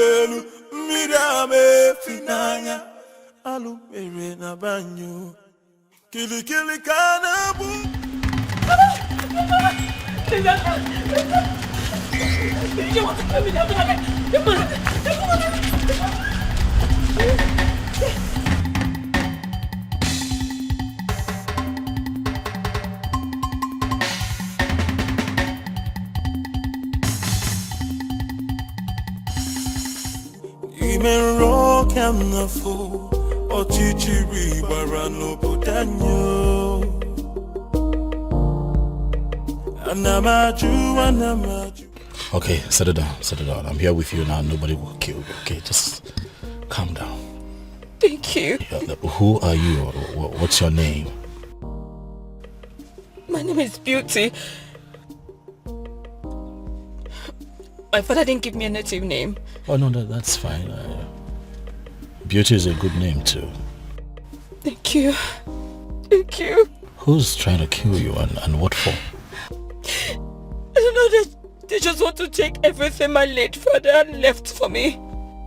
Elu mirame finanya alu mere na banyo kili kanabu. You want to kill me? Even rock and the fool or chichiri barano budanyo. Okay, settle down. I'm here with you now. Nobody will kill you. Okay, just calm down. Thank you. Who are you? What's your name? My name is Beauty. My father didn't give me a native name. Oh no, that's fine. Beauty is a good name too. Thank you. Thank you. Who's trying to kill you and what for? I don't know, they just want to take everything my late father left for me.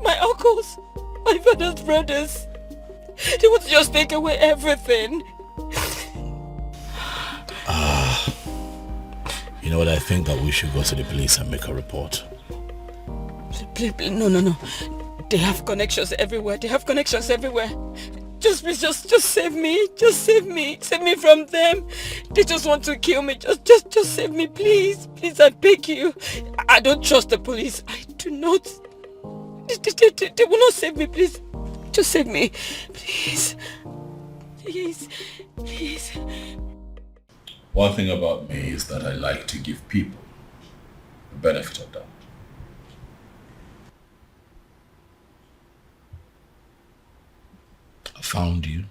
My uncles, my father's brothers. They want to just take away everything. You know what, I think that we should go to the police and make a report. Please, no. They have connections everywhere. Just please, just save me. Just save me. Save me from them. They just want to kill me. Just save me, please. Please, I beg you. I don't trust the police. I do not. They will not save me, please. Just save me. Please. Please. One thing about me is that I like to give people the benefit of doubt. I found you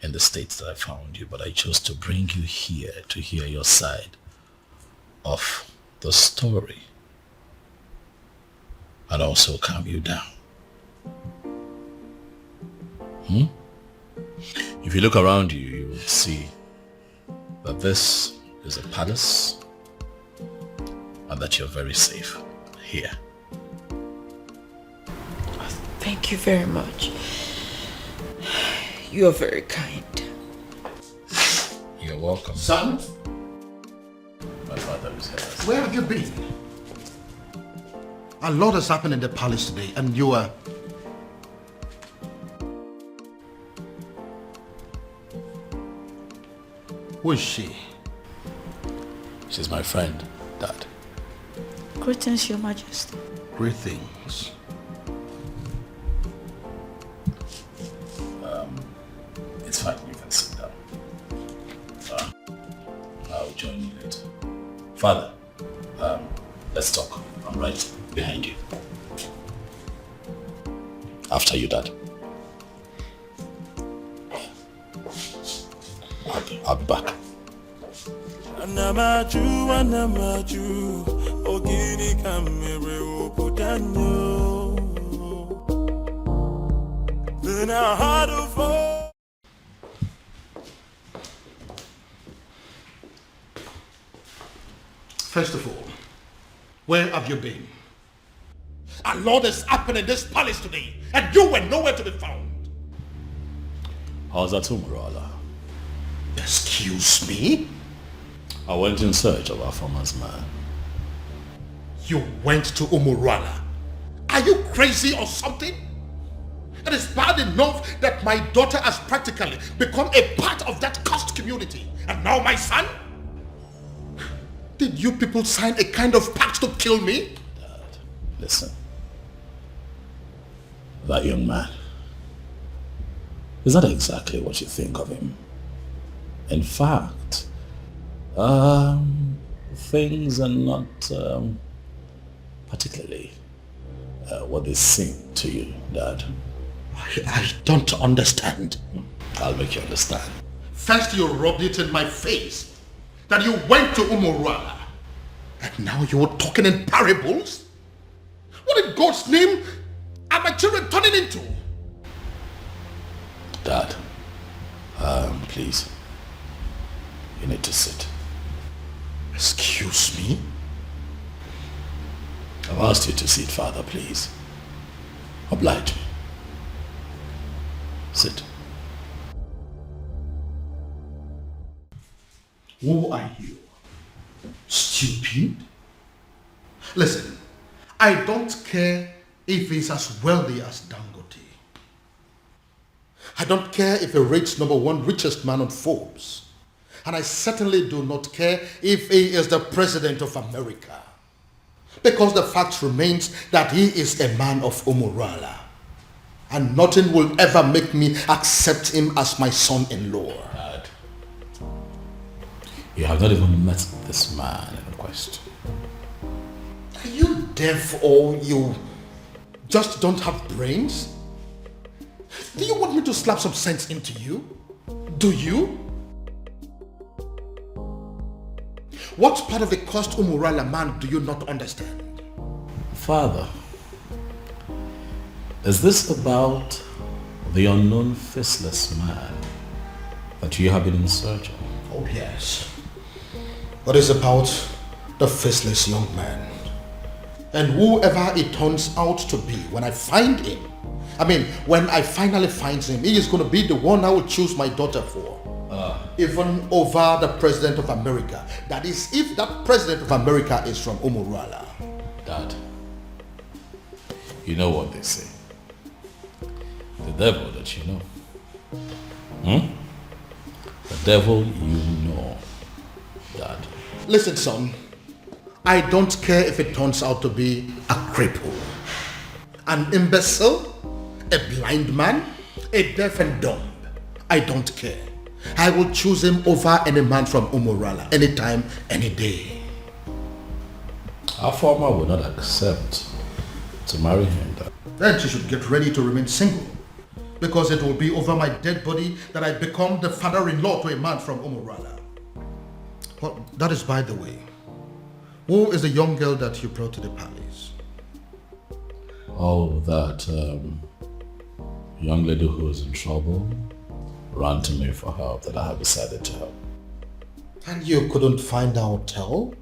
in the states that I found you, but I chose to bring you here to hear your side of the story and also calm you down. If you look around you, you will see that this is a palace and that you're very safe here. Thank you very much. You are very kind. You're welcome. Son? My father is here. Where have you been? A lot has happened in the palace today and you are... Who is she? She's my friend, Dad. Greetings, Your Majesty. Greetings. It's fine, you can sit down. I'll join you later. Father, let's talk. I'm right behind you. After you, Dad. I'll be back. Anamaju, ogini kamere obudanyo. Then I had to fall. First of all, where have you been? A lot has happened in this palace today and you were nowhere to be found. How's that, Umala? Excuse me? I went in search of our farmer's man. You went to Umurala? Are you crazy or something? It is bad enough that my daughter has practically become a part of that cursed community. And now my son? Did you people sign a kind of pact to kill me? Dad, listen. That young man, is that exactly what you think of him? In fact, things are not particularly what they seem to you, Dad. I don't understand. I'll make you understand. First you rubbed it in my face that you went to Umurala. And now you're talking in parables? What in God's name are my children turning into? Dad, please. You need to sit. Excuse me? I've asked you to sit, Father, please. Oblige me. Sit. Who are you? Stupid? Listen, I don't care if he's as wealthy as Dangote. I don't care if he rates #1 richest man on Forbes. And I certainly do not care if he is the president of America. Because the fact remains that he is a man of Umala. And nothing will ever make me accept him as my son-in-law. Dad, you have not even met this man in question. Are you deaf or you just don't have brains? Do you want me to slap some sense into you? Do you? What part of the cursed Umurala man do you not understand? Father, is this about the unknown faceless man that you have been in search of? Oh yes. What is about the faceless young man? And whoever it turns out to be, when I find him, when I finally find him, he is going to be the one I will choose my daughter for. Even over the president of America. That is, if that president of America is from Umurala. Dad, you know what they say. The devil that you know. The devil you know, Dad. Listen, son. I don't care if it turns out to be a cripple, an imbecile, a blind man, a deaf and dumb. I don't care. I will choose him over any man from Umurala, anytime, any day. Our farmer will not accept to marry him, Dad. Then she should get ready to remain single, because it will be over my dead body that I become the father-in-law to a man from Umurala. Well, that is by the way. Who is the young girl that you brought to the palace? Oh, that young lady who is in trouble ran to me for help that I have decided to help. And you couldn't find a hotel?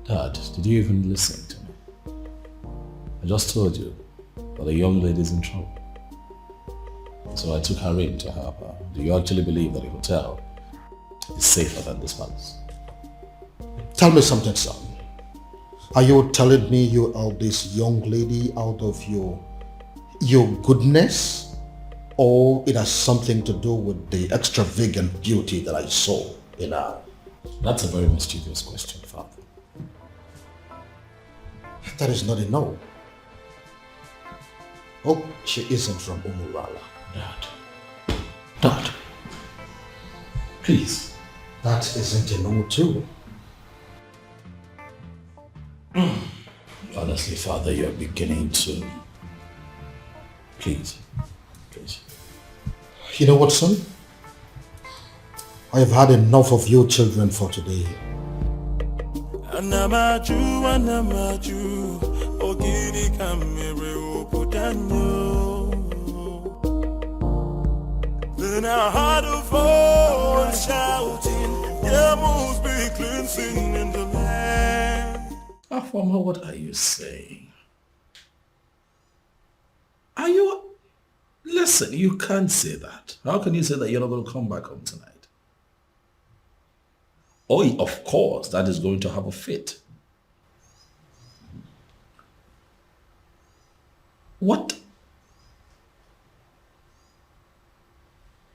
Dad, did you even listen to me? I just told you that a young lady is in trouble. So I took her in to help her. Do you actually believe that a hotel is safer than this palace? Tell me something, son. Are you telling me you are this young lady out of your goodness? Or it has something to do with the extravagant beauty that I saw in her? That's a very mischievous question, Father. That is not a no. Oh, she isn't from Umurala. Dad, please. That isn't a no too. Honestly, Father, you're beginning to... Please. You know what, son? I have had enough of you children for today. Anamaju, ogini kamere opudanyo. Then I heard a voice shouting, there must be cleansing in the land. Afama, what are you saying? Are you... Listen, you can't say that. How can you say that you're not going to come back home tonight? Oh, of course, that is going to have a fit. What?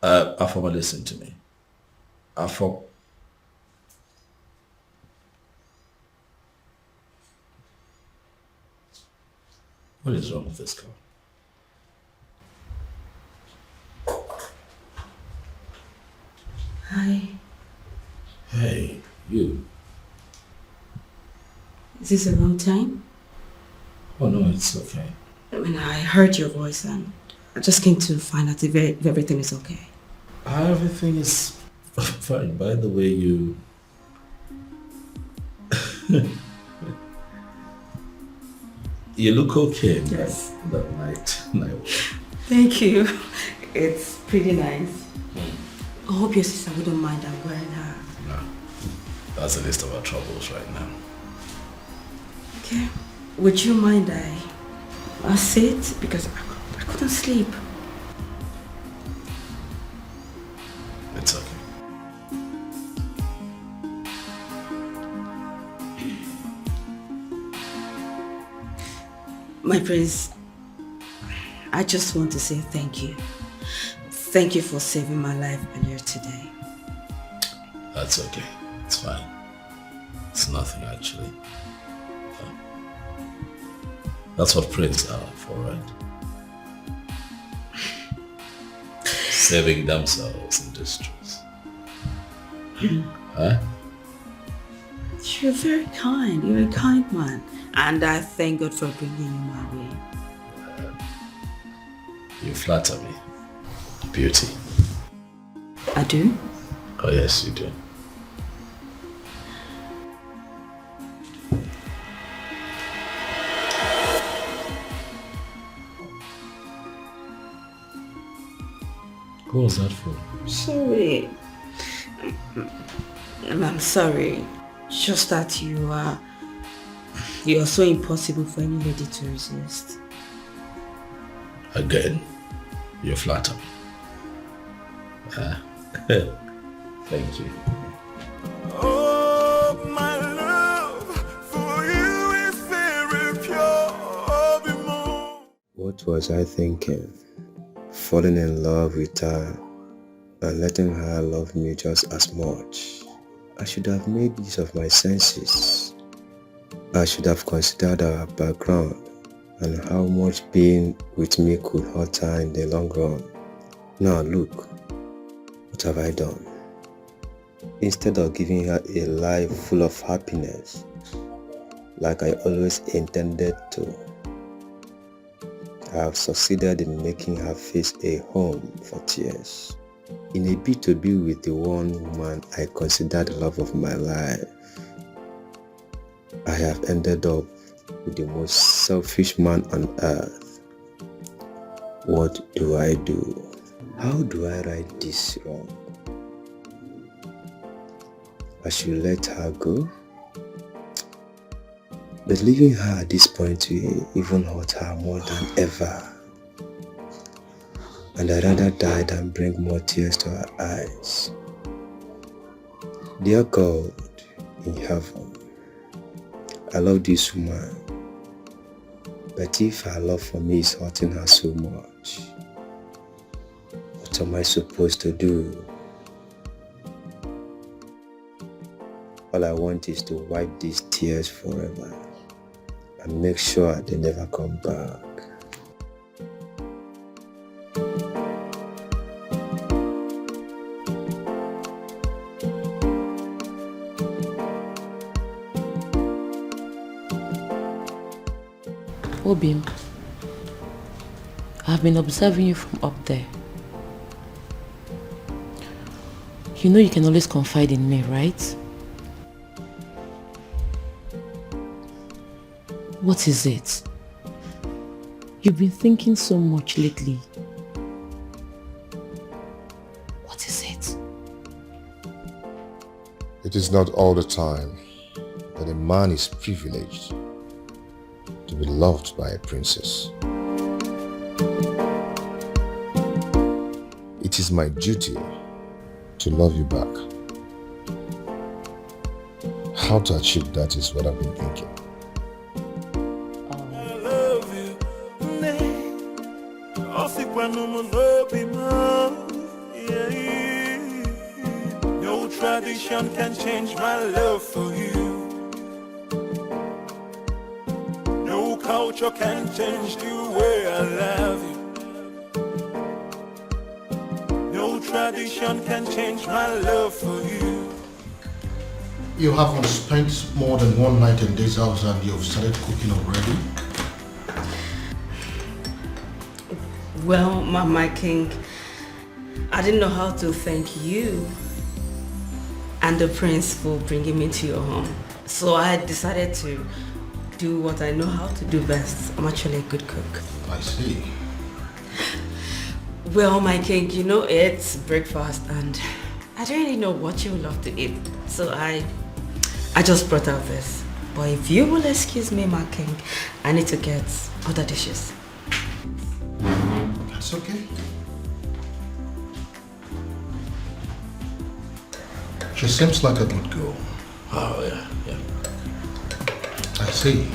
Afama, listen to me. Afama. What is wrong with this girl? Hi. Hey, you. Is this the wrong time? Oh no, it's okay. I heard your voice and I just came to find out if everything is okay. Everything is fine. By the way, you... you look okay in Yes. that night. Thank you. It's pretty nice. I hope your sister wouldn't mind I'm wearing her. No, that's the least of our troubles right now. Okay. Would you mind I sit? Because I couldn't sleep. It's okay. My prince, I just want to say thank you. Thank you for saving my life earlier today. That's okay. It's fine. It's nothing actually. That's what princes are for, right? Saving themselves in distress. Huh? You're very kind. You're a kind man. And I thank God for bringing you my way. You flatter me. Beauty. I do? Oh yes, you do. Who was that for? Sorry. I'm sorry. Just that you're so impossible for any lady to resist. Again, you flatter me. Thank you. Oh, my love for you is very pure. What was I thinking? Falling in love with her and letting her love me just as much. I should have made use of my senses. I should have considered our background and how much being with me could hurt her in the long run. Now look, what have I done? Instead of giving her a life full of happiness, like I always intended to, I have succeeded in making her face a home for tears. In a bid to be with the one woman I consider the love of my life, I have ended up with the most selfish man on earth. What do I do? How do I right this wrong? I should let her go? But leaving her at this point will even hurt her more than ever. And I'd rather die than bring more tears to her eyes. Dear God in heaven, I love this woman, but if her love for me is hurting her so much, what am I supposed to do? All I want is to wipe these tears forever and make sure they never come back. Obim, I've been observing you from up there. You know you can always confide in me, right? What is it? You've been thinking so much lately. What is it? It is not all the time that a man is privileged to be loved by a princess. It is my duty to love you back. How to achieve that is what I've been thinking. I love you. No tradition can change my love for you. No culture can change the way I love you. No tradition can change my love for you. You haven't spent more than one night in this house and you've started cooking already? Well, my king, I didn't know how to thank you and the prince for bringing me to your home. So I decided to do what I know how to do best. I'm actually a good cook. I see. Well, my king, you know it's breakfast and I don't really know what you would love to eat. So I just brought out this. But if you will excuse me, my king, I need to get other dishes. That's okay. She seems like a good girl. Oh, yeah. I see.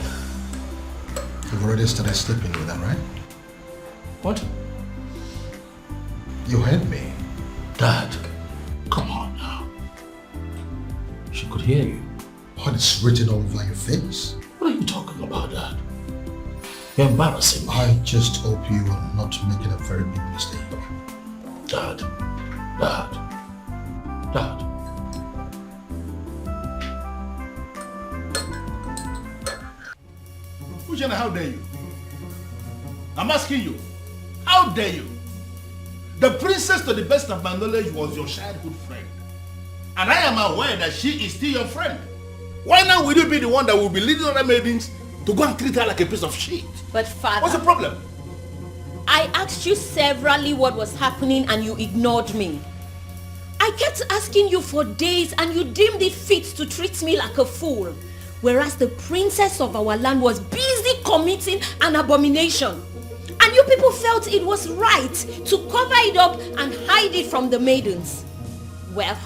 You've already started sleeping with her, right? What? You heard me. Dad, come on now. She could hear you. But it's written all over your face. What are you talking about, Dad? You're embarrassing me. I just hope you are not making a very big mistake. Dad. Ujana, how dare you? I'm asking you, how dare you? The princess, to the best of my knowledge, was your childhood friend. And I am aware that she is still your friend. Why now will you be the one that will be leading other maidens to go and treat her like a piece of shit? But father... What's the problem? I asked you severally what was happening and you ignored me. I kept asking you for days and you deemed it fit to treat me like a fool. Whereas the princess of our land was busy committing an abomination. And you people felt it was right to cover it up and hide it from the maidens. Well,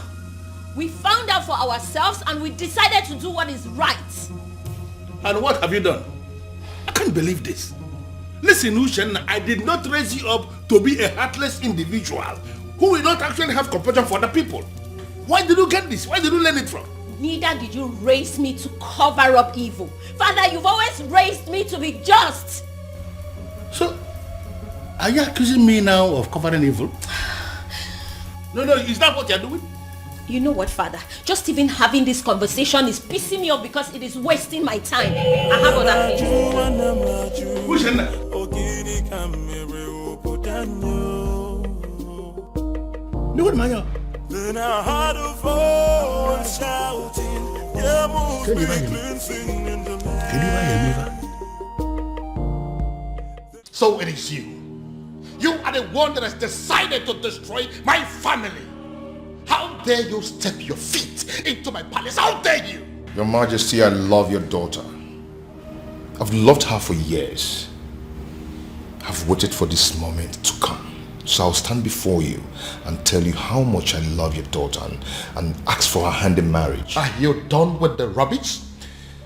we found out for ourselves and we decided to do what is right. And what have you done? I can't believe this. Listen, Ushen, I did not raise you up to be a heartless individual who will not actually have compassion for the people. Why did you get this? Where did you learn it from? Neither did you raise me to cover up evil. Father, you've always raised me to be just. So, are you accusing me now of covering evil? No, is that what you're doing? You know what, Father? Just even having this conversation is pissing me off because it is wasting my time. I have other things. Who's in there? No, what, Maya? Then I heard a voice shouting, yeah, move Can you me hear me? cleansing in the Can you hear me? So it is you. You are the one that has decided to destroy my family. How dare you step your feet into my palace? How dare you? Your Majesty, I love your daughter. I've loved her for years. I've waited for this moment to come. So I'll stand before you and tell you how much I love your daughter and ask for her hand in marriage. Are you done with the rubbish?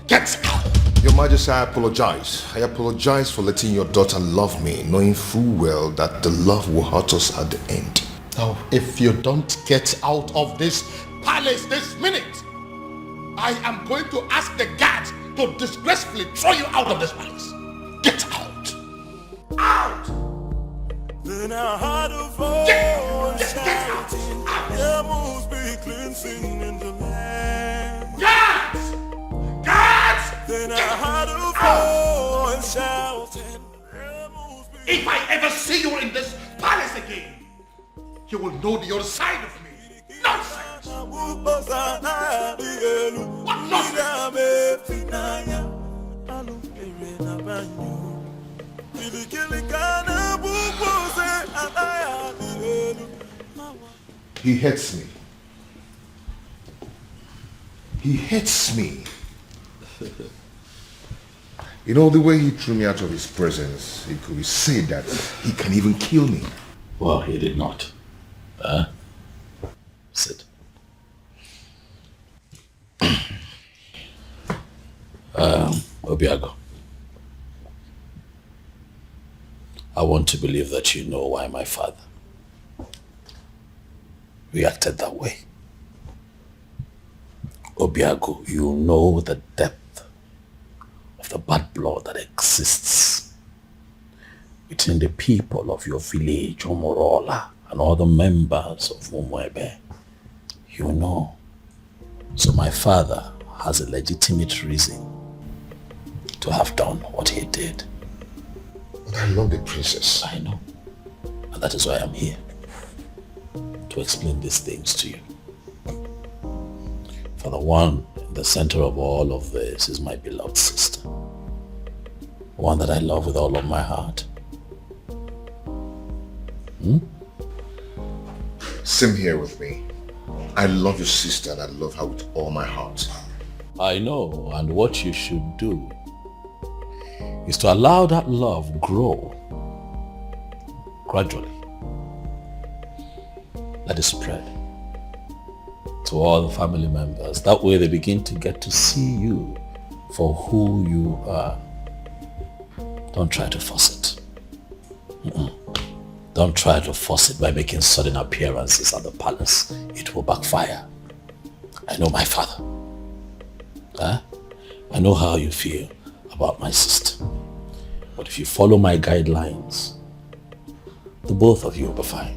Get out! Your Majesty, I apologize. I apologize for letting your daughter love me, knowing full well that the love will hurt us at the end. Now, if you don't get out of this palace this minute, I am going to ask the guards to disgracefully throw you out of this palace. Get out! Out! Then I heard a voice shouting, yeah, move me cleansing in the land. Guards! Guards! Then I heard a voice shouting, yeah, move me. If I ever see you in this palace again, you will know the other side of me. Nonsense! What He hates me. He hates me. You know, the way he threw me out of his presence, it could be said that he can even kill me. Well, he did not. Sit. Obiago, I want to believe that you know why my father reacted that way. Obiago, you know the depth of the bad blood that exists between the people of your village, Omorola, and other members of Umwebe. You know. So my father has a legitimate reason to have done what he did. But I love the princess. I know. And that is why I'm here. To explain these things to you. For the one in the center of all of this is my beloved sister. One that I love with all of my heart. Same here with me. I love your sister and I love her with all my heart. I know, and what you should do is to allow that love grow gradually. Let it spread to all the family members. That way they begin to get to see you for who you are. Don't try to force it. Don't try to force it by making sudden appearances at the palace. It will backfire. I know my father. I know how you feel about my sister. But if you follow my guidelines, the both of you will be fine.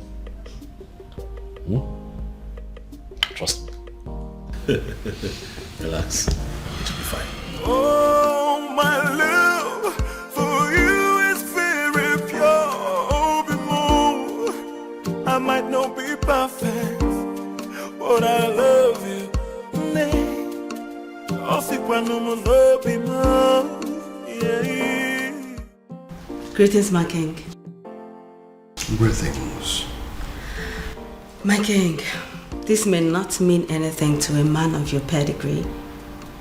Trust me. Relax. It will be fine. Oh, my love for you is very pure. Be more. I might not be perfect, but I love you. Greetings, my king. Greetings. My king, this may not mean anything to a man of your pedigree,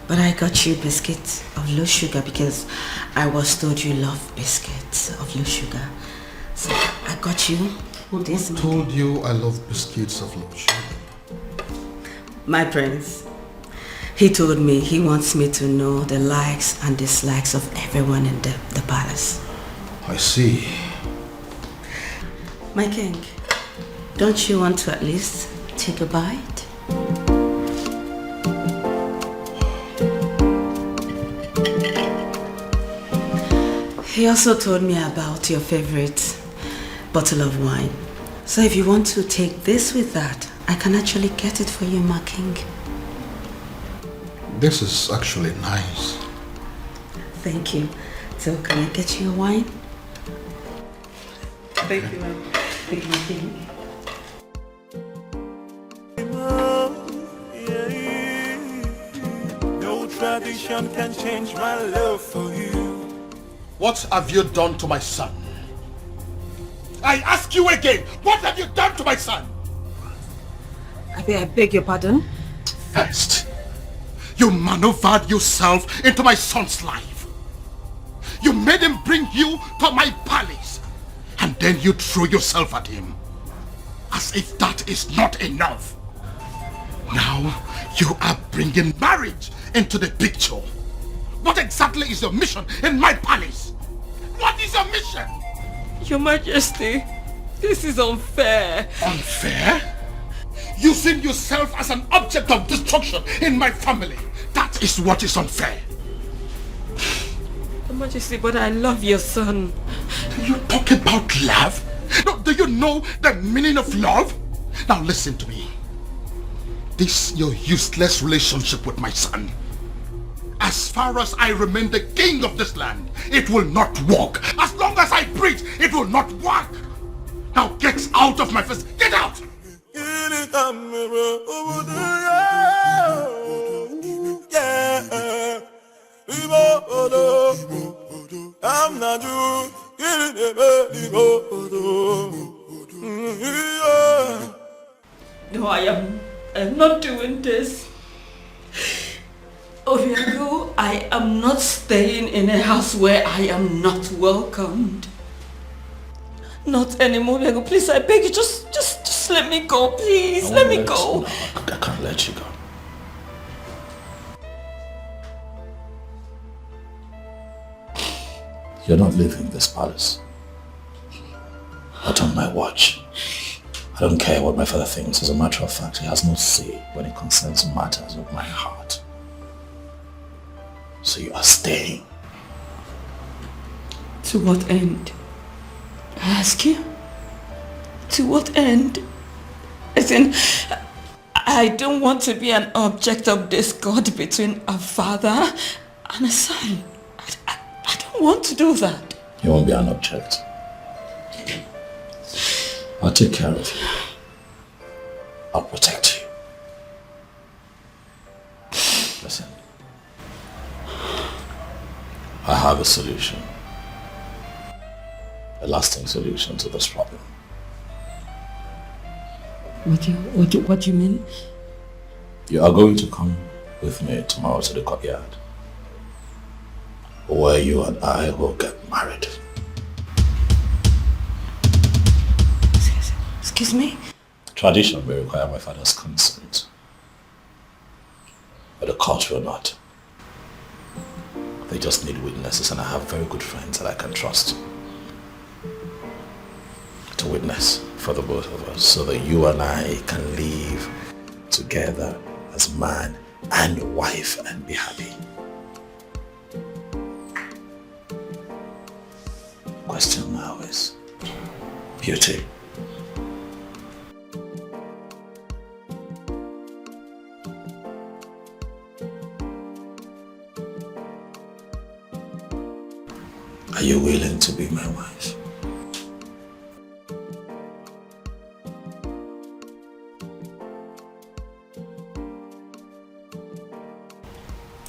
but I got you biscuits of low sugar because I was told you love biscuits of low sugar. So I got you this. Who told you I love biscuits of low sugar? My prince. He told me he wants me to know the likes and dislikes of everyone in the palace. I see. My king, don't you want to at least take a bite? He also told me about your favorite bottle of wine. So if you want to take this with that, I can actually get it for you, my king. This is actually nice. Thank you. So can I get you a wine? Thank you, ma'am. Thank you, my king. No tradition can change my love for you. What have you done to my son? I ask you again, what have you done to my son? I beg your pardon? First, you maneuvered yourself into my son's life. You made him bring you to my palace. And then you threw yourself at him. As if that is not enough. Now, you are bringing marriage into the picture. What exactly is your mission in my palace? What is your mission? Your Majesty, this is unfair. Unfair? Using yourself as an object of destruction in my family. That is what is unfair. Your Majesty, but I love your son. You talk about love? No, do you know the meaning of love? Now listen to me. This your useless relationship with my son. As far as I remain the king of this land, it will not work. As long as I preach, it will not work. Now get out of my face. Get out! I'm not you. No, I am not doing this. Obiago, I am not staying in a house where I am not welcomed. Not anymore, Obiago. Please, I beg you, just let me go, please. Let me go. No, I can't let you go. You're not leaving this palace. Not on my watch. I don't care what my father thinks. As a matter of fact, he has no say when it concerns matters of my heart. So you are staying. To what end? I ask you? To what end? As in, I don't want to be an object of discord between a father and a son. I don't want to do that. You won't be an object. I'll take care of you. I'll protect you. Listen. I have a solution. A lasting solution to this problem. What do you mean? You are going to come with me tomorrow to the courtyard, where you and I will get married. Excuse me? Tradition may require my father's consent, but the court will not. They just need witnesses, and I have very good friends that I can trust to witness for the both of us, so that you and I can live together as man and wife and be happy. Question now is beauty. Are you willing to be my wife?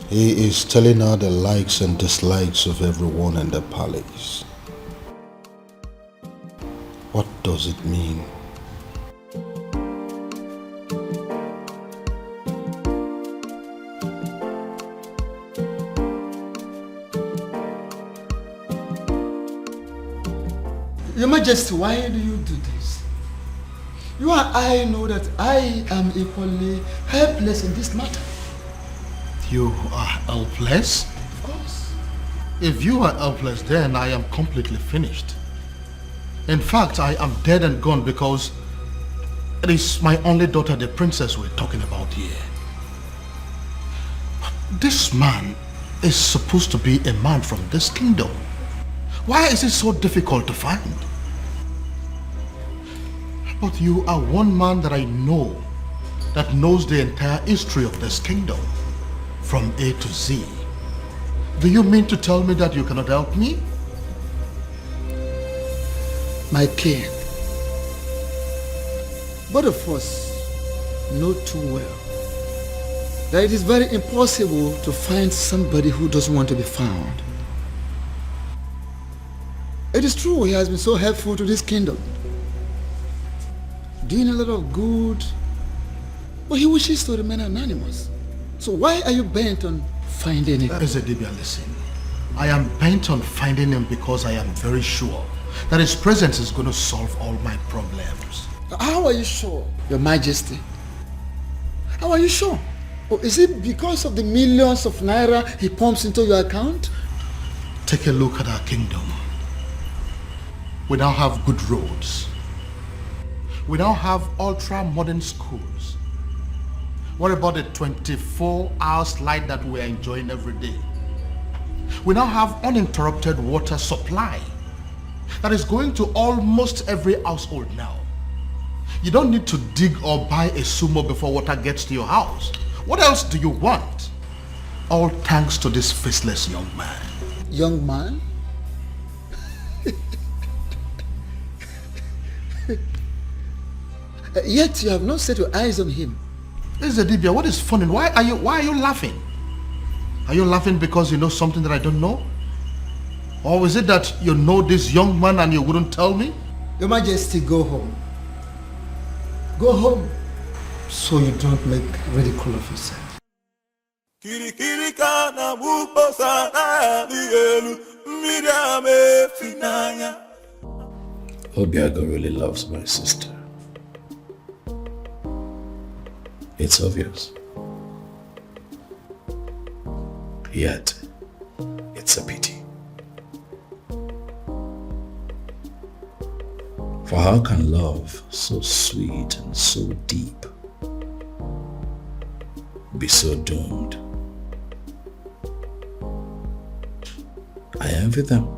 He is telling her the likes and dislikes of everyone in the palace. What does it mean? Your Majesty, why do you do this? You and I know that I am equally helpless in this matter. You are helpless? Of course. If you are helpless, then I am completely finished. In fact, I am dead and gone because it is my only daughter, the princess, we're talking about here. This man is supposed to be a man from this kingdom. Why is it so difficult to find? But you are one man that I know that knows the entire history of this kingdom from A to Z. Do you mean to tell me that you cannot help me? My king, both of us know too well that it is very impossible to find somebody who doesn't want to be found. It is true he has been so helpful to this kingdom, doing a lot of good, but he wishes to remain anonymous. So why are you bent on finding him? Ezedibia, listen. I am bent on finding him because I am very sure that his presence is going to solve all my problems. How are you sure, Your Majesty? How are you sure? Or is it because of the millions of naira he pumps into your account? Take a look at our kingdom. We now have good roads. We now have ultra-modern schools. What about the 24 hours light that we're enjoying every day? We now have uninterrupted water supply that is going to almost every household now. You don't need to dig or buy a sumo before water gets to your house. What else do you want? All thanks to this faceless young man. Young man? Yet you have not set your eyes on him. Ezedibia, what is funny? Why are you laughing? Are you laughing because you know something that I don't know? Or is it that you know this young man and you wouldn't tell me? Your Majesty, go home. Go home so you don't make ridicule of yourself. Obiago really loves my sister. It's obvious. Yet, it's a pity. For how can love so sweet and so deep be so doomed? I envy them,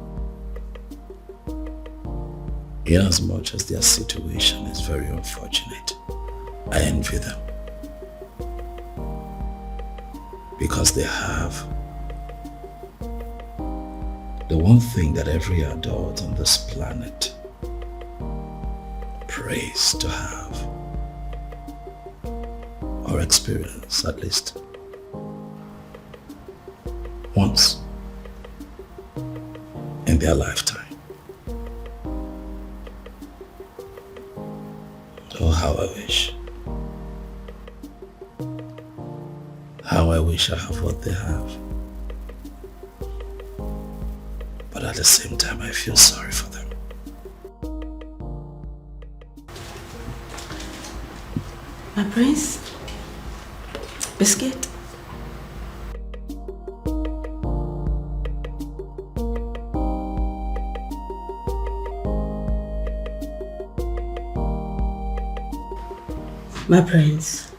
inasmuch as their situation is very unfortunate. I envy them because they have the one thing that every adult on this planet prays to have, or experience at least once in their lifetime. Oh, how I wish. How I I wish I have what they have. But at the same time, I feel sorry for them. My prince? Biscuit? My prince,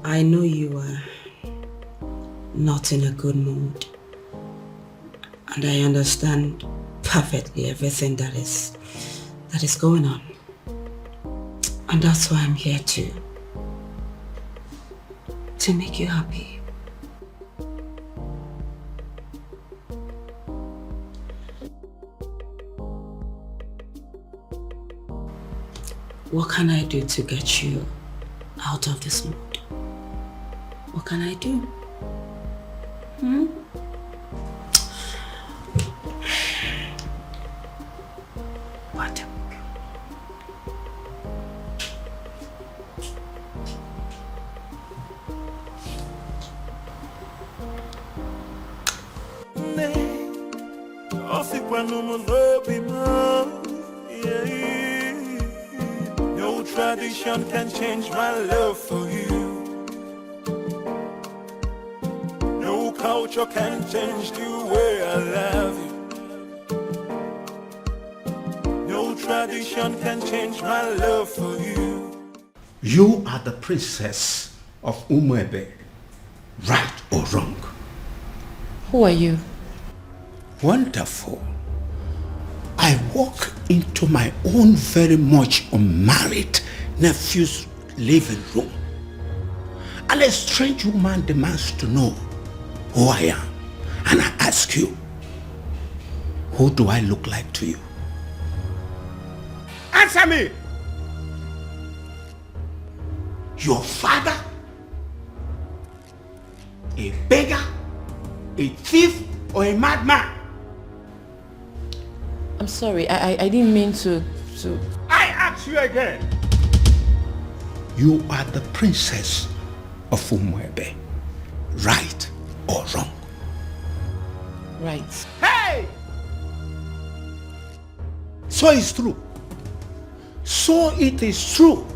I know you are not in a good mood, and I understand perfectly everything that is going on, and that's why I'm here to make you happy. What can I do to get you out of this mood? What can I do? What? No tradition can change my love for you. No culture can change the way I love you. No tradition can change my love for you. You are the princess of Umebe, right or wrong? Who are you? Wonderful. I walk into my own very much unmarried nephew's living room, and a strange woman demands to know who I am. And I ask you, who do I look like to you? Answer me! Your father? A beggar? A thief? Or a madman? I'm sorry, I didn't mean to... I ask you again. You are the princess of Umwebe, right or wrong? Right. Hey! So it's true. So it is true.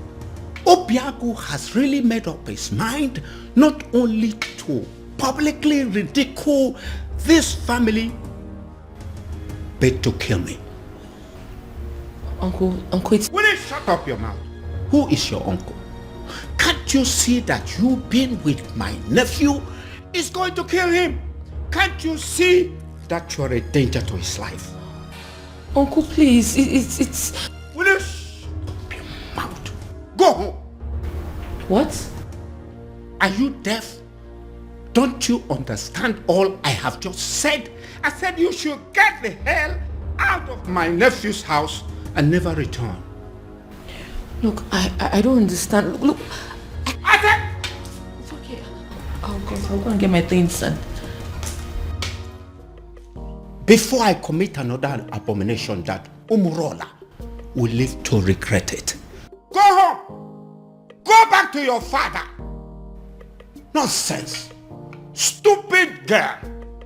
Obiago has really made up his mind not only to publicly ridicule this family, but to kill me. Uncle, it's... Will you shut up your mouth? Who is your uncle? Can't you see that you being with my nephew is going to kill him? Can't you see that you're a danger to his life? Uncle, please, it's... Will you shut up your mouth? Go home. What? Are you deaf? Don't you understand all I have just said? I said you should get the hell out of my nephew's house and never return. Look, I don't understand. Look, I said... it's okay. I'll go and get my things done. Before I commit another abomination that Umurola will live to regret it. Go home! Go back to your father! Nonsense! Stupid girl!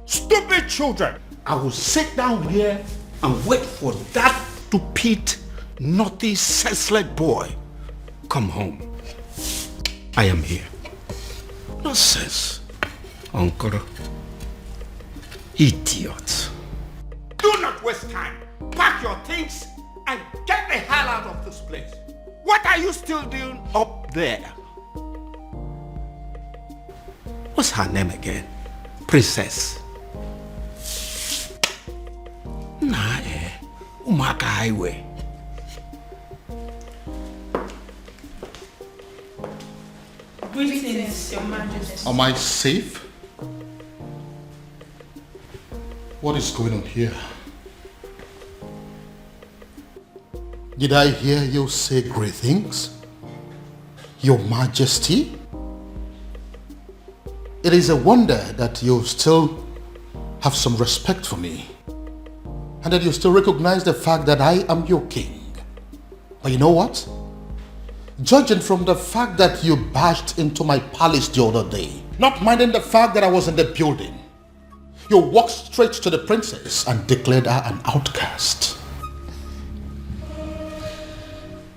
Stupid children! I will sit down here and wait for that stupid, naughty, senseless boy. Come home. I am here. Nonsense. Uncle. Idiot. Do not waste time. Pack your things and get the hell out of this place. What are you still doing up there? What's her name again? Princess. Nah, Umaka Highway. Greetings, Your Majesty. Am I safe? What is going on here? Did I hear you say great things? Your Majesty? It is a wonder that you still have some respect for me, and that you still recognize the fact that I am your king. But you know what? Judging from the fact that you barged into my palace the other day Not minding the fact that I was in the building. You walked straight to the princess and declared her an outcast.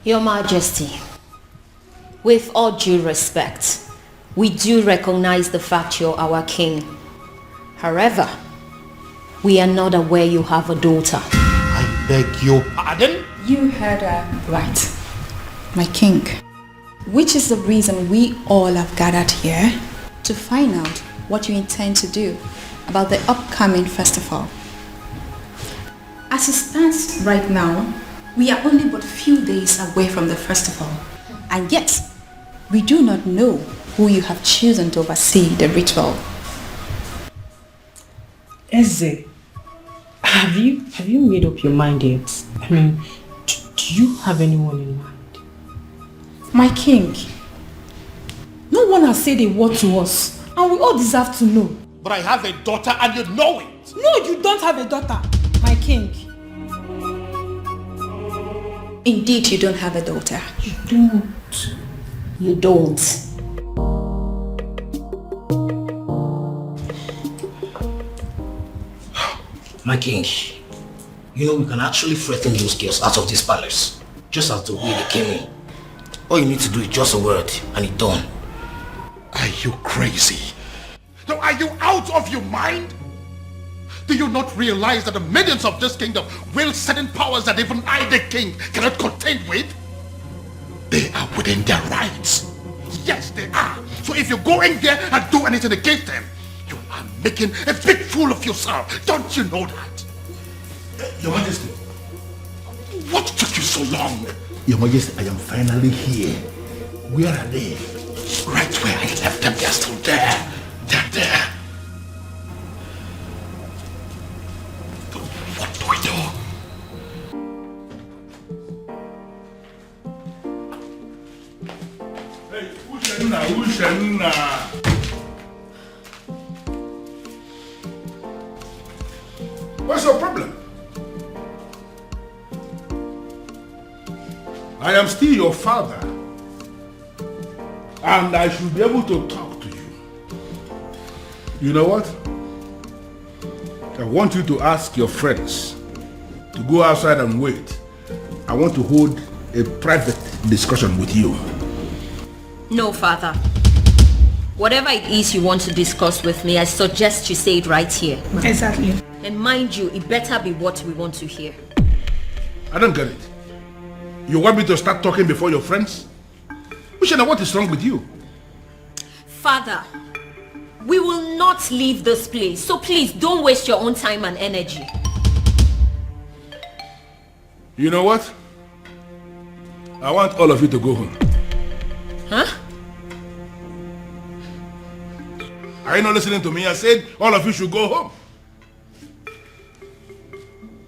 Your Majesty, with all due respect, we do recognize the fact you're our king. However, we are not aware you have a daughter. I beg your pardon? You heard her right, my king. Which is the reason we all have gathered here to find out what you intend to do about the upcoming festival. As it stands right now, we are only but few days away from the festival, and yet we do not know who you have chosen to oversee the ritual. Eze, have you made up your mind yet? I mean, do you have anyone in mind? My king, no one has said a word to us, and we all deserve to know. But I have a daughter and you know it. No, you don't have a daughter, my king. Indeed, you don't have a daughter. You don't. You don't. My king, you know we can actually threaten those girls out of this palace, just as the way they came in. All you need to do is just a word and it's done. Are you crazy? No, are you out of your mind? Do you not realize that the maidens of this kingdom wield certain powers that even I, the king, cannot contend with? They are within their rights. Yes, they are. So if you go in there and do anything against them, you are making a big fool of yourself. Don't you know that? Your Majesty. What took you so long? Your Majesty, I am finally here. Where are they? Right where I left them, they're still there. They're there. But what do we do? Hey, Ushenna. What's your problem? I am still your father, and I should be able to talk to you. You know what? I want you to ask your friends to go outside and wait. I want to hold a private discussion with you. No, father. Whatever it is you want to discuss with me, I suggest you say it right here. Exactly. And mind you, it better be what we want to hear. I don't get it. You want me to start talking before your friends? Ushena, what is wrong with you? Father, we will not leave this place, so please don't waste your own time and energy. You know what? I want all of you to go home. Huh? Are you not listening to me? I said all of you should go home.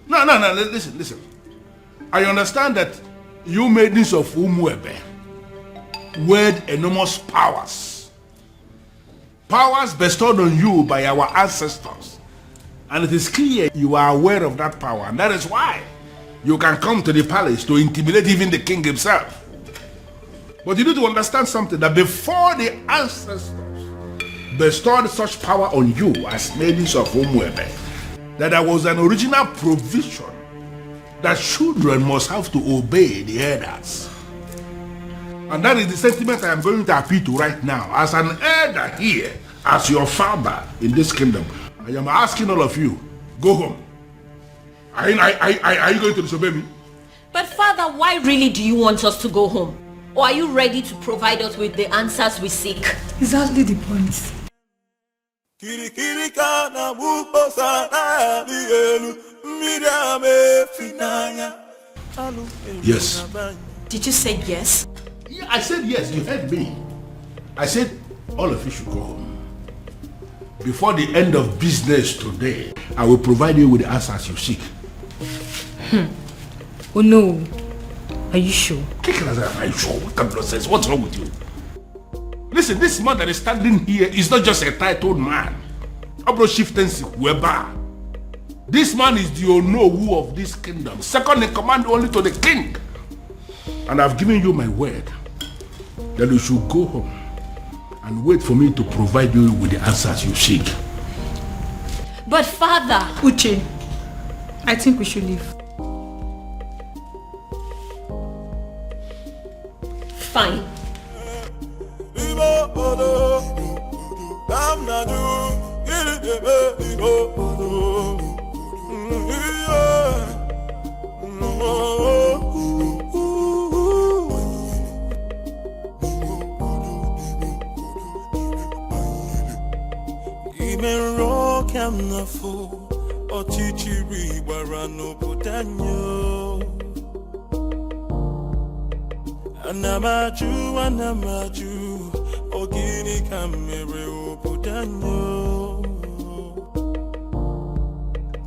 No, listen. I understand that you maidens of Umwebe wield enormous powers. Powers bestowed on you by our ancestors. And it is clear you are aware of that power. And that is why you can come to the palace to intimidate even the king himself. But you need to understand something, that before the ancestors bestowed such power on you as maidens of Umwebe, that there was an original provision that children must have to obey the elders. And that is the sentiment I am going to appeal to right now. As an elder here, as your father in this kingdom, I am asking all of you, go home. Are you going to disobey me? But father, why really do you want us to go home? Or are you ready to provide us with the answers we seek? Exactly the point. Yes. Did you say yes? Yeah, I said yes, you heard me. I said all of you should go home. Before the end of business today, I will provide you with the answers you seek. Oh no. Are you sure? Are you sure? What kind of nonsense? What's wrong with you? Listen, this man that is standing here is not just a titled man. This man is the Onowu of this kingdom, second in command only to the king. And I've given you my word that you should go home and and wait for me to provide you with the answers you seek. But father... Uche, I think we should leave. Fine. Anamaju, ogini kamere obudanyo.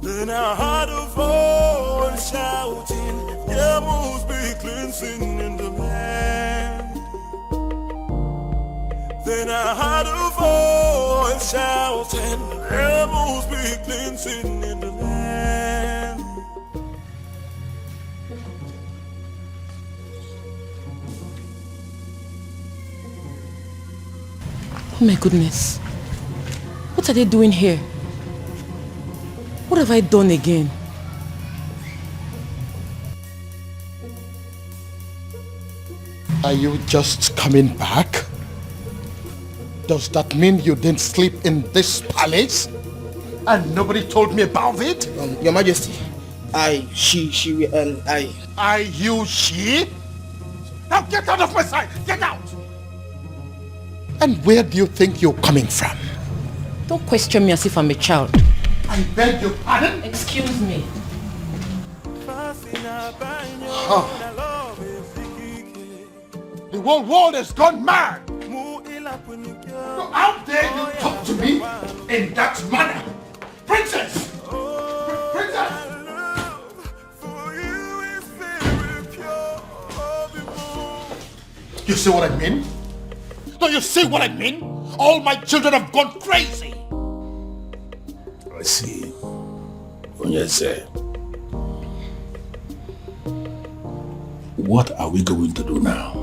Then I heard a voice shouting, there must be cleansing in the land. Then I heard a voice shouting, there must be cleansing in the land. Oh my goodness. What are they doing here? What have I done again? Are you just coming back? Does that mean you didn't sleep in this palace? And nobody told me about it? Your Majesty, she, she? Now get out of my sight! Get out! And where do you think you're coming from? Don't question me as if I'm a child. I beg your pardon? Excuse me. Huh. The whole world has gone mad! So how dare you talk to me in that manner? Princess! Princess! You see what I mean? Do you see what I mean? All my children have gone crazy! I see. Onyeze. What are we going to do now?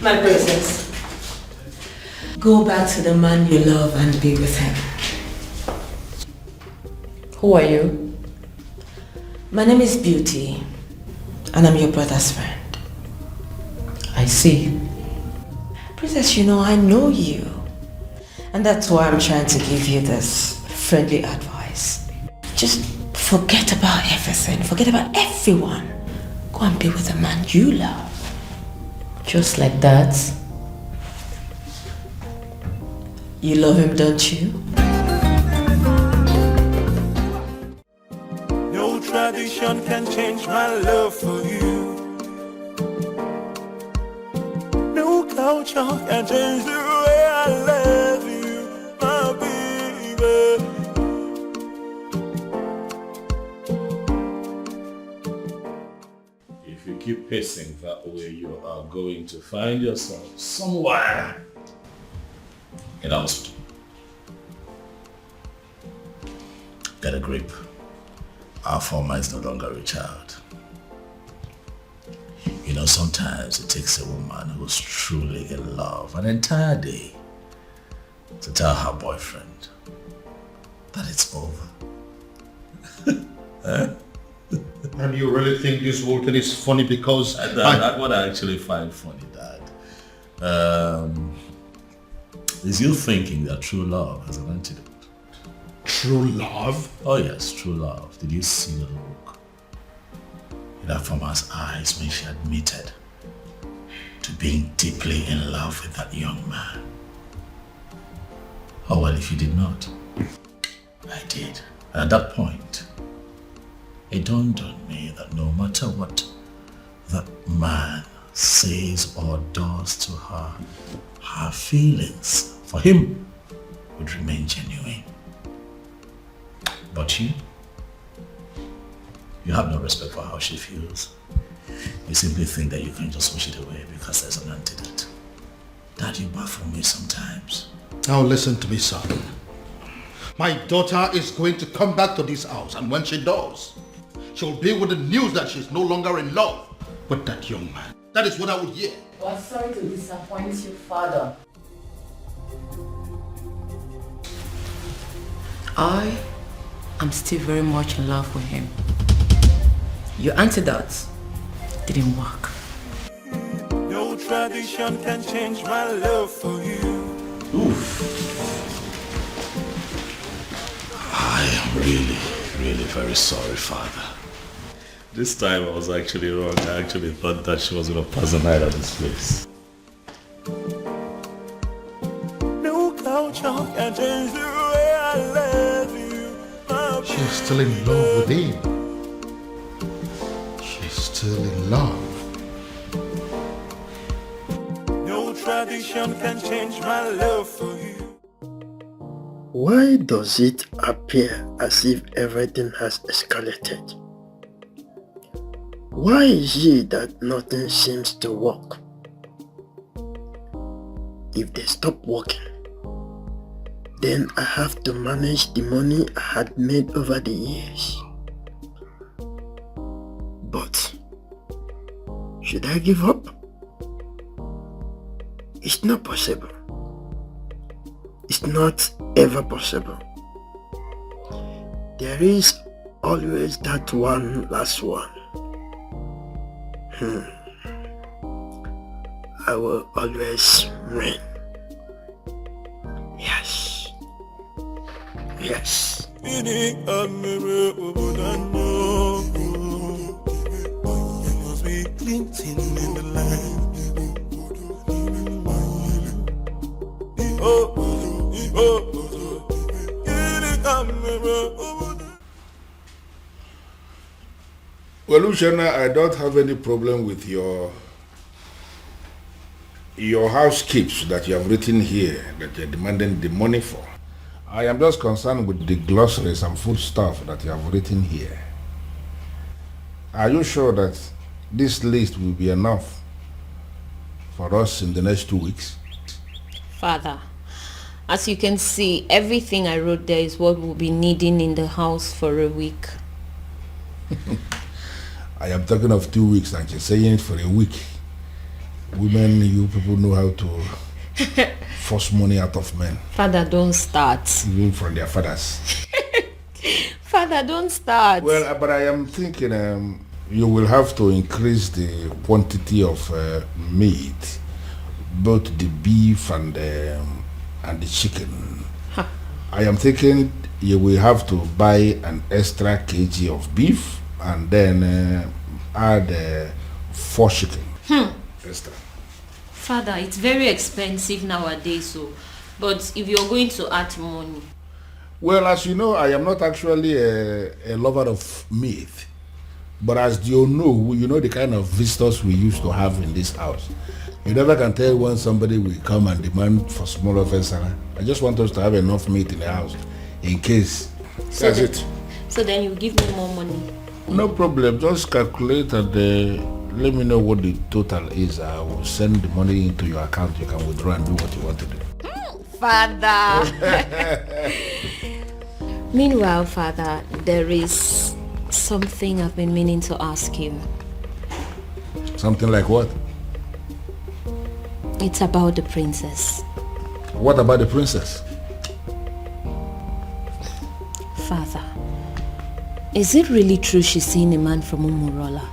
My princess, go back to the man you love and be with him. Who are you? My name is Beauty, and I'm your brother's friend. I see. Princess, you know, I know you. And that's why I'm trying to give you this friendly advice. Just forget about everything. Forget about everyone. Go and be with the man you love. Just like that? You love him, don't you? No tradition can change my love for you. No culture can change the way I love you, my baby. If you keep pacing that way, you are going to find yourself somewhere in a hospital. Get a grip. Our former is no longer a child. You know, sometimes it takes a woman who's truly in love an entire day to tell her boyfriend that it's over. And you really think this whole thing is funny because... That's what I actually find funny, Dad. Is you thinking that true love has an antidote? True love? Oh yes, true love. Did you see the look in that woman's eyes when she admitted to being deeply in love with that young man? Oh well, if you did not, I did. And at that point, it dawned on me that no matter what that man says or does to her, her feelings for him would remain genuine. But you have no respect for how she feels. You simply think that you can just wish it away because there's an antidote. Dad, you baffle me sometimes. Now listen to me, son. My daughter is going to come back to this house, and when she does, she'll be with the news that she's no longer in love with that young man. That is what I would hear. Well, sorry to disappoint you, Father. I am still very much in love with him. Your antidote didn't work. No tradition can change my love for you. Oof. I am really very sorry, Father. This time I was actually wrong. I actually thought that she was going to pass the night at this place. No culture can change the way I love you. She's still in love with him. She's still in love. No tradition can change my love for you. Why does it appear as if everything has escalated? Why is it that nothing seems to work? If they stop working, then I have to manage the money I had made over the years. But should I give up? It's not possible. It's not ever possible. There is always that one last one. I will always win. Yes. Yes. You must be glinting in the light. Well, Luciana, I don't have any problem with your house keeps that you have written here that you're demanding the money for. I am just concerned with the glossaries and food stuff that you have written here. Are you sure that this list will be enough for us in the next 2 weeks? Father, as you can see, everything I wrote there is what we'll be needing in the house for a week. I am talking of 2 weeks and you're saying it for a week. Women, you people know how to force money out of men. Father, don't start. Even from their fathers. Father, don't start. Well, but I am thinking you will have to increase the quantity of meat, both the beef and the chicken. Huh. I am thinking you will have to buy an extra kg of beef and then add 4 chicken. Extra. Father, it's very expensive nowadays, but if you're going to add money. Well, as you know, I am not actually a lover of meat. But as you know the kind of visitors we used to have in this house. You never can tell when somebody will come and demand for small offense. I just want us to have enough meat in the house in case. That's it. So then you give me more money. No problem. Just calculate and let me know what the total is. I will send the money into your account. You can withdraw and do what you want to do. Father. Meanwhile, Father, there is something I've been meaning to ask you. Something like what? It's about the princess. What about the princess? Father, is it really true she's seeing a man from Umala?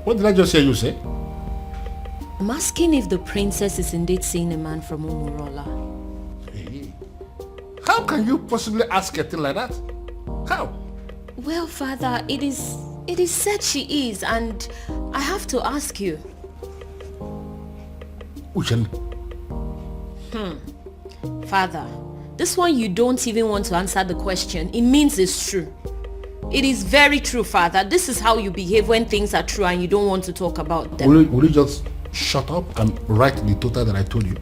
What did I just hear you say? I'm asking if the princess is indeed seeing a man from Umala. Hey. How can you possibly ask a thing like that? How? Well, Father, it is said she is, and I have to ask you. Uchenna. Father, this one you don't even want to answer the question. It means it's true. It is very true, Father. This is how you behave when things are true and you don't want to talk about them. Will you just shut up and write the total that I told you?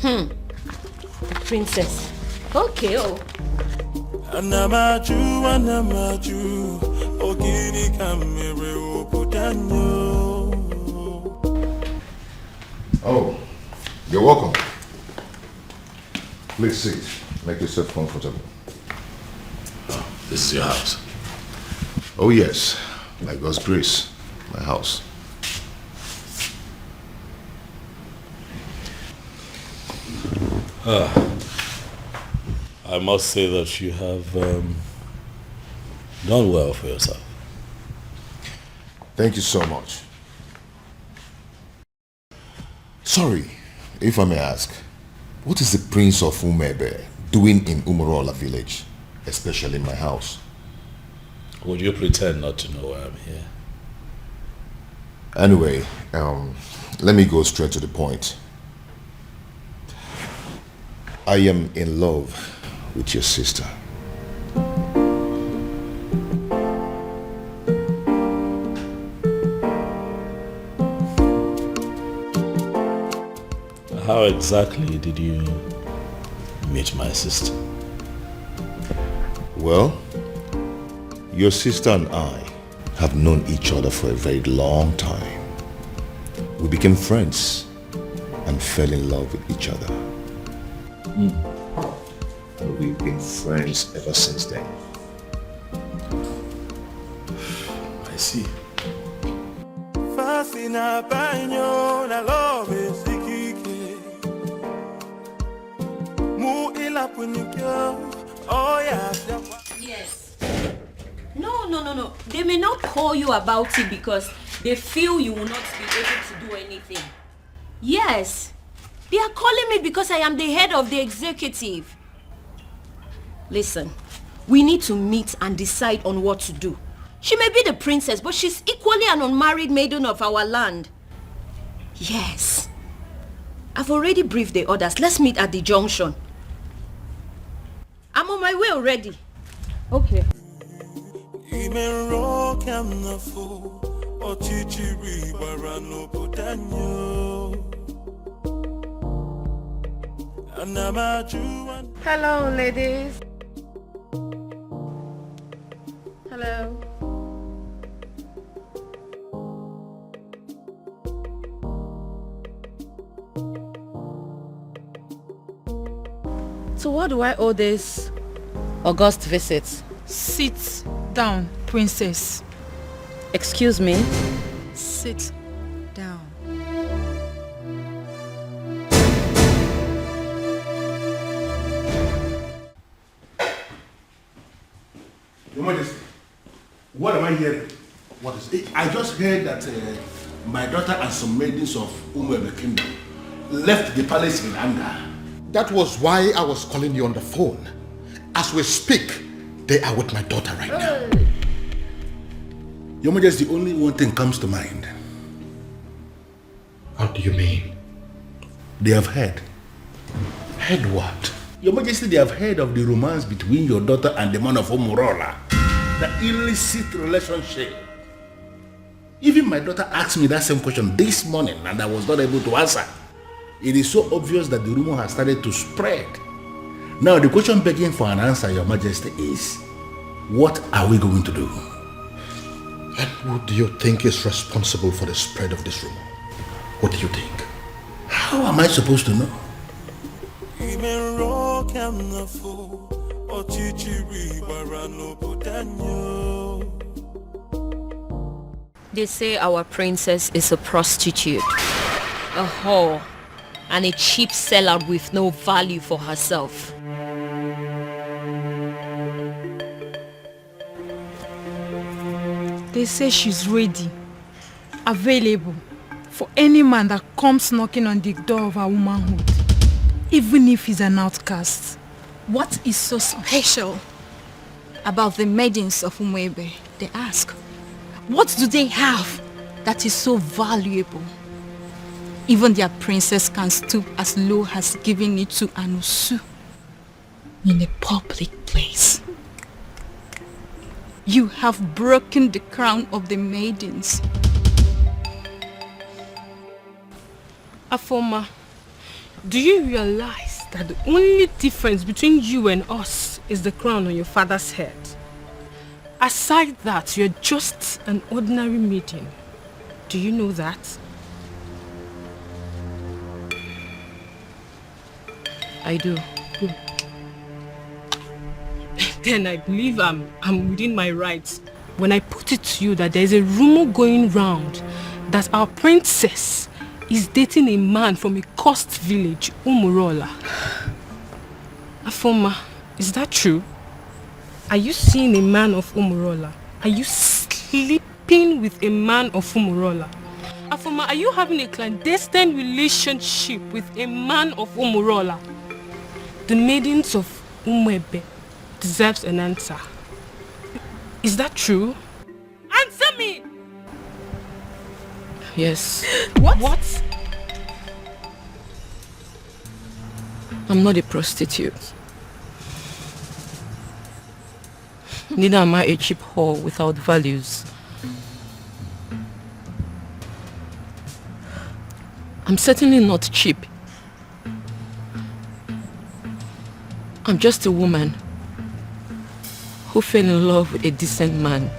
The princess. Okay, Oh, you're welcome. Please sit. Make yourself comfortable. This is your house. Oh yes, by God's grace, my house. I must say that you have done well for yourself. Thank you so much. Sorry, if I may ask, what is the Prince of Umebe doing in Umurola village, especially in my house? Would you pretend not to know why I'm here? Anyway, let me go straight to the point. I am in love with your sister. How exactly did you meet my sister? Well, your sister and I have known each other for a very long time. We became friends and fell in love with each other. And we've been friends ever since then. I see. Yes. No. They may not call you about it because they feel you will not be able to do anything. Yes. They are calling me because I am the head of the executive. Listen, we need to meet and decide on what to do. She may be the princess, but she's equally an unmarried maiden of our land. Yes. I've already briefed the others. Let's meet at the junction. I'm on my way already. Okay. Hello, ladies. Hello. So what do I owe this august visit? Sit down, princess. Excuse me? Sit down. Your Majesty, what am I hearing? What is it? I just heard that my daughter and some maidens of Umwebe Kingdom left the palace in anger. That was why I was calling you on the phone. As we speak, they are with my daughter right now. Your Majesty, only one thing comes to mind. How do you mean? They have heard. Heard what? Your Majesty, they have heard of the romance between your daughter and the man of Umurola. The illicit relationship. Even my daughter asked me that same question this morning and I was not able to answer. It is so obvious that the rumor has started to spread. Now the question begging for an answer, Your Majesty, is what are we going to do? And who do you think is responsible for the spread of this rumor? What do you think? How am I supposed to know? They say our princess is a prostitute, a whore, and a cheap seller with no value for herself. They say she's ready, available for any man that comes knocking on the door of her womanhood, even if he's an outcast. What is so special about the maidens of Umwebe? They ask. What do they have that is so valuable? Even their princess can stoop as low as giving it to Anusu in a public place. You have broken the crown of the maidens. Afoma, do you realize that the only difference between you and us is the crown on your father's head? Aside that, you're just an ordinary maiden. Do you know that? I do. Then I believe I'm within my rights when I put it to you that there's a rumor going round that our princess is dating a man from a cursed village, Umurola. Afoma, is that true? Are you seeing a man of Umurola? Are you sleeping with a man of Umurola? Afoma, are you having a clandestine relationship with a man of Umurola? The maidens of Umwebe deserves an answer. Is that true? Answer me! Yes. What? I'm not a prostitute. Neither am I a cheap whore without values. I'm certainly not cheap. I'm just a woman who fell in love with a decent man.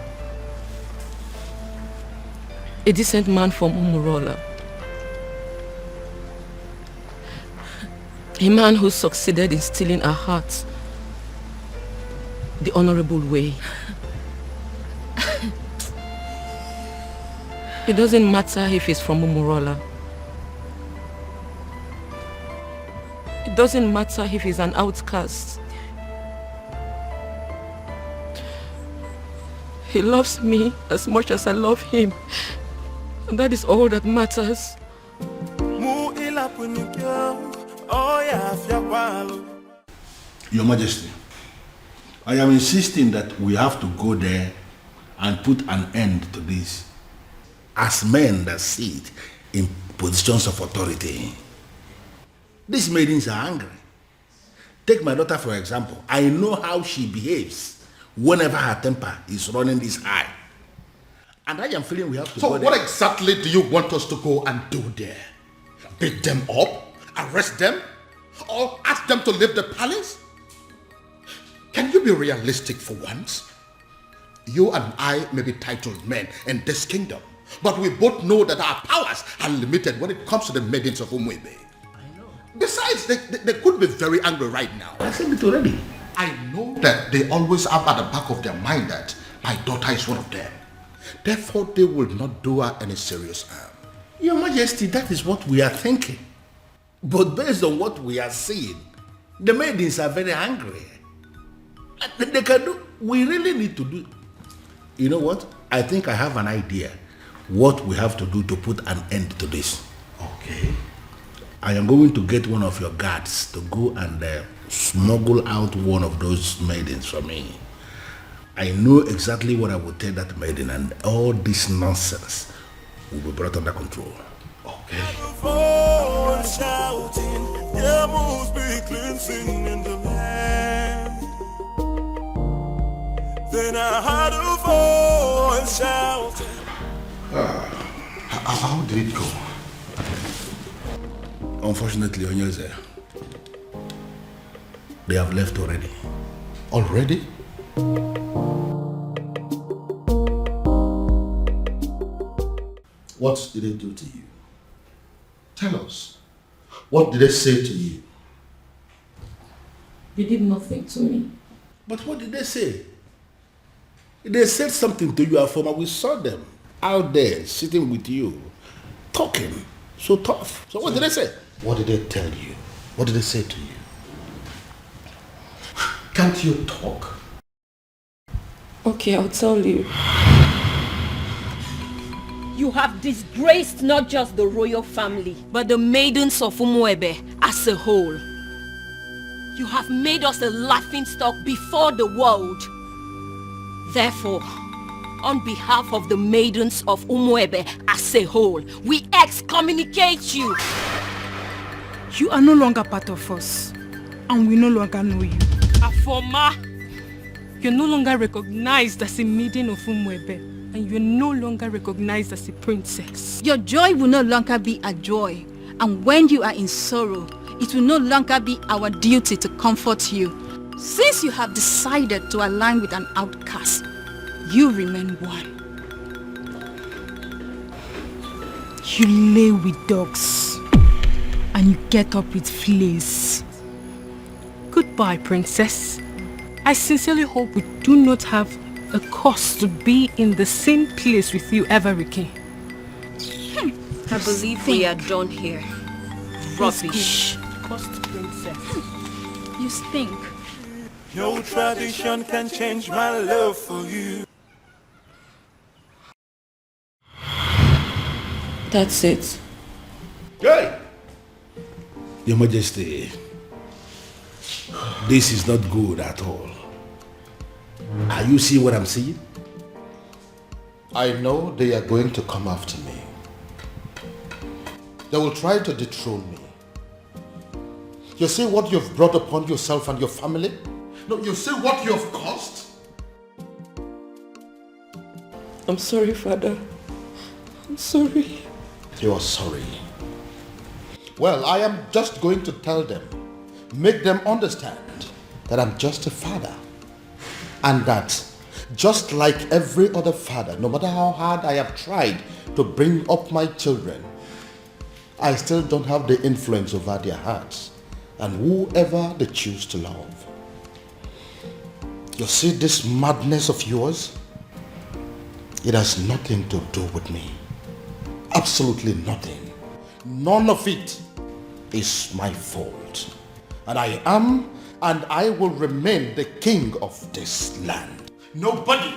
A decent man from Umurola. A man who succeeded in stealing her heart the honorable way. It doesn't matter if he's from Umurola. It doesn't matter if he's an outcast. He loves me as much as I love him. And that is all that matters. Your Majesty, I am insisting that we have to go there and put an end to this. As men that sit in positions of authority, these maidens are angry. Take my daughter for example. I know how she behaves whenever her temper is running this high. And I am feeling we have to go there. So what exactly do you want us to go and do there? Beat them up? Arrest them? Or ask them to leave the palace? Can you be realistic for once? You and I may be titled men in this kingdom, but we both know that our powers are limited when it comes to the maidens of Umwebe. Besides, they could be very angry right now. I said it already. I know that they always have at the back of their mind that my daughter is one of them. Therefore, they will not do her any serious harm. Your Majesty, that is what we are thinking. But based on what we are seeing, the maidens are very angry. They can do, we really need to do. You know what? I think I have an idea what we have to do to put an end to this. Okay. I am going to get one of your guards to go and smuggle out one of those maidens for me. I know exactly what I will tell that maiden, and all this nonsense will be brought under control. Okay. Then I heard a voice shouting. How did it go? Unfortunately, Onyeze, they have left already. Already? What did they do to you? Tell us. What did they say to you? They did nothing to me. But what did they say? They said something to you, Afoma. We saw them out there sitting with you, talking so tough. So what did they say? What did they tell you? What did they say to you? Can't you talk? Okay, I'll tell you. You have disgraced not just the royal family, but the maidens of Umwebe as a whole. You have made us a laughingstock before the world. Therefore, on behalf of the maidens of Umwebe as a whole, we excommunicate you. You are no longer part of us, and we no longer know you. Afoma, you're no longer recognized as a maiden of Umwebe, and you're no longer recognized as a princess. Your joy will no longer be a joy, and when you are in sorrow, it will no longer be our duty to comfort you. Since you have decided to align with an outcast, you remain one. You lay with dogs, and you get up with fleas. Goodbye, princess. I sincerely hope we do not have a cause to be in the same place with you ever again. I believe we are done here. Rubbish. Cost princess. You you stink. No tradition can change my love for you. That's it. Hey! Your Majesty, this is not good at all. Are you seeing what I'm seeing? I know they are going to come after me. They will try to dethrone me. You see what you've brought upon yourself and your family? No, you see what you have caused? I'm sorry, Father. I'm sorry. You are sorry. Well, I am just going to tell them, make them understand that I'm just a father. And that just like every other father, no matter how hard I have tried to bring up my children, I still don't have the influence over their hearts and whoever they choose to love. You see this madness of yours? It has nothing to do with me. Absolutely nothing. None of it is my fault. And I am and I will remain the king of this land. Nobody,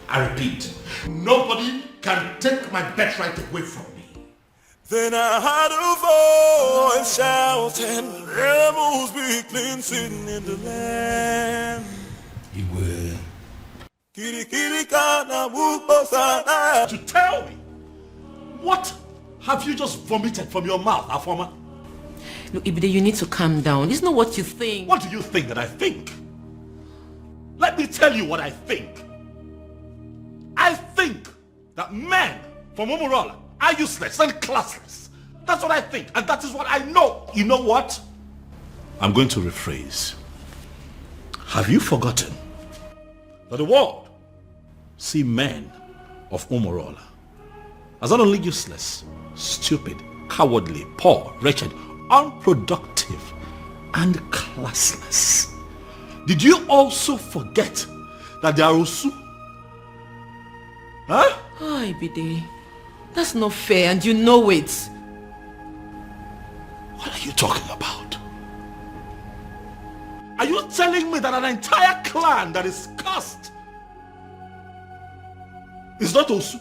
I repeat, nobody can take my birthright away from me. Then I heard a voice shouting, rebels be cleansing in the land. You will. To tell me, what have you just vomited from your mouth, Afoma? Look, Ibide, you need to calm down. It's not what you think. What do you think that I think? Let me tell you what I think. I think that men from Umala are useless and classless. That's what I think, and that is what I know. You know what? I'm going to rephrase. Have you forgotten that the world see men of Umala as not only useless, stupid, cowardly, poor, wretched, unproductive, and classless? Did you also forget that they are Osu? Huh? Oh, Ibide, that's not fair and you know it. What are you talking about? Are you telling me that an entire clan that is cursed is not Osu?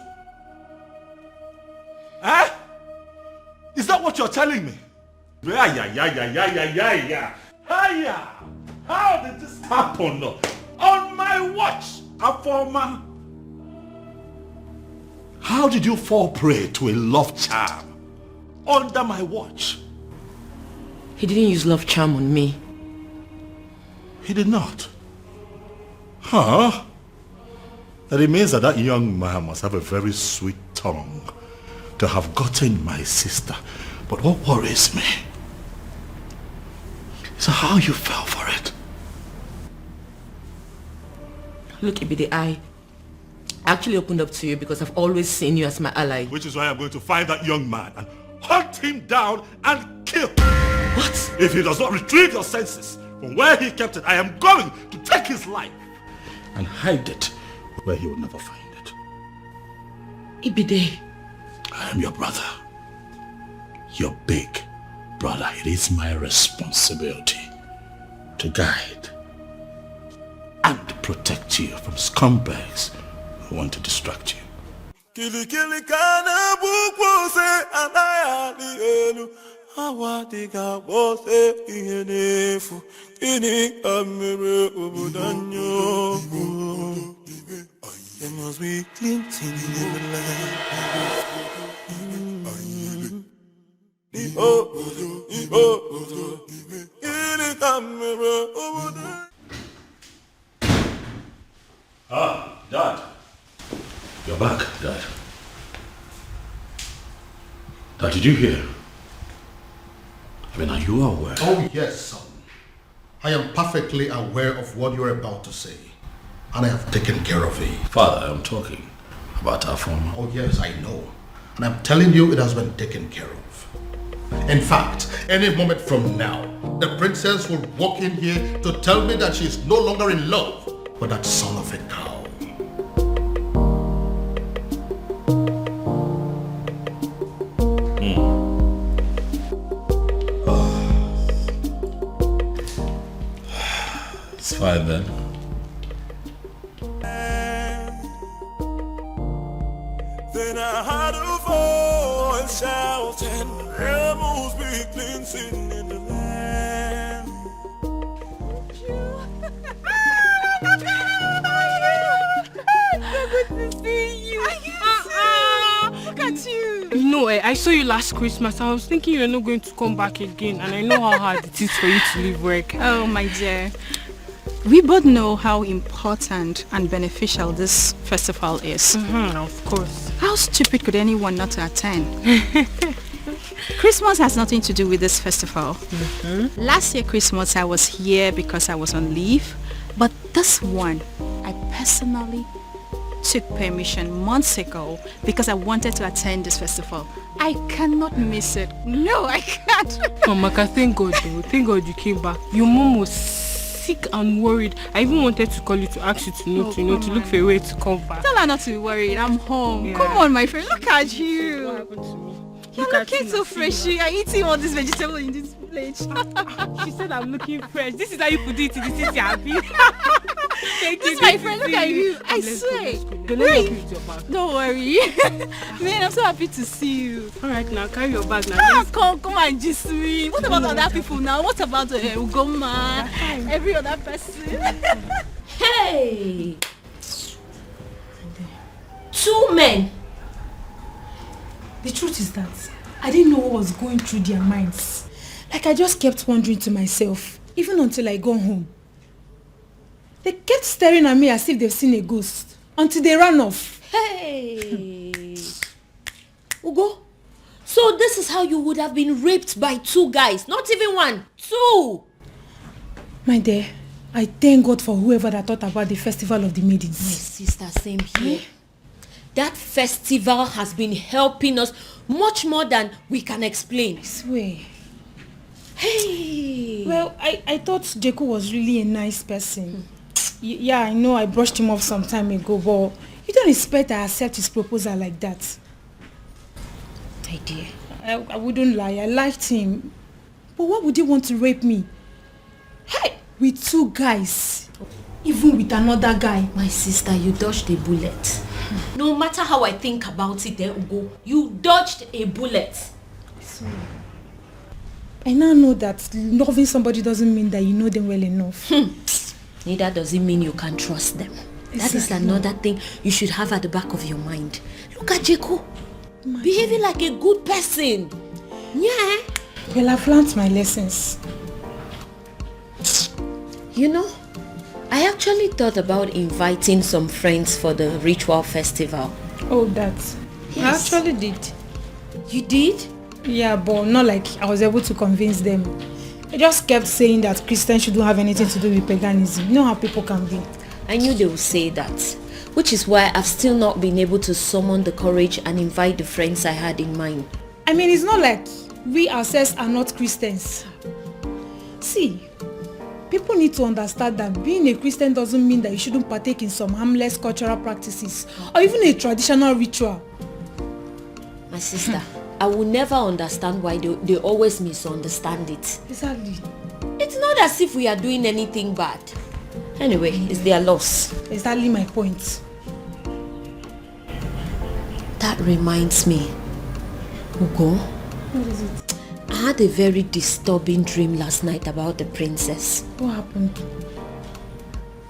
Eh? Is that what you're telling me? Yeah. How did this happen? On my watch, Afoma. How did you fall prey to a love charm under my watch? He didn't use love charm on me. He did not. Huh? That it means that that young man must have a very sweet tongue to have gotten my sister. But what worries me is how you fell for it. Look, Ibide, I actually opened up to you because I've always seen you as my ally. Which is why I'm going to find that young man and hunt him down and kill. What? If he does not retrieve your senses from where he kept it, I am going to take his life and hide it where he will never find it. Ibide. I am your brother. Your big brother. It is my responsibility to guide and protect you from scumbags who want to distract you. Kili kana bukose anaya elu awadiga bose ihenefu ini amere obudanyo. There must be cleansing in the land. Ah, Dad. You're back, Dad. Dad, did you hear? I mean, are you aware? Oh, yes, son. I am perfectly aware of what you're about to say. And I have taken care of it. Father, I'm talking about our former. Oh, yes, I know. And I'm telling you, it has been taken care of. In fact, any moment from now, the princess will walk in here to tell me that she is no longer in love with that son of a cow. fine then. Then I heard a voice shouting, rebels be cleansing in the land. So good to see you. Look at you. No, I saw you last Christmas. I was thinking you're not going to come back again, and I know how hard it is for you to leave work. Oh, my dear. We both know how important and beneficial this festival is. Of course. How stupid could anyone not to attend? Christmas has nothing to do with this festival. Last year Christmas I was here because I was on leave, but this one I personally took permission months ago because I wanted to attend this festival. I cannot miss it. No, I can't. Oh, Maka, thank God though. Thank God you came back. Your mom was sick and worried. I even wanted to call you to ask you to look for a way to come back. Tell her not to be worried. I'm home. Yeah. Come on, my friend. Look at you. What happened to me? You're looking so fresh. You are eating all this vegetable in this plate. She said I'm looking fresh. This is how you put it. This is happy. Thank This you. is my friend. Look at you. I Let's swear. go. Let me help you with your bag. Don't worry. Man, I'm so happy to see you. Alright, now carry your bag now. Come and just me. What about other people now? What about Ugoma? Every other person? Hey! 2 men. The truth is that I didn't know what was going through their minds. Like I just kept wondering to myself, even until I got home. They kept staring at me as if they've seen a ghost, until they ran off. Hey! Ugo, so this is how you would have been raped by 2 guys, not even 1, 2! My dear, I thank God for whoever that thought about the festival of the maidens. My sister, same here. That festival has been helping us much more than we can explain. I swear. Hey! Well, I thought Jeku was really a nice person. Yeah, I know I brushed him off some time ago, but you don't expect I accept his proposal like that. My dear. I wouldn't lie, I liked him. But why would he want to rape me? Hey! With 2 guys. Even with another guy. My sister, you dodged a bullet. No matter how I think about it, Ugo, you dodged a bullet. I now know that loving somebody doesn't mean that you know them well enough. Neither does it mean you can trust them. That is another thing you should have at the back of your mind. Look at Jeko. Behaving like a good person. Yeah. Well, I've learned my lessons. You know, I actually thought about inviting some friends for the ritual festival. Oh, that. Yes. I actually did. You did? Yeah, but not like I was able to convince them. I just kept saying that Christians shouldn't have anything to do with paganism. You know how people can be. I knew they would say that, which is why I've still not been able to summon the courage and invite the friends I had in mind. I mean, it's not like we ourselves are not Christians. See, people need to understand that being a Christian doesn't mean that you shouldn't partake in some harmless cultural practices or even a traditional ritual. My sister, I will never understand why they always misunderstand it. Exactly. It's not as if we are doing anything bad. Anyway, it's their loss. Exactly my point. That reminds me, Ugo. What is it? I had a very disturbing dream last night about the princess. What happened?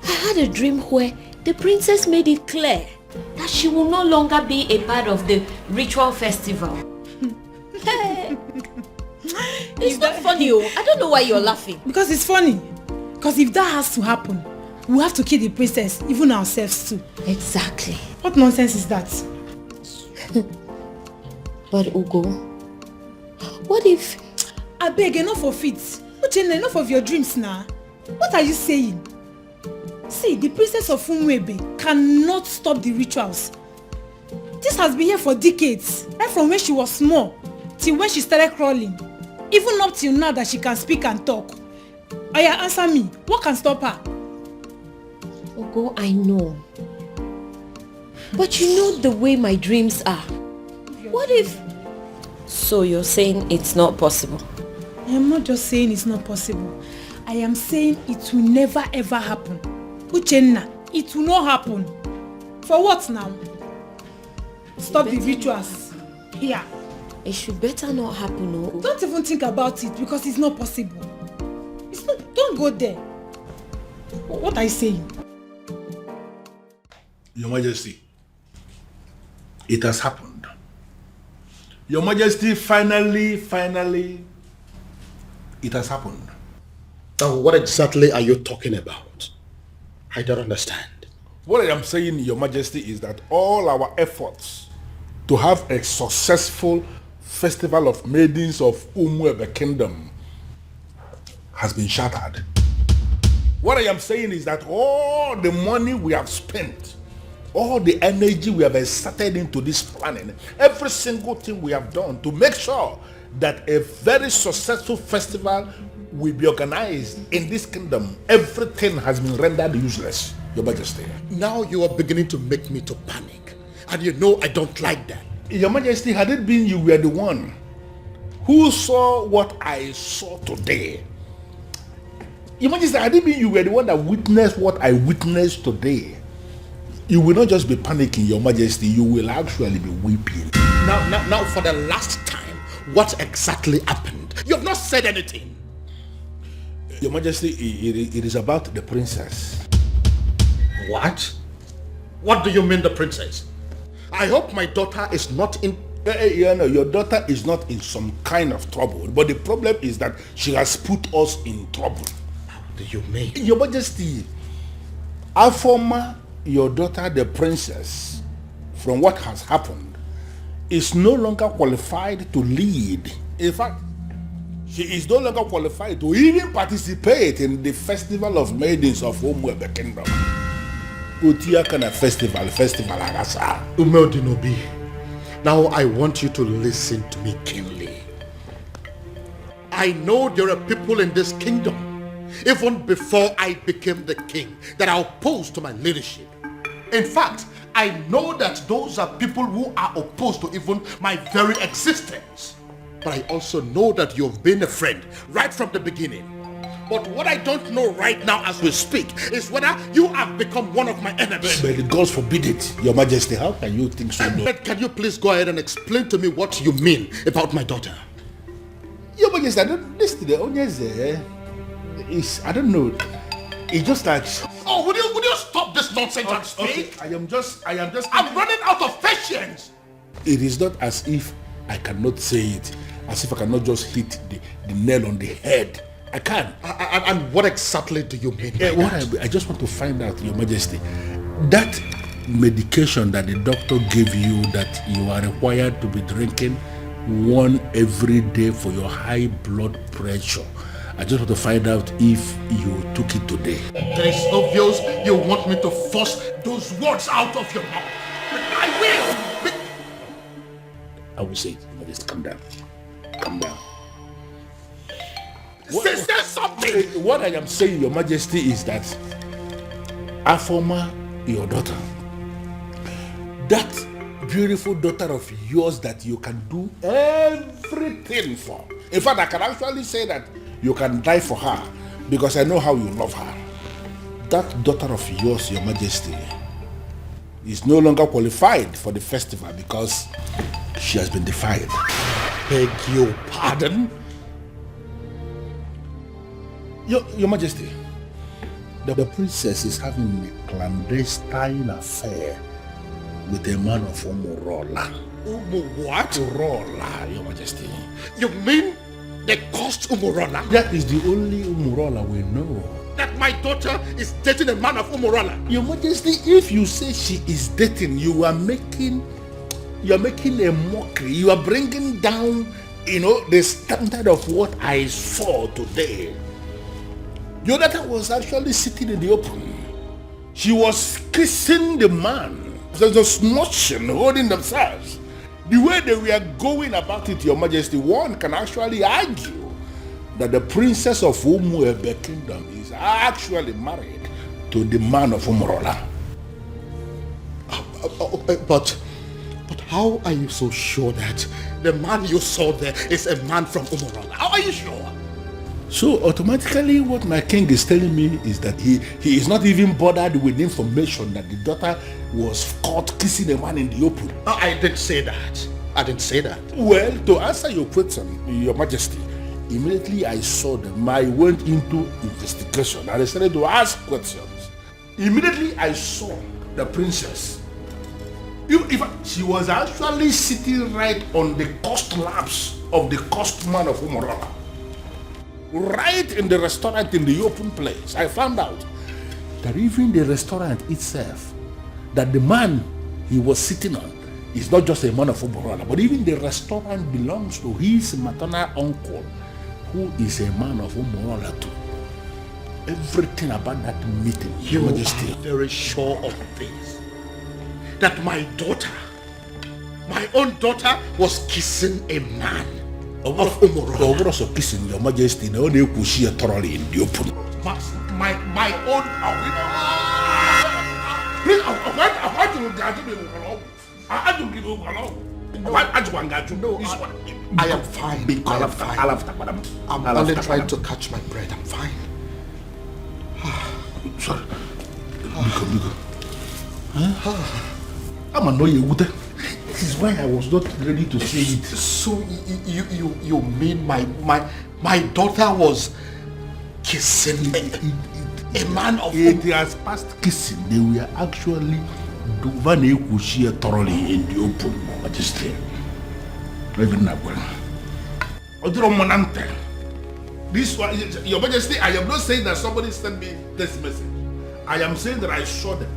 I had a dream where the princess made it clear that she will no longer be a part of the ritual festival. It's not funny, oh. I don't know why you're laughing. Because it's funny. Because if that has to happen, we have to kill the princess, even ourselves too. Exactly. What nonsense is that? But Ugo, what if... I beg, enough of it. Uchenna, enough of your dreams now. What are you saying? See, the princess of Umwebe cannot stop the rituals. This has been here for decades, right from when she was small till when she started crawling. Even up till now that she can speak and talk. Oya, answer me. What can stop her? Ugo, I know. But you know the way my dreams are. What if... So you're saying it's not possible? I am not just saying it's not possible. I am saying it will never ever happen. Uchenna, it will not happen. For what now? Stop the rituals here. It should better not happen, no? Don't even think about it because it's not possible. It's not, don't go there. What are you saying? Your Majesty, it has happened. Your Majesty, finally, it has happened. Now, what exactly are you talking about? I don't understand. What I am saying, Your Majesty, is that all our efforts to have a successful festival of maidens of Umwebe Kingdom has been shattered. What I am saying is that all the money we have spent, all the energy we have exerted into this planning, every single thing we have done to make sure that a very successful festival will be organized in this kingdom, everything has been rendered useless, Your Majesty. Now you are beginning to make me to panic. And you know I don't like that. Your Majesty, had it been you were the one who saw what I saw today, Your Majesty, had it been you were the one that witnessed what I witnessed today, you will not just be panicking, Your Majesty, you will actually be weeping. Now, for the last time, what exactly happened? You have not said anything. Your Majesty, it is about the princess. What? What do you mean, the princess? I hope my daughter is not in... Your daughter is not in some kind of trouble, but the problem is that she has put us in trouble. How do you mean? Your Majesty, Afoma, your daughter, the princess, from what has happened, is no longer qualified to lead. In fact, she is no longer qualified to even participate in the festival of maidens of Umwebe Kingdom. Utia kana festival agasa. Umeodinobi, now I want you to listen to me keenly. I know there are people in this kingdom, even before I became the king, that are opposed to my leadership. In fact, I know that those are people who are opposed to even my very existence. But I also know that you've been a friend right from the beginning. But what I don't know right now as we speak is whether you have become one of my enemies. But God forbid it, Your Majesty. How can you think so? But can you please go ahead and explain to me what you mean about my daughter? Your Majesty, I don't listen to the onions there. I don't know. It's just like... Oh, would you stop this nonsense and speak? Okay, I am just... I'm running out of patience. It is not as if I cannot say it, as if I cannot just hit the nail on the head. I can. And what exactly do you mean? I just want to find out, Your Majesty, that medication that the doctor gave you that you are required to be drinking one every day for your high blood pressure, I just want to find out if you took it today. It is obvious you want me to force those words out of your mouth. I will. I will say it. Just calm down. Calm down. Say something. What I am saying, Your Majesty, is that Afoma, your daughter, that beautiful daughter of yours that you can do everything for. In fact, I can actually say that you can die for her because I know how you love her. That daughter of yours, Your Majesty, is no longer qualified for the festival because she has been defiled. Beg your pardon? Your Majesty, the princess is having a clandestine affair with a man of Umurola. What? Umurola, Your Majesty. You mean they caused Umurola? That is the only Umurola we know. That my daughter is dating a man of Umurola? Your Majesty, if you say she is dating, you are making a mockery. You are bringing down, the standard of what I saw today. Your daughter was actually sitting in the open. She was kissing the man. There's a smooching, holding themselves. The way they were going about it, Your Majesty, one can actually argue that the princess of Umwebe Kingdom is actually married to the man of Umurola. But how are you so sure that the man you saw there is a man from Umurola? How are you sure? So automatically what my king is telling me is that he is not even bothered with information that the daughter was caught kissing a man in the open. I didn't say that. I didn't say that. Well, to answer your question, Your Majesty, immediately I saw them, I went into investigation and I started to ask questions. Immediately I saw the princess. She was actually sitting right on the cost laps of the cost man of Umala. Right in the restaurant in the open place, I found out that even the restaurant itself, that the man he was sitting on is not just a man of Umala, but even the restaurant belongs to his maternal uncle, who is a man of Umala too. Everything about that meeting, Your Majesty. Are very sure of this. That my daughter, my own daughter, was kissing a man of Umala. Also kissing, Your Majesty, no one could see thoroughly in the open. My own. Please, I am fine. I'm only trying to catch my breath. I'm fine. Sorry. Biko. I'm annoyed. This is why I was not ready to say it. So you mean my daughter was kissing a man of it has passed kissing. They were actually doing thoroughly in the open, Majesty. Even now, this one, Your Majesty, I am not saying that somebody sent me this message. I am saying that I saw them.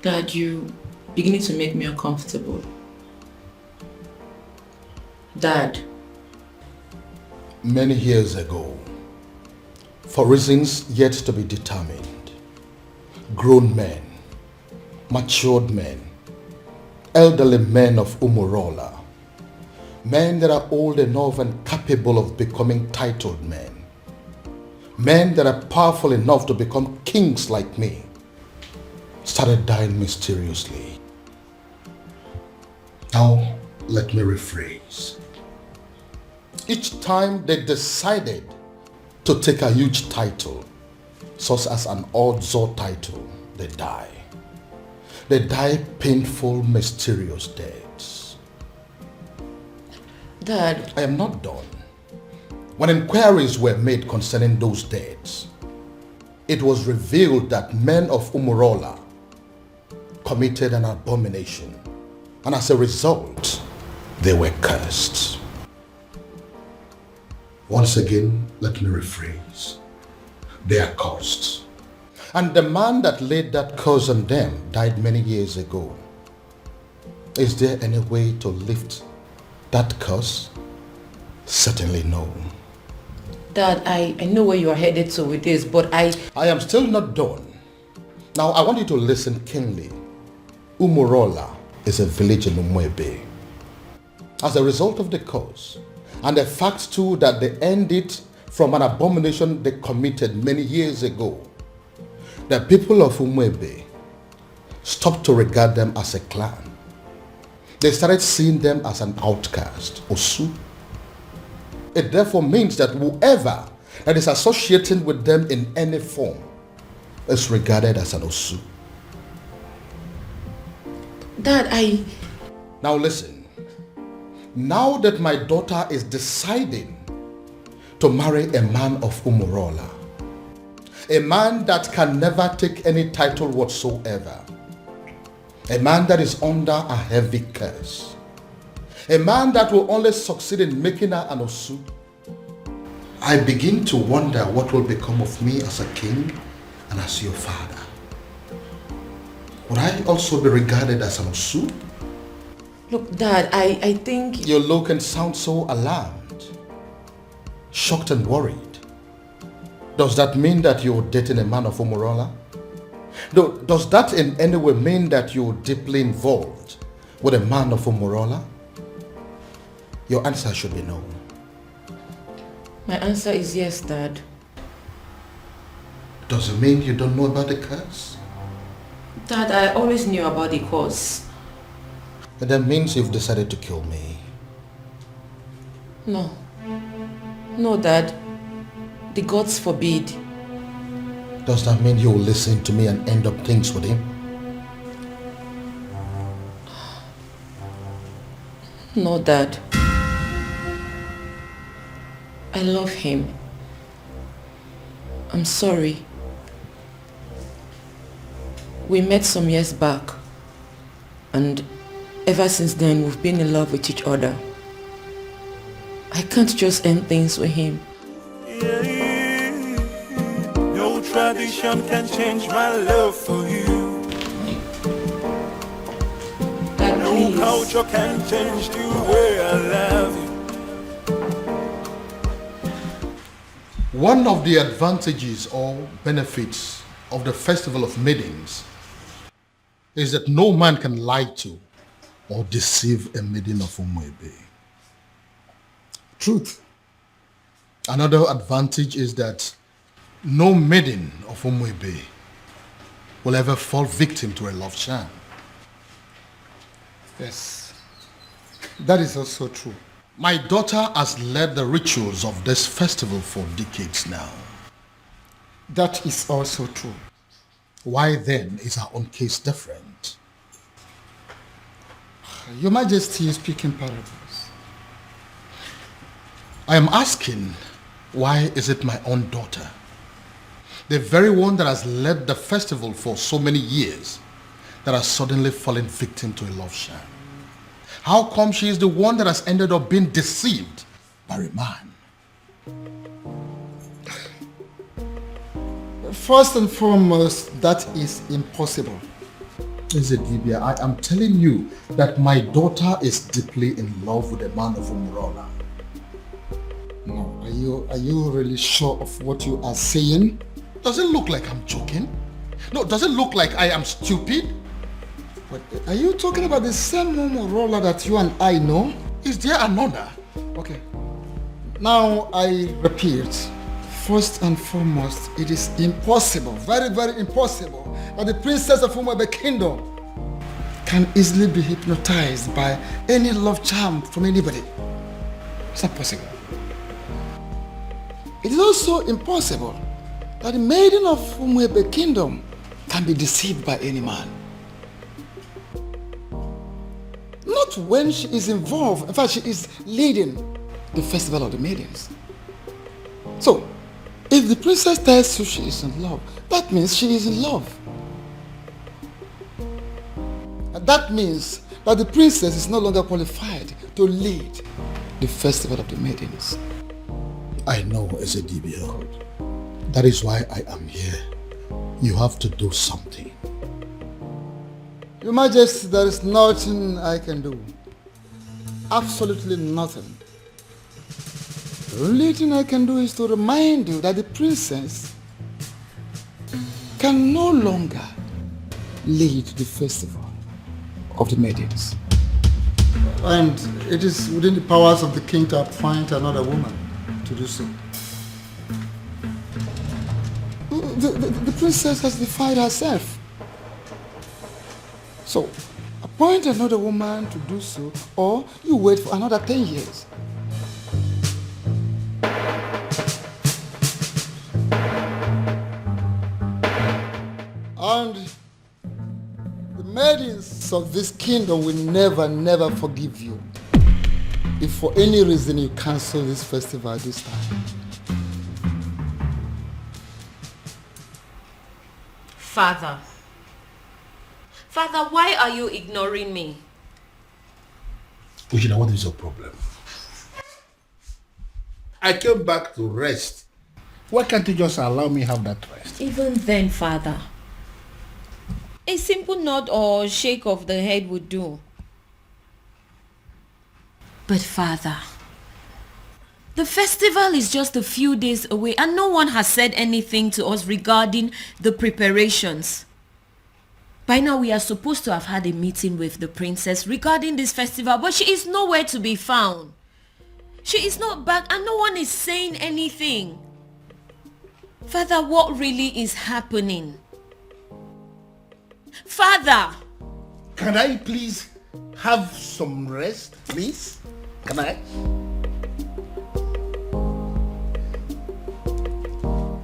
Dad, you beginning to make me uncomfortable. Dad. Many years ago, for reasons yet to be determined, grown men, matured men, elderly men of Umurola, men that are old enough and capable of becoming titled men that are powerful enough to become kings like me, started dying mysteriously. Now, let me rephrase. Each time they decided to take a huge title, such as an Odzo title, they die. They die painful, mysterious deaths. Dad, I am not done. When inquiries were made concerning those deaths, it was revealed that men of Umurola committed an abomination, and as a result, they were cursed. Once again, let me rephrase. They are cursed. And the man that laid that curse on them died many years ago. Is there any way to lift that curse? Certainly no. Dad, I know where you are headed to with this, but I am still not done. Now, I want you to listen keenly. Umurola is a village in Umwebe. As a result of the curse, and the fact too that they ended from an abomination they committed many years ago, the people of Umwebe stopped to regard them as a clan. They started seeing them as an outcast, Osu. It therefore means that whoever that is associating with them in any form is regarded as an Osu. Dad, Now listen. Now that my daughter is deciding to marry a man of Umurola, a man that can never take any title whatsoever, a man that is under a heavy curse, a man that will only succeed in making her an Osu, I begin to wonder what will become of me as a king and as your father. Would I also be regarded as an Osu? Look, Dad, I think... You look and sound so alarmed, shocked and worried. Does that mean that you're dating a man of Umurola? Does that in any way mean that you're deeply involved with a man of Umurola? Your answer should be no. My answer is yes, Dad. Does it mean you don't know about the curse? Dad, I always knew about the cause. That means you've decided to kill me. No. No, Dad. The gods forbid. Does that mean you'll listen to me and end up things with him? No, Dad. I love him. I'm sorry. We met some years back, and ever since then we've been in love with each other. I can't just end things with him. No tradition can change my love for you. Dad, no please. culture can change the way I love you. One of the advantages or benefits of the Festival of Maidens is that no man can lie to or deceive a maiden of Umwebe. Truth. Another advantage is that no maiden of Umwebe will ever fall victim to a love charm. Yes. That is also true. My daughter has led the rituals of this festival for decades now. That is also true. Why then is our own case different? Your Majesty is speaking parables. I am asking, why is it my own daughter, the very one that has led the festival for so many years, that has suddenly fallen victim to a love sham? How come she is the one that has ended up being deceived by a man? First and foremost, that is impossible. Ezedibia, I am telling you that my daughter is deeply in love with a man of Umrola. No, are you really sure of what you are saying? Does it look like I'm joking? No, does it look like I am stupid? But are you talking about the same Umrola that you and I know? Is there another? Okay. Now I repeat, first and foremost, it is impossible, very, very impossible, that the princess of Umwebe Kingdom can easily be hypnotized by any love charm from anybody. It's not possible. It is also impossible that the maiden of Umwebe Kingdom can be deceived by any man. Not when she is involved, in fact she is leading the festival of the maidens. So, if the princess tells you she is in love, that means she is in love. And that means that the princess is no longer qualified to lead the festival of the maidens. I know, Ezedibia. That is why I am here. You have to do something. Your Majesty, there is nothing I can do. Absolutely nothing. The only thing I can do is to remind you that the princess can no longer lead the festival of the maidens. And it is within the powers of the king to appoint another woman to do so. The princess has defied herself. So, appoint another woman to do so, or you wait for another 10 years. And the maidens of this kingdom will never forgive you if for any reason you cancel this festival this time. Father, why are you ignoring me? Ujina, what is your problem? I came back to rest. Why can't you just allow me have that rest? Even then, Father, a simple nod or shake of the head would do. But Father, the festival is just a few days away and no one has said anything to us regarding the preparations. By now we are supposed to have had a meeting with the princess regarding this festival, but she is nowhere to be found. She is not back and no one is saying anything. Father, what really is happening? Father! Can I please have some rest, please? Can I?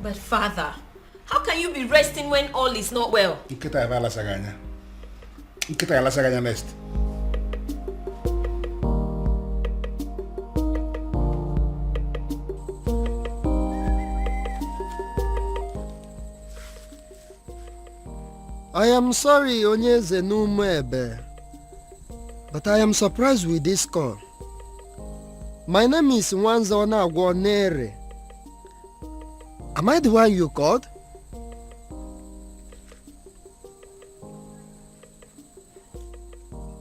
But Father, how can you be resting when all is not well? Nkita ya bala saganya. Nkita ya la saganya next. I am sorry, Onyeze Numebe, but I am surprised with this call. My name is Nwanzona Agwonere. Am I the one you called?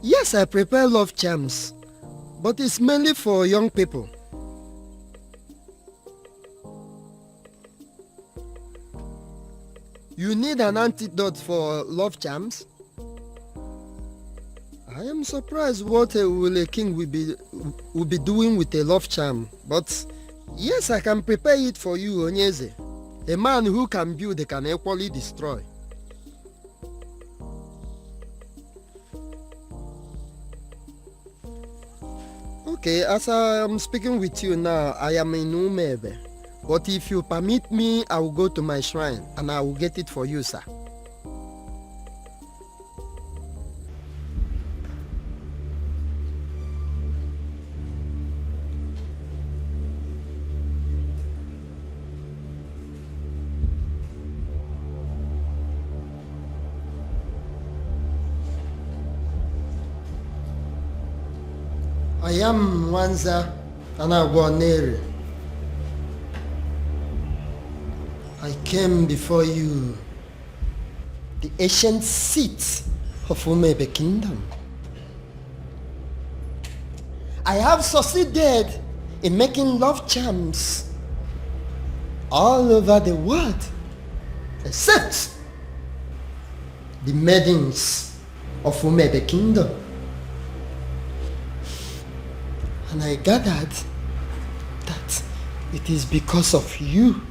Yes, I prepare love charms, but it's mainly for young people. You need an antidote for love charms? I am surprised what a king will be doing with a love charm, but yes, I can prepare it for you, Onyeze. A man who can build can equally destroy. Okay, as I am speaking with you now, I am in Umebe. But if you permit me, I will go to my shrine and I will get it for you, sir. I am Nwanza Anagwanere. I came before you, the ancient seat of Umebe Kingdom. I have succeeded in making love charms all over the world, except the maidens of Umebe Kingdom. And I gathered that it is because of you,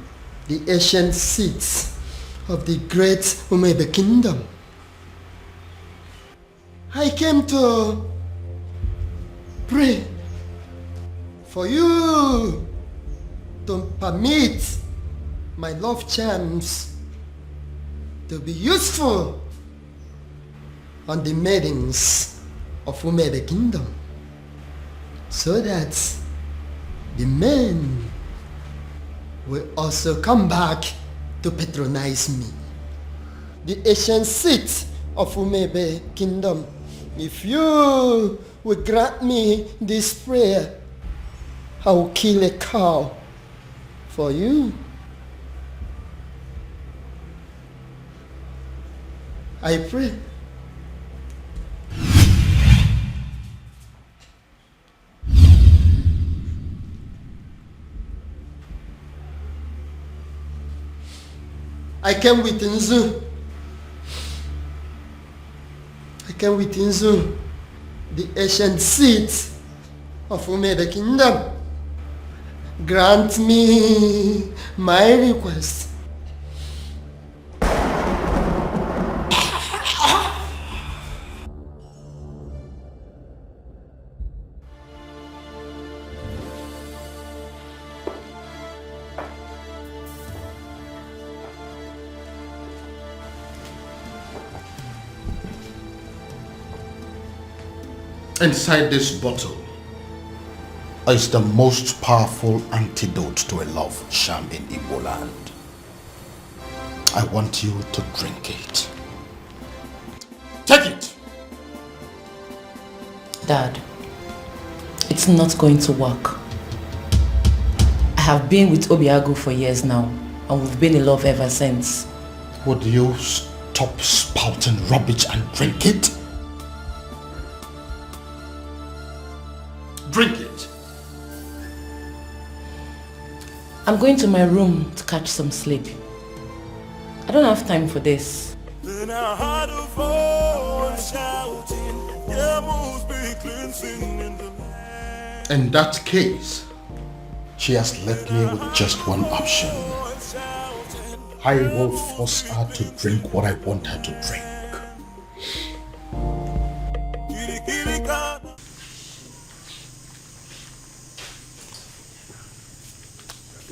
the ancient seats of the great Umebe Kingdom. I came to pray for you to permit my love charms to be useful on the maidens of Umebe Kingdom, so that the men will also come back to patronize me. The ancient seat of Umebe Kingdom, if you will grant me this prayer, I will kill a cow for you. I pray. I came with Nzu. I came with Nzu, the ancient seat of Umebe Kingdom. Grant me my request. Inside this bottle is the most powerful antidote to a love charm in Igbo land. I want you to drink it. Take it! Dad, it's not going to work. I have been with Obiago for years now, and we've been in love ever since. Would you stop spouting rubbish and drink it? Drink it. I'm going to my room to catch some sleep. I don't have time for this. Then I heard a voice shouting, "There must be cleansing in the land." In that case, she has left me with just one option. I will force her to drink what I want her to drink.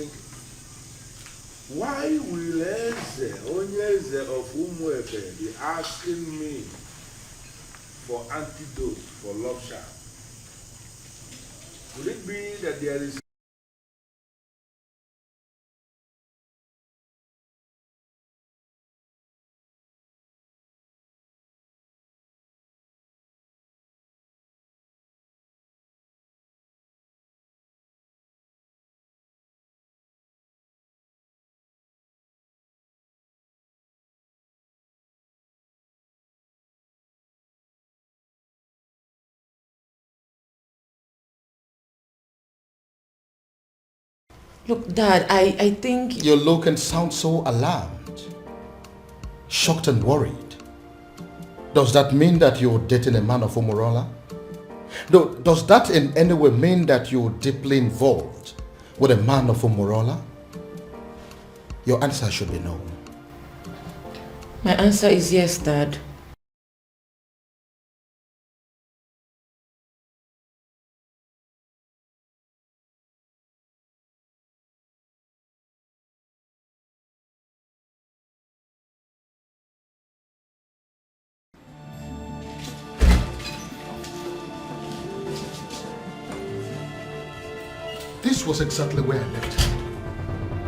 thinking. Why will Eze, Onyeze of Umwebe, be asking me for antidote for love charm? Could it be that there is Look, Dad, I think... You look and sound so alarmed, shocked and worried. Does that mean that you're dating a man of Umurala? Does that in any way mean that you're deeply involved with a man of Umurala? Your answer should be no. My answer is yes, Dad. This was exactly where I left her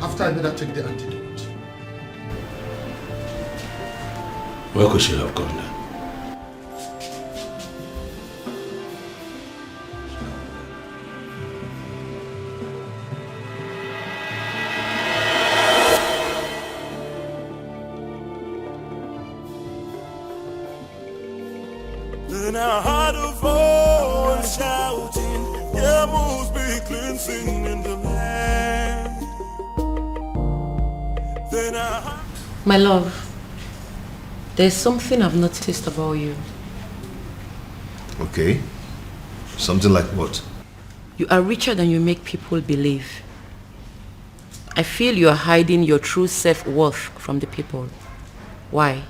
after I made her take the antidote. Where could she have gone then? Then I heard a voice shouting, there must be cleansing in the land. Then I heard... My love, there's something I've noticed about you. Okay. Something like what? You are richer than you make people believe. I feel you are hiding your true self-worth from the people. Why?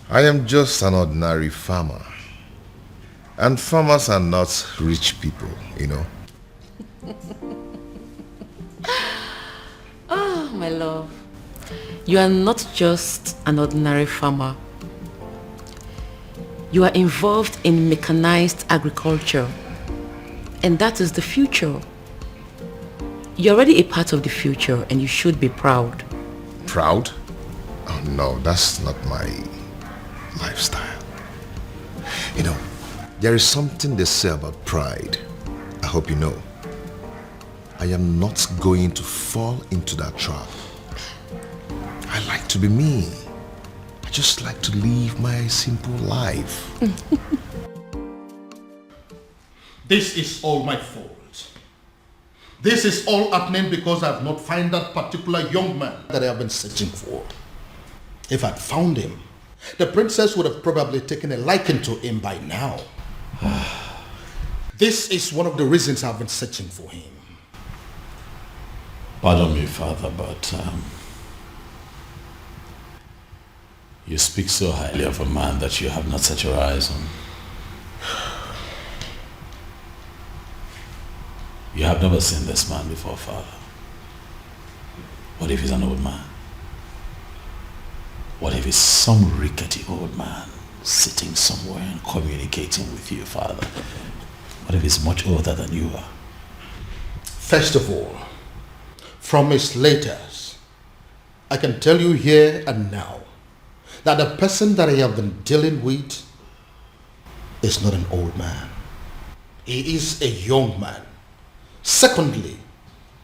I am just an ordinary farmer. And farmers are not rich people, you know. Oh, my love. You are not just an ordinary farmer. You are involved in mechanized agriculture. And that is the future. You're already a part of the future and you should be proud. Proud? Oh no, that's not my lifestyle. You know, there is something they say about pride. I hope you know. I am not going to fall into that trap. I like to be me. I just like to live my simple life. This is all my fault. This is all happening because I have not found that particular young man that I have been searching for. If I'd found him, the princess would have probably taken a liking to him by now. This is one of the reasons I've been searching for him. Pardon me, Father, but you speak so highly of a man that you have not set your eyes on. You have never seen this man before, Father. What if he's an old man? What if he's some rickety old man sitting somewhere and communicating with you, Father? What if he's much older than you are? First of all, from his letters, I can tell you here and now that the person that I have been dealing with is not an old man. He is a young man. Secondly,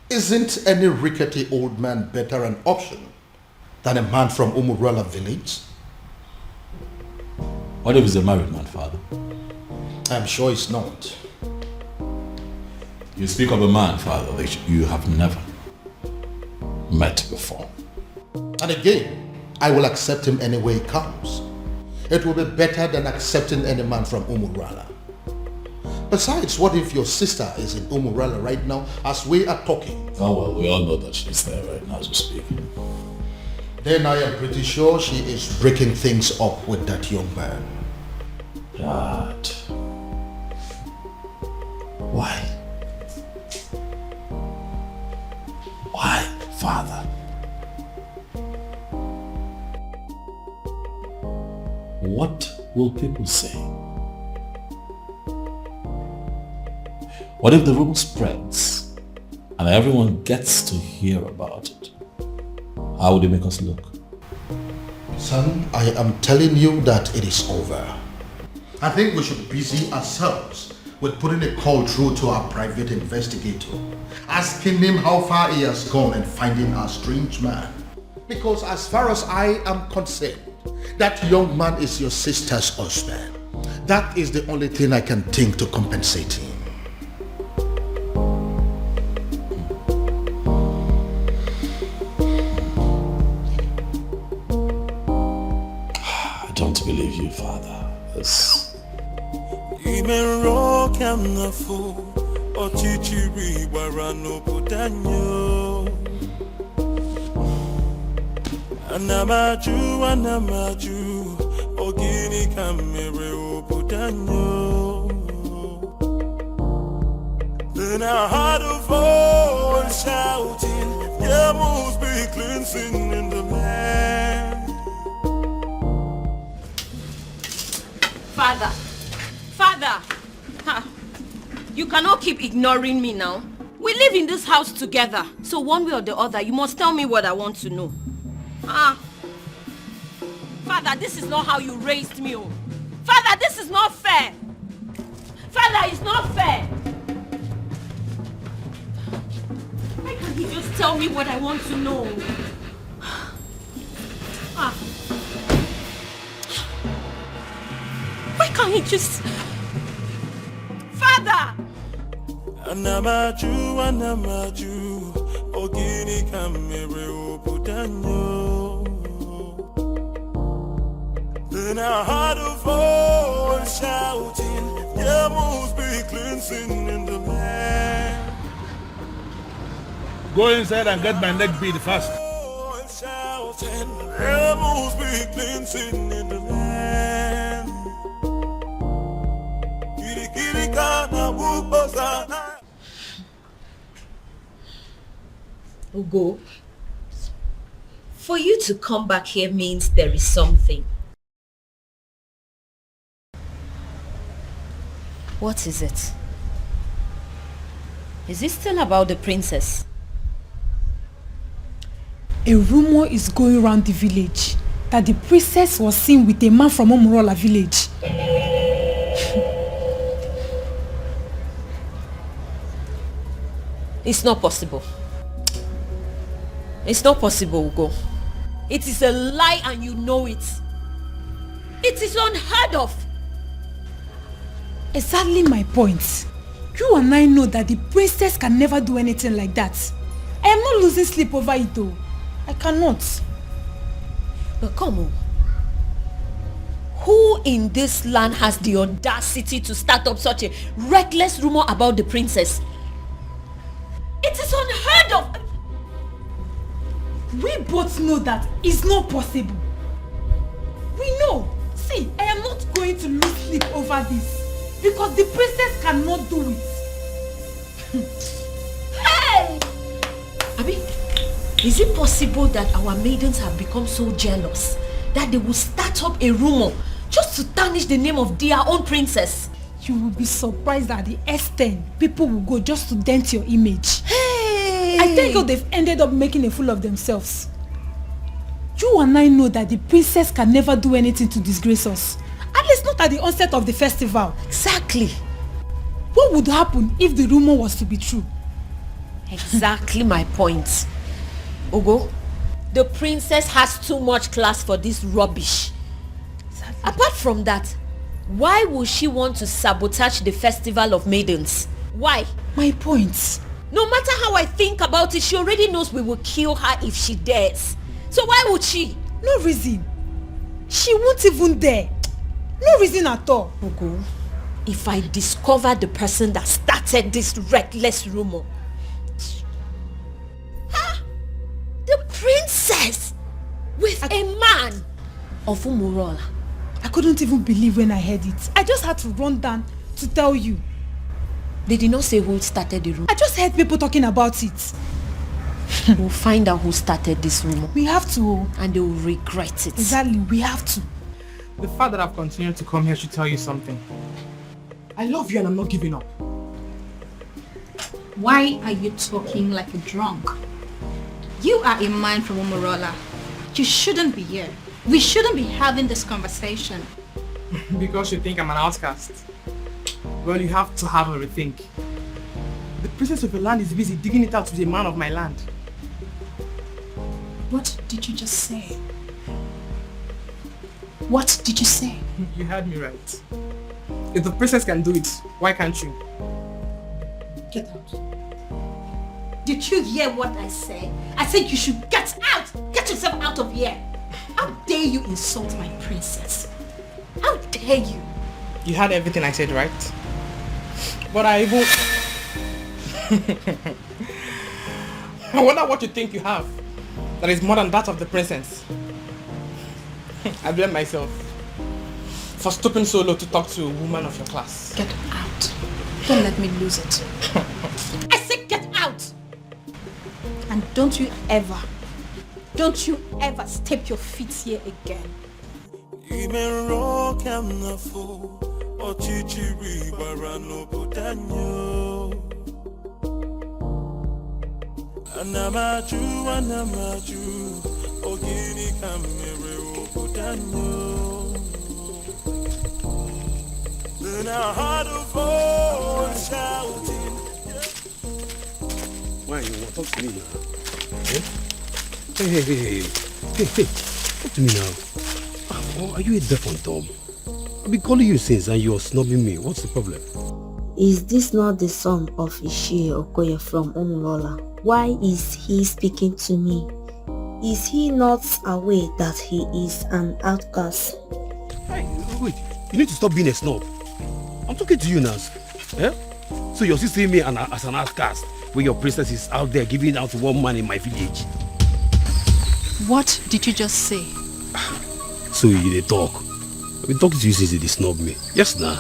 isn't any rickety old man better an option than a man from Umurala village? What if he's a married man, Father? I'm sure it's not. You speak of a man, Father, that you have never met before. And again, I will accept him any way he comes. It will be better than accepting any man from Umurala. Besides, what if your sister is in Umurala right now as we are talking? Oh well, we all know that she's there right now as we speak. Then I am pretty sure she is breaking things up with that young man. Dad. Why? father. What will people say? What if the rumor spreads and everyone gets to hear about it? How would it make us look? Son, I am telling you that it is over. I think we should busy ourselves with putting a call through to our private investigator, asking him how far he has gone in finding our strange man. Because as far as I am concerned, that young man is your sister's husband. That is the only thing I can think to compensate him. I don't believe you, Father. This... Anamaju, ogini kamere obudanyo. Then I heard a voice shouting, there must be cleansing in the land. Father, you cannot keep ignoring me now. We live in this house together, so one way or the other, you must tell me what I want to know. Father, this is not how you raised me. Oh. Father, this is not fair. Father, it's not fair. Why can't he just tell me what I want to know? Why can't he just... Father! Anamaju, ogini kamere obudanyo. Then I heard a voice shouting, there must be cleansing in the land. Go inside and get my neck beat fast. Shouting, there must be cleansing in the land. Ugo, for you to come back here means there is something. What is it? Is it still about the princess? A rumor is going around the village that the princess was seen with a man from Umala village. It's not possible. It's not possible, Ugo. It is a lie and you know it. It is unheard of. Exactly my point. You and I know that the princess can never do anything like that. I am not losing sleep over it though. I cannot. But come on. Who in this land has the audacity to start up such a reckless rumor about the princess? It is unheard of. We both know that it's not possible. We know. See, I am not going to lose sleep over this. Because the princess cannot do it. Hey! Abi, is it possible that our maidens have become so jealous that they will start up a rumor just to tarnish the name of their own princess? You will be surprised at the extent people will go just to dent your image. Hey! I think they've ended up making a fool of themselves. You and I know that the princess can never do anything to disgrace us. At least not at the onset of the festival. Exactly. What would happen if the rumor was to be true? Exactly my point. Ugo, the princess has too much class for this rubbish. Exactly. Apart from that, why would she want to sabotage the festival of maidens? Why? My point. No matter how I think about it, she already knows we will kill her if she dares. So why would she? No reason. She won't even dare. No reason at all. Ugo, if I discover the person that started this reckless rumor. The princess with a man of Umala. I couldn't even believe when I heard it. I just had to run down to tell you. They did not say who started the rumor. I just heard people talking about it. We'll find out who started this rumor. We have to. And they will regret it. Exactly, we have to. The fact that I've continued to come here should tell you something. I love you and I'm not giving up. Why are you talking like a drunk? You are a man from Umala. You shouldn't be here. We shouldn't be having this conversation. Because you think I'm an outcast. Well, you have to have a rethink. The princess of your land is busy digging it out with a man of my land. What did you just say? What did you say? You heard me right. If the princess can do it, why can't you? Get out. Did you hear what I said? I said you should get out! Get yourself out of here! How dare you insult my princess? How dare you? You heard everything I said, right? But I even... I wonder what you think you have that is more than that of the princess. I blame myself for stooping so low to talk to a woman of your class. Get out. Don't let me lose it. I said get out! And don't you ever step your feet here again. Anamaju, ogini kamere obudanyo. Then I heard a voice shouting. Why you want to talk to me now? Eh? Hey. Talk to me now. Oh, are you a deaf and dumb? I've been calling you since and you're snubbing me. What's the problem? Is this not the son of Ishie Okoye from Umala? Why is he speaking to me? Is he not aware that he is an outcast? Hey, wait, you need to stop being a snob. I'm talking to you now. Eh? So you're still seeing me as an outcast when your princess is out there giving out to one man in my village. What did you just say? So you dey talk. I've been talking to you since you snub me. Yes, nah.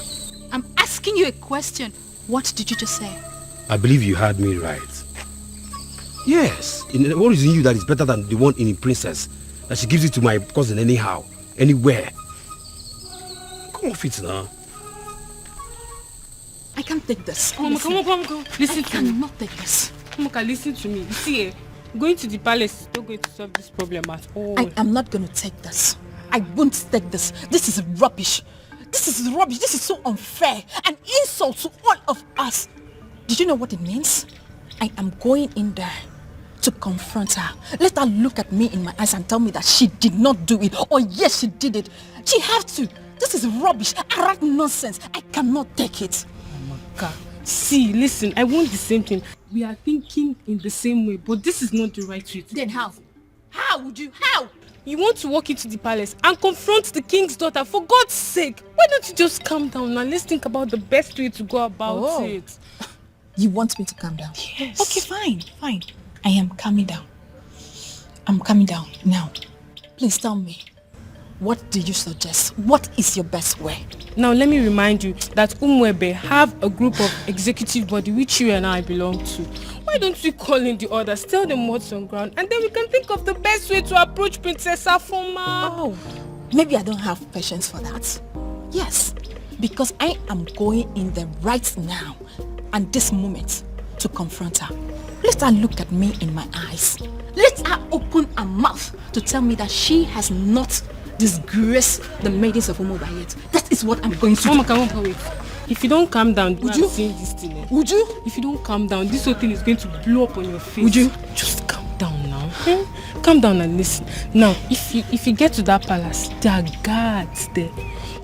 I'm asking you a question. What did you just say? I believe you heard me right. Yes. What is in you that is better than the one in the princess? That she gives it to my cousin anyhow, anywhere. Come off it now. I can't take this. Come on. Listen to me. I cannot take this. Moka, listen to me. You see, going to the palace is not going to solve this problem at all. I am not going to take this. I won't take this. This is rubbish. This is rubbish. This is so unfair. An insult to all of us. Did you know what it means? I am going in there to confront her. Let her look at me in my eyes and tell me that she did not do it. Or yes, she did it. She has to. This is rubbish. Arrant nonsense. I cannot take it. Moka, see, listen, I want the same thing. We are thinking in the same way, but this is not the right way. Then how? How would you? How? You want to walk into the palace and confront the king's daughter, for God's sake. Why don't you just calm down and let's think about the best way to go about it. You want me to calm down? Yes. Okay, fine. I am calming down. I'm calming down now. Please tell me, what do you suggest? What is your best way? Now let me remind you that Umwebe have a group of executive body which you and I belong to. Why don't we call in the others, tell them what's on ground, and then we can think of the best way to approach Princess Afoma. Oh, maybe I don't have patience for that. Yes, because I am going in there right now and this moment to confront her. Let her look at me in my eyes. Let her open her mouth to tell me that she has not disgraced the maidens of Umala yet. That is what I'm going to do. Mama, wait. If you don't calm down, would you see this thing? Would you? If you don't calm down, this whole thing is going to blow up on your face. Would you? Just calm down now. Calm down and listen. Now, if you get to that palace, there are guards there.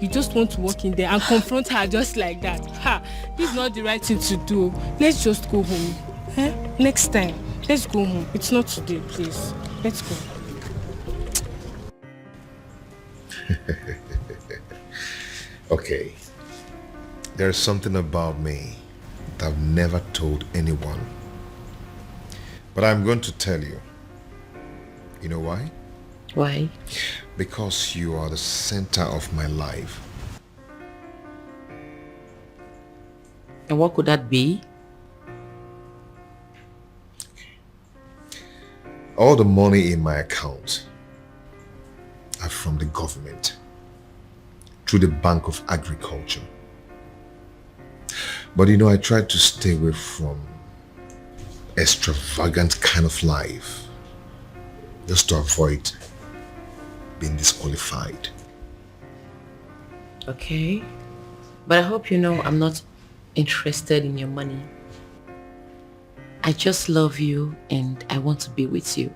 You just want to walk in there and confront her just like that. This is not the right thing to do. Let's just go home. Next time, let's go home. It's not today, please. Let's go. Okay. There's something about me that I've never told anyone. But I'm going to tell you. You know why? Why? Because you are the center of my life. And what could that be? All the money in my account are from the government through the Bank of Agriculture. But you know, I try to stay away from extravagant kind of life just to avoid being disqualified. Okay. But I hope you know I'm not interested in your money. I just love you and I want to be with you.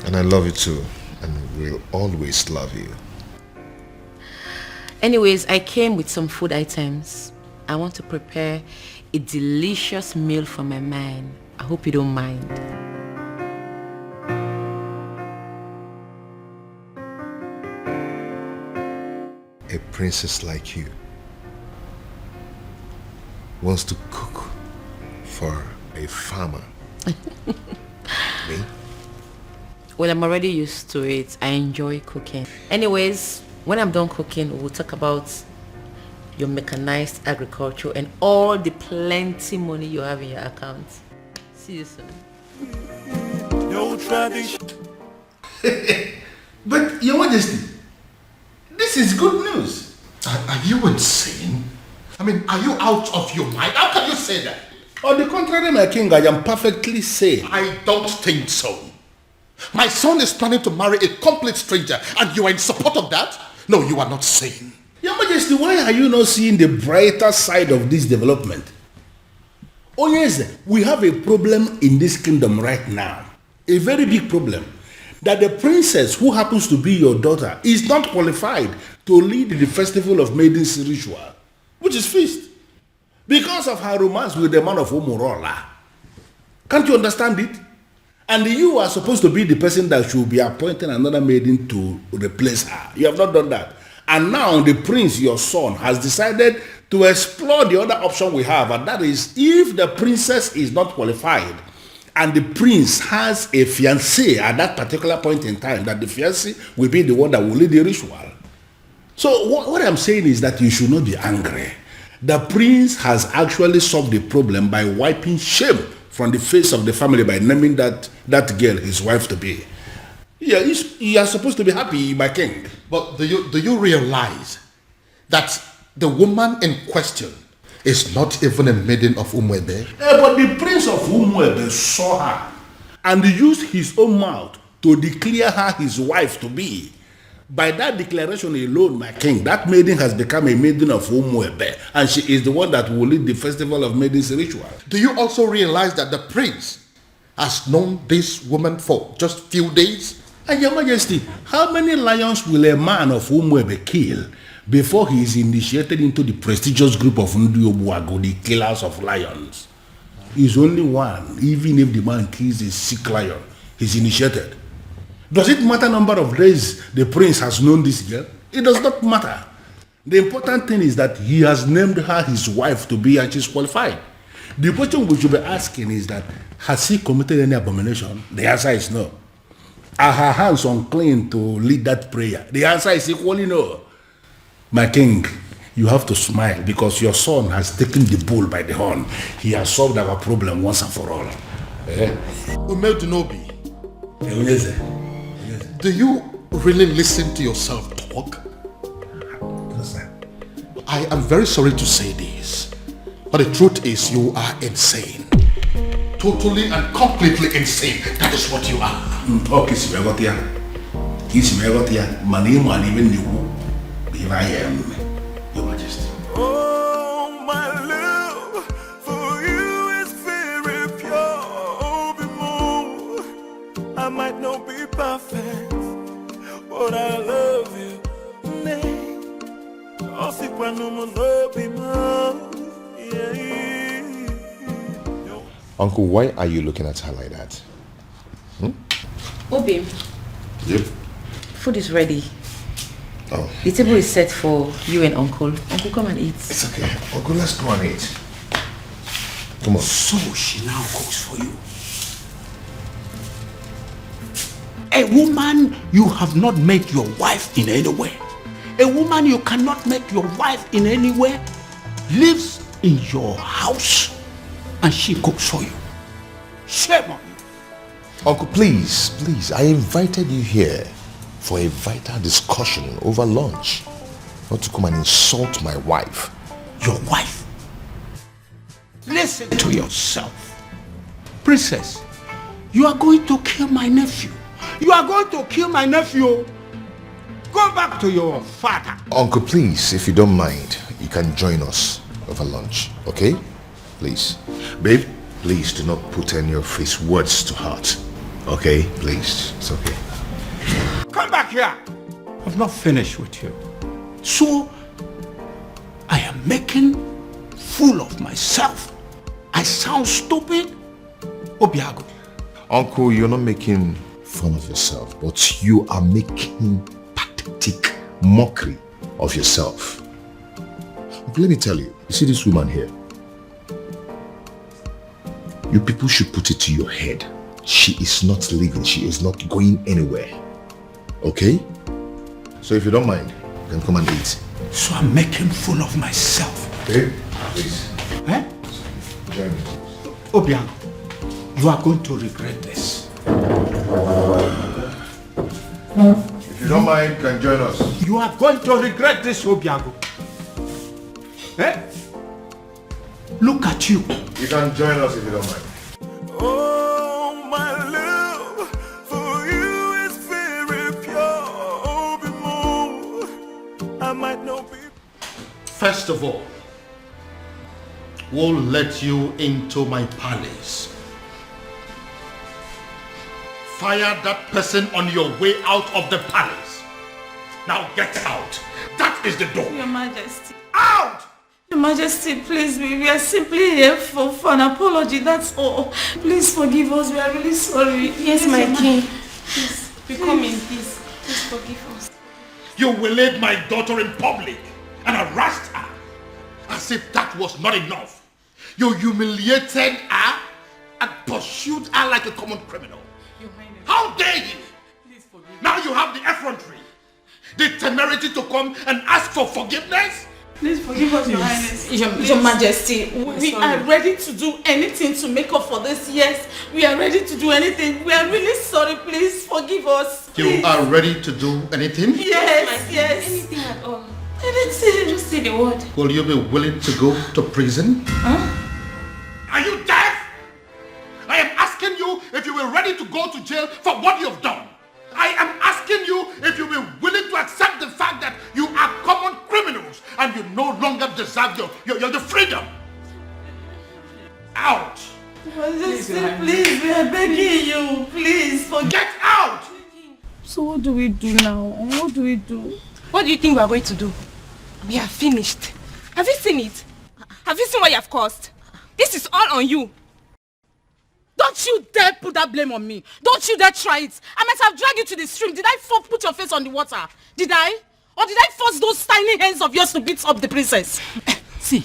And I love you too, and will always love you. Anyways, I came with some food items. I want to prepare a delicious meal for my man. I hope you don't mind. A princess like you wants to cook for a farmer. Me? Well, I'm already used to it. I enjoy cooking. Anyways, when I'm done cooking, we'll talk about your mechanized agriculture and all the plenty money you have in your account. See you soon. No tradition. But, Your Majesty, this is good news. Are you insane? I mean, are you out of your mind? How can you say that? On the contrary, my king, I am perfectly sane. I don't think so. My son is planning to marry a complete stranger and you are in support of that? No, you are not sane. Your Majesty, why are you not seeing the brighter side of this development? Oh yes, we have a problem in this kingdom right now. A very big problem. That the princess who happens to be your daughter is not qualified to lead the festival of maidens ritual, which is feast, because of her romance with the man of Umala. Can't you understand it? And you are supposed to be the person that should be appointing another maiden to replace her. You have not done that. And now the prince, your son, has decided to explore the other option we have, and that is if the princess is not qualified and the prince has a fiancé at that particular point in time, that the fiancé will be the one that will lead the ritual. So what I'm saying is that you should not be angry. The prince has actually solved the problem by wiping shame from the face of the family by naming that girl his wife to be. Yeah, you are supposed to be happy, my king. But do you realize that the woman in question is not even a maiden of Umwebe? But the prince of Umwebe saw her and used his own mouth to declare her his wife to be. By that declaration alone, my king, that maiden has become a maiden of Umwebe, and she is the one that will lead the festival of maidens ritual. Do you also realize that the prince has known this woman for just few days? And Your Majesty, how many lions will a man of Umwebe kill before he is initiated into the prestigious group of Ndiobuago, the killers of lions? He's only one. Even if the man kills a sick lion, he's initiated. Does it matter number of days the prince has known this girl? It does not matter. The important thing is that he has named her his wife to be, and she's qualified. The question we should be asking is that, has he committed any abomination? The answer is no. Are her hands unclean to lead that prayer? The answer is equally no. My king, you have to smile because your son has taken the bull by the horn. He has solved our problem once and for all. Umedunobi, do you really listen to yourself talk? I am very sorry to say this, but the truth is you are insane. Totally and completely insane. That is what you are. Okay, here I am, Your Majesty. Oh, my love for you is very pure. Be more. I might not be perfect, but I love you. Uncle, why are you looking at her like that? Obi. Yep. Food is ready. Oh. The table is set for you and Uncle. Uncle, come and eat. It's okay. Uncle, let's go and eat. Come on. So she now cooks for you. A woman you have not met your wife in any way. A woman you cannot make your wife in any way lives in your house and she cooks for you. Shame on you. Uncle, please, I invited you here for a vital discussion over lunch, not to come and insult my wife. Your wife? Listen to yourself. Princess, you are going to kill my nephew. You are going to kill my nephew. Go back to your father. Uncle, please, if you don't mind, you can join us over lunch, okay? Please. Babe, please do not put any of his words to heart. Okay? Please. It's okay. Come back here. I've not finished with you. So, I am making fool of myself. I sound stupid? Obiago. Uncle, you're not making fun of yourself, but you are making pathetic mockery of yourself. Let me tell you, you see this woman here? You people should put it to your head. She is not leaving. She is not going anywhere. Okay? So if you don't mind, then come and eat. So I'm making fool of myself. Babe, please. Eh? Join me. Obiang, you are going to regret this. If you don't mind, you can join us. You are going to regret this, Obiago. Eh? Look at you. You can join us if you don't mind. Oh, my love for you is very pure. Be more. I might not be. First of all, we'll let you into my palace. Fire that person on your way out of the palace. Now get out. That is the door. Your Majesty. Out! Your Majesty, please, we are simply here for an apology, that's all. Please forgive us, we are really sorry. Yes, my king. Please, we come in peace. Please forgive us. You waylaid my daughter in public and harassed her as if that was not enough. You humiliated her and pursued her like a common criminal. Your Highness. How dare you? Please forgive me. Now you have the effrontery, the temerity to come and ask for forgiveness? Please forgive us, Your Highness. Your Majesty, we are ready to do anything to make up for this. Yes, we are ready to do anything. We are really sorry. Please forgive us. Please. You are ready to do anything? Yes. Anything at all. Anything. Just say the word. Will you be willing to go to prison? Huh? Are you deaf? I am asking you if you were ready to go to jail for what you have done. I am asking you if you were willing to accept the fact that you are common criminals and you no longer deserve your freedom. Out! Majesty, please, we are begging you. Please, get out! So what do we do now? What do we do? What do you think we are going to do? We are finished. Have you seen it? Have you seen what you have caused? This is all on you. Don't you dare put that blame on me. Don't you dare try it. I might have dragged you to the stream. Did I put your face on the water? Did I? Or did I force those tiny hands of yours to beat up the princess? See,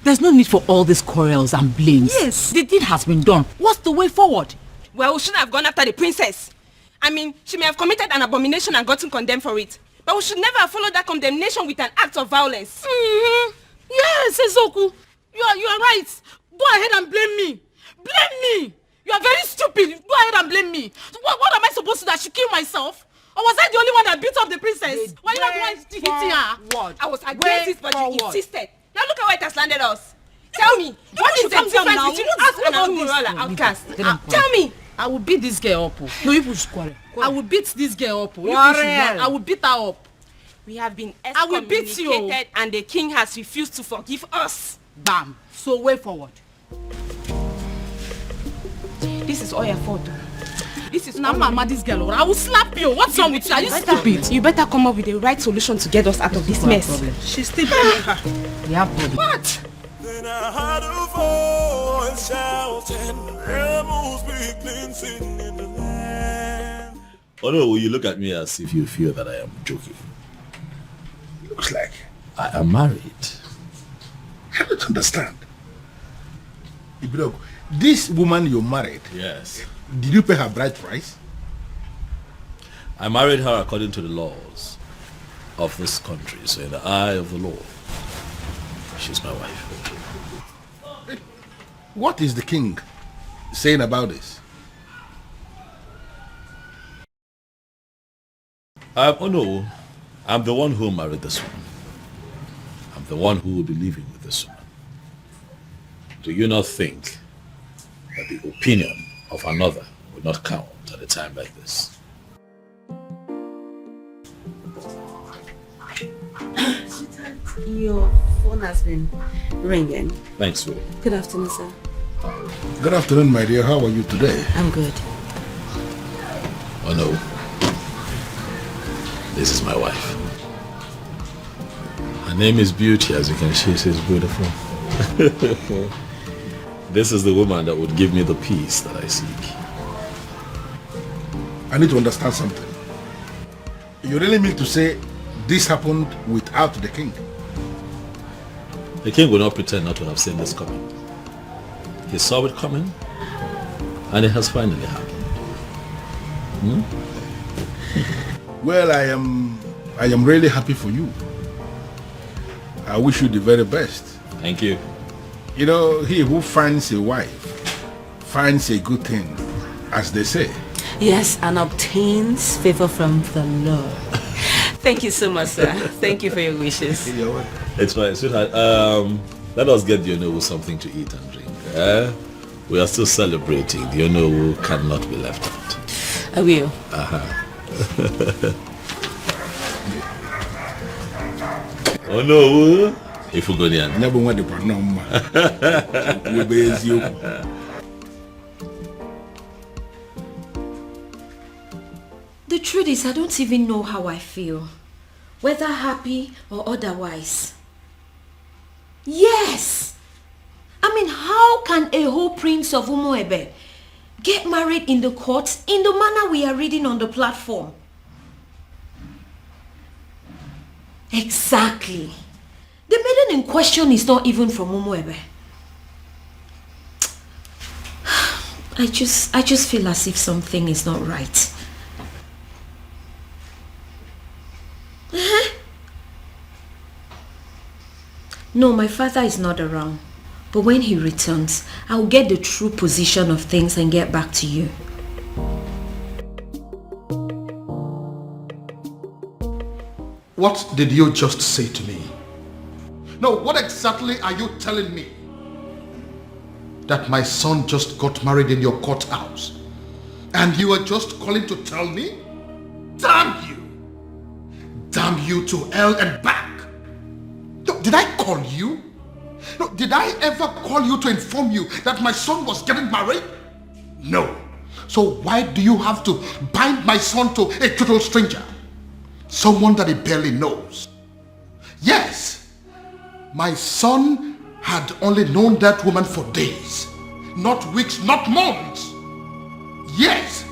there's no need for all these quarrels and blames. Yes. The deed has been done. What's the way forward? Well, we shouldn't have gone after the princess. I mean, she may have committed an abomination and gotten condemned for it. But we should never have followed that condemnation with an act of violence. Mm-hmm. Yes, Ezoku. You are right. Go ahead and blame me. Blame me. You are very stupid. Go ahead and blame me. What am I supposed to do? I should kill myself? Or was I the only one that beat up the princess? Why you not the one hitting her? I was against it, but you insisted. Now look at where it has landed us. Tell me, what is the difference between us and an Umala outcast? Tell me. I will beat this girl up. No, you push quarrel. I will beat this girl up. I will beat her up. We have been I will beat you. excommunicated and the king has refused to forgive us. Bam. So way forward. This is all your fault. This is now mama, this girl. I will slap you. What's wrong with you? Are you stupid? You better come up with the right solution to get us out of this mess. She's still blaming her. We have problem. What? Then I heard a voice shouting, rebels begin singing in the land. Oh no, you look at me as if you feel that I am joking. Looks like I am married. I don't understand. Ibrogo, this woman you married, yes. Did you pay her bride price? I married her according to the laws of this country, so in the eye of the law. She's my wife. What is the king saying about this? Oh no, I'm the one who married this woman. I'm the one who will be living with this woman. Do you not think that the opinion of another will not count at a time like this? Your phone has been ringing. Thanks, Willie. Good afternoon, sir. Good afternoon, my dear. How are you today? I'm good. Oh no. This is my wife. Her name is Beauty, as you can see, she's beautiful. This is the woman that would give me the peace that I seek. I need to understand something. You really mean to say this happened without the king? The king will not pretend not to have seen this coming. He saw it coming, and it has finally happened. Well, I am really happy for you. I wish you the very best. Thank you. You know, he who finds a wife finds a good thing, as they say. Yes, and obtains favor from the Lord. Thank you so much, sir. Thank you for your wishes. It's fine, sweetheart. Let us get the Onowu something to eat and drink. We are still celebrating. The Onowu cannot be left out. I will. Onowu, if you go there. The truth is, I don't even know how I feel. Whether happy or otherwise. Yes! I mean, how can a whole prince of Umuebe get married in the courts in the manner we are reading on the platform? Exactly. The maiden in question is not even from Umuebe. I just feel as if something is not right. No, my father is not around. But when he returns, I'll get the true position of things and get back to you. What did you just say to me? No, what exactly are you telling me? That my son just got married in your courthouse and you are just calling to tell me? Damn you! Damn you to hell and back! No, did I call you? No, did I ever call you to inform you that my son was getting married? No. So why do you have to bind my son to a total stranger? Someone that he barely knows. Yes, my son had only known that woman for days, not weeks, not months. Yes.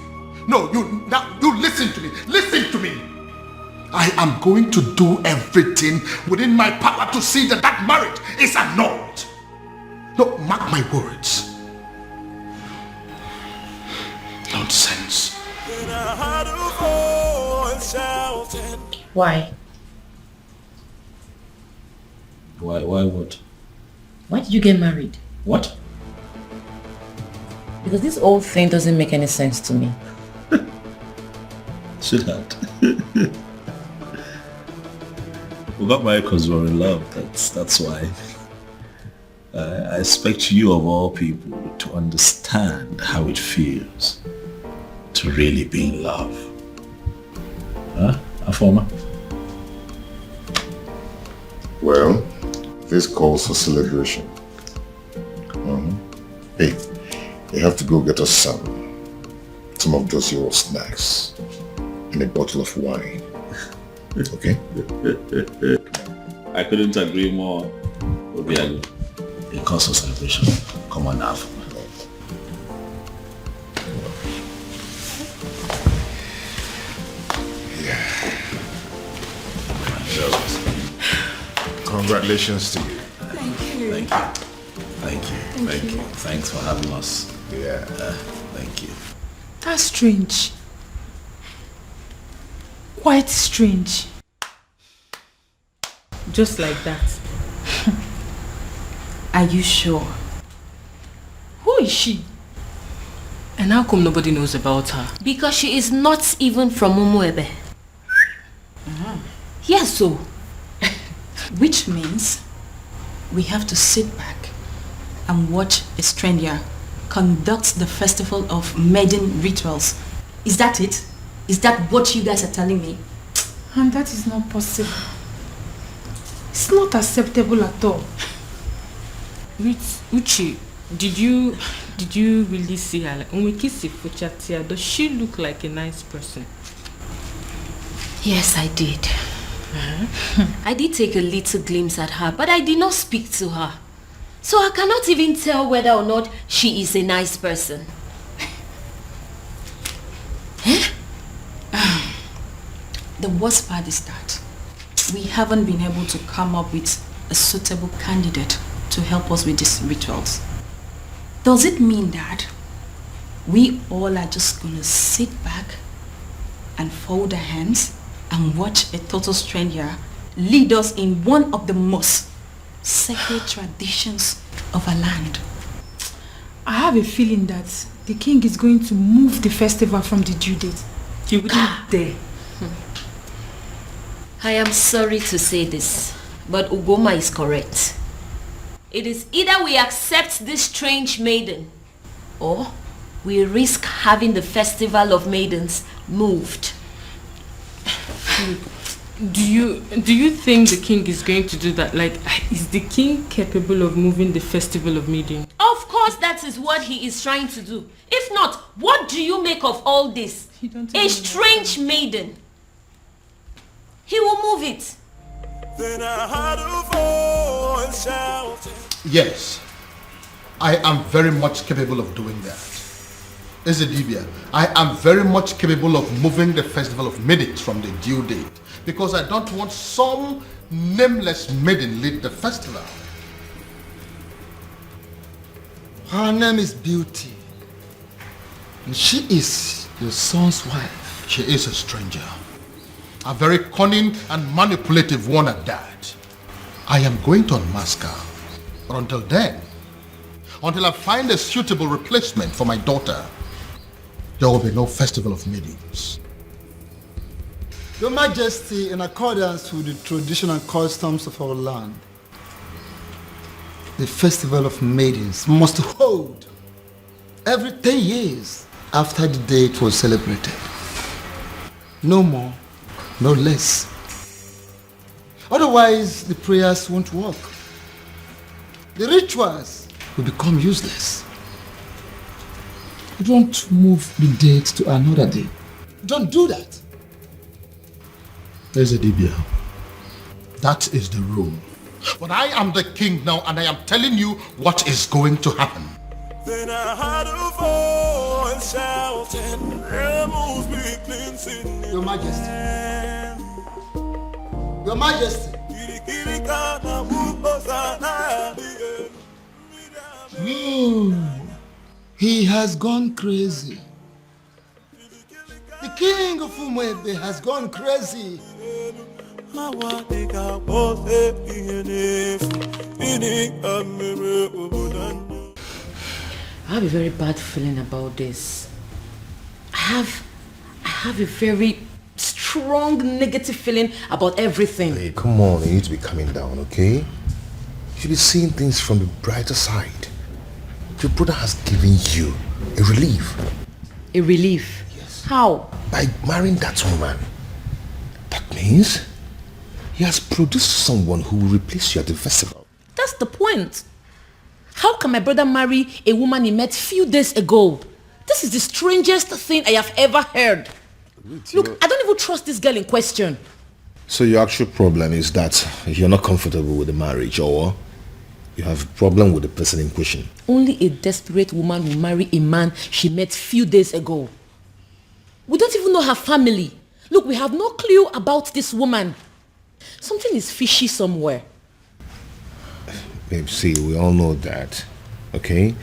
No, you listen to me. Listen to me. I am going to do everything within my power to see that that marriage is annulled. No, mark my words. Nonsense. Why? Why what? Why did you get married? What? Because this whole thing doesn't make any sense to me. Sweetheart. We got married because we were in love. That's why. I expect you of all people to understand how it feels to really be in love. Huh, Afoma? Well, this calls for celebration. Hey, you have to go get us some of those your snacks and a bottle of wine. Okay? I couldn't agree more. Obiago. It calls for celebration. Come on now. Congratulations to you. Thank you. Thank you. Thanks for having us. Yeah. Thank you. That's strange. Quite strange. Just like that. Are you sure? Who is she? And how come nobody knows about her? Because she is not even from Umuebe. Yes, so. Which means we have to sit back and watch a stranger conduct the festival of maiden rituals. Is that it? Is that what you guys are telling me? And that is not possible. It's not acceptable at all. Uchi, did you really see her? Like, when we kiss Fuchatia, does she look like a nice person? Yes, I did. I did take a little glimpse at her, but I did not speak to her. So I cannot even tell whether or not she is a nice person. The worst part is that we haven't been able to come up with a suitable candidate to help us with these rituals. Does it mean that we all are just gonna sit back and fold our hands and watch a total stranger lead us in one of the most sacred traditions of our land? I have a feeling that the king is going to move the festival from the due date. He wouldn't dare. I am sorry to say this, but Ugoma is correct. It is either we accept this strange maiden, or we risk having the festival of maidens moved. Do you think the king is going to do that? Like, is the king capable of moving the festival of maiden? Of course that is what he is trying to do. If not, what do you make of all this? A strange maiden. He will move it. Then I heard a voice shouting. Yes, I am very much capable of doing that. Ezedibia, I am very much capable of moving the festival of maidens from the due date, because I don't want some nameless maiden lead the festival. Her name is Beauty, and she is your son's wife. She is a stranger, a very cunning and manipulative one at that. I am going to unmask her, but until then, until I find a suitable replacement for my daughter, there will be no festival of maidens. Your Majesty, in accordance with the traditional customs of our land, the festival of maidens must hold every 10 years after the date was celebrated. No more, no less. Otherwise, the prayers won't work. The rituals will become useless. Don't move the date to another day. Don't do that. Ezedibia, that is the rule. But I am the king now, and I am telling you what is going to happen. Then I heard a voice shouting, "Rebels be cleansing." Your Majesty. Your Majesty. He has gone crazy. The king of Umwebe has gone crazy. I have a very bad feeling about this. I have a very strong negative feeling about everything. Hey, come on, you need to be calming down, okay? You should be seeing things from the brighter side. Your brother has given you a relief. A relief? Yes. How? By marrying that woman. That means he has produced someone who will replace you at the festival. That's the point. How can my brother marry a woman he met few days ago? This is the strangest thing I have ever heard. Look, I don't even trust this girl in question. So your actual problem is that you're not comfortable with the marriage, or you have a problem with the person in question? Only a desperate woman will marry a man she met few days ago. We don't even know her family. Look, we have no clue about this woman. Something is fishy somewhere. Babe, see, we all know that, okay?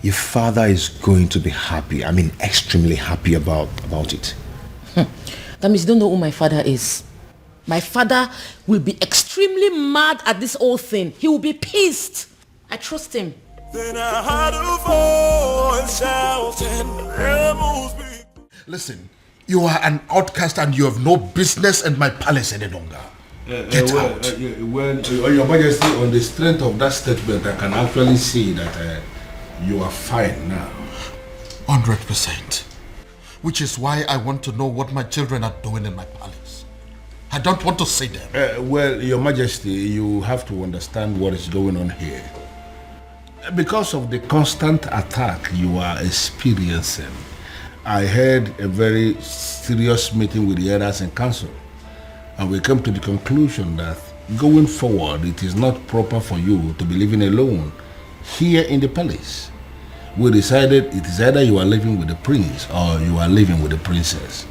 Your father is going to be happy. I mean, extremely happy about it. That means you don't know who my father is. My father will be extremely mad at this whole thing. He will be pissed. I trust him. Then I heard a voice shouting, "Rebels be." Listen, you are an outcast and you have no business in my palace any longer. Get out. Your Majesty, on the strength of that statement, I can actually see that you are fine now. 100%. Which is why I want to know what my children are doing in my palace. I don't want to see them. Well, Your Majesty, you have to understand what is going on here. Because of the constant attack you are experiencing, I had a very serious meeting with the elders in council, and we came to the conclusion that going forward, it is not proper for you to be living alone here in the palace. We decided it is either you are living with the prince or you are living with the princess.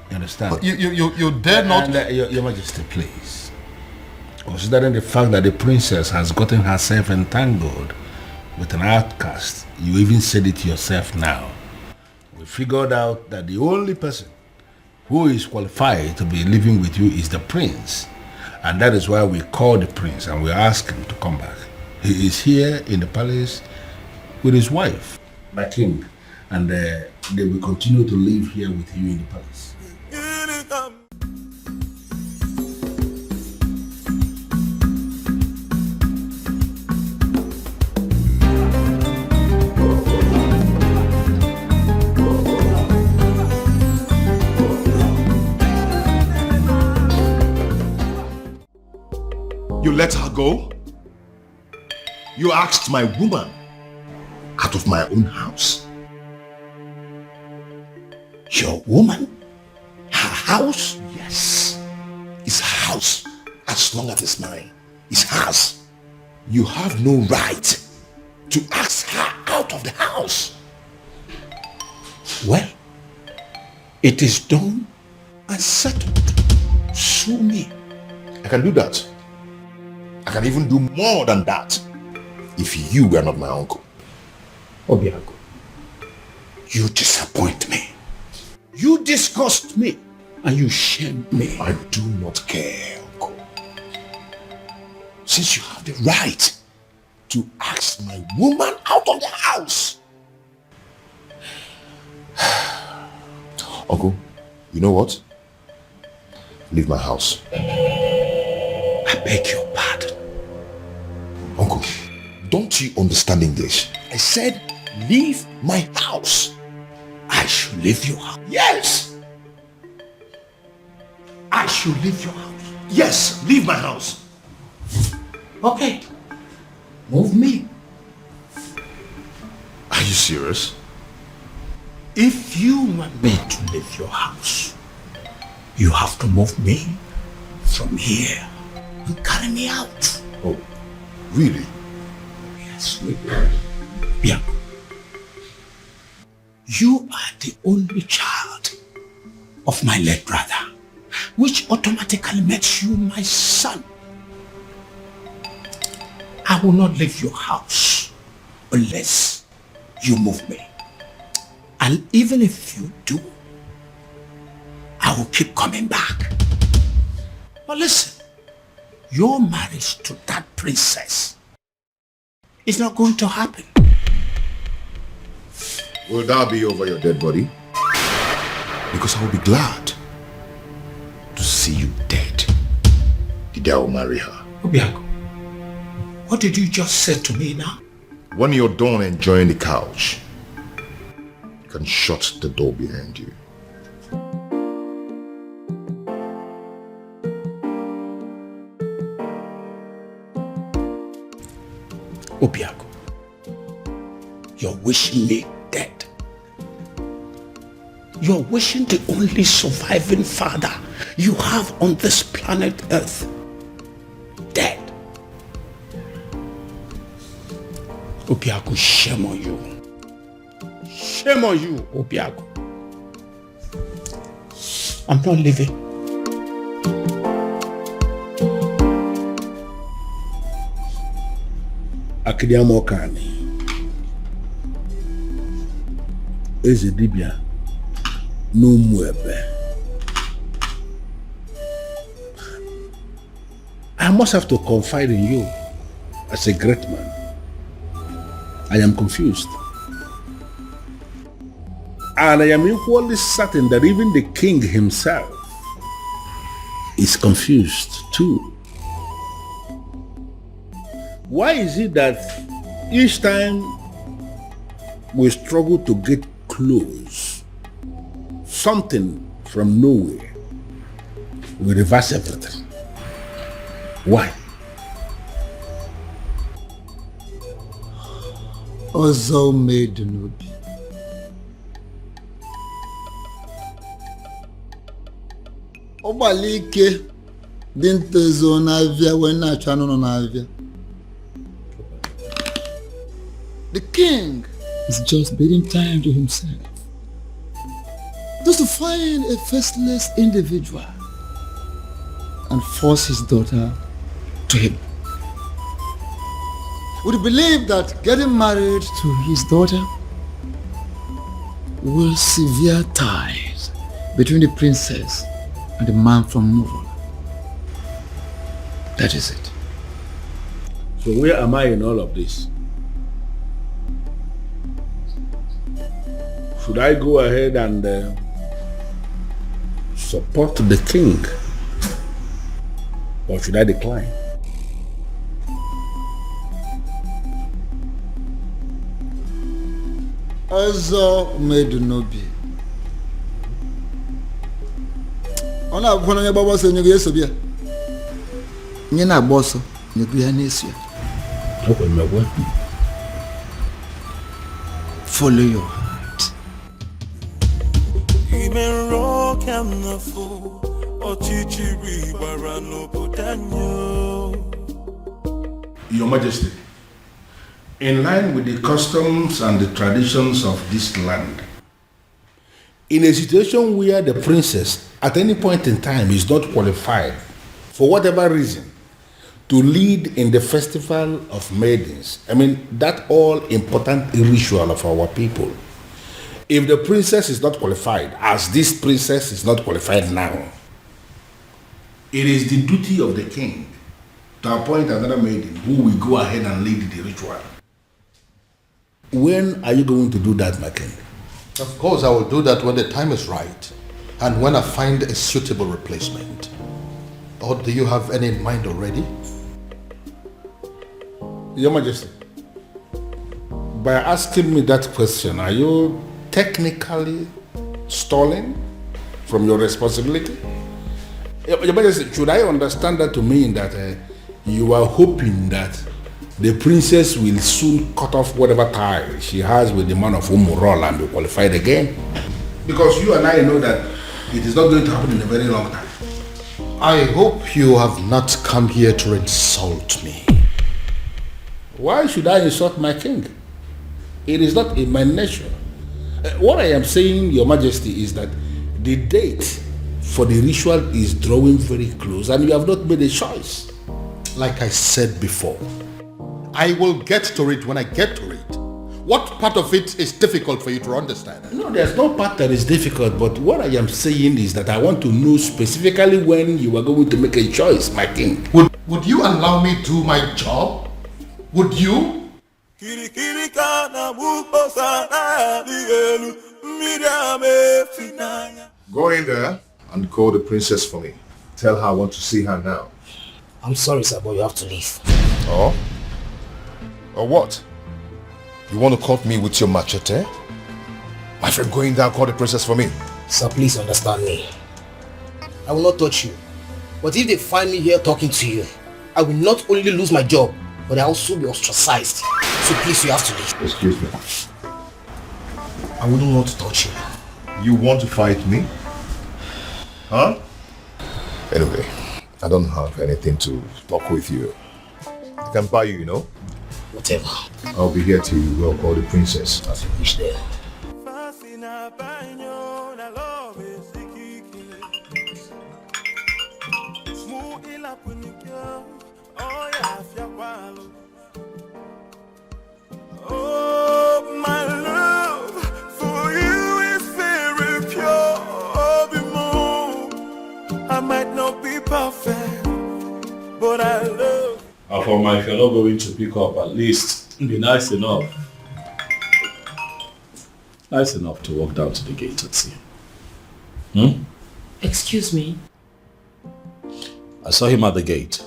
You understand? You dare not... Your Majesty, please. Considering the fact that the princess has gotten herself entangled with an outcast, you even said it yourself now. We figured out that the only person who is qualified to be living with you is the prince. And that is why we called the prince and we asked him to come back. He is here in the palace with his wife, my king, and they will continue to live here with you in the palace. You let her go? You asked my woman out of my own house. Your woman? Her house? Yes. It's her house. As long as it's mine. It's hers. You have no right to ask her out of the house. Well, it is done and settled. Sue me. I can do that. I can even do more than that if you were not my uncle. Obiago, you disappoint me. You disgust me and you shame me. I do not care, uncle. Since you have the right to ask my woman out of the house. Uncle, you know what? Leave my house. I beg your pardon. Uncle, don't you understand English? I said, leave my house. I should leave your house. Yes! I should leave your house. Yes, leave my house. Okay. Move me. Are you serious? If you want me to leave your house, you have to move me from here and carry me out. Oh, really? Yes, really. Yeah. You are the only child of my late brother, which automatically makes you my son. I will not leave your house unless you move me. And even if you do, I will keep coming back. But listen, your marriage to that princess is not going to happen. Will that be over your dead body? Because I will be glad to see you dead. The day I will marry her. Obiago, what did you just say to me now? When you're done enjoying the couch, you can shut the door behind you. Obiago, you're wishing me dead. You're wishing the only surviving father you have on this planet Earth dead. Obiago, shame on you. Shame on you, Obiago. I'm not leaving. Akidiamokani Eze dibia n'Umwebe. I must have to confide in you. as a great man, I am confused. And I am equally certain that even the king himself is confused too. Why is it that each time we struggle to get close, something from nowhere will reverse everything? Why? Ọzọ maiden obi. Ọgbalị ike dị ntezo n'avịa wee na-achọ anụ nọ n'avịa. The king is just bidding time to himself. Just to find a faceless individual and force his daughter to him. Would you believe that getting married to his daughter will sever ties between the princess and the man from Umala? That is it. So where am I in all of this? Should I go ahead and support the king? Or should I decline? Ọzọ maiden obi. Ọ na-abụkwa na onye gbagba ọsọ nyego ya eso bịa. Onye na-agba ọsọ nyego ya na-eso ya. Follow your heart. Even rock and the fool, Ochichiri Barano Budanyo. Your Majesty, in line with the customs and the traditions of this land, In a situation where the princess at any point in time is not qualified, for whatever reason, to lead in the festival of maidens, I mean, that all important ritual of our people, if the princess is not qualified, as this princess is not qualified now, it is the duty of the king to appoint another maiden who will go ahead and lead the ritual. When are you going to do that, my king? Of course, I will do that when the time is right and when I find a suitable replacement. Or do you have any in mind already? Your Majesty, by asking me that question, are you technically stalling from your responsibility? Your Majesty, should I understand that to mean that you are hoping that the princess will soon cut off whatever tie she has with the man of Umala and be qualified again? Because you and I know that it is not going to happen in a very long time. I hope you have not come here to insult me. Why should I insult my king? It is not in my nature. What I am saying, Your Majesty, is that the date for the ritual is drawing very close and you have not made a choice. Like I said before, I will get to it when I get to it. What part of it is difficult for you to understand? No, there's no part that is difficult, but what I am saying is that I want to know specifically when you are going to make a choice, my king. Would you allow me to do my job? Would you? Go in there and call the princess for me. Tell her I want to see her now. I'm sorry, sir, but you have to leave. Oh? Or what? You want to cut me with your machete? My friend, go in there and call the princess for me. Sir, please understand me. I will not touch you. But if they find me here talking to you, I will not only lose my job, but I will also be ostracized. So please, you have to leave. Excuse me. I wouldn't want to touch you. You want to fight me? Huh? Anyway, I don't have anything to talk with you. I can buy you, you know? Whatever. I'll be here till you go call the princess. As you wish there. Oh, my love for you is very pure. I might not be perfect, but I love. Afoma, if you're not going to pick up, at least be nice enough. Nice enough to walk down to the gate and see him. Excuse me? I saw him at the gate,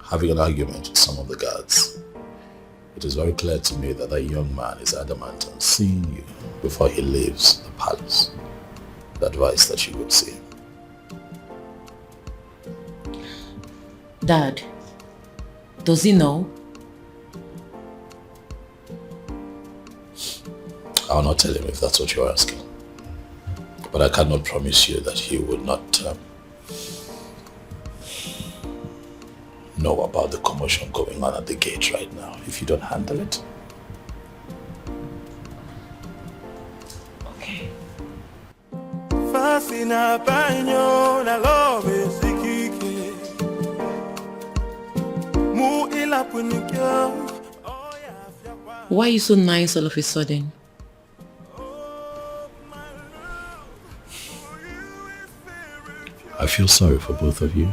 having an argument with some of the guards. It is very clear to me that that young man is adamant on seeing you before he leaves the palace. The advice that you would see him. Dad, does he know? I'll not tell him if that's what you're asking. But I cannot promise you that he would not know about the commotion going on at the gate right now if you don't handle it. Okay. Why are you so nice all of a sudden? I feel sorry for both of you.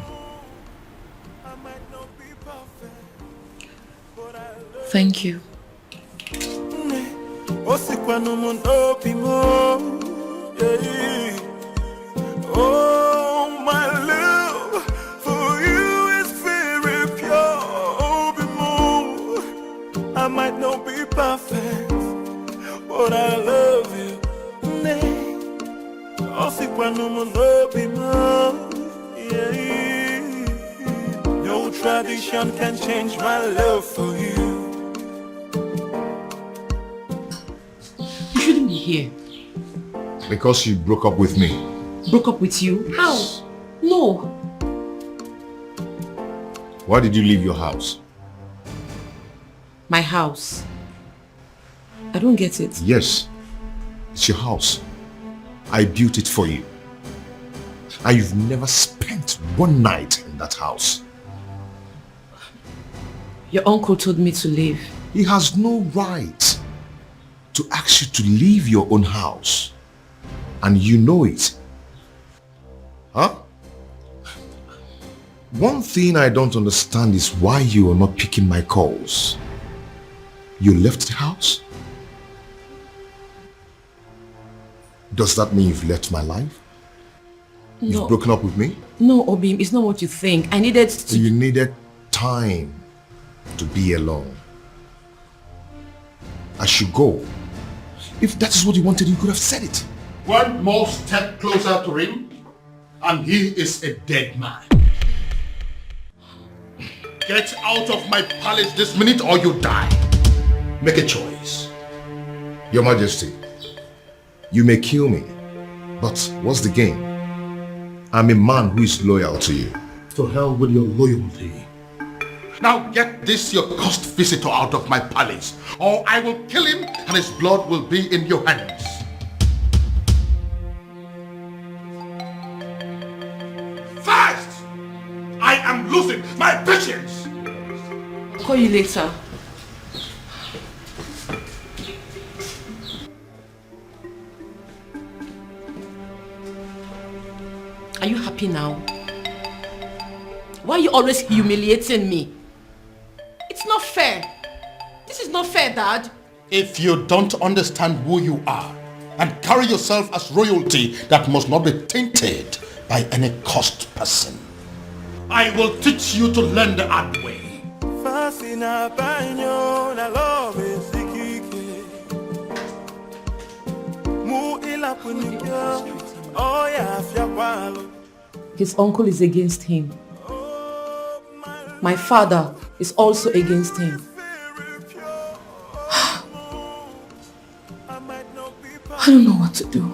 Thank you. Oh, my love for you is very pure. I might not be perfect, but I love you. No tradition can change my love for you. You shouldn't be here. Because you broke up with me. Broke up with you? How? No. Why did you leave your house? My house. I don't get it. Yes, it's your house. I built it for you. And you've never spent one night in that house. Your uncle told me to leave. He has no right to ask you to leave your own house. And you know it. Huh? One thing I don't understand is why you are not picking my calls. You left the house? Does that mean you've left my life? No. You've broken up with me? No, Obim, it's not what you think. I needed to... You needed time to be alone. I should go. If that is what you wanted, you could have said it. One more step closer to him, and he is a dead man. Get out of my palace this minute or you die. Make a choice. Your Majesty, you may kill me, but what's the gain? I'm a man who is loyal to you. To hell with your loyalty. Now get this your cursed visitor out of my palace, or I will kill him and his blood will be in your hands. Fast! I am losing my patience! I'll call you later. Are you happy now? Why are you always humiliating me? It's not fair. This is not fair, Dad. If you don't understand who you are and carry yourself as royalty that must not be tainted by any cursed person, I will teach you to learn the hard way. His uncle is against him. My father is also against him. I don't know what to do.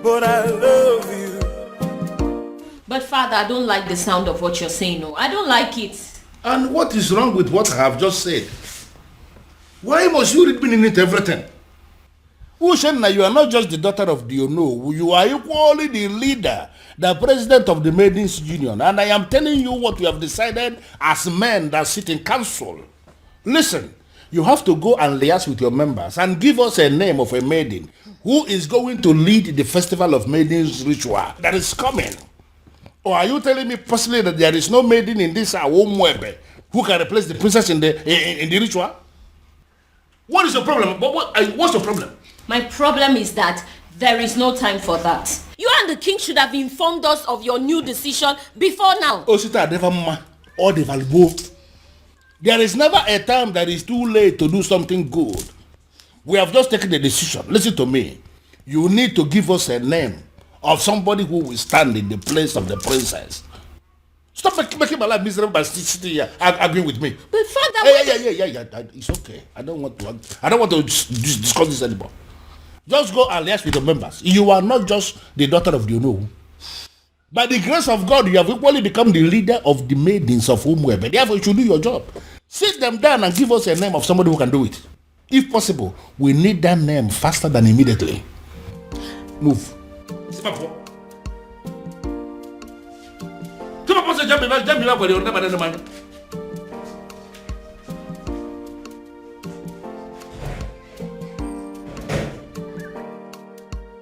But I love you. But Father, I don't like the sound of what you're saying. No, I don't like it. And what is wrong with what I have just said? Why must you read meaning into everything? Ushenna, you are not just the daughter of the Ono. You are equally the leader, the president of the Maidens Union. And I am telling you what we have decided as men that sit in council. Listen, you have to go and liaise with your members and give us a name of a maiden who is going to lead the Festival of Maidens ritual that is coming. Or are you telling me personally that there is no maiden in this Awomwebe who can replace the princess in the ritual? What is your problem? What's your problem? My problem is that there is no time for that. You and the king should have informed us of your new decision before now. Osita never or the both. There is never a time that is too late to do something good. We have just taken the decision. Listen to me. You need to give us a name of somebody who will stand in the place of the princess. Stop making my life miserable by sitting here arguing with me. But father, yeah. It's okay. I don't want to discuss this anymore. Just go and liaise with the members. You are not just the daughter of the Uno. By the grace of God, you have equally become the leader of the maidens of Umwebe. Therefore, you should do your job. Sit them down and give us a name of somebody who can do it. If possible, we need that name faster than immediately. Move.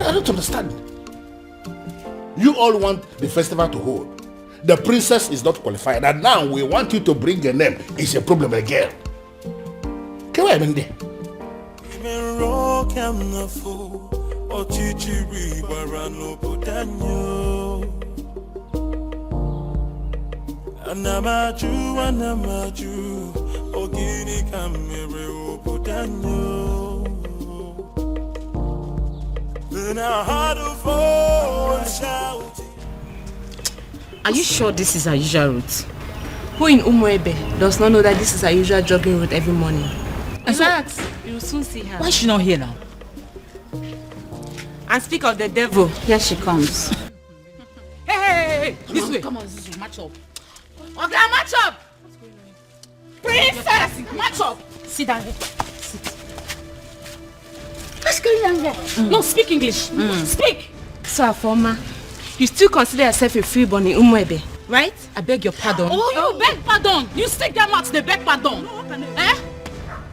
I don't understand. You all want the festival to hold. The princess is not qualified, and now we want you to bring a name. It's a problem again. Come on, Mindy. Anamaju, ogini kamere obudanyo. Then I had a voice shouting. Are you sure this is our usual route? Who in Umwebe does not know that this is our usual jogging route every morning? In fact, you will soon see her. Why is she not here now? And speak of the devil, here she comes. Hey, This way. Come on, this way, match up. Okay, match up. Princess, match up. Sit down here. Sit. What's going on there? No, speak English. Speak. So, Afoma, you still consider yourself a freeborn in Umwebe, right? I beg your pardon. Oh, you beg pardon. You still get mouth to beg pardon. Eh?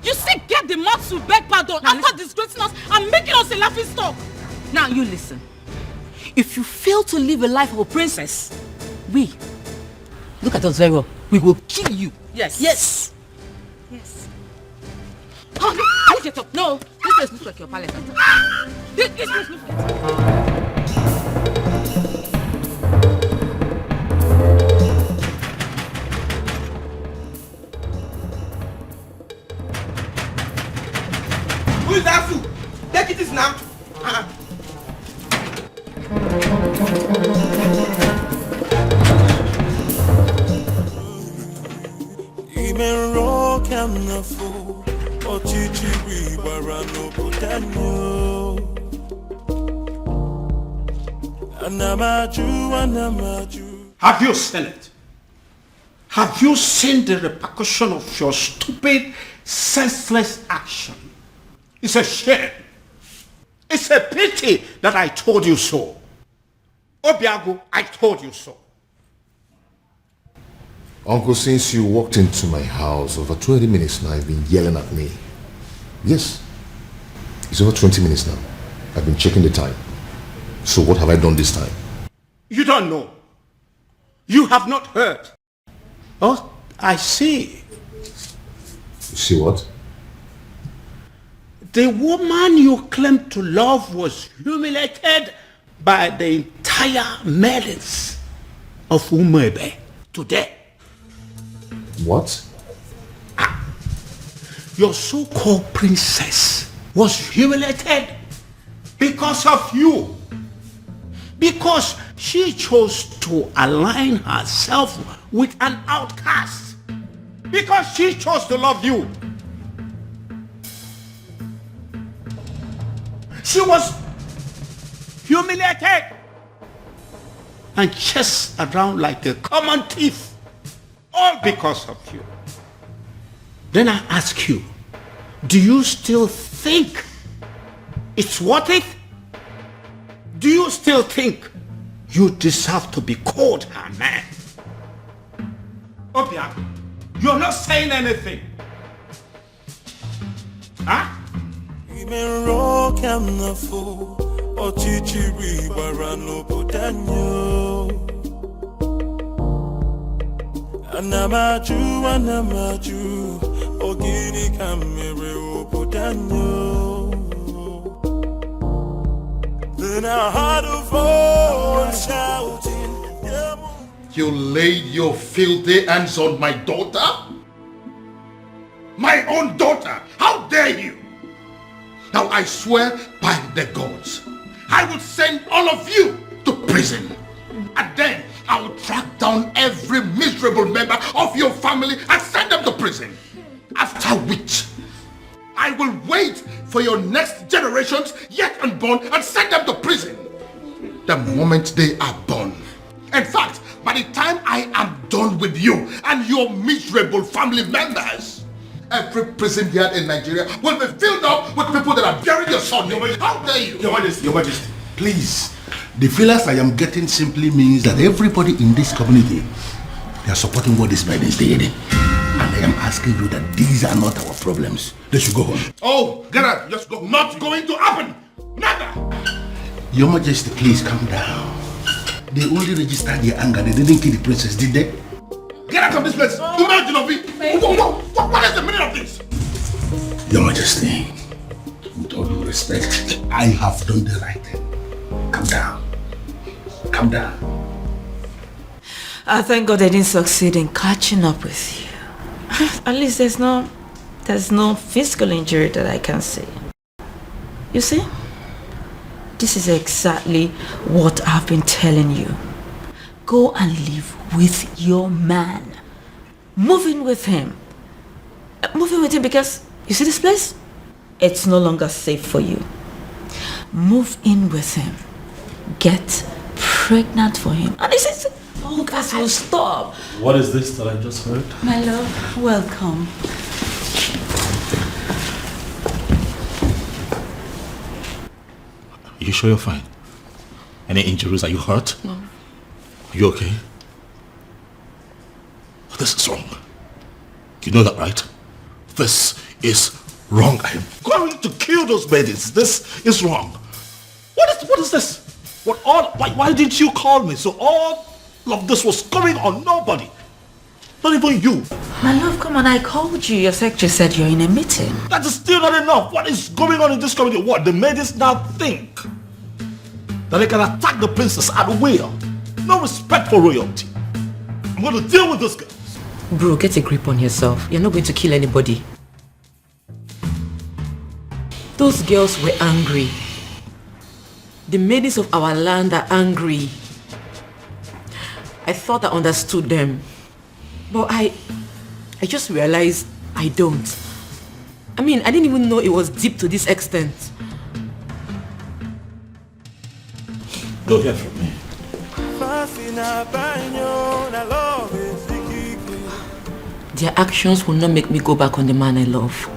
You still get the mouth to beg pardon after disgracing us and making us a laughing stock. Now you listen. If you fail to live a life of a princess, we, look at us very well, we will kill you. Yes. Yes. Yes. Oh, no, get up. No, this place looks like your palace. This place looks like... Who is that fool? Take it now. Imero kamnafo, ochichi wibarano budanyo. Anamaju. Have you seen it? Have you seen the repercussion of your stupid, senseless action? It's a shame. It's a pity that I told you so. Obiago, I told you so. Uncle, since you walked into my house over 20 minutes now, you've been yelling at me. Yes. It's over 20 minutes now. I've been checking the time. So what have I done this time? You don't know. You have not heard. Oh, I see. You see what? The woman you claim to love was humiliated by the entire maidens of Umwebe today. What? Your so-called princess was humiliated because of you. Because she chose to align herself with an outcast. Because she chose to love you. She was humiliated and chased around like a common thief, all because of you. Then I ask you, do you still think it's worth it? Do you still think you deserve to be called her man? Obia, you're not saying anything. Huh? Imero kamnafo, ochichi wibarano budanyo. Anamaju, Ogini kamere obodanyo. Then I heard a voice shouting, You laid your filthy hands on my daughter? My own daughter! How dare you! Now I swear by the gods, I will send all of you to prison. And then I will track down every miserable member of your family and send them to prison. After which, I will wait for your next generations yet unborn and send them to prison. The moment they are born. In fact, by the time I am done with you and your miserable family members, every prison yard in Nigeria will be filled up with people that are burying your son. How dare you? Your Majesty, please. The feelers I am getting simply means that everybody in this community, they are supporting what this maidens did. And I am asking you that these are not our problems. They should go home. Oh, get out. Just go. Not going to happen. Never. Your Majesty, please calm down. They only registered their anger. They didn't kill the princess, did they? Get out of this place. What is the meaning of this? Your Majesty, with all due respect, I have done the right thing. Calm down. Calm down. I thank God I didn't succeed in catching up with you. At least there's no physical injury that I can see. You see? This is exactly what I've been telling you. Go and live with your man. Move in with him. Move in with him because, you see this place? It's no longer safe for you. Move in with him. Get pregnant for him. And this is... Oh, guys, will stop. What is this that I just heard? My love, welcome. You sure you're fine? Any injuries? Are you hurt? No. Are you okay? This is wrong. You know that, right? This is wrong. I am going to kill those maidens. This is wrong. What is this? Why didn't you call me? So all of this was going on nobody. Not even you. My love, come on, I called you. Your secretary said you're in a meeting. That is still not enough. What is going on in this community? What? The maidens now think that they can attack the princess at will. No respect for royalty. I'm going to deal with this girl. Bro, get a grip on yourself. You're not going to kill anybody. Those girls were angry. The maidens of our land are angry. I thought I understood them. But I just realized I don't. I mean, I didn't even know it was deep to this extent. Don't hear from me. Their actions will not make me go back on the man I love.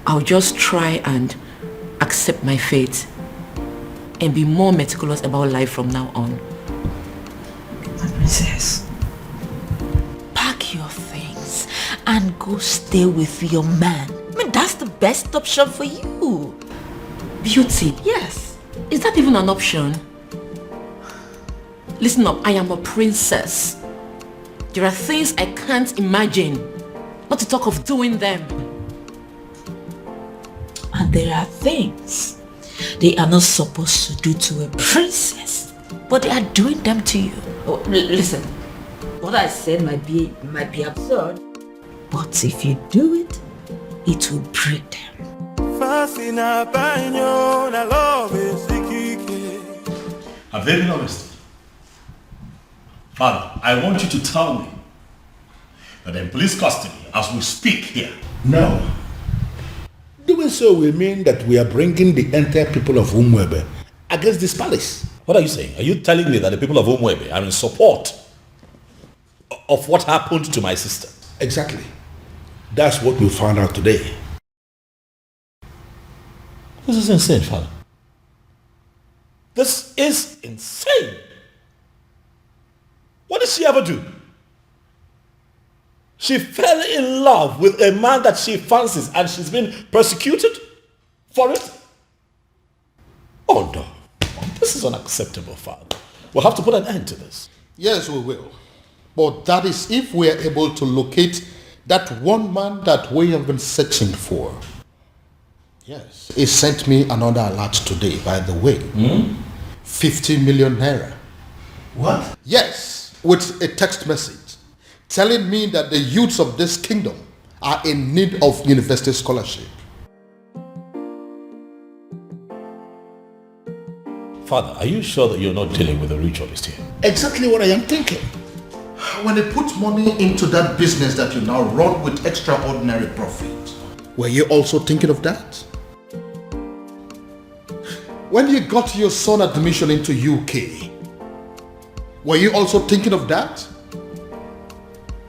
I'll just try and accept my fate and be more meticulous about life from now on. My princess, pack your things and go stay with your man. I mean, that's the best option for you. Beauty? Yes. Is that even an option? Listen up, I am a princess. There are things I can't imagine, not to talk of doing them. And there are things they are not supposed to do to a princess, but they are doing them to you. Oh, listen, what I said might be absurd, but if you do it, it will break them. I'm very honest. Father, I want you to tell me that in police custody as we speak here. No. Doing so will mean that we are bringing the entire people of Umwebe against this palace. What are you saying? Are you telling me that the people of Umwebe are in support of what happened to my sister? Exactly. That's what we found out today. This is insane, Father. This is insane. What did she ever do? She fell in love with a man that she fancies and she's been persecuted for it? Oh no. This is unacceptable, Father. We'll have to put an end to this. Yes, we will. But that is if we are able to locate that one man that we have been searching for. Yes. He sent me another alert today, by the way. 50 million naira. What? Yes, with a text message telling me that the youths of this kingdom are in need of university scholarship. Father, are you sure that you're not dealing with a ritualist here? Exactly what I am thinking. When they put money into that business that you now run with extraordinary profit, were you also thinking of that? When you got your son admission into UK, were you also thinking of that?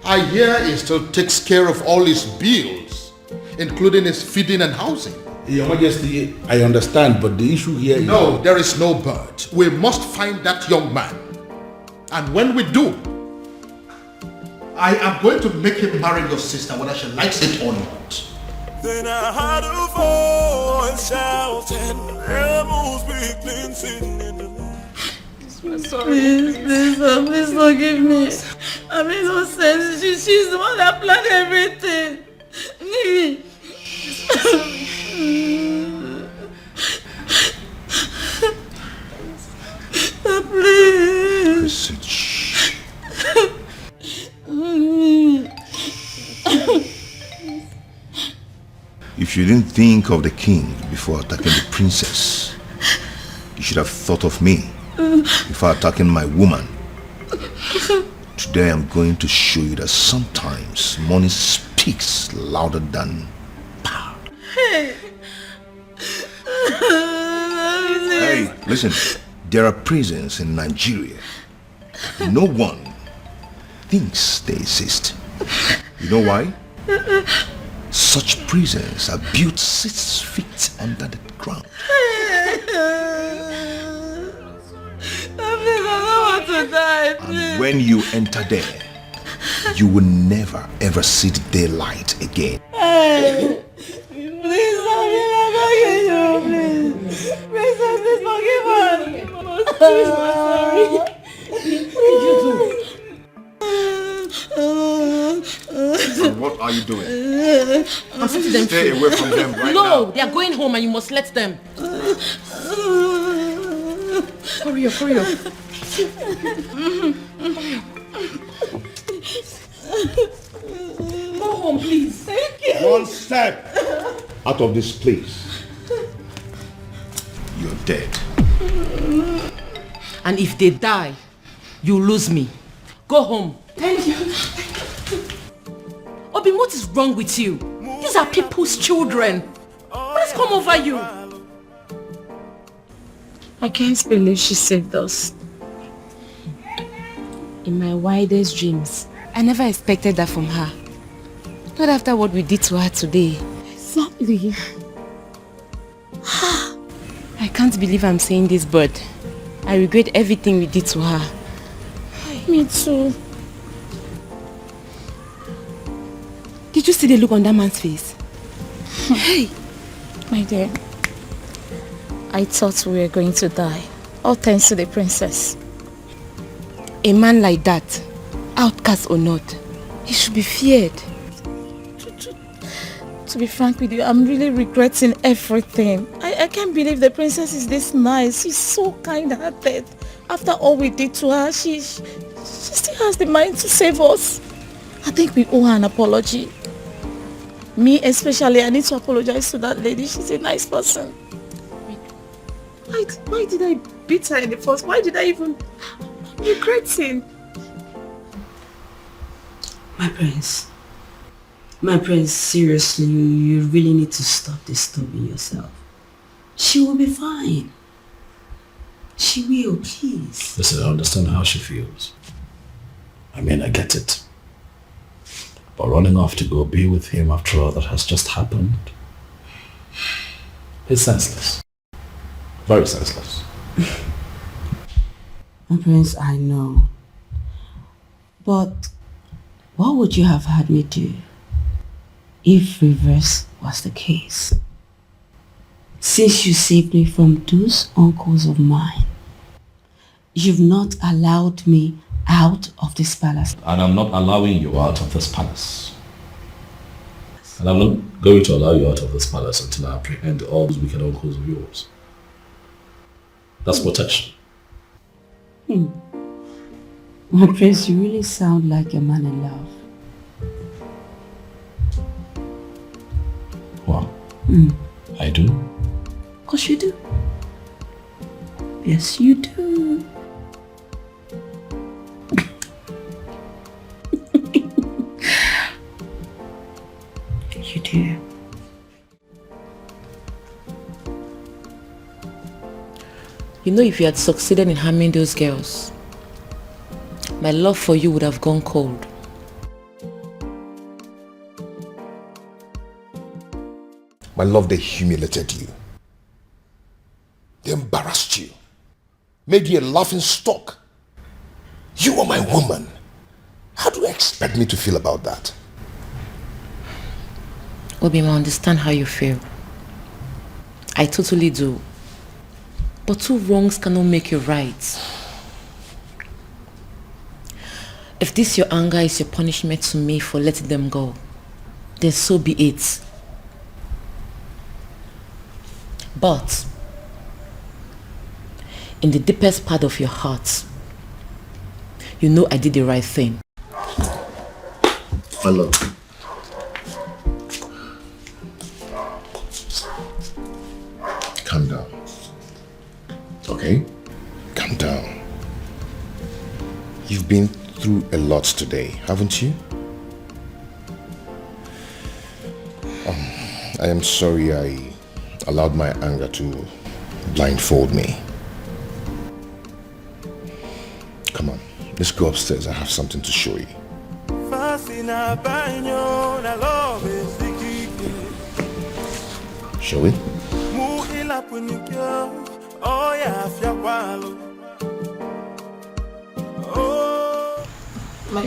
I hear he still takes care of all his bills, including his feeding and housing. Your Majesty, I understand, but the issue here is... No, there is no but. We must find that young man. And when we do, I am going to make him marry your sister, whether she likes it or not. Then I heard a voice shouting, Amos weakling sitting in the I'm sorry. Please forgive me. I made no sense. She's the one that planned everything. Please. If you didn't think of the king before attacking the princess, you should have thought of me before attacking my woman. Today I'm going to show you that sometimes money speaks louder than power. Hey. Hey, listen, there are prisons in Nigeria. No one thinks they exist. You know why? Such prisons are built 6 feet under the ground. I don't want to die, please. And when you enter there, you will never ever see the daylight again. Hey, please forgive me, please. Princess, please forgive us. Please, I'm sorry. What did you do? And what are you doing? I'm setting them Stay free. away from them right no, now. they are going home and you must let them. Hurry up, hurry up. Go home, please. Thank you. One step out of this place. You're dead. And if they die, you lose me. Go home. Thank you. Obin, what is wrong with you? These are people's children. What has come over you? I can't believe she saved us. In my wildest dreams, I never expected that from her. Not after what we did to her today. Exactly. I can't believe I'm saying this, but I regret everything we did to her. Me too. Did you see the look on that man's face? Hey, my dear. I thought we were going to die. All thanks to the princess. A man like that, outcast or not, he should be feared. To be frank with you, I'm really regretting everything. I can't believe the princess is this nice. She's so kind-hearted. After all we did to her, she still has the mind to save us. I think we owe her an apology. Me especially, I need to apologize to that lady. She's a nice person. Why did I beat her in the first? Why did I even... I'm regretting. My prince, seriously, you really need to stop disturbing yourself. She will be fine. She will, please. Listen, I understand how she feels. I mean, I get it. But running off to go be with him after all that has just happened, it's senseless. Very senseless. My prince, I know. But what would you have had me do if reverse was the case? Since you saved me from those uncles of mine, you've not allowed me out of this palace. And I'm not allowing you out of this palace. And I'm not going to allow you out of this palace until I apprehend all those wicked uncles of yours. That's protection. My prince, you really sound like a man in love. Wow. I do? Of course you do. Yes, you do. You do. You know, if you had succeeded in harming those girls, my love for you would have gone cold. My love, they humiliated you. They embarrassed you. Made you a laughing stock. You are my woman. How do you expect me to feel about that? Obima, I understand how you feel. I totally do. But two wrongs cannot make you right. If this your anger is your punishment to me for letting them go, then so be it. But in the deepest part of your heart, you know I did the right thing. My love. Calm down. Okay? Calm down. You've been through a lot today, haven't you? I am sorry I allowed my anger to blindfold me. Come on, let's go upstairs. I have something to show you. Shall we?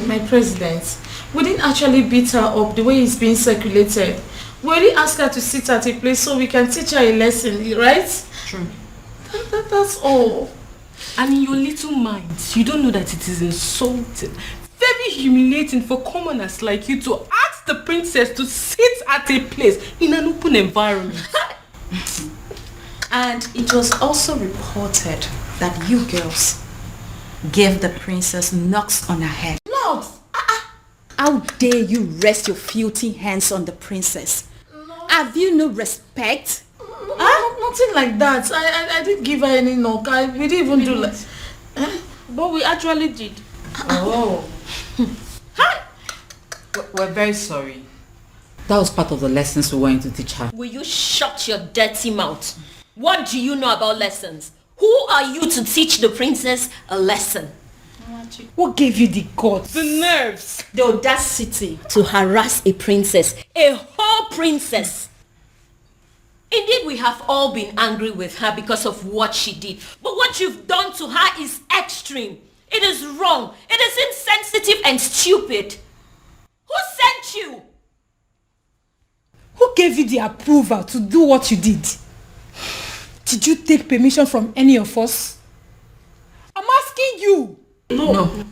My president, we didn't actually beat her up the way it's being circulated. We only asked her to sit at a place so we can teach her a lesson, right? True. That's all. And in your little minds, you don't know that it is insulting, very humiliating for commoners like you to ask the princess to sit at a place in an open environment. And it was also reported that you girls gave the princess knocks on her head. Knocks? How dare you rest your filthy hands on the princess? Have you no respect? Nothing like that. I didn't give her any knock. We didn't even do like... But we actually did. Oh. We're very sorry. That was part of the lessons we wanted to teach her. Will you shut your dirty mouth? What do you know about lessons? Who are you to teach the princess a lesson? What gave you the guts? The nerves. The audacity to harass a princess. A whole princess. Indeed, we have all been angry with her because of what she did. But what you've done to her is extreme. It is wrong. It is insensitive and stupid. Who sent you? Who gave you the approval to do what you did? Did you take permission from any of us? I'm asking you. No.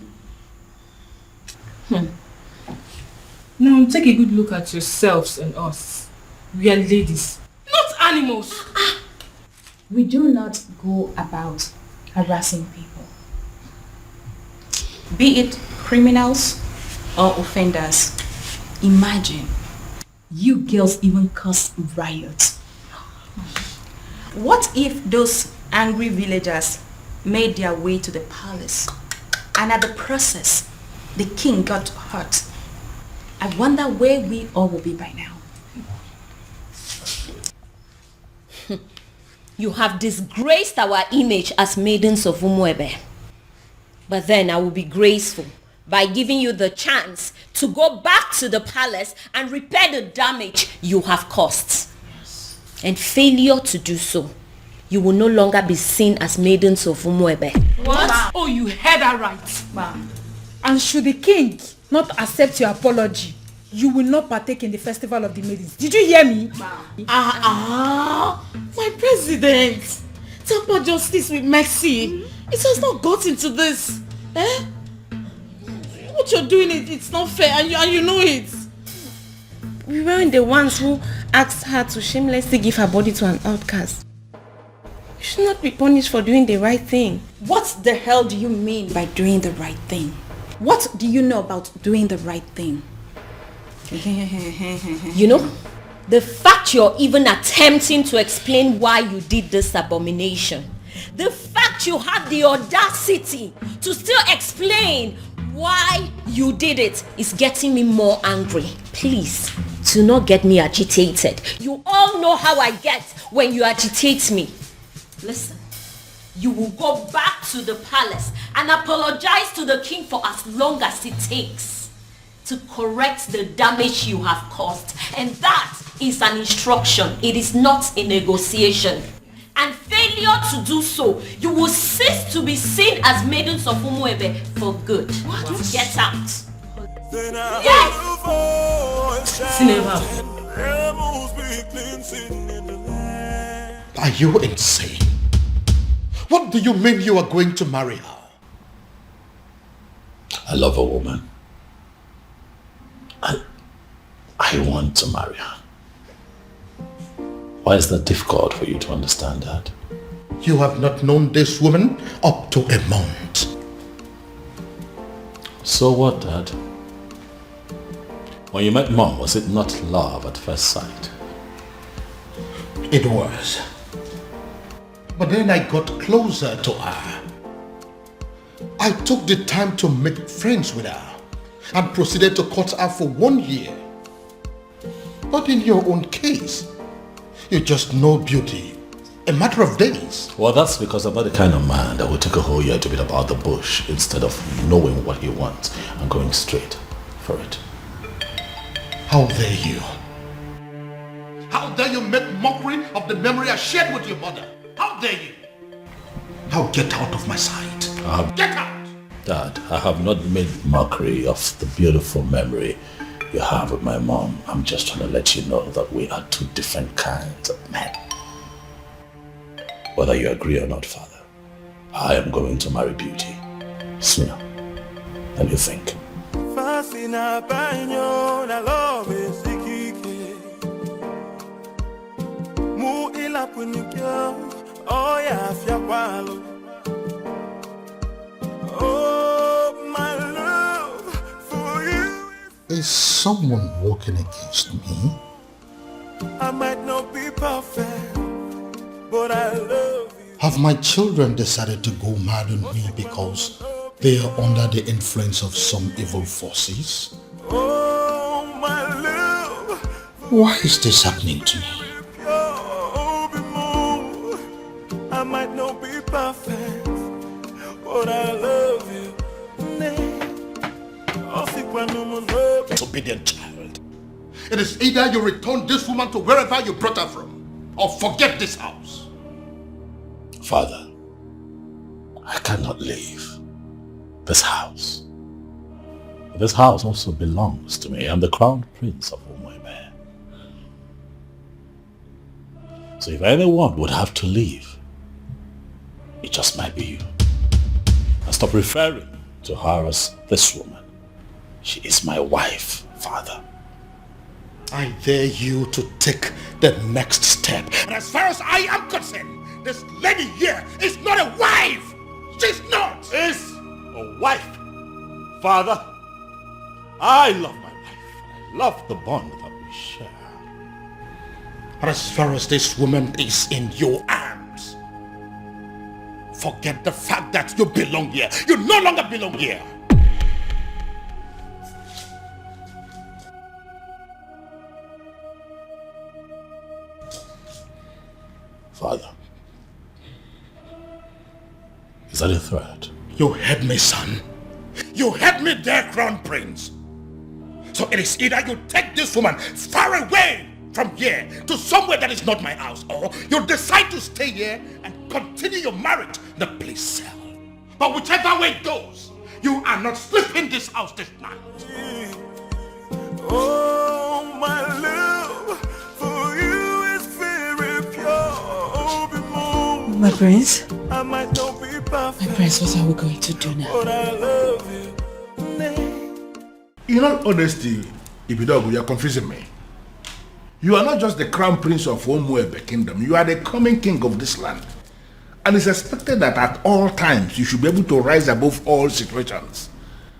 Now take a good look at yourselves and us. We are ladies, not animals. We do not go about harassing people, be it criminals or offenders. Imagine, you girls even caused riots. What if those angry villagers made their way to the palace and at the process the king got hurt? I wonder where we all will be by now. You have disgraced our image as maidens of Umwebe. But then I will be graceful by giving you the chance to go back to the palace and repair the damage you have caused. And failure to do so, you will no longer be seen as maidens of Umwebe. What? Oh, you heard that right. And should the king not accept your apology, you will not partake in the festival of the maidens. Did you hear me? My president. Temper justice with mercy. It has not gotten to this. What you're doing, it's not fair, and you know it. We weren't the ones who asked her to shamelessly give her body to an outcast. You should not be punished for doing the right thing. What the hell do you mean by doing the right thing? What do you know about doing the right thing? You know, the fact you're even attempting to explain why you did this abomination, the fact you had the audacity to still explain why you did it is getting me more angry. Please, do not get me agitated. You all know how I get when you agitate me. Listen, you will go back to the palace and apologize to the king for as long as it takes to correct the damage you have caused. And that is an instruction. It is not a negotiation. And failure to do so, you will cease to be seen as maidens of Umuebe for good. What? Get out. Yes! Are you insane? What do you mean you are going to marry her? I love a woman. I want to marry her. Why is that difficult for you to understand that? You have not known this woman up to a month. So what, Dad? When you met Mom, was it not love at first sight? It was. But then I got closer to her. I took the time to make friends with her and proceeded to court her for 1 year. But in your own case, you just know beauty. A matter of days. Well, that's because I'm not the kind of man that will take a whole year to beat about the bush instead of knowing what he wants and going straight for it. How dare you? How dare you make mockery of the memory I shared with your mother? How dare you? Now get out of my sight. Get out! Dad, I have not made mockery of the beautiful memory you have with my mom. I'm just trying to let you know that we are two different kinds of men. Whether you agree or not, Father, I am going to marry Beauty sooner than you think. Oh, my love for you. Is someone walking against me? I might not be perfect, but I love you. Have my children decided to go mad on me because they are under the influence of some evil forces? Oh, my love. Why is this happening to me? I might not be perfect, but I love you. Disobedient child. It is either you return this woman to wherever you brought her from, or forget this house. Father, I cannot leave this house. This house also belongs to me. I'm the crown prince of Umwebe. So if anyone would have to leave, it just might be you. And stop referring to her as this woman. She is my wife, Father. I dare you to take the next step. And as far as I am concerned, this lady here is not a wife. She's not. Is a wife. Father, I love my wife. I love the bond that we share. But as far as this woman is in your arms, forget the fact that you belong here. You no longer belong here. Father, is that a threat? You heard me, son. You heard me there, Crown Prince. So it is either you take this woman far away from here to somewhere that is not my house, or you decide to stay here and continue your marriage in the police cell. But whichever way it goes, you are not sleeping this house this night. Oh, my love for you is very pure. My prince? I might not be perfect. My prince, what are we going to do now? But I love you. In all honesty, Ibidogu, you are confusing me. You are not just the crown prince of Umwebe kingdom. You are the coming king of this land. And it's expected that at all times you should be able to rise above all situations.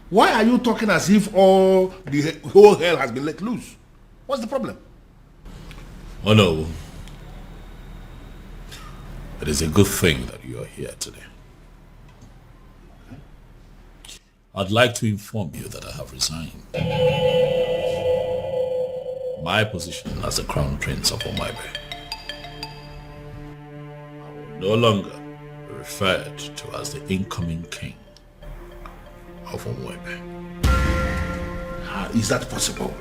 Why are you talking as if the whole hell has been let loose? What's the problem? Oh no. It is a good thing that you are here today. I'd like to inform you that I have resigned my position as the Crown Prince of Umwebe. I will no longer be referred to as the incoming king of Umwebe. How is that possible?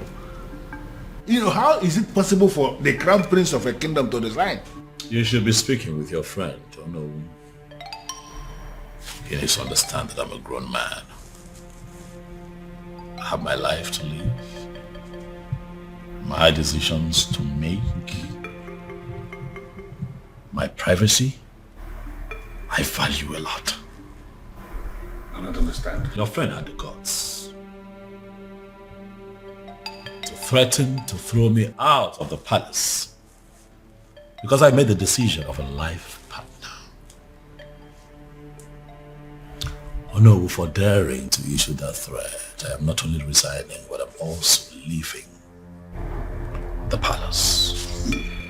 How is it possible for the Crown Prince of a kingdom to resign? You should be speaking with your friend, He needs to understand that I'm a grown man. I have my life to live, my decisions to make, my privacy. I value a lot. I don't understand. Your friend had the guts to threaten to throw me out of the palace because I made the decision of a life partner. Oh no, for daring to issue that threat, I am not only resigning, but I'm also leaving the palace.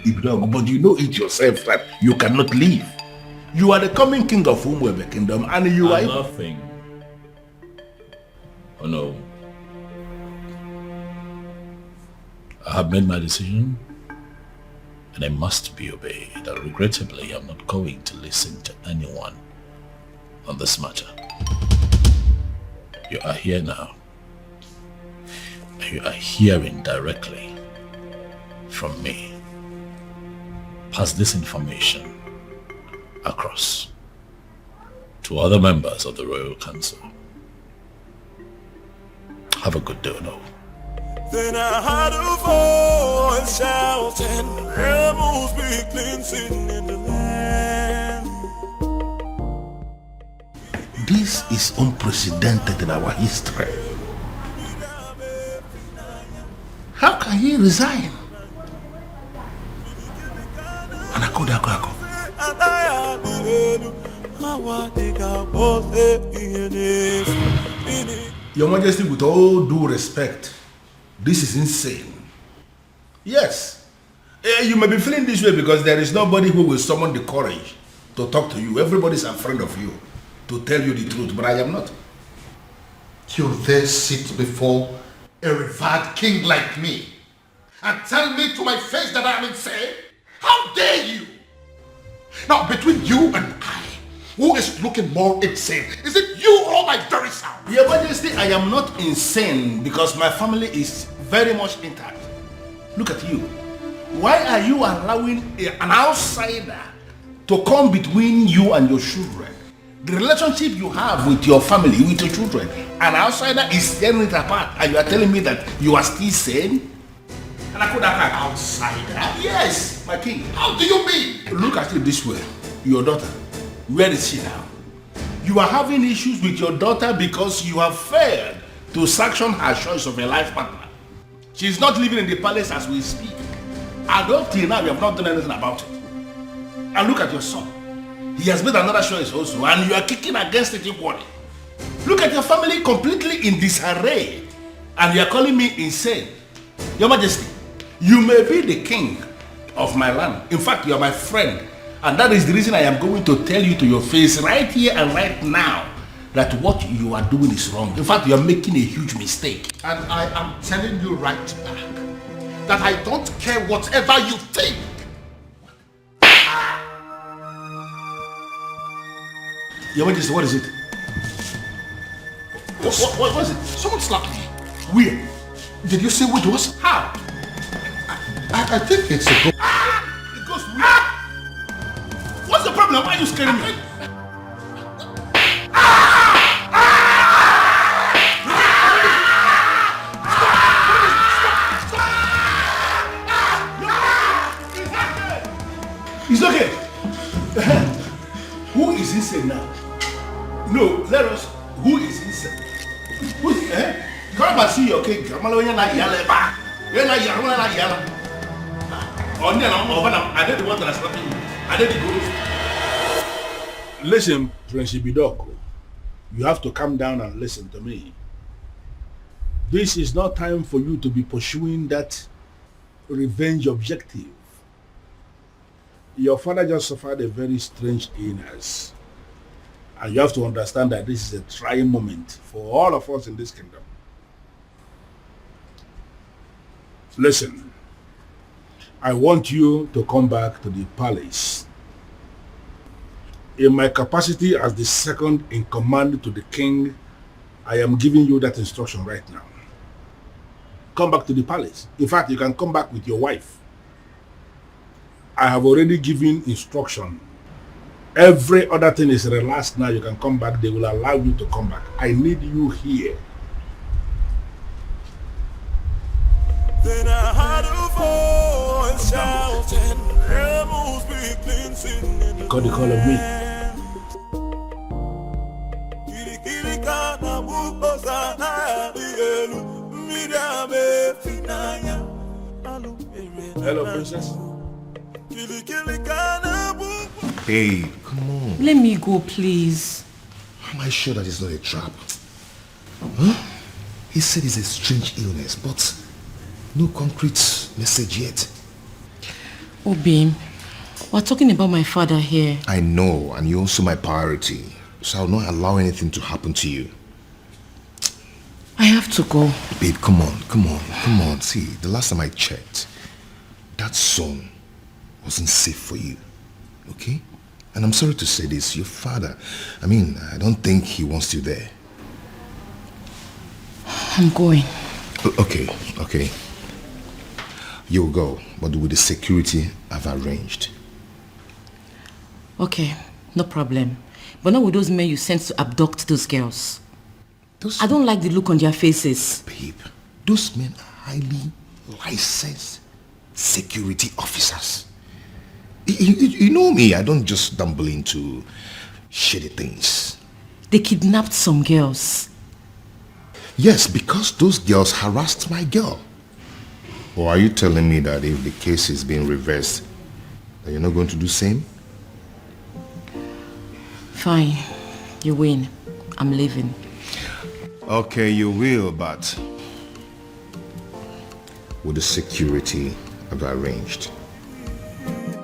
But you know it yourself that you cannot leave. You are the coming king of Umwebe kingdom and you are... nothing. Oh no. I have made my decision and I must be obeyed. And regrettably, I'm not going to listen to anyone on this matter. You are here now. And you are hearing directly from me. Pass this information across to other members of the Royal Council. Have a good day, no. Then I heard a voice shouting, rebels be cleansing in the land. This is unprecedented in our history. How can he resign? Your Majesty, with all due respect, this is insane. Yes, you may be feeling this way because there is nobody who will summon the courage to talk to you. Everybody's a friend of you to tell you the truth, but I am not. You dare sit before a revered king like me and tell me to my face that I am insane? How dare you? Now, between you and I, who is looking more insane? Is it you or my very self? Your Majesty, I am not insane because my family is very much intact. Look at you. Why are you allowing an outsider to come between you and your children? The relationship you have with your family, with your children, an outsider is tearing it apart and you are telling me that you are still sane? And I could have an outsider? Yes, my king. How do you mean? Look at it this way. Your daughter, where is she now? You are having issues with your daughter because you have failed to sanction her choice of a life partner. She is not living in the palace as we speak. And up till now, you have not done anything about it. And look at your son. He has made another choice also, and you are kicking against it equally. Look at your family completely in disarray, and you are calling me insane. Your Majesty, you may be the king of my land. In fact, you are my friend. And that is the reason I am going to tell you to your face right here and right now that what you are doing is wrong. In fact, you are making a huge mistake. And I am telling you right back that I don't care whatever you think. Your Majesty, what is it? What is it? Someone slapped me. Where? Did you see what it was? How? I think it's a ghost. It goes where? What's the problem? Why are you scaring me? It's okay. Who is insane now? No, let us. Who is insane? Come and see your king. I'm alone. You're not yelling back. You're not yelling. I did the one that I slapped you. I did the ghost. Listen, Prince Ibidoko. You have to calm down and listen to me. This is not time for you to be pursuing that revenge objective. Your father just suffered a very strange illness. And you have to understand that this is a trying moment for all of us in this kingdom. Listen, I want you to come back to the palace. In my capacity as the second in command to the king, I am giving you that instruction right now. Come back to the palace. In fact, you can come back with your wife. I have already given instruction. Every other thing is relaxed now. You can come back. They will allow you to come back. I need you here. Then I heard a voice shouting, rebels be cleansing in the Got the call of me. Hello, princess. Babe, come on. Let me go, please. Am I sure that it's not a trap? Huh? He said it's a strange illness, but no concrete message yet. Oh, babe, we're talking about my father here. I know, and you're also my priority, so I'll not allow anything to happen to you. I have to go. Babe, come on. See, the last time I checked, that song wasn't safe for you, okay? And I'm sorry to say this, your father, I don't think he wants you there. I'm going. Okay. You'll go, but with the security I've arranged. Okay, no problem. But not with those men you sent to abduct those girls. I don't like the look on their faces. Babe, those men are highly licensed security officers. You know me, I don't just stumble into shitty things. They kidnapped some girls. Yes, because those girls harassed my girl. Or are you telling me that if the case is being reversed, that you're not going to do the same? Fine, you win. I'm leaving. Okay, you will, but with the security I've arranged.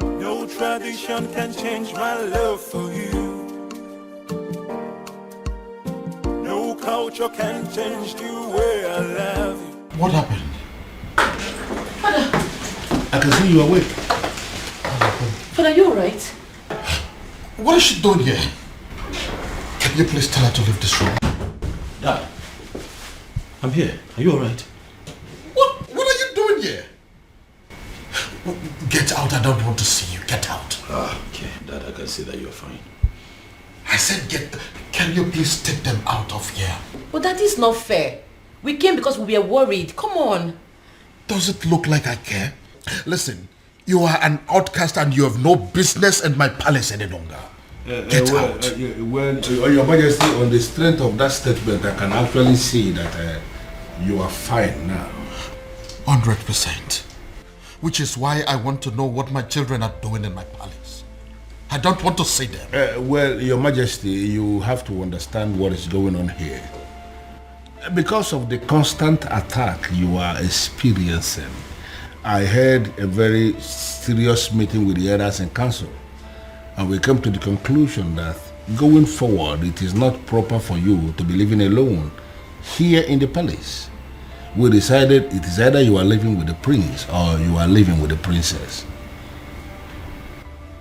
No tradition can change my love for you. No culture can change the way I love you. What happened? Father! I can see you awake. Father, are you alright? What is she doing here? Can you please tell her to leave this room? Dad, I'm here. Are you alright? What are you doing here? Get out, I don't want to see you. Get out. Okay, Dad, I can see that you're fine. I said can you please take them out of here? But that is not fair. We came because we were worried. Come on. Does it look like I care? Listen, you are an outcast and you have no business in my palace any longer. Get out. Your Majesty, on the strength of that statement, I can actually see that you are fine now. 100%. Which is why I want to know what my children are doing in my palace. I don't want to see them. Your Majesty, you have to understand what is going on here. Because of the constant attack you are experiencing, I had a very serious meeting with the elders in council, and we came to the conclusion that going forward, it is not proper for you to be living alone here in the palace. We decided it is either you are living with the prince or you are living with the princess.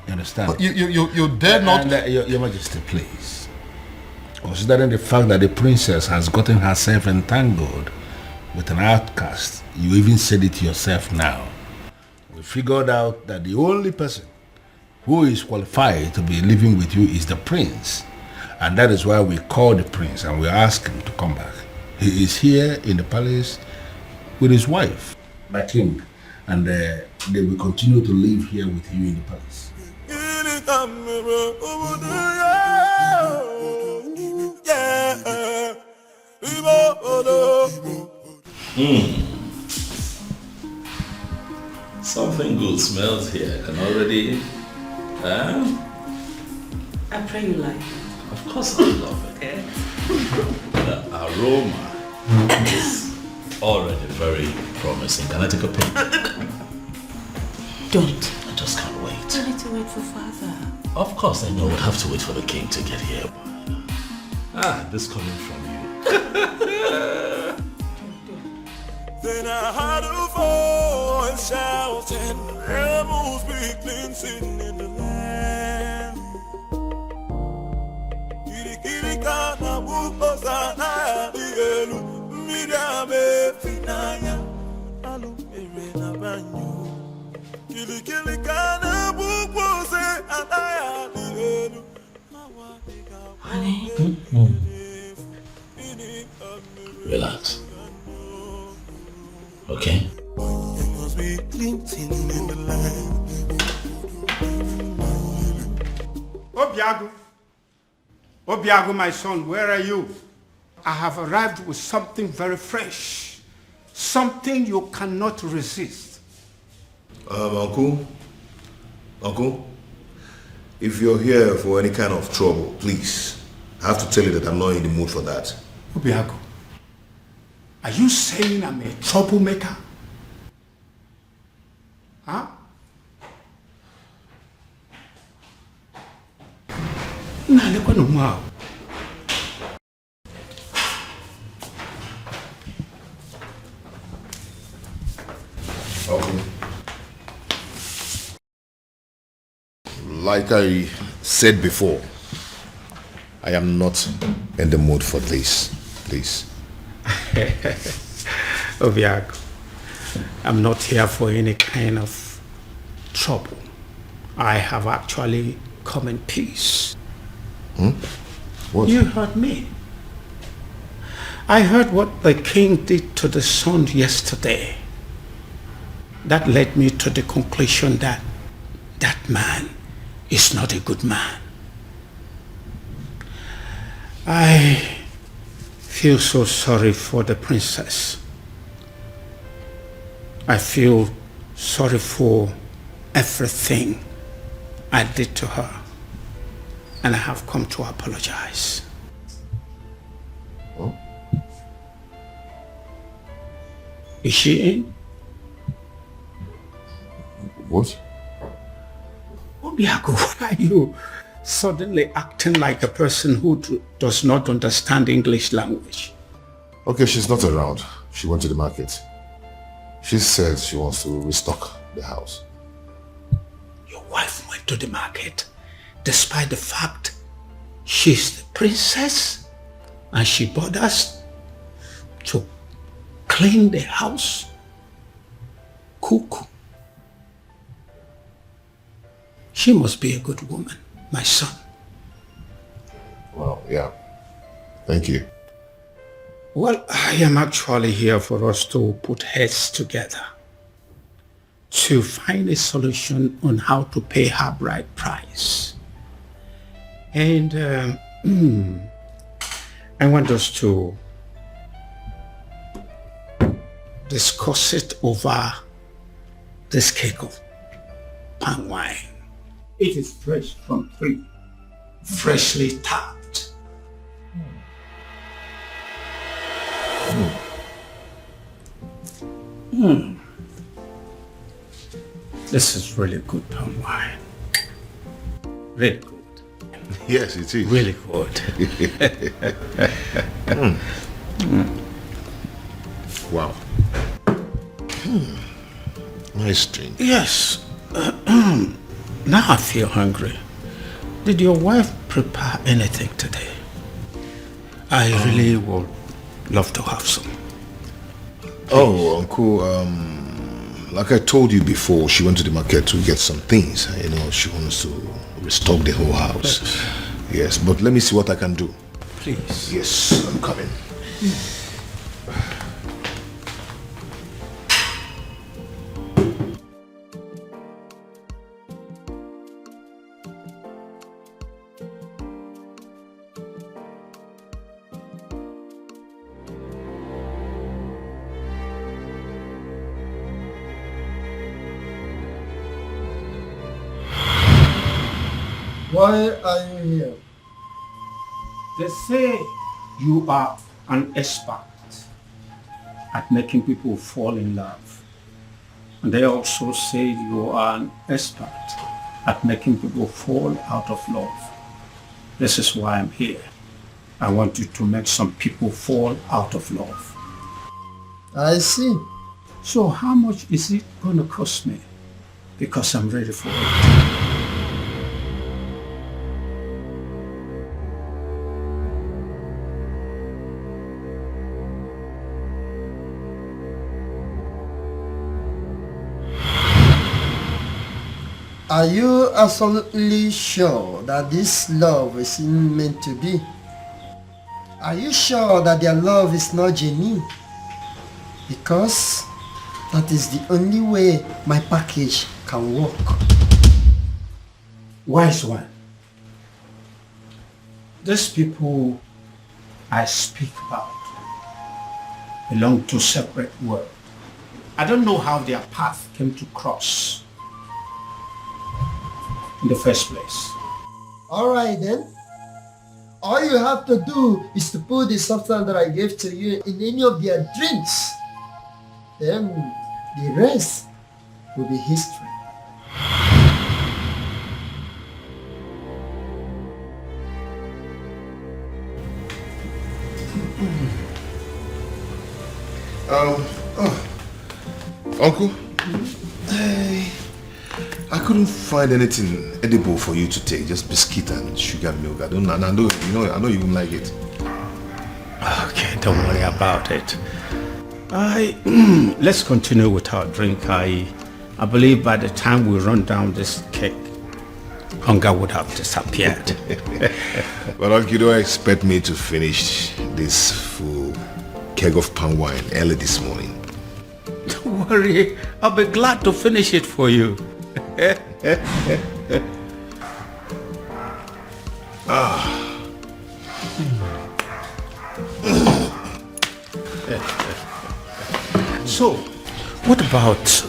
You understand? But you dare not... And, Your Majesty, please. Considering the fact that the princess has gotten herself entangled with an outcast, you even said it yourself now. We figured out that the only person who is qualified to be living with you is the prince. And that is why we called the prince and we asked him to come back. He is here in the palace with his wife, my king, and they will continue to live here with you in the palace. Yeah. Something good smells here. I can already... I pray you like. Of course I love it. Okay. The aroma is already very promising. Can I take a peek? Don't. I just can't wait. I need to wait for father. Of course I know we'll have to wait for the king to get here. This coming from you. Then I heard a voice shouting, rebels be cleansing in the land. Kiri kiri kana buko sana dielu, midame finaya, alu na banyu. Kiri kiri kana buko se anaya dielu. Honey. Relax. Okay? Obiago, my son, where are you? I have arrived with something very fresh. Something you cannot resist. Uncle, if you're here for any kind of trouble, please, I have to tell you that I'm not in the mood for that. Obiago, are you saying I'm a troublemaker? Huh? Wow. Okay. Like I said before, I am not in the mood for this, please. Obiago, I'm not here for any kind of trouble. I have actually come in peace. What? You heard me. I heard what the king did to the son yesterday. That led me to the conclusion that that man is not a good man. I feel so sorry for the princess. I feel sorry for everything I did to her. And I have come to apologize. Oh? Is she in? What? Obiago, why are you suddenly acting like a person who does not understand English language? Okay, she's not around. She went to the market. She said she wants to restock the house. Your wife went to the market despite the fact she's the princess and she bothers to clean the house, cook. She must be a good woman, my son. Well, yeah. Thank you. Well, I am actually here for us to put heads together to find a solution on how to pay her bride price. And I want us to discuss it over this cake of palm wine. It is fresh from tree, freshly tapped. This is really good palm wine. Really good. Yes, it is. Really good. Wow. Nice drink. Yes. Now I feel hungry. Did your wife prepare anything today? I really would love to have some. Oh, Uncle, like I told you before, she went to the market to get some things. You know, she wants to restock the whole house. Yes, but let me see what I can do. Please. Yes, I'm coming. Why are you here? They say you are an expert at making people fall in love. And they also say you are an expert at making people fall out of love. This is why I'm here. I want you to make some people fall out of love. I see. So how much is it going to cost me? Because I'm ready for it. Are you absolutely sure that this love is meant to be? Are you sure that their love is not genuine? Because that is the only way my package can work. Wise one. These people I speak about belong to separate worlds. I don't know how their path came to cross in the first place. Alright then. All you have to do is to put the substance that I gave to you in any of their drinks. Then the rest will be history. Uncle, I couldn't find anything edible for you to take, just biscuit and sugar milk. I know you won't like it. Okay, don't worry about it. Let's continue with our drink. I believe by the time we run down this cake, hunger would have disappeared. But Uncle, you don't expect me to finish this full keg of palm wine early this morning. Don't worry, I'll be glad to finish it for you. So, what about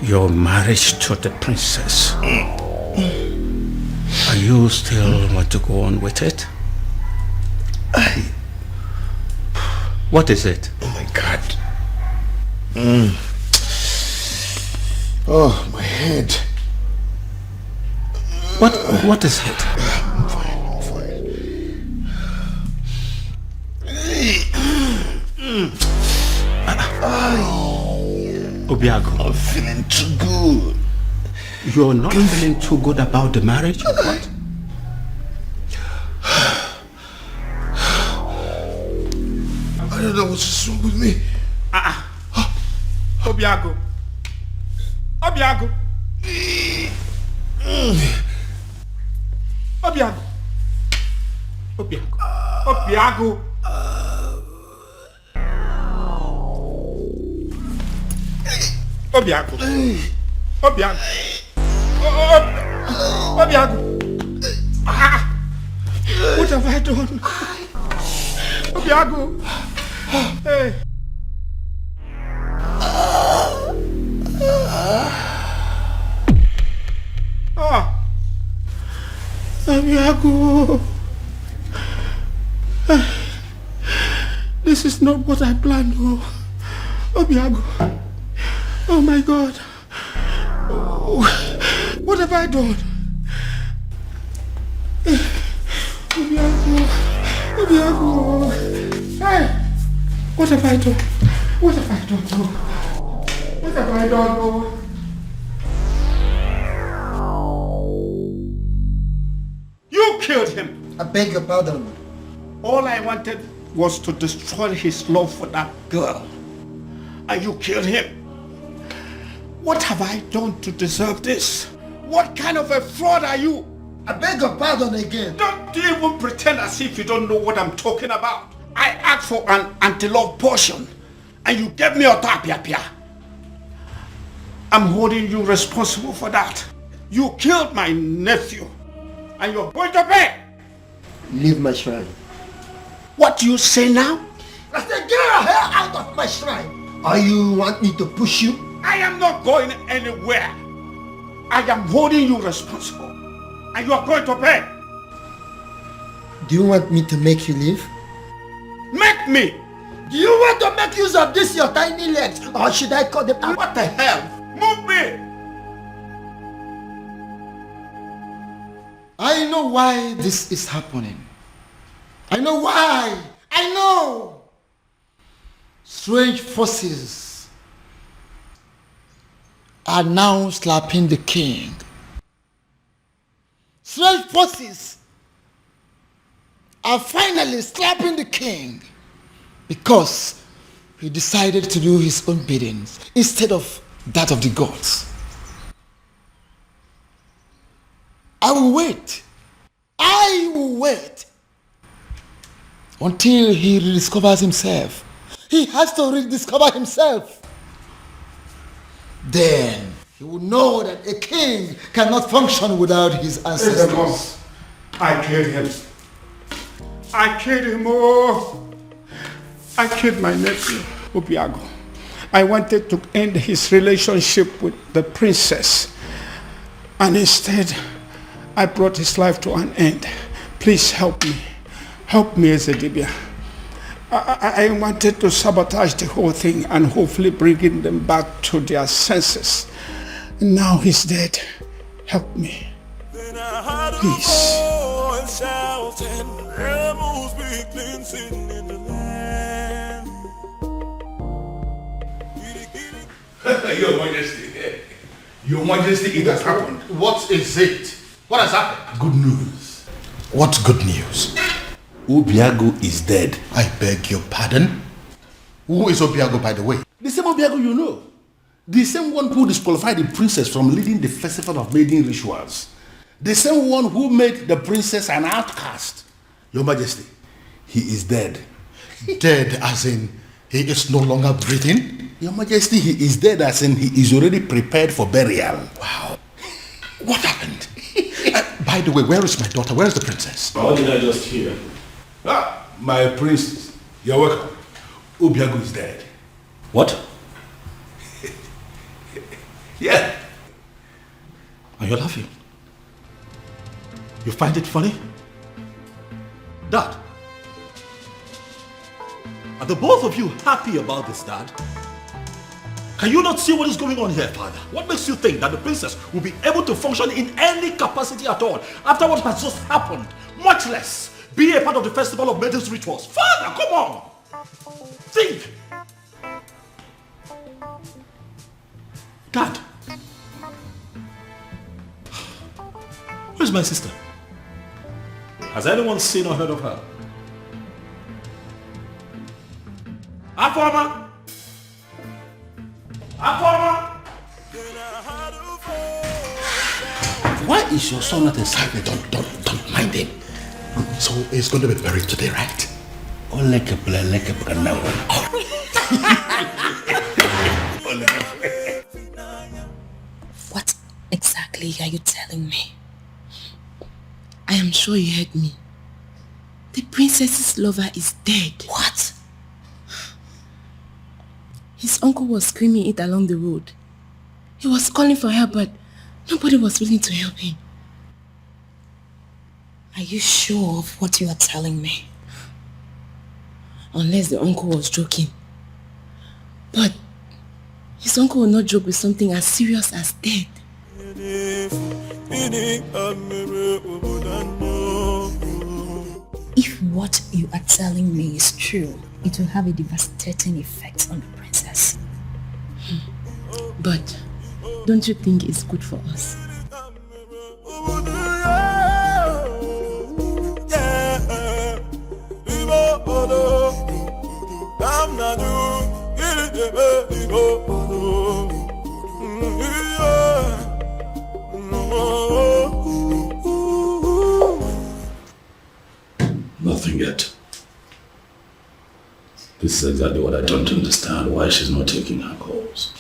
your marriage to the princess? Are you still want to go on with it? What is it? Oh my God. Oh, my head. What is it? I'm fine. Obiago, I'm feeling too good. You're not feeling too good about the marriage or what? I don't know what's wrong with me. Obiago. Obiago. Obiago. Obiago. Obiago. Obiago. Obiago. Obiago. What have I done? Obiago. Hey. Obiago. This is not what I planned. Obiago. Oh my God. What have I done? Obiago. Hey. What have I done? What have I done? What have I done? You killed him. I beg your pardon. All I wanted was to destroy his love for that girl. And you killed him. What have I done to deserve this? What kind of a fraud are you? I beg your pardon again. Don't even pretend as if you don't know what I'm talking about. I asked for an anti-love potion and you gave me a tapia. I'm holding you responsible for that. You killed my nephew and you're going to pay. Leave my shrine. What do you say now? I said get your hair out of my shrine. Or you want me to push you? I am not going anywhere. I am holding you responsible. And you are going to pay. Do you want me to make you leave? Make me! Do you want to make use of this your tiny legs? Or should I cut them out? What the hell? Move me! I know why this is happening. I know why. I know. Strange forces are now slapping the king. Strange forces are finally slapping the king because he decided to do his own biddings instead of that of the gods. I will wait. I will wait until he rediscovers himself. He has to rediscover himself. Then he will know that a king cannot function without his ancestors. I killed him. I killed him. Oh, I killed my nephew, Obiago. I wanted to end his relationship with the princess. And instead, I brought his life to an end. Please help me. Help me, Ezedibia. I wanted to sabotage the whole thing and hopefully bringing them back to their senses. Now he's dead. Help me. Please. Your Majesty. Your Majesty, it has happened. What is it? What has happened? Good news. What good news? Obiago is dead. I beg your pardon? Who is Obiago, by the way? The same Obiago you know. The same one who disqualified the princess from leading the festival of maiden rituals. The same one who made the princess an outcast. Your Majesty, he is dead. Dead as in he is no longer breathing? Your Majesty, he is dead as in he is already prepared for burial. Wow. What happened? By the way, where is my daughter? Where is the princess? What did I just hear? Ah, my princess. You're welcome. Obiago is dead. What? Yeah. Are you laughing? You find it funny? Dad, are the both of you happy about this, Dad? Can you not see what is going on here, Father? What makes you think that the princess will be able to function in any capacity at all after what has just happened? Much less be a part of the festival of maidens rituals. Father, come on! Think! Dad! Where's my sister? Has anyone seen or heard of her? Afoma! Afoma! Why is your son not inside me? Don't mind him. So he's going to be buried today, right? What exactly are you telling me? I am sure you heard me. The princess's lover is dead. What? His uncle was screaming it along the road. He was calling for help, but nobody was willing to help him. Are you sure of what you are telling me? Unless the uncle was joking. But his uncle will not joke with something as serious as death. If what you are telling me is true, it will have a devastating effect on the princess. But don't you think it's good for us? Nothing yet. This is exactly what I don't understand. Why she's not taking her calls.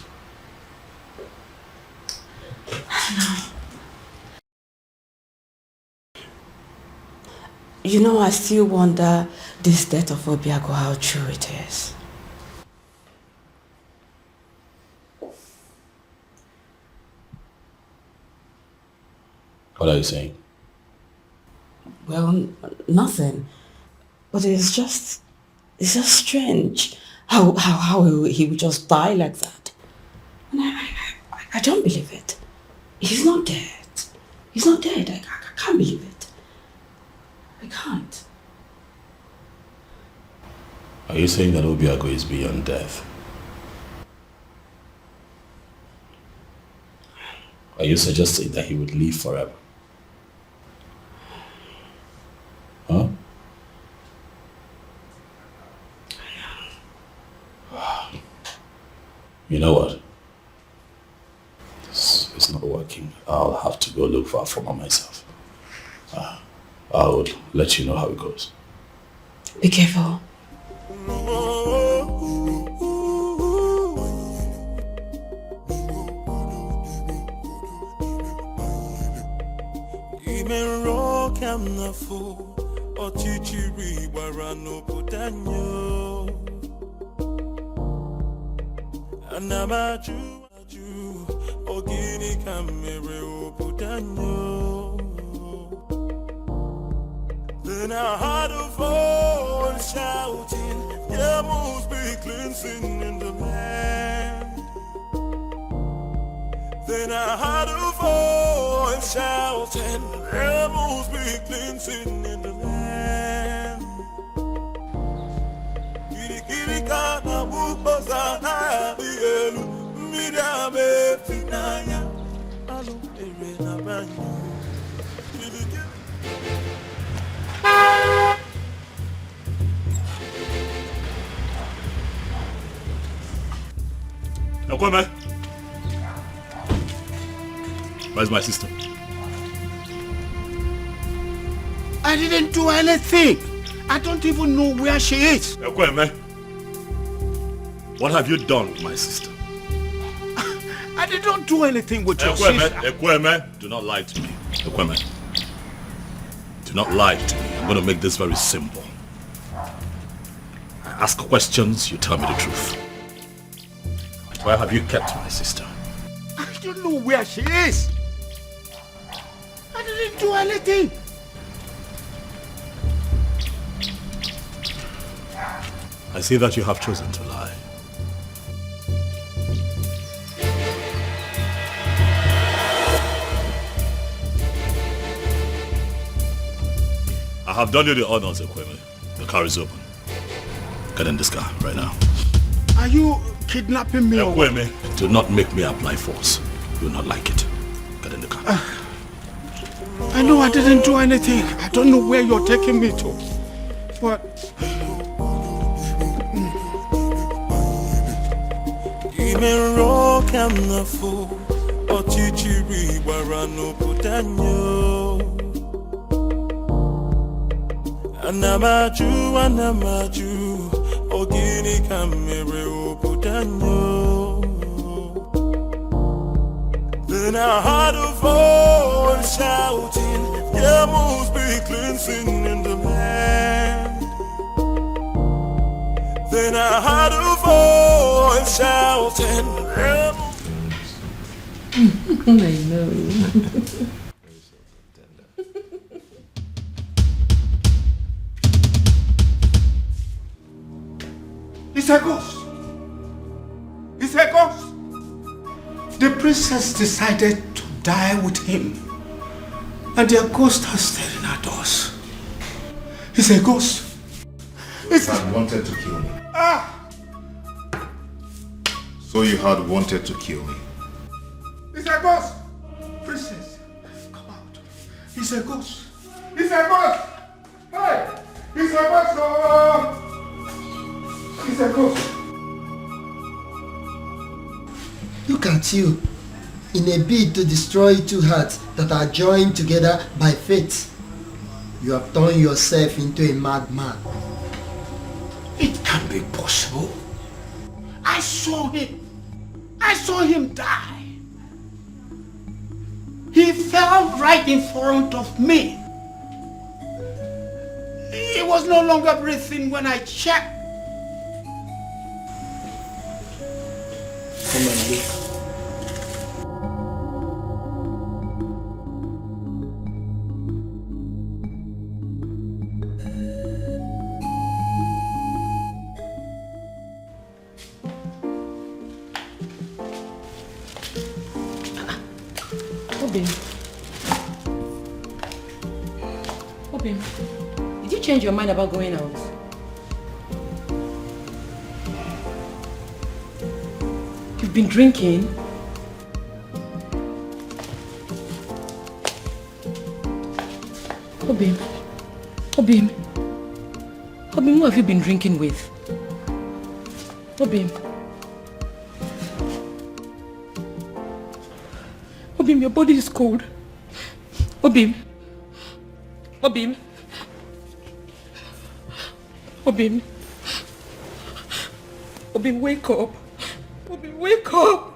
You know, I still wonder this death of Obiago, how true it is. What are you saying? Well, nothing. But it's just strange how he would just die like that. And I don't believe it. He's not dead. He's not dead. I can't believe it. I can't. Are you saying that Obiago is beyond death? Are you suggesting that he would live forever? Huh? You know what? This is not working. I'll have to go look for Afoma myself. I'll let you know how it goes. Be careful. Then I heard a voice shouting, there must be cleansing in the land. Then I heard a voice shouting, there must be cleansing in the land. Kirikana mukosana bielu midame finaya alu erena banyu. Ekweme, where's my sister? I didn't do anything. I don't even know where she is. Ekweme, what have you done with my sister? I did not do anything with your sister. Ekweme, do not lie to me. Ekweme, do not lie to me. I'm going to make this very simple. I ask questions, you tell me the truth. Where have you kept my sister? I don't know where she is. I didn't do anything. I see that you have chosen to lie. I have done you the honors, Ekweme. The car is open. Get in this car right now. Are you kidnapping me? Ekweme, do not make me apply force. You will not like it. Get in the car. I know I didn't do anything. I don't know where you're taking me to. But... Anamaju, ogini kamere oputanyo. Then I heard a voice shouting, there must be cleansing in the land. Then I heard a voice shouting, there I know. It's a ghost. It's a ghost. The princess decided to die with him. And their ghost are staring at us. It's a ghost. It's had wanted to kill me. So you had wanted to kill me. It's a ghost. Princess, come out. It's a ghost. It's a ghost. Hey, it's a ghost. Oh. It's a ghost. Look at you, in a bid to destroy two hearts that are joined together by fate. You have turned yourself into a madman. It can't be possible. I saw him. I saw him die. He fell right in front of me. He was no longer breathing when I checked. Come and look. Obim. Obim, did you change your mind about going out? You've been drinking? Obim. Obim. Obim, who have you been drinking with? Obim. Obim, your body is cold. Obim. Obim. Obim. Obim, wake up. Obim, wake up.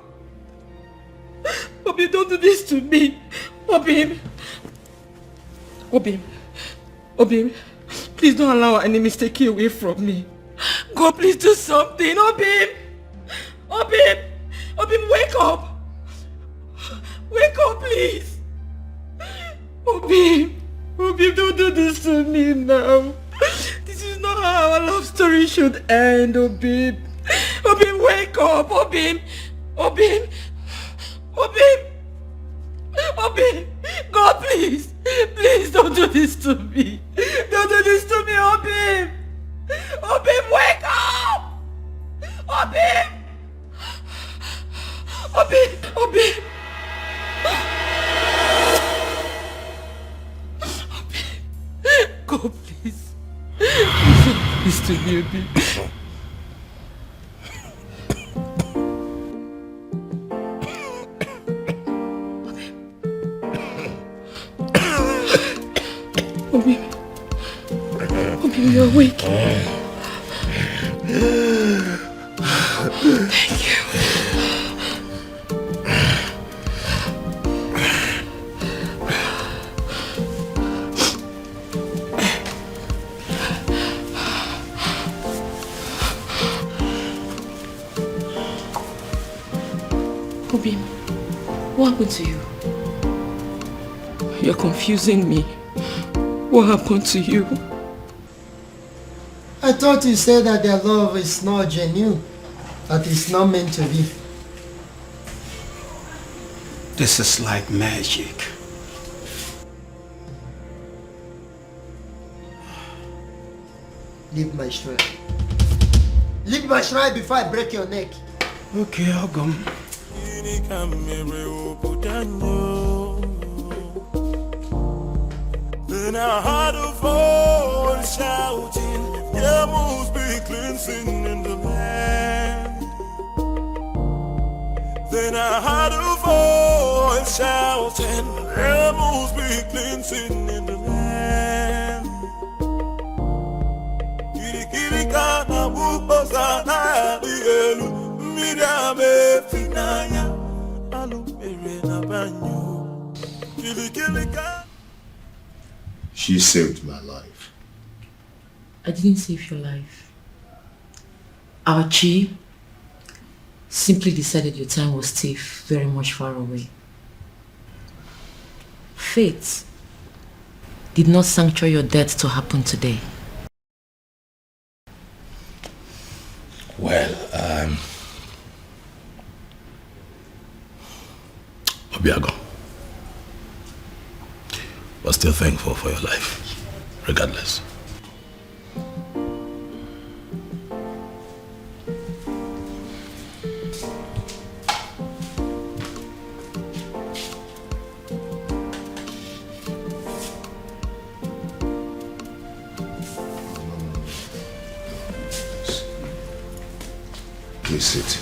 Obim, don't do this to me. Obim. Obim. Obim. Please don't allow any mistake take you away from me. God, please do something. Obim. Obim. Obim, wake up. Wake up, please. Obim. Obim, don't do this to me now. This is not how our love story should end, Obim. Obim, wake up. Obim. Obim. Obim. Obim. God, please. Please don't do this to me. Don't do this to me, Obim. Obim, wake up. Obim. Obim. Obim. God, please. Please to me, Obim. Obim. Obim, you're awake. Thank you. Obim, what happened to you? You're confusing me. What happened to you? I thought you said that their love is not genuine, that it's not meant to be. This is like magic. Leave my shrine. Leave my shrine before I break your neck. Okay, Ogum. Then I heard a voice shouting, there must be cleansing in the land. Then I heard a voice shouting, there must be cleansing in the land. Kirikana buposa na digelu, midame finaya, alu na banyo. Kirikirika. She saved my life. I didn't save your life. Our chief simply decided your time was still very much far away. Fate did not sancture your death to happen today. Well, Obiago, but still thankful for your life, regardless. Please sit.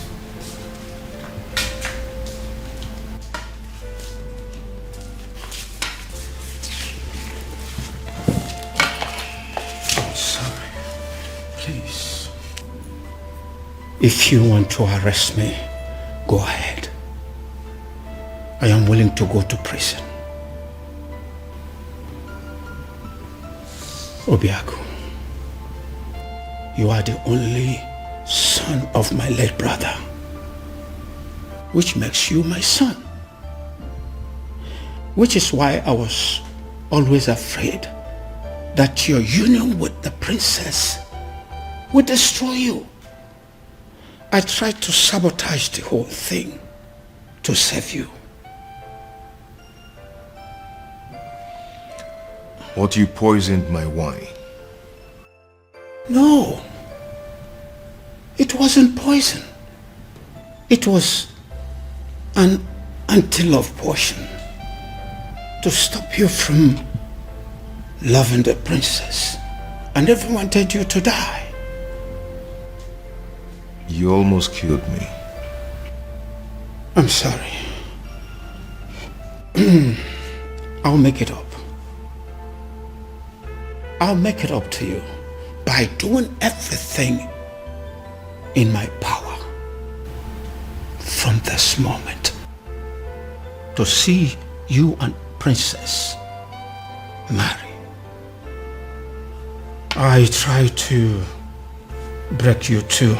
Please. If you want to arrest me, go ahead. I am willing to go to prison. Obiago, you are the only son of my late brother, which makes you my son. Which is why I was always afraid that your union with the princess would destroy you. I tried to sabotage the whole thing to save you. But you poisoned my wine. No. It wasn't poison. It was an anti-love potion to stop you from loving the princess. I never wanted you to die. You almost killed me. I'm sorry. I'll make it up. I'll make it up to you by doing everything in my power from this moment to see you and Princess marry. I tried to break you too,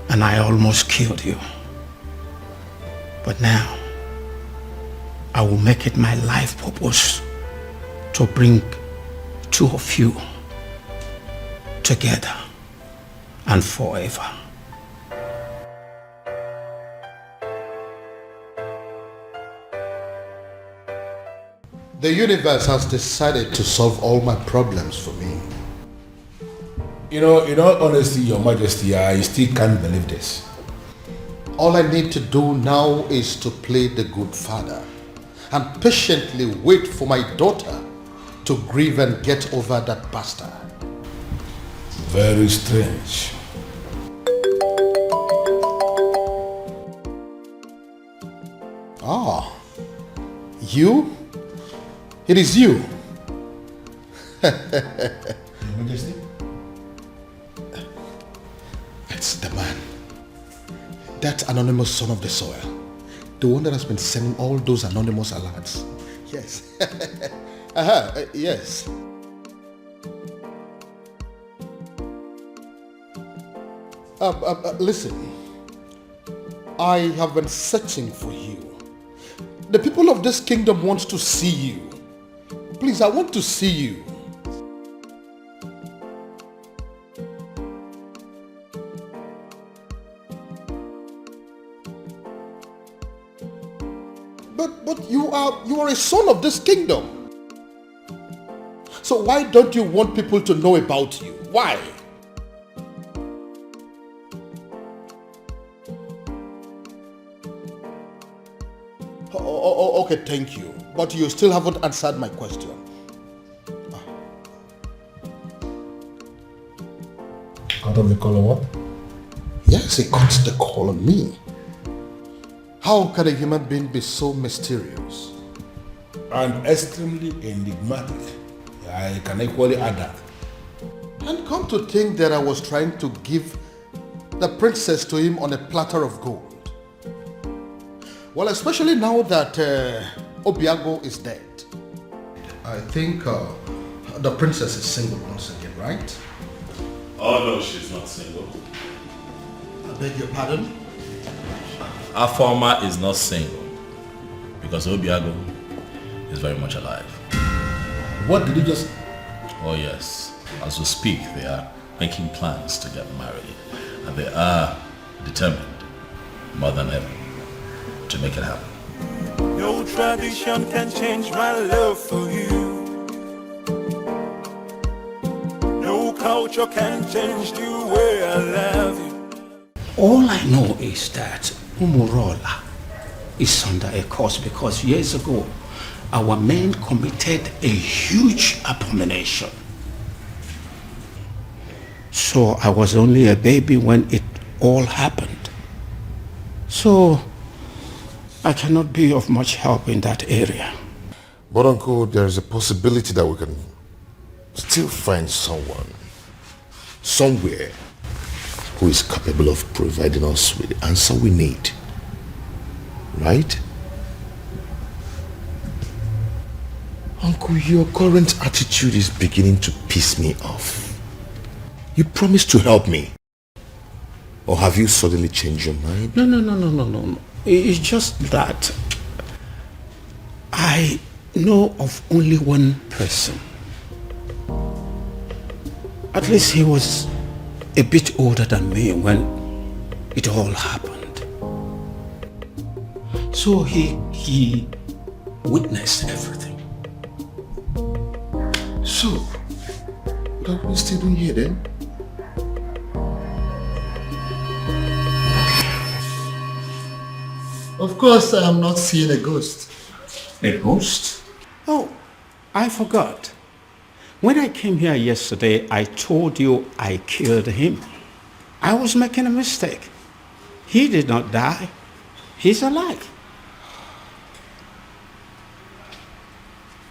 and I almost killed you. But now, I will make it my life purpose to bring two of you together and forever. The universe has decided to solve all my problems for me. In all honesty, Your Majesty, I still can't believe this. All I need to do now is to play the good father and patiently wait for my daughter to grieve and get over that bastard. Very strange. Ah, you? It is you. Your Majesty? It's the man. That anonymous son of the soil. The one that has been sending all those anonymous alerts. Yes. Yes. Listen. I have been searching for you. The people of this kingdom want to see you. Please, I want to see you. But you are a son of this kingdom. So why don't you want people to know about you? Why? Okay, thank you. But you still haven't answered my question. Cut off the call on what? Yes, he cuts the call on me. How can a human being be so mysterious? And extremely enigmatic. I can equally add that. And come to think that I was trying to give the princess to him on a platter of gold. Well, especially now that Obiago is dead. I think the princess is single once again, right? Oh no, she's not single. I beg your pardon? Afoma is not single because Obiago is very much alive. What did you just... Oh yes, as we speak they are making plans to get married and they are determined more than ever to make it happen. No tradition can change my love for you. No culture can change the way I love you. All I know is that Umurala is under a curse because years ago our men committed a huge abomination. So I was only a baby when it all happened. So I cannot be of much help in that area. But Uncle, there is a possibility that we can still find someone, somewhere, who is capable of providing us with the answer we need. Right? Uncle, your current attitude is beginning to piss me off. You promised to help me. Or have you suddenly changed your mind? No. It's just that I know of only one person. At least he was a bit older than me when it all happened. So he witnessed everything. So, what are we still doing here then? Of course, I am not seeing a ghost. A ghost? Oh, I forgot. When I came here yesterday, I told you I killed him. I was making a mistake. He did not die. He's alive.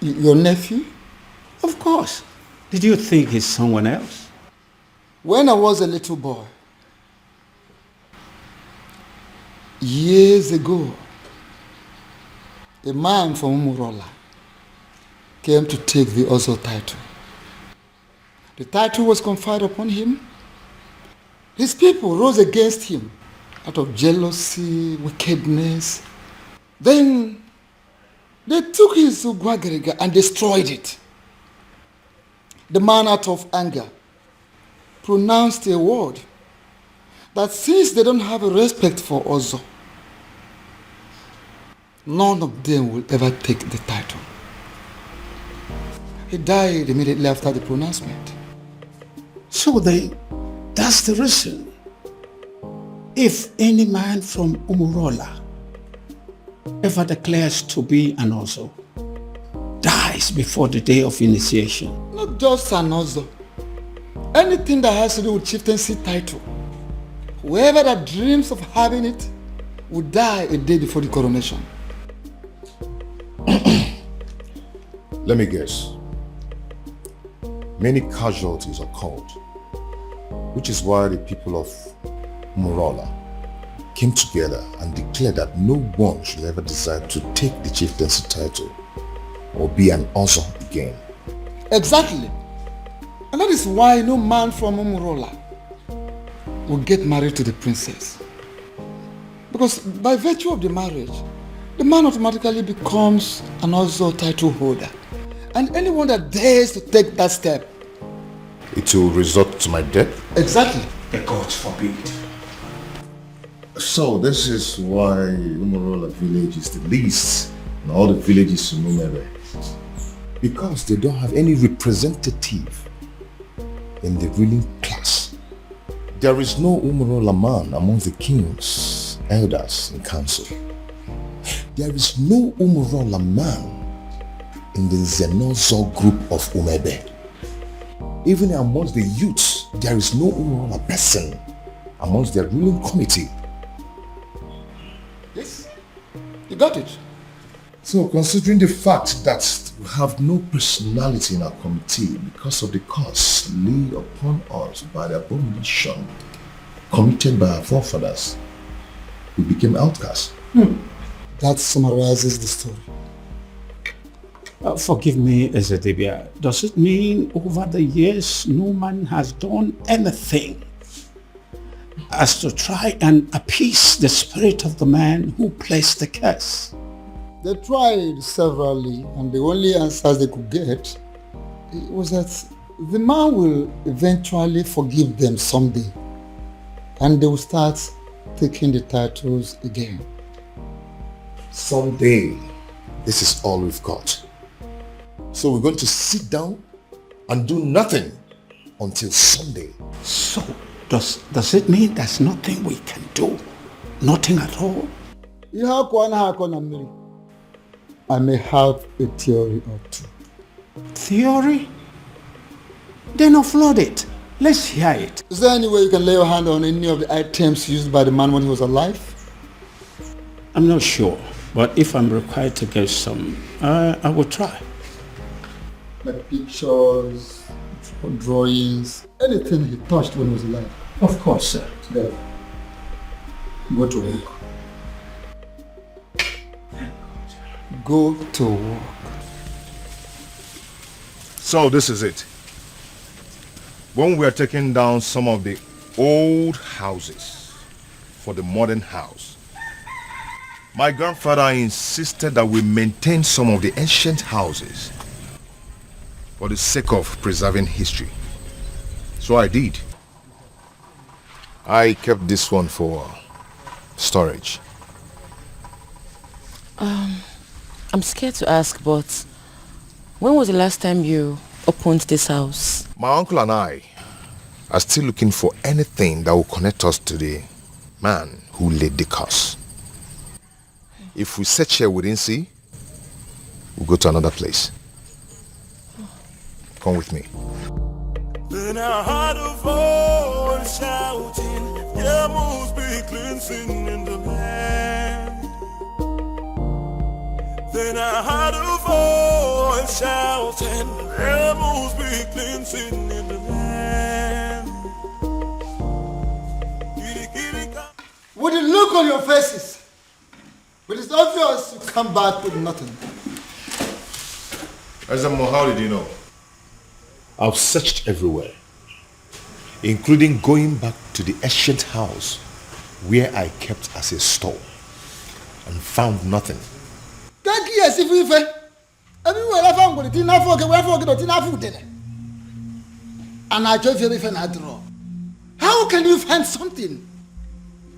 Your nephew? Of course. Did you think he's someone else? When I was a little boy, years ago, a man from Umurola came to take the Ozo title. The title was conferred upon him. His people rose against him out of jealousy, wickedness. Then they took his Ugwagariga and destroyed it. The man, out of anger, pronounced a word that since they don't have a respect for Ozo, none of them will ever take the title. He died immediately after the pronouncement. So that's the reason. If any man from Umurola ever declares to be an Ozo, dies before the day of initiation. Not just an Ozo. Anything that has to do with chieftaincy title. Whoever that dreams of having it will die a day before the coronation. Let me guess. Many casualties occurred, which is why the people of Umurola came together and declared that no one should ever decide to take the chieftaincy title or be an Ozo again. Exactly. And that is why no man from Umurola will get married to the princess. Because by virtue of the marriage, the man automatically becomes an Ozo title holder. And anyone that dares to take that step, it will result to my death? Exactly. The gods forbid. So this is why Umurola village is the least in all the villages in Umere. Because they don't have any representative in the ruling class. There is no Umurola man among the kings, elders, and council. There is no Umurola man in the Zenozo group of Umebe. Even amongst the youths, there is no Umurola person amongst their ruling committee. Yes, you got it. So considering the fact that we have no personality in our committee because of the curse laid upon us by the abomination committed by our forefathers, we became outcasts. That summarizes the story. Forgive me, Ezedibia. Does it mean over the years no man has done anything as to try and appease the spirit of the man who placed the curse? They tried severally, and the only answers they could get was that the man will eventually forgive them someday, and they will start taking the titles again. Someday, this is all we've got. So we're going to sit down and do nothing until Sunday. So, does it mean there's nothing we can do? Nothing at all? I may have a theory or two. Theory? Then offload it. Let's hear it. Is there any way you can lay your hand on any of the items used by the man when he was alive? I'm not sure, but if I'm required to get some, I will try. Like pictures, drawings, anything he touched when he was alive. Of course, sir. There. Go to work. Go to work. So this is it. When we are taking down some of the old houses for the modern house, my grandfather insisted that we maintain some of the ancient houses for the sake of preserving history. So I did. I kept this one for storage. I'm scared to ask, but when was the last time you opened this house. My uncle and I are still looking for anything that will connect us to the man who laid the curse. If we search here we didn't see, we'll go to another place. Come with me. Then I heard a voice shouting, there must be cleansing in the land. Then I heard a voice shouting, there must be cleansing in the land. With the look on your faces, but it's obvious you come back with nothing. Azamo, how did you know? I've searched everywhere, including going back to the ancient house where I kept as a store and found nothing. Thank you, as if we everywhere I found it, didn't forget. And I told you if I draw. How can you find something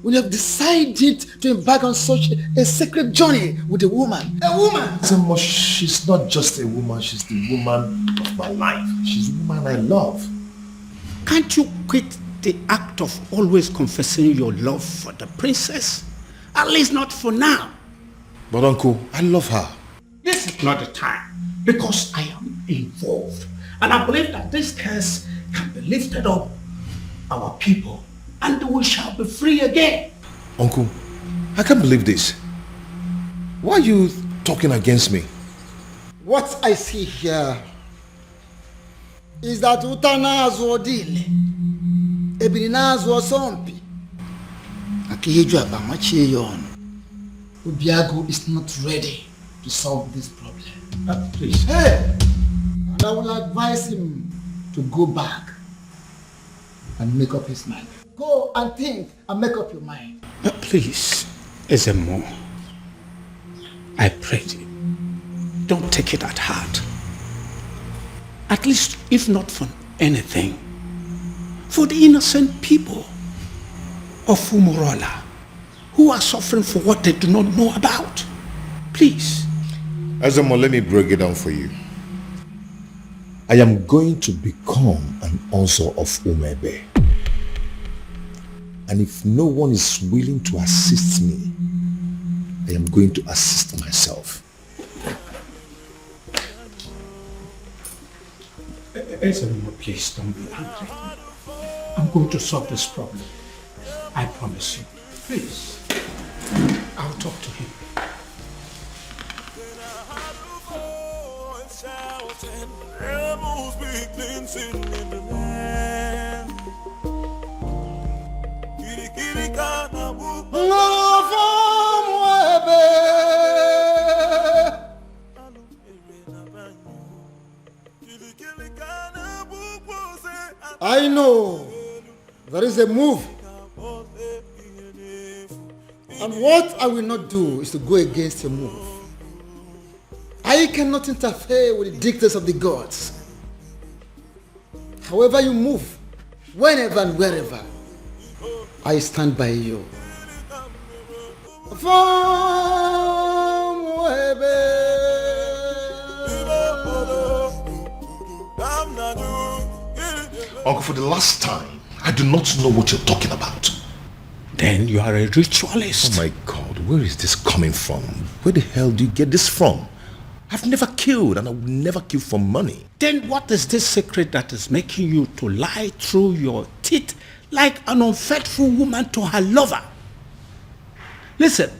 when you have decided to embark on such a sacred journey with a woman? A woman! Azamo, she's not just a woman, she's the woman of my life. She's the woman I love. Can't you quit the act of always confessing your love for the princess? At least not for now. But uncle, I love her. This is not the time, because I am involved. And I believe that this curse can be lifted up our people, and we shall be free again. Uncle, I can't believe this. Why are you talking against me? What I see here is that Utanazo Dile, Ebinazo Sompi, Akiyeju Abamachiyon, Ubiago is not ready to solve this problem. Please. Hey! And I will advise him to go back and make up his mind. Go and think and make up your mind. Please, Ezemo, I pray you, don't take it at heart. At least, if not for anything, for the innocent people of Umala who are suffering for what they do not know about. Please. Azamo, let me break it down for you. I am going to become an Ozo of Umebe. And if no one is willing to assist me, I am going to assist myself. Ezemo, please don't be angry. I'm going to solve this problem. I promise you. Please. I'll talk to him. There must be cleansing in the land. I know there is a move. And what I will not do is to go against your move. I cannot interfere with the dictates of the gods. However you move, whenever and wherever, I stand by you. Uncle, for the last time, I do not know what you're talking about. Then you are a ritualist. Oh my God, where is this coming from? Where the hell do you get this from? I've never killed and I will never kill for money. Then what is this secret that is making you to lie through your teeth like an unfaithful woman to her lover? Listen,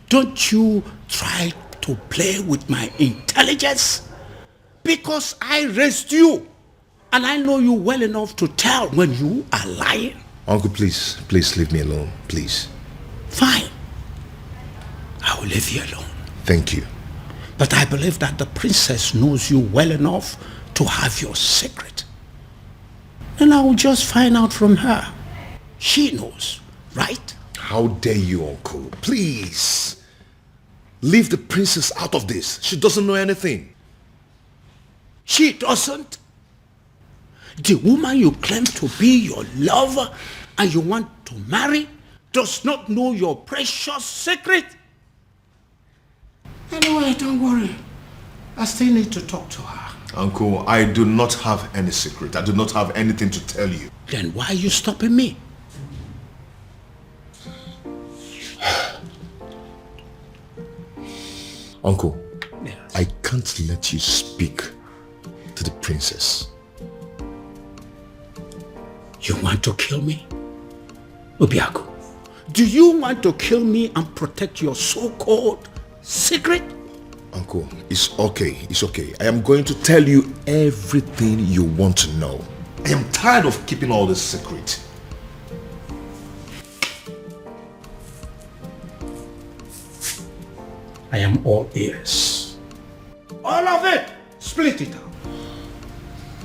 don't you try to play with my intelligence, because I raised you and I know you well enough to tell when you are lying. Uncle, please leave me alone, please. Fine. I will leave you alone. Thank you. But I believe that the princess knows you well enough to have your secret. And I will just find out from her. She knows, right? How dare you, Uncle? Please. Leave the princess out of this. She doesn't know anything. She doesn't? The woman you claim to be your lover and you want to marry does not know your precious secret? Anyway, don't worry. I still need to talk to her. Uncle, I do not have any secret. I do not have anything to tell you. Then why are you stopping me? Uncle, I can't let you speak to the princess. You want to kill me? Obiaku, do you want to kill me and protect your so-called secret? Uncle, it's okay. It's okay. I am going to tell you everything you want to know. I am tired of keeping all this secret. I am all ears. All of it! Split it out.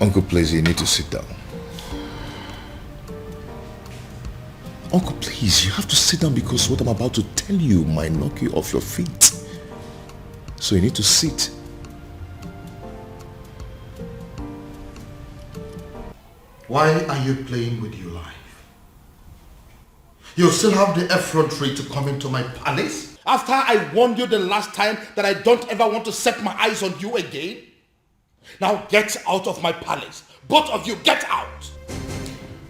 Uncle, please, you need to sit down. Uncle, please, you have to sit down because what I'm about to tell you might knock you off your feet. So you need to sit. Why are you playing with your life? You still have the effrontery to come into my palace? After I warned you the last time that I don't ever want to set my eyes on you again? Now get out of my palace. Both of you, get out!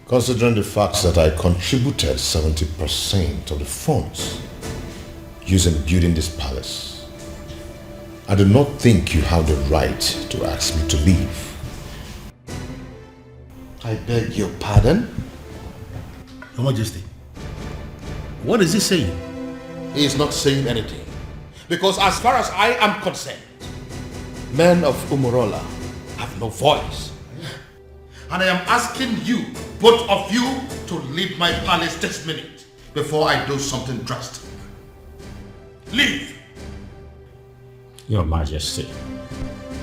Considering the fact that I contributed 70% of the funds used in building this palace, I do not think you have the right to ask me to leave. I beg your pardon? Your Majesty, what is he saying? He is not saying anything. Because as far as I am concerned, men of Umala have no voice. And I am asking you, both of you, to leave my palace this minute before I do something drastic. Leave! Your Majesty,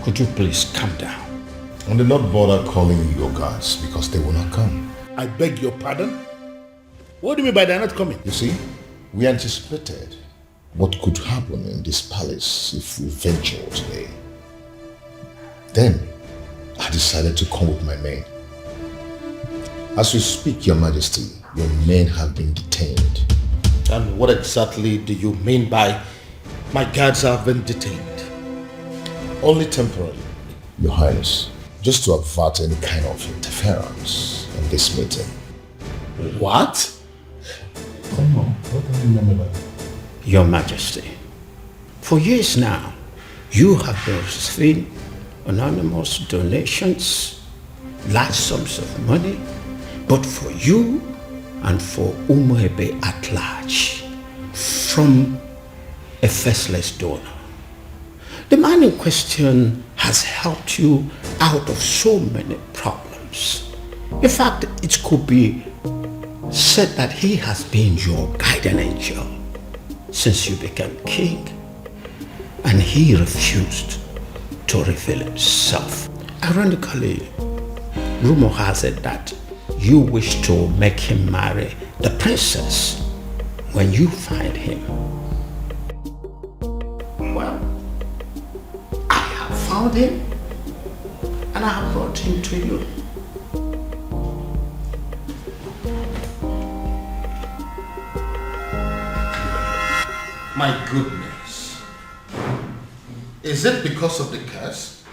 could you please calm down? And do not bother calling your guards because they will not come. I beg your pardon? What do you mean by they're not coming? You see, we anticipated what could happen in this palace if we ventured today. Then, I decided to come with my men. As we speak, Your Majesty, your men have been detained. And what exactly do you mean by my guards have been detained? Only temporarily, Your Highness, just to avert any kind of interference in this meeting. What? Come on, what do you remember that? Your Majesty, for years now, you have been receiving anonymous donations, large sums of money, but for you and for Umwebe at large, from a faceless donor. The man in question has helped you out of so many problems. In fact, it could be said that he has been your guardian angel since you became king, and he refused to reveal himself. Ironically, rumor has it that you wish to make him marry the princess when you find him. Well, I have found him and I have brought him to you. My goodness. Is it because of the curse?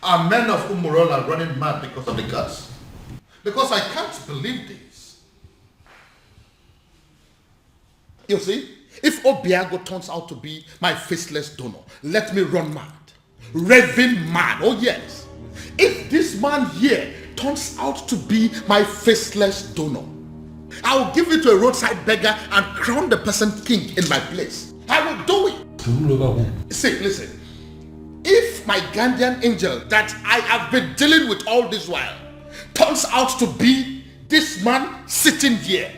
Are men of Umurala running mad because of the curse? Because I can't believe this. You see, if Obiago turns out to be my faceless donor, let me run mad. Raving mad, oh yes. If this man here turns out to be my faceless donor, I'll give it to a roadside beggar and crown the person king in my place. I will do it. See, listen. If my guardian angel that I have been dealing with all this while turns out to be this man sitting here,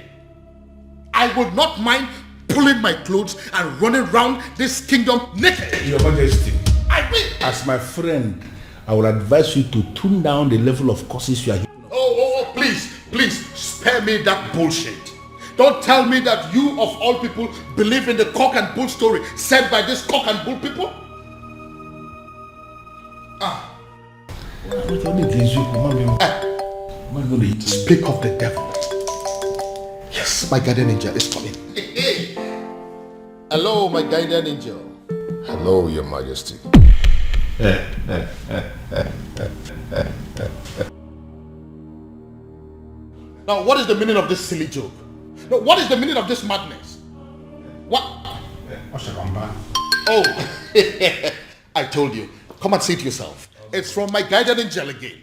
I would not mind pulling my clothes and running around this kingdom naked. Your Majesty, I will. as my friend, I would advise you to tune down the level of curses you are. Oh, please, spare me that bullshit. Don't tell me that you of all people believe in the cock and bull story said by this cock and bull people. Speak of the devil. Yes, my guardian angel is coming. Hello, my guardian angel. Hello, Your Majesty. Now, what is the meaning of this silly joke? No, what is the meaning of this madness? What? Oh, I told you. Come and see it yourself. It's from my guardian angel again.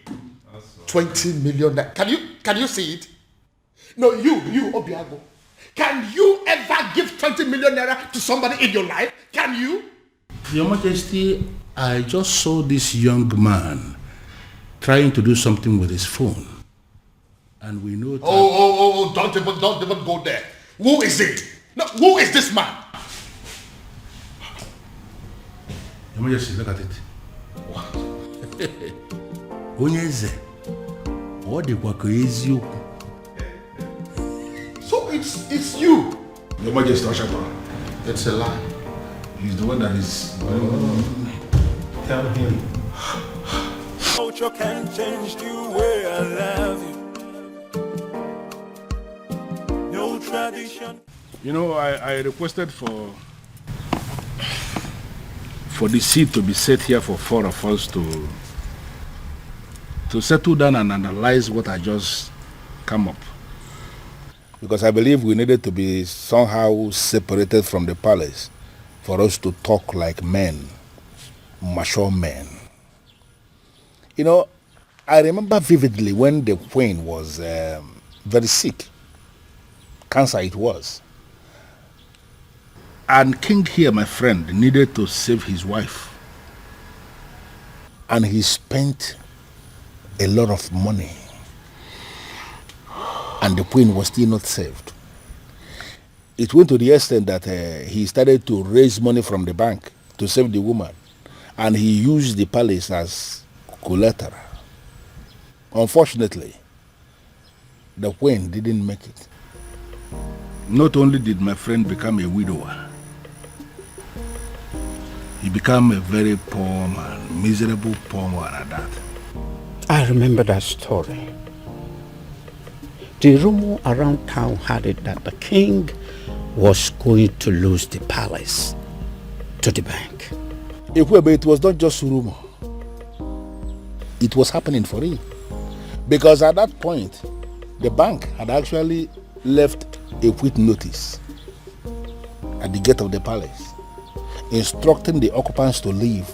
20 million. Can you see it? No, you, Obiago. Can you ever give 20 million naira to somebody in your life? Can you? Your Majesty, I just saw this young man trying to do something with his phone. And we know that... Oh, don't even go there. Who is it? No, who is this man? Your Majesty, look at it. What? Onyeze. What the eziokwu? So it's you. Your Majesty, it's a lie. He's the one that is... Tell him. Culture can change the way I love you. No tradition. You know, I requested for the seat to be set here for 4 of us to settle down and analyze what I just come up. Because I believe we needed to be somehow separated from the palace for us to talk like men, mature men. You know, I remember vividly when the queen was very sick. Cancer it was. And King here, my friend, needed to save his wife. And he spent a lot of money. And the queen was still not saved. It went to the extent that he started to raise money from the bank to save the woman. And he used the palace as collateral. Unfortunately, the queen didn't make it. Not only did my friend become a widower, he became a very poor man, miserable poor man at that. I remember that story. The rumor around town had it that the king was going to lose the palace to the bank. It was not just rumor. It was happening for real. Because at that point, the bank had actually left a quit notice at the gate of the palace, instructing the occupants to leave,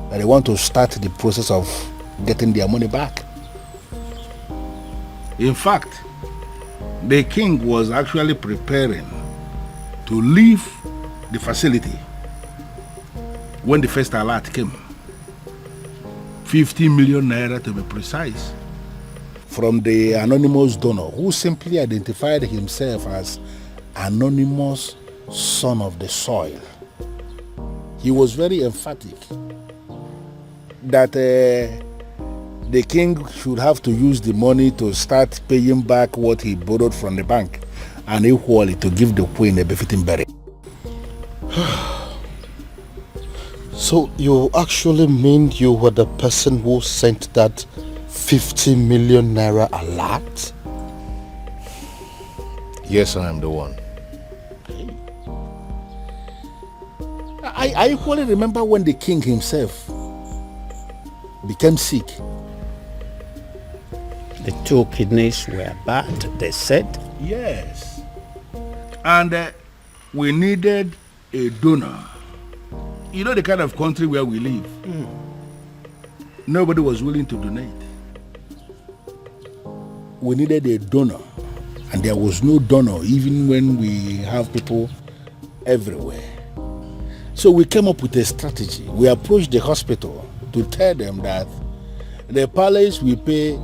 that they want to start the process of getting their money back. In fact, the king was actually preparing to leave the facility when the first alert came. 50 million naira to be precise, from the anonymous donor who simply identified himself as anonymous son of the soil. He was very emphatic that the king should have to use the money to start paying back what he borrowed from the bank, and equally to give the queen a befitting burial. So you actually mean you were the person who sent that 50 million naira alert? Yes, I am the one. I equally remember when the king himself became sick. The 2 kidneys were bad, they said. Yes. And we needed a donor. You know the kind of country where we live. Nobody was willing to donate. We needed a donor. And there was no donor even when we have people everywhere. So we came up with a strategy. We approached the hospital to tell them that the palace will pay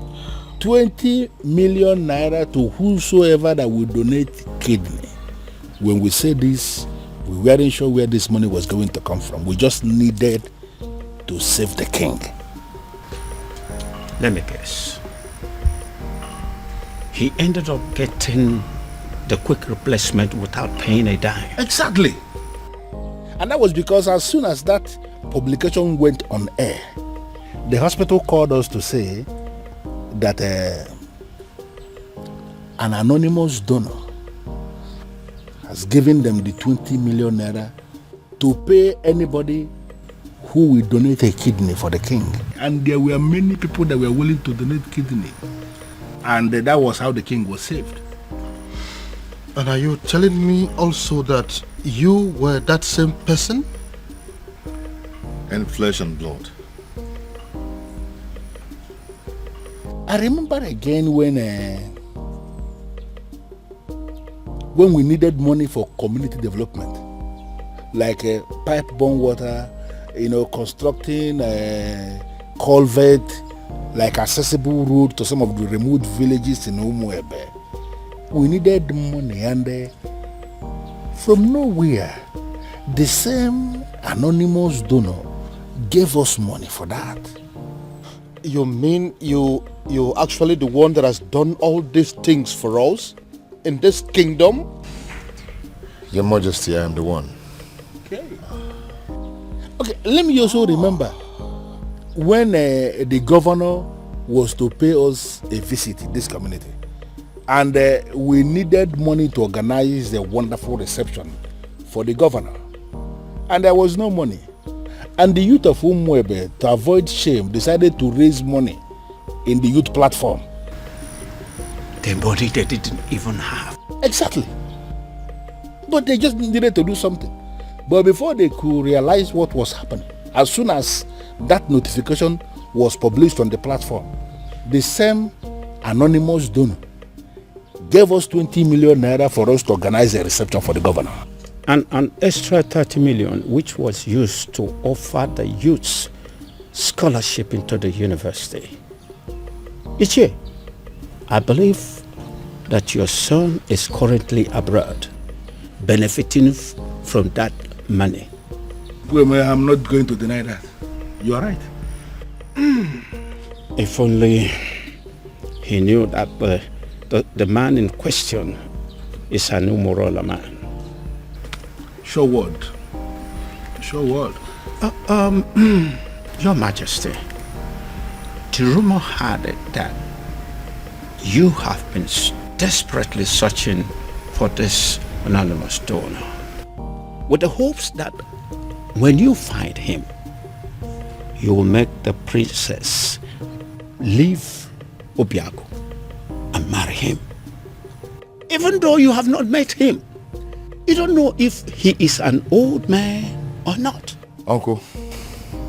20 million naira to whosoever that will donate kidney. When we said this, we weren't sure where this money was going to come from. We just needed to save the king. Let me guess. He ended up getting the quick replacement without paying a dime. Exactly. And that was because as soon as that publication went on air, the hospital called us to say that an anonymous donor has given them the 20 million naira to pay anybody who will donate a kidney for the king. And there were many people that were willing to donate kidney. And that was how the king was saved. And are you telling me also that you were that same person? In flesh and blood. I remember again when we needed money for community development, like pipe-borne water, constructing a culvert, like accessible road to some of the remote villages in Umuebe. We needed money, and from nowhere, the same anonymous donor gave us money for that. You mean you actually the one that has done all these things for us in this kingdom? Your Majesty, I am the one. Okay, let me also remember when the governor was to pay us a visit in this community, and we needed money to organize a wonderful reception for the governor, and there was no money. And the youth of Umwebe, to avoid shame, decided to raise money in the youth platform. The money they didn't even have. Exactly. But they just needed to do something. But before they could realize what was happening, as soon as that notification was published on the platform, the same anonymous donor gave us 20 million naira for us to organize a reception for the governor. And an extra 30 million, which was used to offer the youths scholarship into the university. Ichie, I believe that your son is currently abroad, benefiting from that money. Well, I'm not going to deny that. You are right. If only he knew that the man in question is an Umurala man. Sure word. Sure word. Your Majesty, the rumor had it that you have been desperately searching for this anonymous donor, with the hopes that when you find him, you will make the princess leave Obiago and marry him. Even though you have not met him, you don't know if he is an old man or not. Uncle,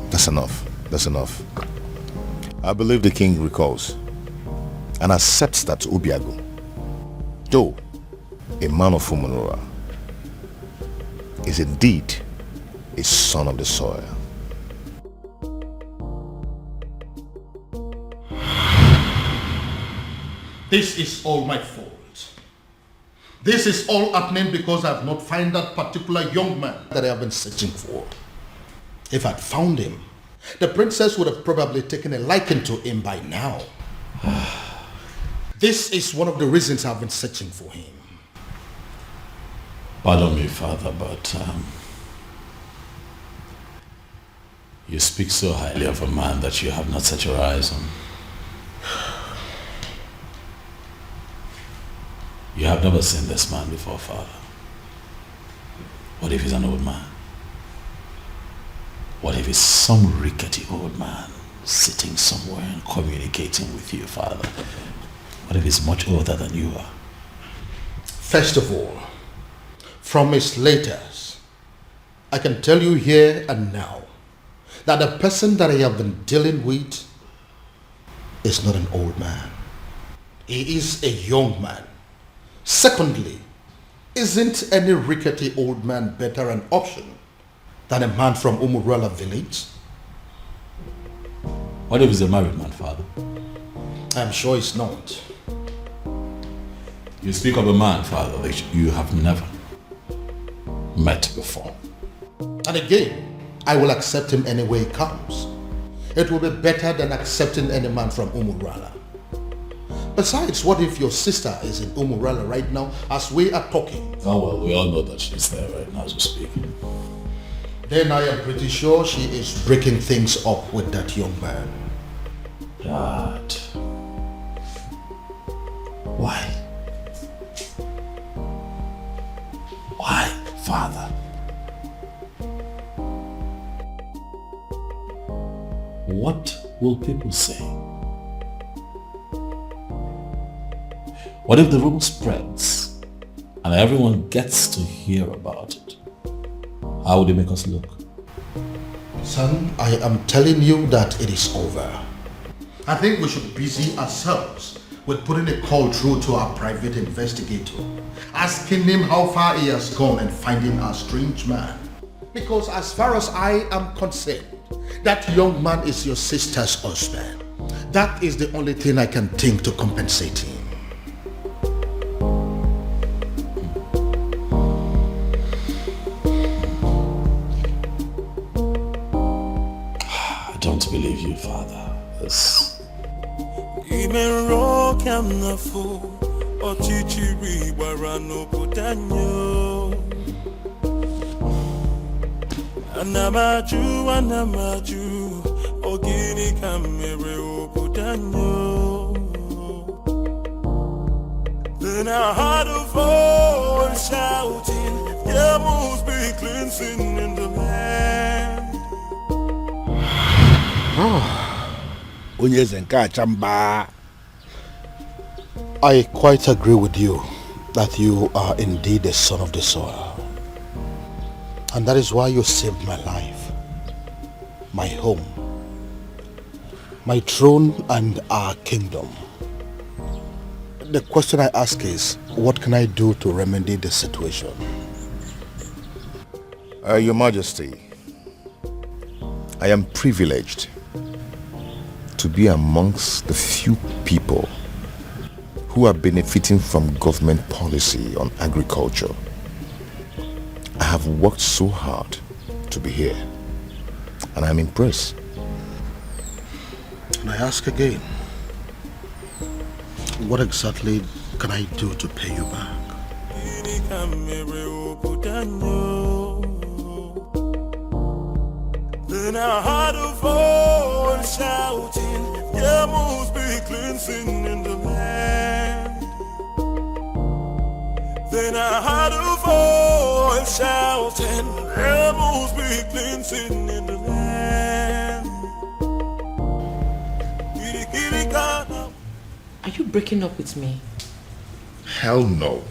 that's enough. That's enough. I believe the king recalls and accepts that Obiago, though a man of Umunura, is indeed a son of the soil. This is all my fault. This is all happening because I have not found that particular young man that I have been searching for. If I'd found him, the princess would have probably taken a liking to him by now. This is one of the reasons I've been searching for him. Pardon me, Father, but you speak so highly of a man that you have not set your eyes on. You have never seen this man before, Father. What if he's an old man? What if he's some rickety old man sitting somewhere and communicating with you, Father? What if he's much older than you are? First of all, from his letters, I can tell you here and now that the person that I have been dealing with is not an old man. He is a young man. Secondly, isn't any rickety old man better an option than a man from Umurala village? What if he's a married man, Father? I'm sure he's not. You speak of a man, Father, that you have never met before. And again, I will accept him any way he comes. It will be better than accepting any man from Umurala. Besides, what if your sister is in Umurala right now as we are talking? Oh well, we all know that she's there right now as we speak. Then I am pretty sure she is breaking things up with that young man. Dad. Why? Why, Father? what will people say? What if the rumor spreads and everyone gets to hear about it? How would it make us look? Son, I am telling you that it is over. I think we should busy ourselves with putting a call through to our private investigator, asking him how far he has gone and finding our strange man. Because as far as I am concerned, that young man is your sister's husband. That is the only thing I can think to compensate him. I don't believe you, Father. This... Anamaju, ogini kamere obudanyo. Then I heard a voice shouting, there must be cleansing in the land. I quite agree with you that you are indeed the son of the soil. And that is why you saved my life, my home, my throne and our kingdom. The question I ask is, what can I do to remedy the situation? Your Majesty, I am privileged to be amongst the few people who are benefiting from government policy on agriculture. I have worked so hard to be here, and I'm impressed. And I ask again, what exactly can I do to pay you back? Then I heard a voice shouting, there must be cleansing in the land. Then I heard a voice shouting, there must be cleansing in the land. Are you breaking up with me? Hell no.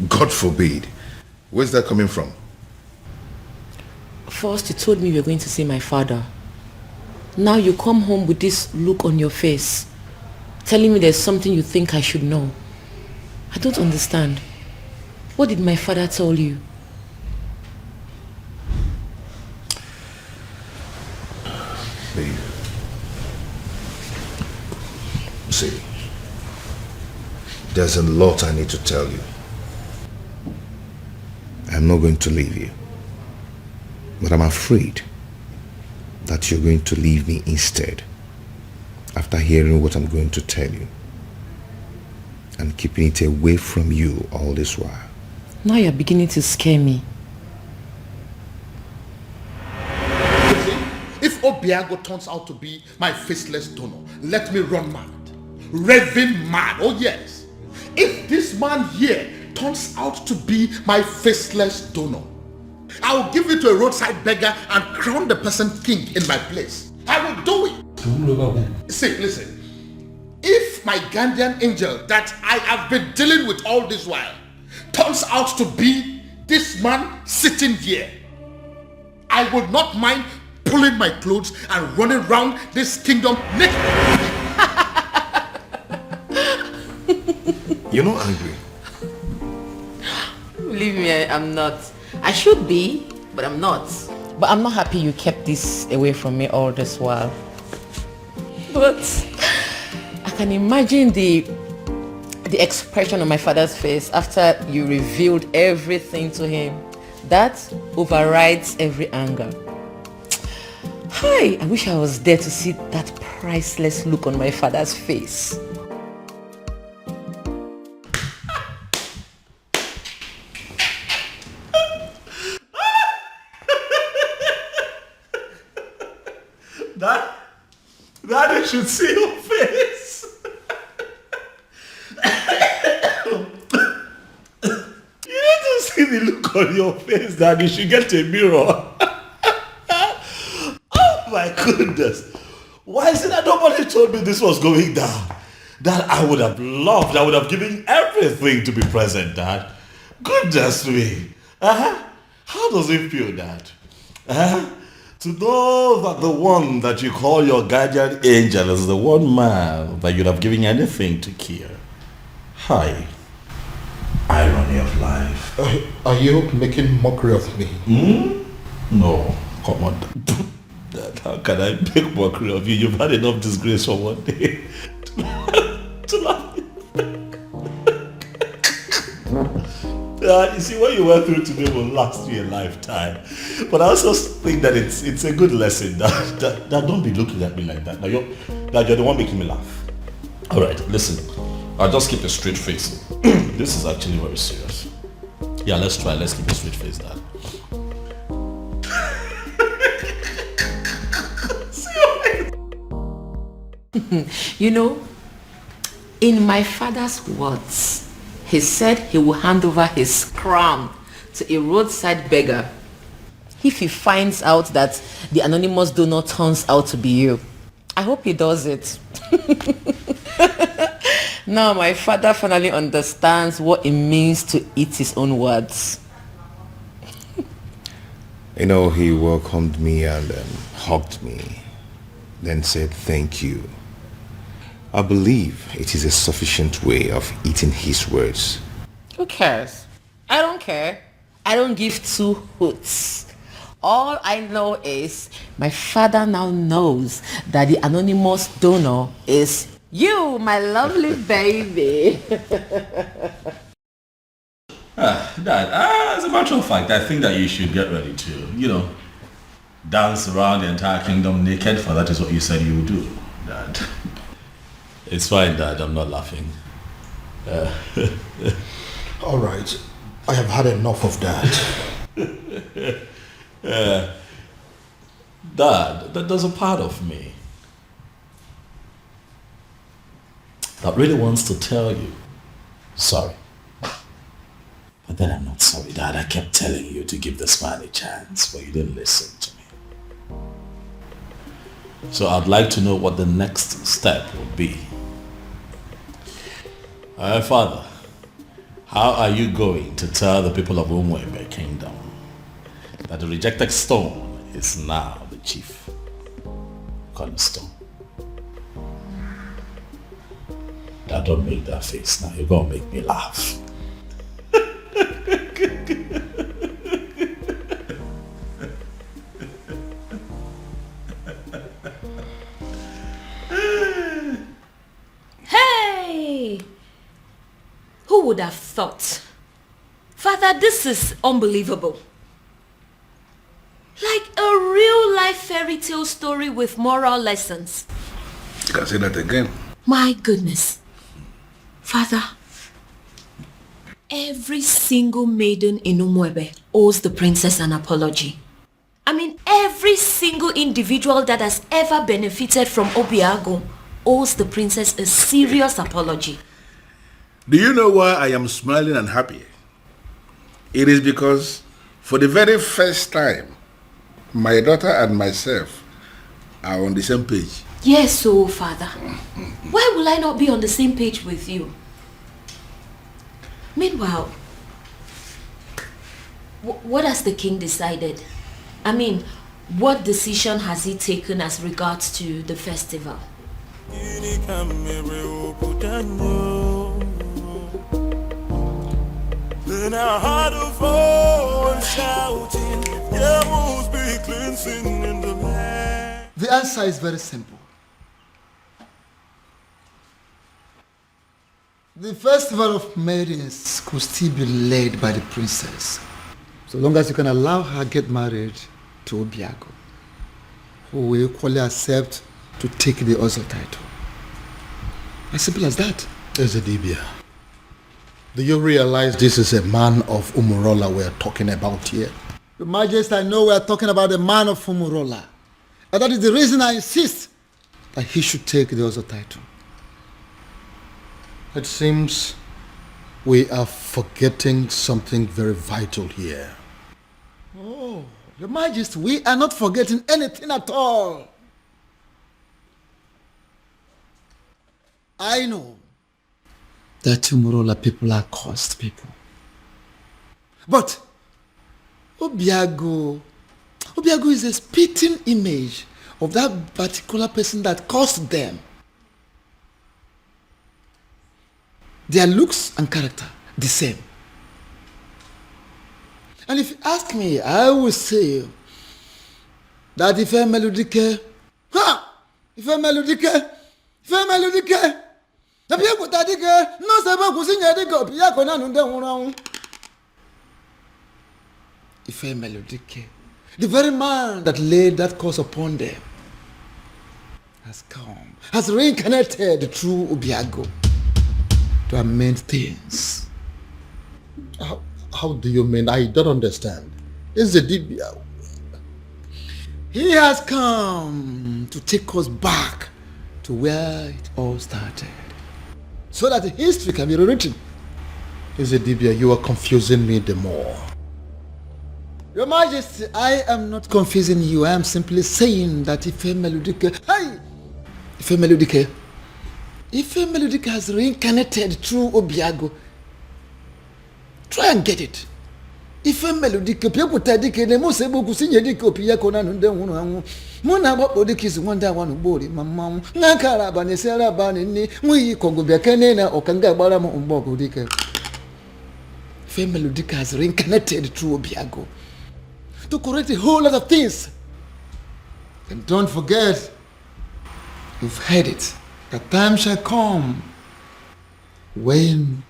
God forbid. Where's that coming from? First you told me you were going to see my father. Now you come home with this look on your face, telling me there's something you think I should know. I don't understand. What did my father tell you? Babe. See, there's a lot I need to tell you. I'm not going to leave you, but I'm afraid that you're going to leave me instead after hearing what I'm going to tell you and keeping it away from you all this while. Now you're beginning to scare me. If Obiago turns out to be my faceless donor, let me run mad. Raving mad, oh yes. If this man here turns out to be my faceless donor, I will give it to a roadside beggar and crown the person king in my place. I will do it. See, listen. If my guardian angel that I have been dealing with all this while turns out to be this man sitting here, I would not mind pulling my clothes and running around this kingdom naked. You're not angry? Believe me, I'm not. I should be, but I'm not. But I'm not happy you kept this away from me all this while. But I can imagine the expression on my father's face after you revealed everything to him. That overrides every anger. Hi, I wish I was there to see that priceless look on my father's face. Daddy should see your face. You need to see the look on your face, Daddy. You should get a mirror. Oh My goodness. Why is it that nobody told me this was going down? Dad, I would have loved, I would have given everything to be present, Dad. Goodness me. How does it feel, Dad? To know that the one that you call your guardian angel is the one man that you'd have given anything to kill. Hi. Irony of life. Are you making mockery of me? No, come on. Dad, how can I make mockery of you? You've had enough disgrace for one day to laugh. You see, what you went through today will last you a lifetime. But I also think that it's a good lesson. That don't be looking at me like that. Now you're the one making me laugh. All right, listen. I'll just keep a straight face. This is actually very serious. Yeah, let's try. Let's keep a straight face, Dad. You know, in my father's words, he said he will hand over his crown to a roadside beggar if he finds out that the anonymous donor turns out to be you. I hope he does it. Now my father finally understands what it means to eat his own words. You know, he welcomed me and hugged me, then said thank you. I believe it is a sufficient way of eating his words. Who cares? I don't care. I don't give two hoots. All I know is my father now knows that the anonymous donor is you, my lovely baby. Dad, as a matter of fact, I think that you should get ready to, dance around the entire kingdom naked, for that is what you said you would do, Dad. It's fine, Dad. I'm not laughing. All right. I have had enough of that. Dad, there's a part of me that really wants to tell you sorry. But then I'm not sorry, Dad. I kept telling you to give this man a chance, but you didn't listen to me. So I'd like to know what the next step would be. Father, how are you going to tell the people of Unwavering Kingdom that the rejected stone is now the chief cornerstone? Now don't make that face now. You're going to make me laugh. Hey! Who would have thought? Father, this is unbelievable. Like a real life fairy tale story with moral lessons. You can say that again. My goodness. Father, every single maiden in Umwebe owes the princess an apology. I mean, every single individual that has ever benefited from Obiago owes the princess a serious apology. Do you know why I am smiling and happy? It is because for the very first time, my daughter and myself are on the same page. Yes, so Father, why will I not be on the same page with you? Meanwhile, what has the king decided? I mean, what decision has he taken as regards to the festival? Then I heard a voice shouting, there must be cleansing in the land. The answer is very simple. The festival of maidens could still be led by the princess, so long as you can allow her get married to Obiago, who will equally accept to take the other title. As simple as that. Ezedibia, do you realize this is a man of Umurola we're talking about here? Your Majesty, I know we're talking about the man of Umurola, and that is the reason I insist that he should take the other title. It seems we are forgetting something very vital here. Oh, Your Majesty, we are not forgetting anything at all. I know that Umala people are cursed people. But Obiago is a spitting image of that particular person that caused them. Their looks and character, the same. And if you ask me, I will say that if a melodic, the very man that laid that curse upon them has come, has reincarnated through Obiago to amend things. How do you mean? I don't understand. Is the Dibia? He has come to take us back to where it all started, so that history can be rewritten. Is the Dibia? You are confusing me the more. Your Majesty, I am not confusing you. I am simply saying that if a melodic has reincarnated through Obiago, try and get it. If a melodic people take the most able to sing a dick of Piacona and then Mona Bodic is one that one body, Mamma, Nakara Banesera Banini, we Congo Biacanena or Kanga Baramo on Bogo Dicker. If a melodic has reincarnated through Obiago to correct a whole lot of things. And don't forget, you've heard it, the time shall come when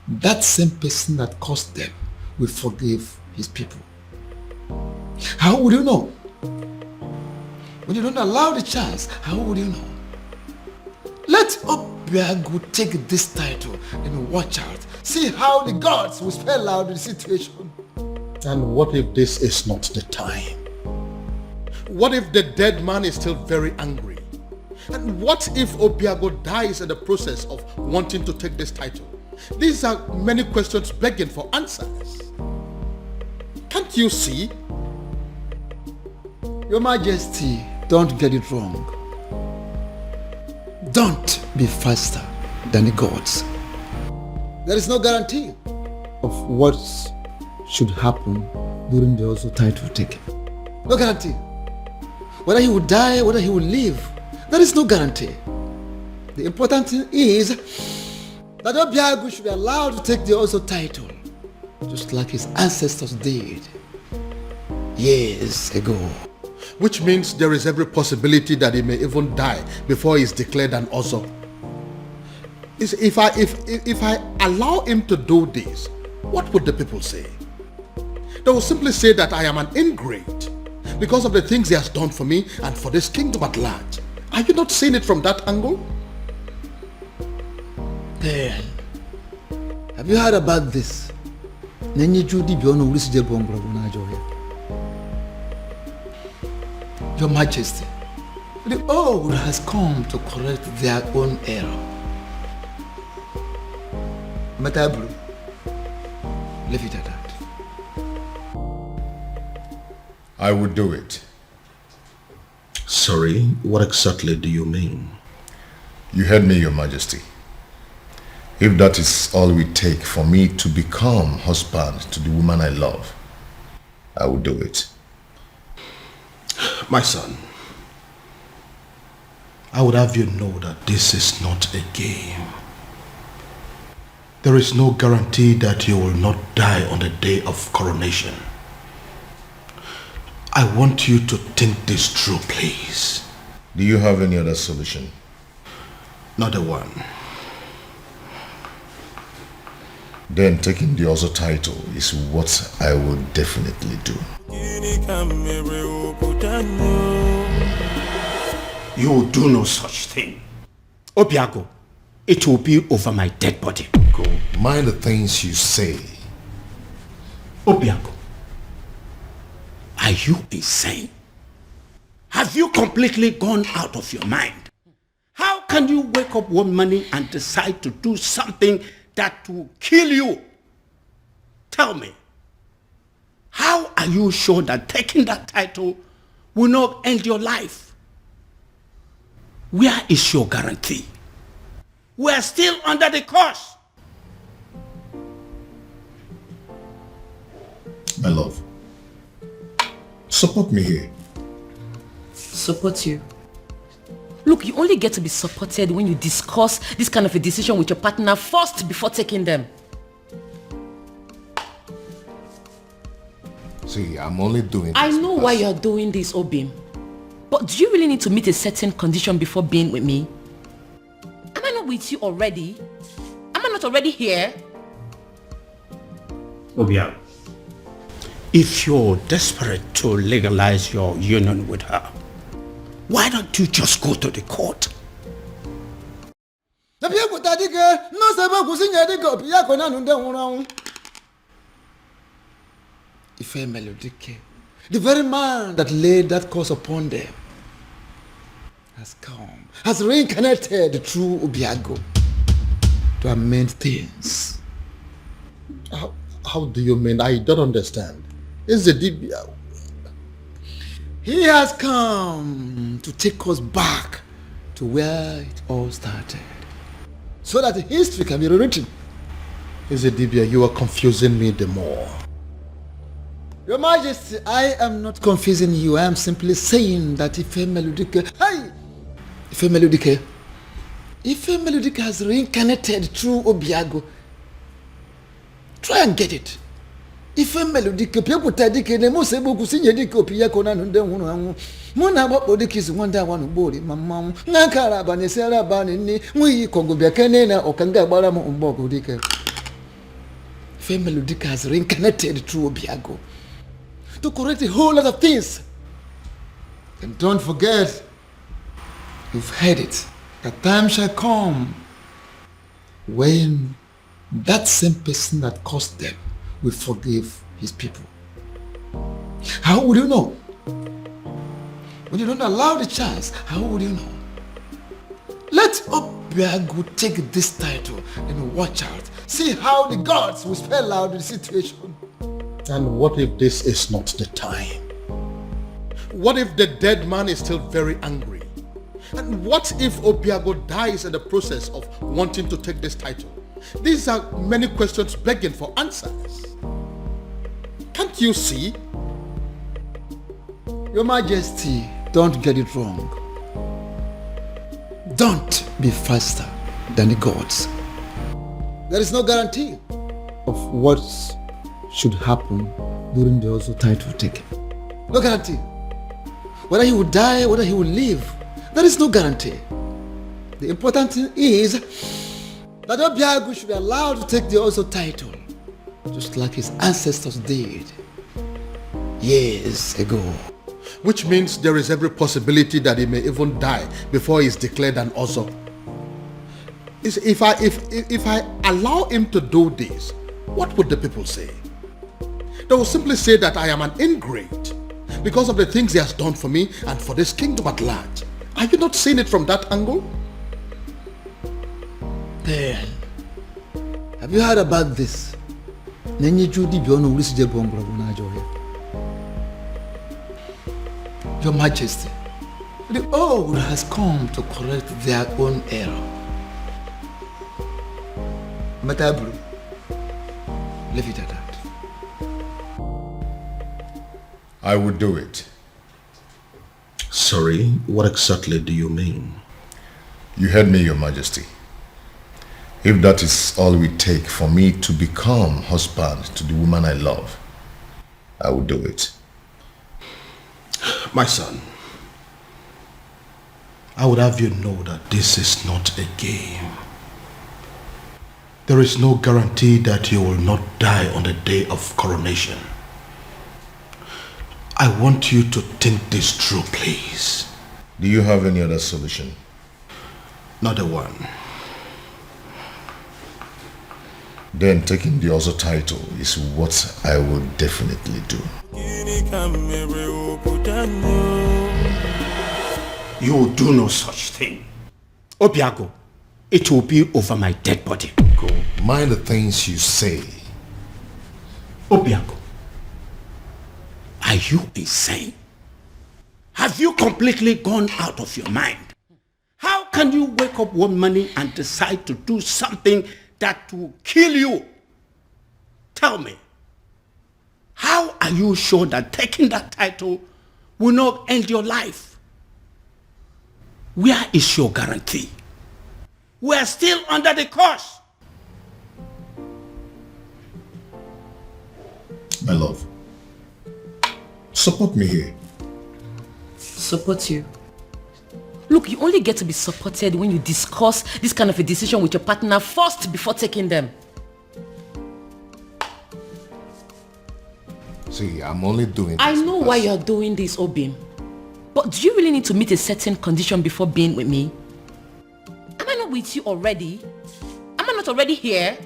that same person that caused them will forgive his people. How would you know? When you don't allow the chance, how would you know? Let Obiago take this title and watch out. See how the gods will spell out the situation. And what if this is not the time? What if the dead man is still very angry? And what if Obiago dies in the process of wanting to take this title? These are many questions begging for answers. Can't you see? Your Majesty, don't get it wrong. Don't be faster than the gods. There is no guarantee of what should happen during the also title taking. No guarantee. Whether he will die, whether he will live, there is no guarantee. The important thing is that Obiago should be allowed to take the also title, just like his ancestors did years ago. Which means there is every possibility that he may even die before he is declared an Ozo. If I allow him to do this, what would the people say? They will simply say that I am an ingrate because of the things he has done for me and for this kingdom at large. Are you not seeing it from that angle? Then, have you heard about this? Your Majesty, the old has come to correct their own error. Matabru, leave it at that. I would do it. Sorry, what exactly do you mean? You heard me, Your Majesty. If that is all we take for me to become husband to the woman I love, I will do it. My son, I would have you know that this is not a game. There is no guarantee that you will not die on the day of coronation. I want you to think this through, please. Do you have any other solution? Not a one. Then taking the other title is what I will definitely do. You will do no such thing. Obiago, it will be over my dead body. Go. Mind the things you say. Obiago, are you insane? Have you completely gone out of your mind? How can you wake up one morning and decide to do something that will kill you? Tell me, How are you sure that taking that title will not end your life? Where is your guarantee? We are still under the curse. My love, support me here. Support you? Look, you only get to be supported when you discuss this kind of a decision with your partner first before taking them. See, I'm only doing this. I know why you're doing this, Obim. But do you really need to meet a certain condition before being with me? Am I not with you already? Am I not already here? Obia, if you're desperate to legalize your union with her, why don't you just go to the court? Ife Melodic, the very man that laid that curse upon them, has come, has reincarnated through Obiago to amend things. How do you mean? I don't understand. Is the deep... He has come to take us back to where it all started, so that history can be rewritten. Is it Dibia? You are confusing me the more. Your Majesty, I am not confusing you. I am simply saying that Ife Melodic, Ife Melodic has reincarnated through Obiago. Try and get it. Ife Melodic, people tadike ne mo sebo kusinye dike Obiago na nunde hunu anwu. Muna bopo dike is wonder one body mama. Nakara bane sera bane ni mwi kongo biakene na okanga bara mo umbogo dike. Ife Melodic has reincarnated through Obiago to correct a whole lot of things. And don't forget, you've heard it, a time shall come when that same person that caused them will forgive his people. How would you know? When you don't allow the chance, how would you know? Let Obiago take this title and watch out. See how the gods will spell out the situation. And what if this is not the time? What if the dead man is still very angry? And what if Obiago dies in the process of wanting to take this title? These are many questions begging for answers. Can't you see? Your Majesty, don't get it wrong. Don't be faster than the gods. There is no guarantee of what should happen during the also title taking. No guarantee. Whether he will die, whether he will live, there is no guarantee. The important thing is that Obiago should be allowed to take the also title, just like his ancestors did years ago. Which means there is every possibility that he may even die before he is declared an Ozo. If I allow him to do this, what would the people say? They will simply say that I am an ingrate because of the things he has done for me and for this kingdom at large. Are you not seeing it from that angle? Then, have you heard about this? Your Majesty, the old has come to correct their own error. Matabru, leave it at that. I would do it. Sorry, what exactly do you mean? You heard me, Your Majesty. If that is all we take for me to become husband to the woman I love, I will do it. My son, I would have you know that this is not a game. There is no guarantee that you will not die on the day of coronation. I want you to think this through, please. Do you have any other solution? Not a one. Then taking the other title is what I will definitely do. You will do no such thing. Obiago, it will be over my dead body. Go. Mind the things you say. Obiago, Are you insane? Have you completely gone out of your mind? How can you wake up one morning and decide to do something that will kill you? Tell me, how are you sure that taking that title will not end your life? Where is your guarantee? We are still under the curse. My love, support me here. Support you? Look, you only get to be supported when you discuss this kind of a decision with your partner first before taking them. See, I'm only doing this. I know why you're doing this, Obim. But do you really need to meet a certain condition before being with me? Am I not with you already? Am I not already here?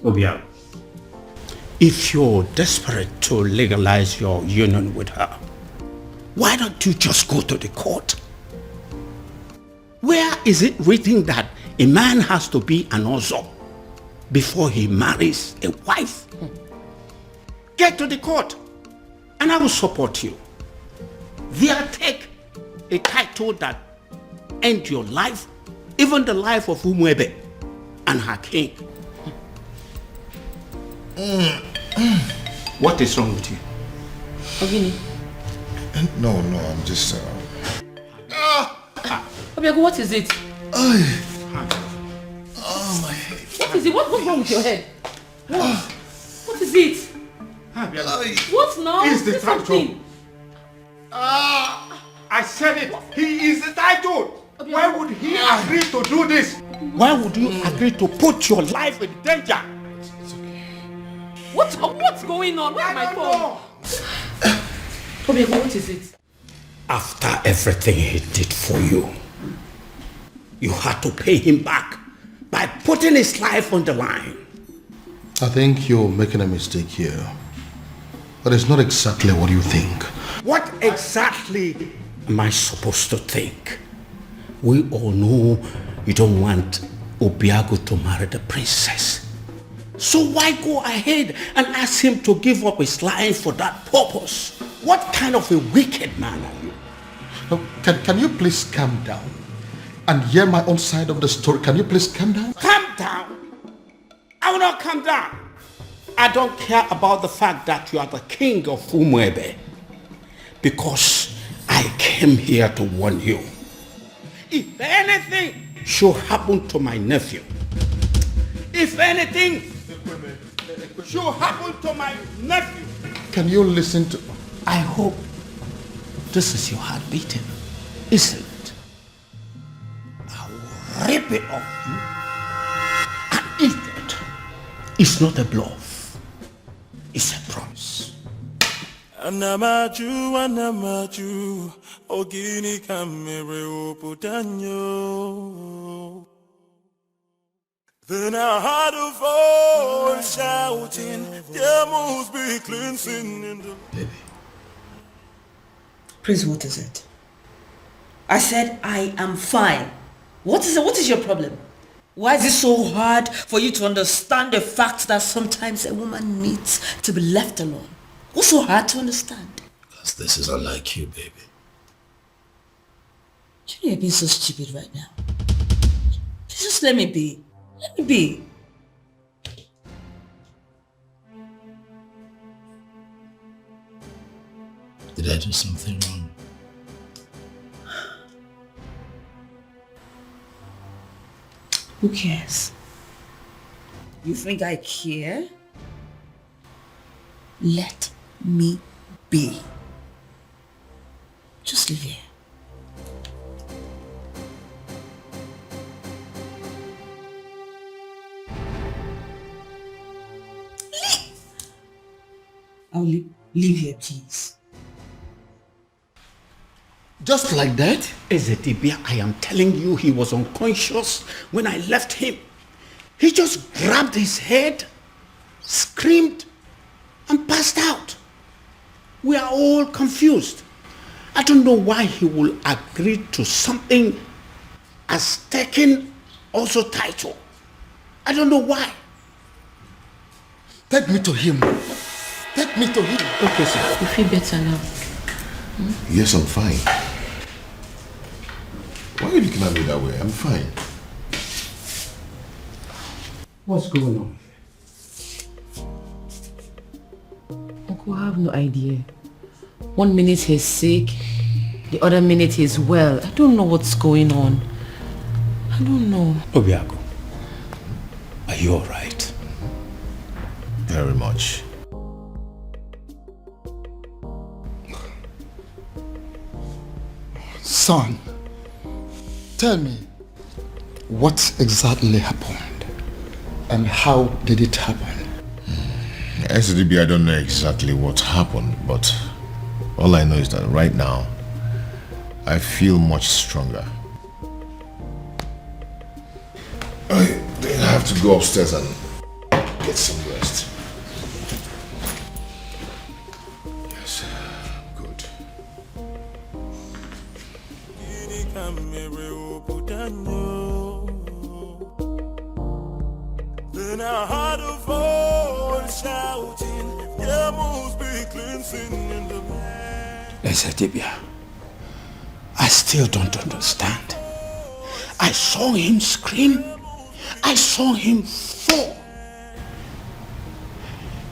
Obia, if you're desperate to legalize your union with her, why don't you just go to the court? Where is it written that a man has to be an ozo before he marries a wife? Get to the court and I will support you. There, take a title that ends your life, even the life of Umwebe and her king. What is wrong with you? Ogini. No, I'm just... Obiago, what is it? Oh, my head. What is it? What's wrong with your head? What is it? What now? He's the Say title. something. I said it. He is the title. Why would he agree to do this? Why would you agree to put your life in danger? What's going on? Where's my phone? Obiago, what is it? After everything he did for you, you had to pay him back by putting his life on the line. I think you're making a mistake here. But it's not exactly what you think. What exactly am I supposed to think? We all know you don't want Obiago to marry the princess. So why go ahead and ask him to give up his life for that purpose? What kind of a wicked man are you? Now, can you please calm down and hear my own side of the story? Can you please calm down? Calm down? I will not calm down. I don't care about the fact that you are the king of Umwebe, because I came here to warn you. If anything should happen to my nephew, if anything should happen to my nephew, can you listen to... I hope this is your heart beating, isn't it? I will rip it off you and eat it. It's not a bluff. It's a promise. Anamaju, ogini kamere oputanyo. Then I heard a voice shouting, there must be cleansing in the... Baby. Prince, what is it? I said I am fine. What is it? What is your problem? Why is it so hard for you to understand the fact that sometimes a woman needs to be left alone? What's so hard to understand? Because this is unlike you, baby. You know you're being so stupid right now. Just let me be. Let me be. Did I do something wrong? Who cares? You think I care? Let me be. Just live here. Leave! I'll leave here, please. Just like that? Ezedibia, I am telling you, he was unconscious when I left him. He just grabbed his head, screamed, and passed out. We are all confused. I don't know why he will agree to something as taking also title. I don't know why. Take me to him. Take me to him. Okay, sir. You feel better now? Yes, I'm fine. Why are you looking at me that way? I'm fine. What's going on? Uncle, I have no idea. 1 minute he's sick, the other minute he's well. I don't know what's going on. I don't know. Obiago, are you alright? Very much. Son, tell me, what exactly happened? And how did it happen? SDB, I don't know exactly what happened, but all I know is that right now, I feel much stronger. I think I have to go upstairs and get some rest. Yes, good. Then I heard a voice shouting, there must be cleansing in the land. Ezedibia, I still don't understand. I saw him scream. I saw him fall.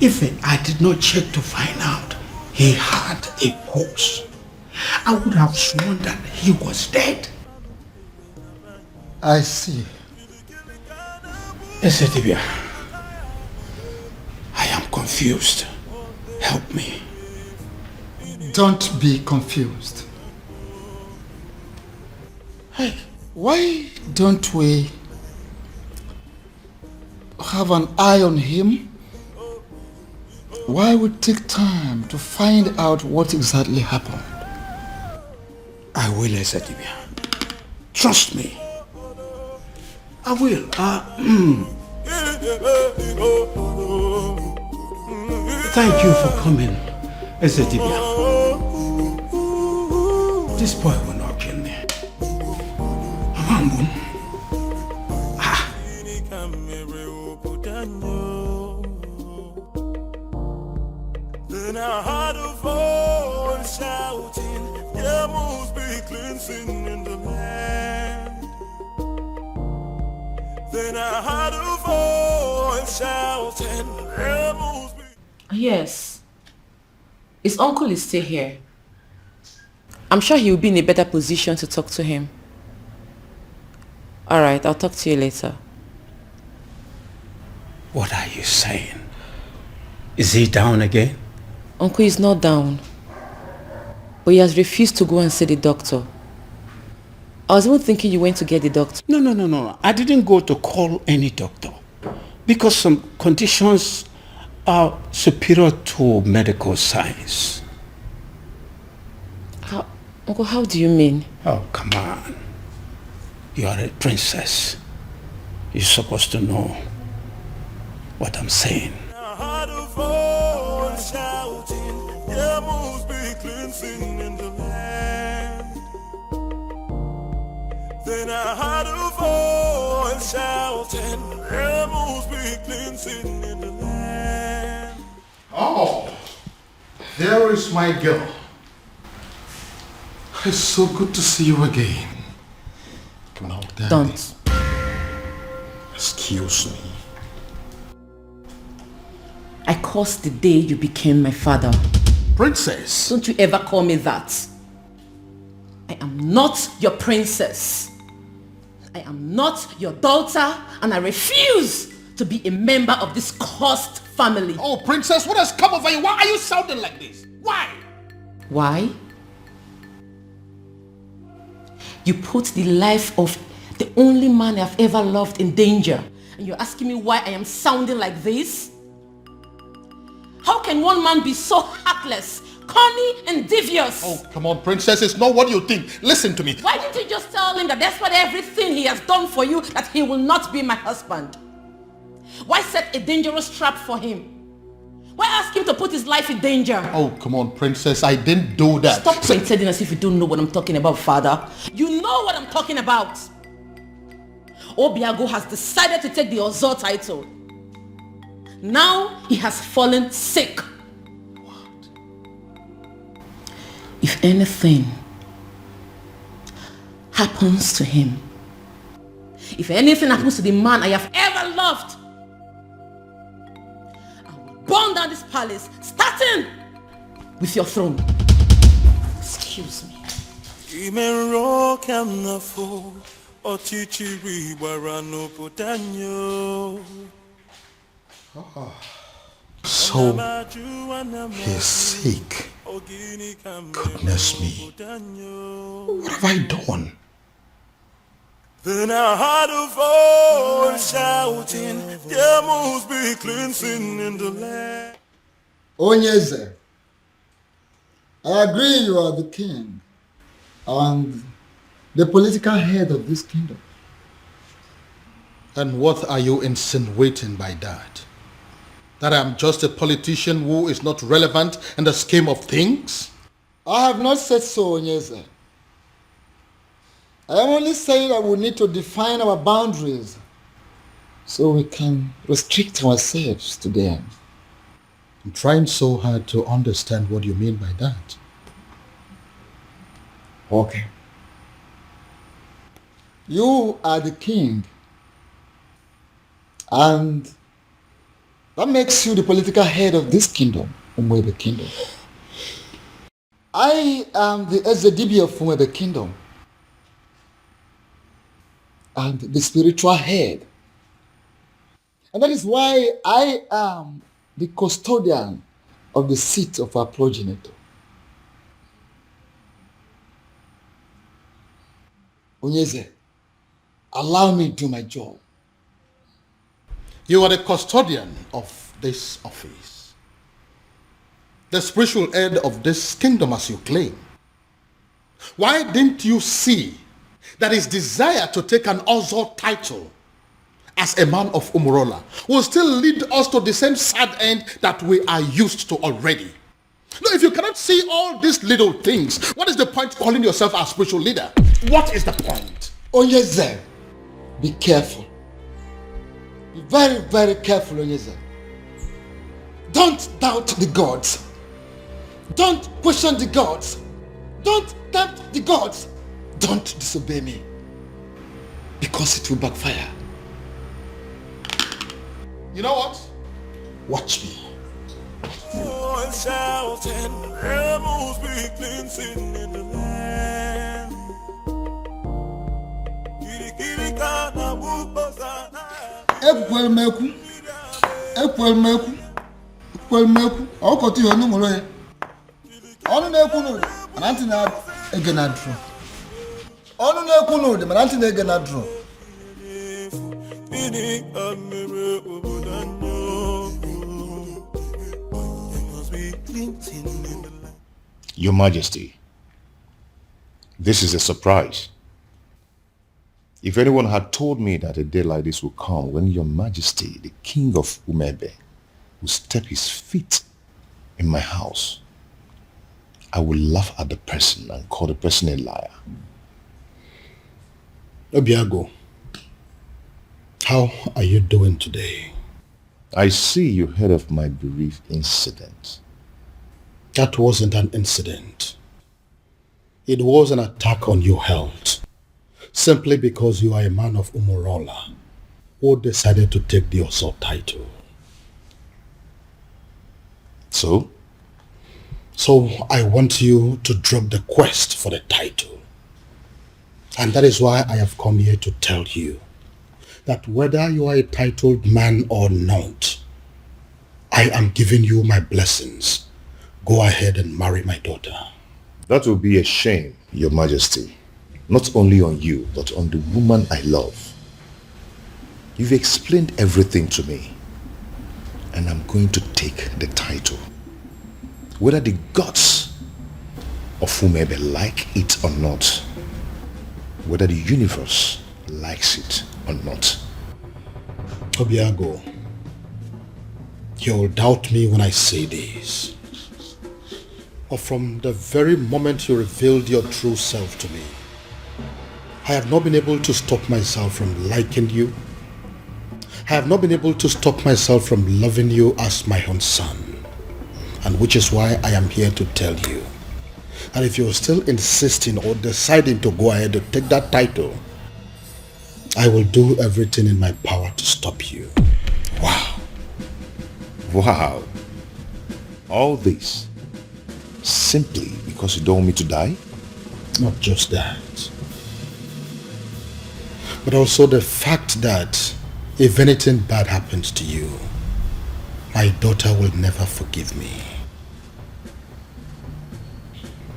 If I did not check to find out he had a pulse, I would have sworn that he was dead. I see. Ezedibia, I am confused. Help me. Don't be confused. Hey, why don't we have an eye on him? Why we take time to find out what exactly happened? I will, Ezedibia. Trust me. I will. Thank you for coming, Ezedibia. This boy will not kill me. Amambun. Then I heard a voice shouting, there must be cleansing in the land. Then I heard a voice shouting, there must be... Yes. His uncle is still here. I'm sure he will be in a better position to talk to him. Alright, I'll talk to you later. What are you saying? Is he down again? Uncle is not down. But he has refused to go and see the doctor. I was even thinking you went to get the doctor. No. I didn't go to call any doctor. Because some conditions are superior to medical science. Uncle, how do you mean? Oh, come on. You are a princess. You're supposed to know what I'm saying. I heard a voice shouting, there must be cleansing in the land. Then I heard a voice shouting, there must be cleansing in the land. Oh, there is my girl. It's so good to see you again. No, Daddy. Don't. Excuse me. I cursed the day you became my father. Princess. Don't you ever call me that. I am not your princess. I am not your daughter, and I refuse to be a member of this cursed family. Oh, princess, what has come over you? Why are you sounding like this? Why? Why? You put the life of the only man I've ever loved in danger, and you're asking me why I am sounding like this? How can one man be so heartless, corny, and devious? Oh, come on, princess, it's not what you think. Listen to me. Why didn't you just tell him that despite everything he has done for you, that he will not be my husband? Why set a dangerous trap for him? Why ask him to put his life in danger? Oh, come on, princess, I didn't do that. Stop pretending as if you don't know what I'm talking about, father. You know what I'm talking about. Obiago has decided to take the Ozo title. Now he has fallen sick. if anything happens to him, if anything happens to the man I have ever loved, I will burn down this palace, starting with your throne. Excuse me. So, he's sick. Goodness me. What have I done? Then I heard a voice shouting, there must be cleansing in the land. Onyeze, I agree you are the king and the political head of this kingdom. And what are you insinuating by that? That I'm just a politician who is not relevant in the scheme of things? I have not said so, Onyeze. I am only saying that we need to define our boundaries so we can restrict ourselves to them. I'm trying so hard to understand what you mean by that. Okay. You are the king, and that makes you the political head of this kingdom, Umwebe kingdom. I am the Ezedibi of Umwebe kingdom, and the spiritual head. And that is why I am the custodian of the seat of our progenitor. Onyeze, allow me to do my job. You are the custodian of this office, the spiritual head of this kingdom as you claim. Why didn't you see that his desire to take an Ozo title as a man of Umurola will still lead us to the same sad end that we are used to already? No, if you cannot see all these little things, what is the point calling yourself a spiritual leader? What is the point? Onyeze, be careful. Be very, very careful, Onyeze. Don't doubt the gods. Don't question the gods. Don't tempt the gods. Don't disobey me, because it will backfire. You know what? Watch me. Shouting, there must be cleansing in the land. Ekwelmeku, ọkọtụ ihe ọnụ nwere ya. Ọnụ na-ekwu n'ụdị, mana ntị na-ege na drum. Ọnụ na-ekwu n'ụdị, mana ntị na-ege na drum. Your Majesty, this is a surprise. If anyone had told me that a day like this would come when Your Majesty, the King of Umebe, will step his feet in my house, I would laugh at the person and call the person a liar. Obiago, how are you doing today? I see you heard of my bereaved incident. That wasn't an incident. It was an attack on your health, simply because you are a man of Umurola who decided to take the Oso title. So? So I want you to drop the quest for the title. And that is why I have come here to tell you that whether you are a titled man or not, I am giving you my blessings. Go ahead and marry my daughter. That will be a shame, Your Majesty. Not only on you, but on the woman I love. You've explained everything to me, and I'm going to take the title. Whether the gods of Umebe like it or not, whether the universe likes it or not. Obiago, you'll doubt me when I say this. But from the very moment you revealed your true self to me, I have not been able to stop myself from liking you. I have not been able to stop myself from loving you as my own son. And which is why I am here to tell you And if you're still insisting or deciding to go ahead to take that title, I will do everything in my power to stop you. Wow. Wow. All this simply because you don't want me to die? Not just that, but also the fact that if anything bad happens to you, my daughter will never forgive me.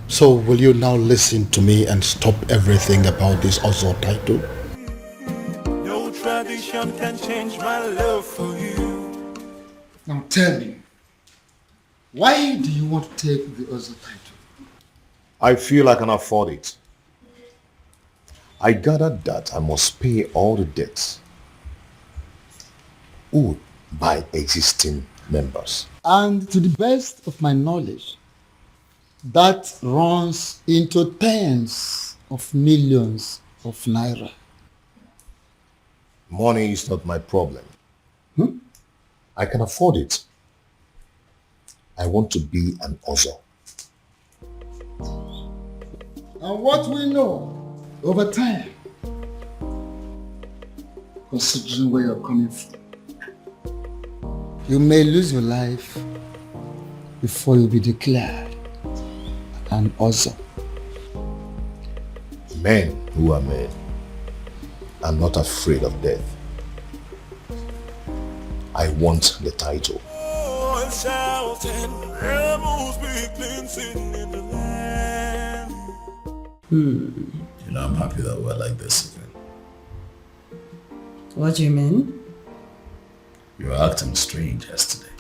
So will you now listen to me and stop everything about this Ozo title? No tradition can change my love for you. Now tell me, why do you want to take the Ozo title? I feel I can afford it. I gathered that I must pay all the debts owed by existing members. And to the best of my knowledge, that runs into tens of millions of naira. Money is not my problem. I can afford it. I want to be an Ozo. And what we know over time, considering where you're coming from, you may lose your life before you'll be declared an Ozo. Men who are men are not afraid of death. I want the title. Oh, and shouting, rebels be cleansing in the land. You know, I'm happy that we're like this again. What do you mean? You were acting strange yesterday.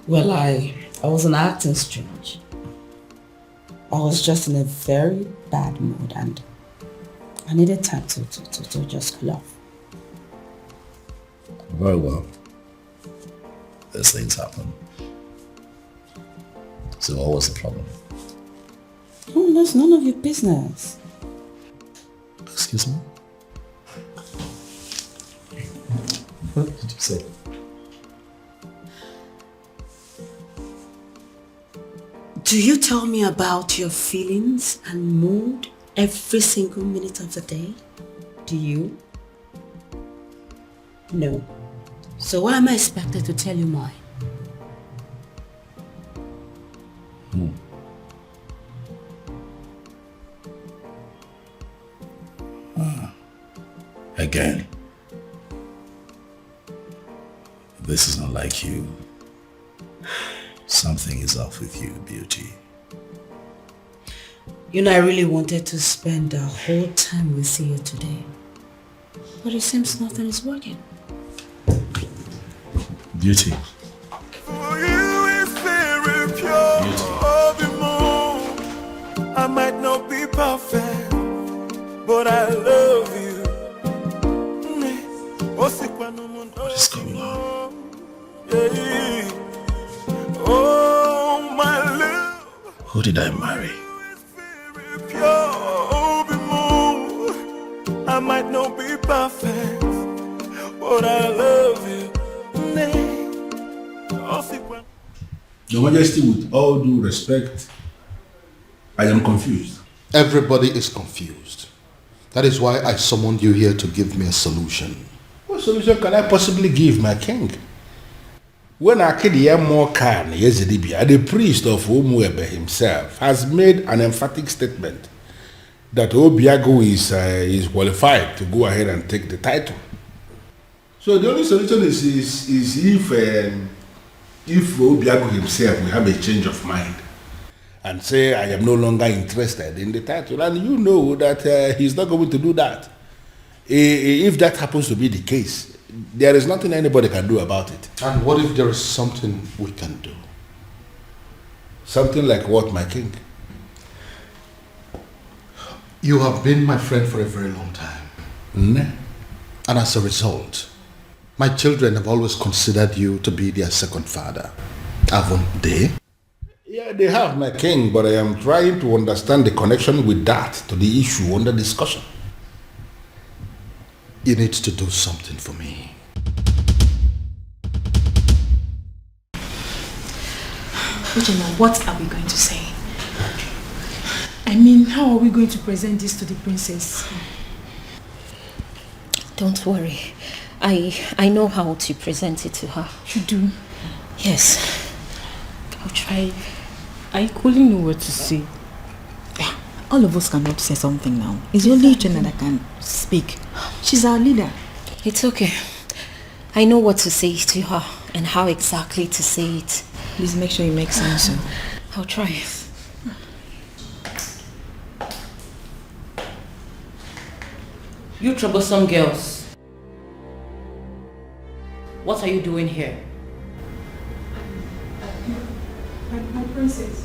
Well, I wasn't acting strange. I was just in a very bad mood and I needed time to just cool off. Very well. These things happen. So what was the problem? Oh, that's none of your business. Excuse me? What did you say? Do you tell me about your feelings and mood every single minute of the day? Do you? No. So why am I expected to tell you mine? Again. This is not like you. Something is off with you, beauty. You know, I really wanted to spend the whole time with you today. But it seems nothing is working. Beauty. For you is very pure. The moon. I might not be perfect, but I love you. What is going on? Oh, my love. Who did I marry? Pure, the moon. I might not be perfect, but I love you. Your Majesty, with all due respect, I am confused. Everybody is confused. That is why I summoned you here to give me a solution. What solution can I possibly give, my king? When Akediyamokan Yezidibia, the priest of Umwebe himself, has made an emphatic statement that Obiago is qualified to go ahead and take the title. So the only solution is if Obiago himself will have a change of mind and say, I am no longer interested in the title. And you know that he's not going to do that. If that happens to be the case, there is nothing anybody can do about it. And what if there is something we can do? Something like what, my king? You have been my friend for a very long time. And as a result, my children have always considered you to be their second father. Haven't they? Yeah, they have, my king, but I am trying to understand the connection with that to the issue under discussion. You need to do something for me. Uchenna, what are we going to say? I mean, how are we going to present this to the princess? Don't worry. I know how to present it to her. You do? Yes. I'll try. I couldn't know what to say. All of us cannot say something now. It's only Uchenna that can speak. She's our leader. It's okay. I know what to say to her and how exactly to say it. Please make sure you make sense. I'll try. You troublesome girls. What are you doing here? My princess.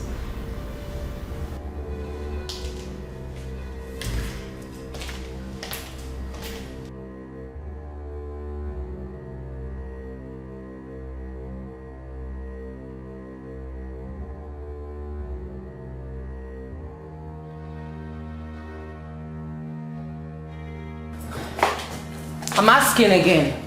I'm asking again.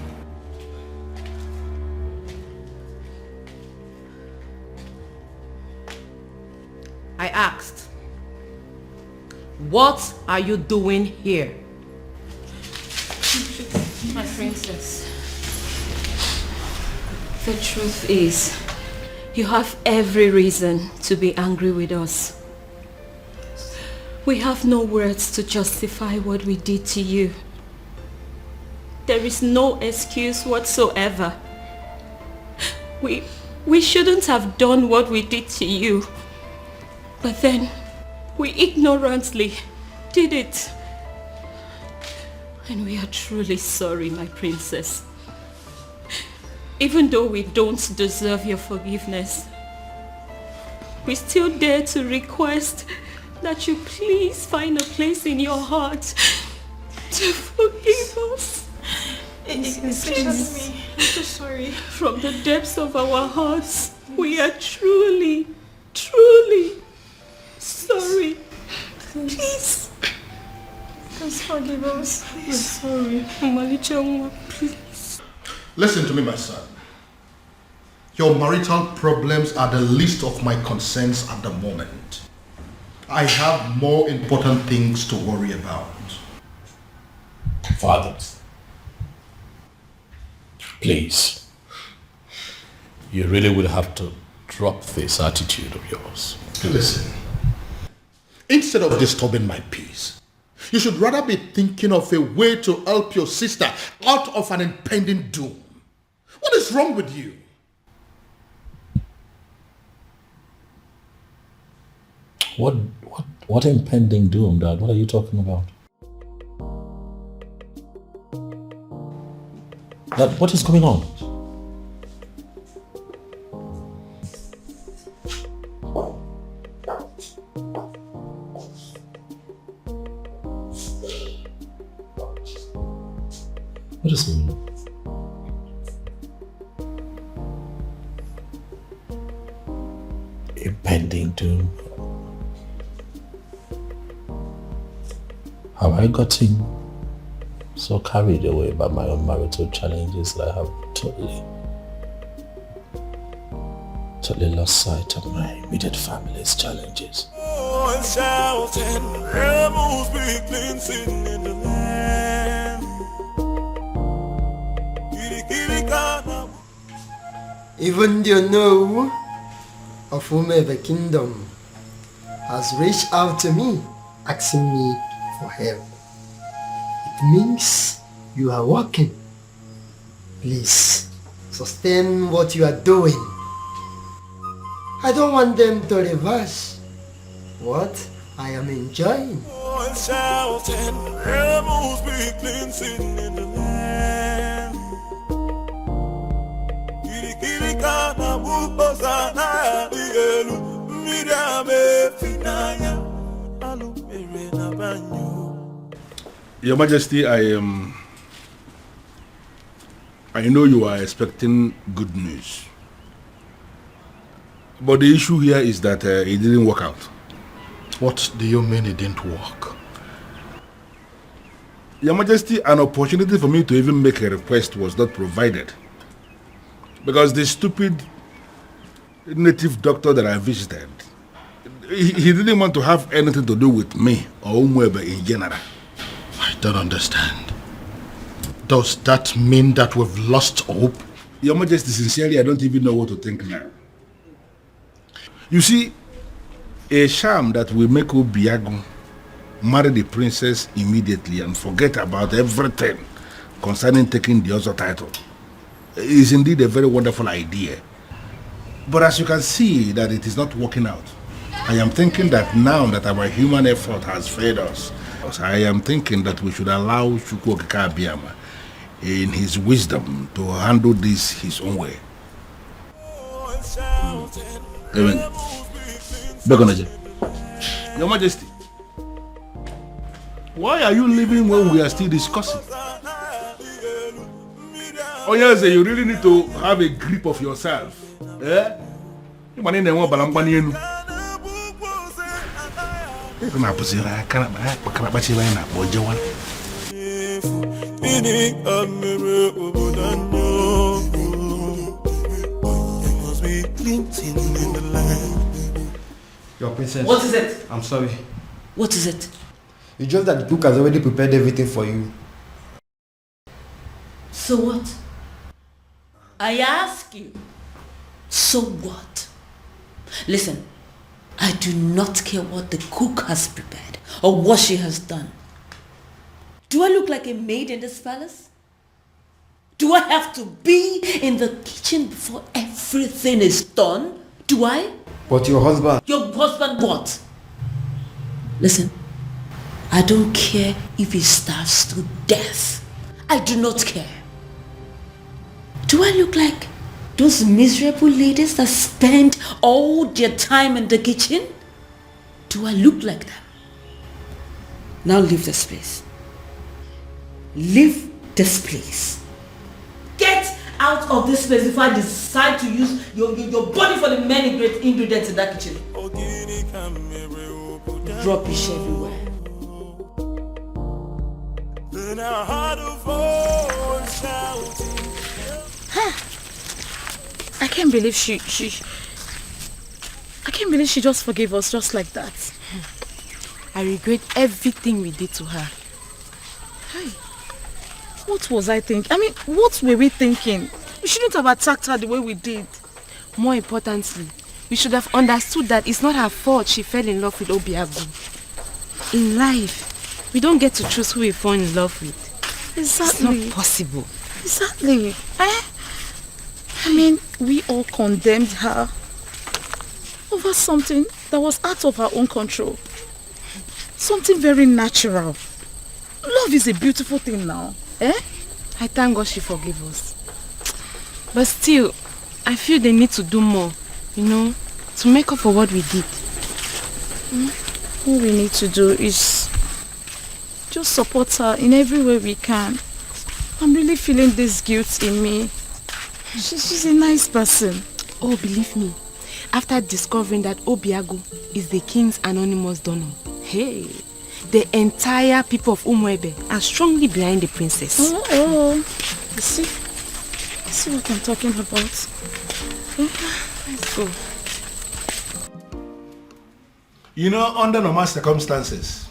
I asked, what are you doing here? My princess, the truth is, you have every reason to be angry with us. We have no words to justify what we did to you. There is no excuse whatsoever. We shouldn't have done what we did to you. But then, we ignorantly did it. And we are truly sorry, my princess. Even though we don't deserve your forgiveness, we still dare to request that you please find a place in your heart to forgive us. Excuse me. I'm so sorry. From the depths of our hearts, we are truly, truly sorry. Please. Please forgive us. We're sorry. Malicha, please. Listen to me, my son. Your marital problems are the least of my concerns at the moment. I have more important things to worry about. Father, please, you really would have to drop this attitude of yours. Listen, instead of disturbing my peace, you should rather be thinking of a way to help your sister out of an impending doom. What is wrong with you? What impending doom, Dad? What are you talking about? Dad, what is going on? What is going on? Impending doom. Have I gotten so carried away by my own marital challenges that I have totally lost sight of my immediate family's challenges? Even the know of whomever kingdom has reached out to me, asking me for help. It means you are working. Please, sustain what you are doing. I don't want them to reverse what I am enjoying. Your Majesty, I know you are expecting good news. But the issue here is that it didn't work out. What do you mean it didn't work? Your Majesty, an opportunity for me to even make a request was not provided. Because the stupid native doctor that I visited, he didn't want to have anything to do with me or Umwebe in general. I don't understand. Does that mean that we've lost hope? Your Majesty, sincerely, I don't even know what to think now. You see, a sham that will make Obiago marry the princess immediately and forget about everything concerning taking the other title is indeed a very wonderful idea. But as you can see that it is not working out, I am thinking that now that our human effort has failed us, I am thinking that we should allow Chukwuokika Abiyama in his wisdom to handle this his own way. Your Majesty, why are you leaving when we are still discussing? Oh yes, you really need to have a grip of yourself. Eh? Your princess. What is it? I'm sorry. What is it? It's just that the book has already prepared everything for you. So what? I ask you. So what? Listen, I do not care what the cook has prepared or what she has done. Do I look like a maid in this palace? Do I have to be in the kitchen before everything is done? Do I? But your husband... Your husband what? Listen, I don't care if he starves to death. I do not care. Do I look like those miserable ladies that spend all their time in the kitchen? Do I look like them? Now leave this place. Leave this place. Get out of this place before I decide to use your body for the many great ingredients in that kitchen. Rubbish everywhere. I can't believe she just forgave us just like that. I regret everything we did to her. Hey, what was I thinking? I mean, what were we thinking? We shouldn't have attacked her the way we did. More importantly, we should have understood that it's not her fault she fell in love with Obiagu. In life, we don't get to choose who we fall in love with. Exactly. It's not possible. Exactly. I mean, we all condemned her over something that was out of her own control. Something very natural. Love is a beautiful thing now. Eh? I thank God she forgave us. But still, I feel they need to do more, to make up for what we did. All we need to do is just support her in every way we can. I'm really feeling this guilt in me. She's a nice person. Oh, believe me, after discovering that Obiagu is the king's anonymous donor, hey, the entire people of Umwebe are strongly behind the princess. Oh. You see what I'm talking about? Let's go. Under normal circumstances,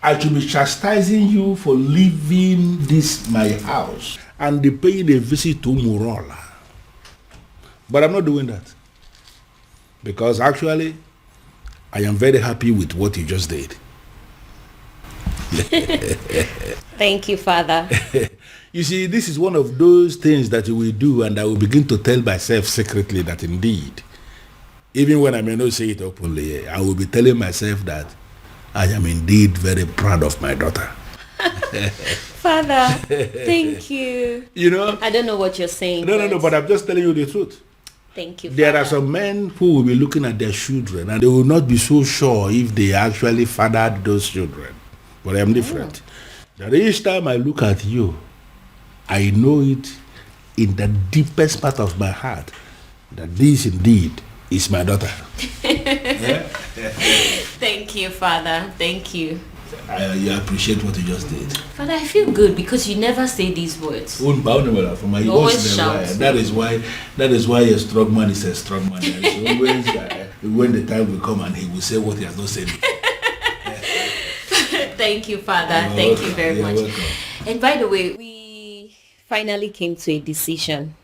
I should be chastising you for leaving this my house and paying a visit to Umurala. But I'm not doing that. Because actually, I am very happy with what you just did. Thank you, Father. You see, this is one of those things that you will do, and I will begin to tell myself secretly that indeed, even when I may not say it openly, I will be telling myself that I am indeed very proud of my daughter. Father, thank you. I don't know what you're saying. No, but I'm just telling you the truth. Thank you, There Father. are some men who will be looking at their children and they will not be so sure if they actually fathered those children. But I am different. That each time I look at you, I know it in the deepest part of my heart that this indeed is my daughter. Thank you, Father. Thank you. You appreciate what you just did. Father, I feel good because you never say these words. You always shout. That is why a strong man is a strong man. Always, when the time will come and he will say what he has not said. Thank you, Father. You're Thank welcome. you very You're much. welcome. And by the way, we finally came to a decision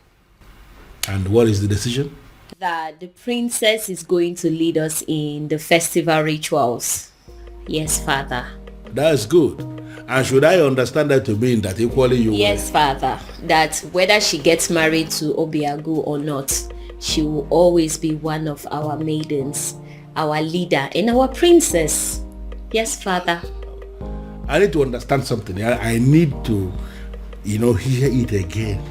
And what is the decision? that the princess is going to lead us in the festival rituals. Yes, Father. That's good. And should I understand that to mean that equally you Yes, Father. That whether she gets married to Obiagu or not, she will always be one of our maidens, our leader, and our princess. Yes, Father. I need to understand something. I need to, hear it again.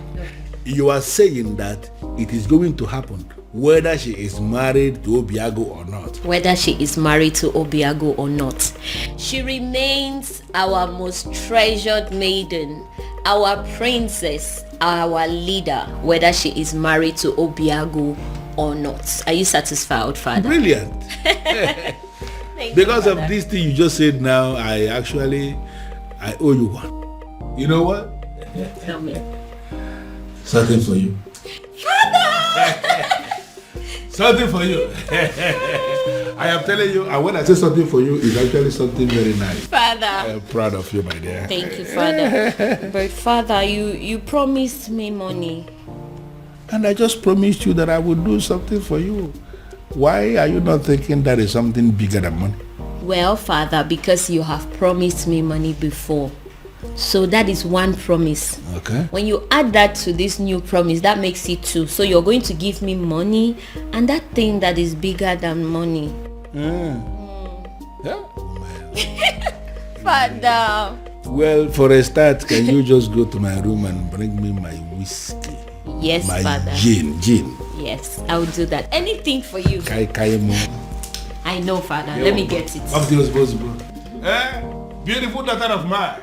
You are saying that it is going to happen whether she is married to Obiagu or not. Whether she is married to Obiagu or not, she remains our most treasured maiden, our princess, our leader, whether she is married to Obiagu or not. Are you satisfied, Father? Brilliant. Because of this thing you just said now, I owe you one. You know what? Tell me. Something for you. Something for you. I am telling you, and when I say something for you, it's actually something very nice. Father. I am proud of you, my dear. Thank you, Father. But Father, you promised me money. And I just promised you that I would do something for you. Why are you not thinking that is something bigger than money? Well, Father, because you have promised me money before. So that is one promise. Okay. When you add that to this new promise, that makes it two. So you're going to give me money and that thing that is bigger than money. Yeah. Father. Well, for a start, can you just go to my room and bring me my whiskey? Yes, my Father. Gin. Yes, I will do that. Anything for you. I know, Father. Let me get it. Up to your responsible. Beautiful daughter of mine.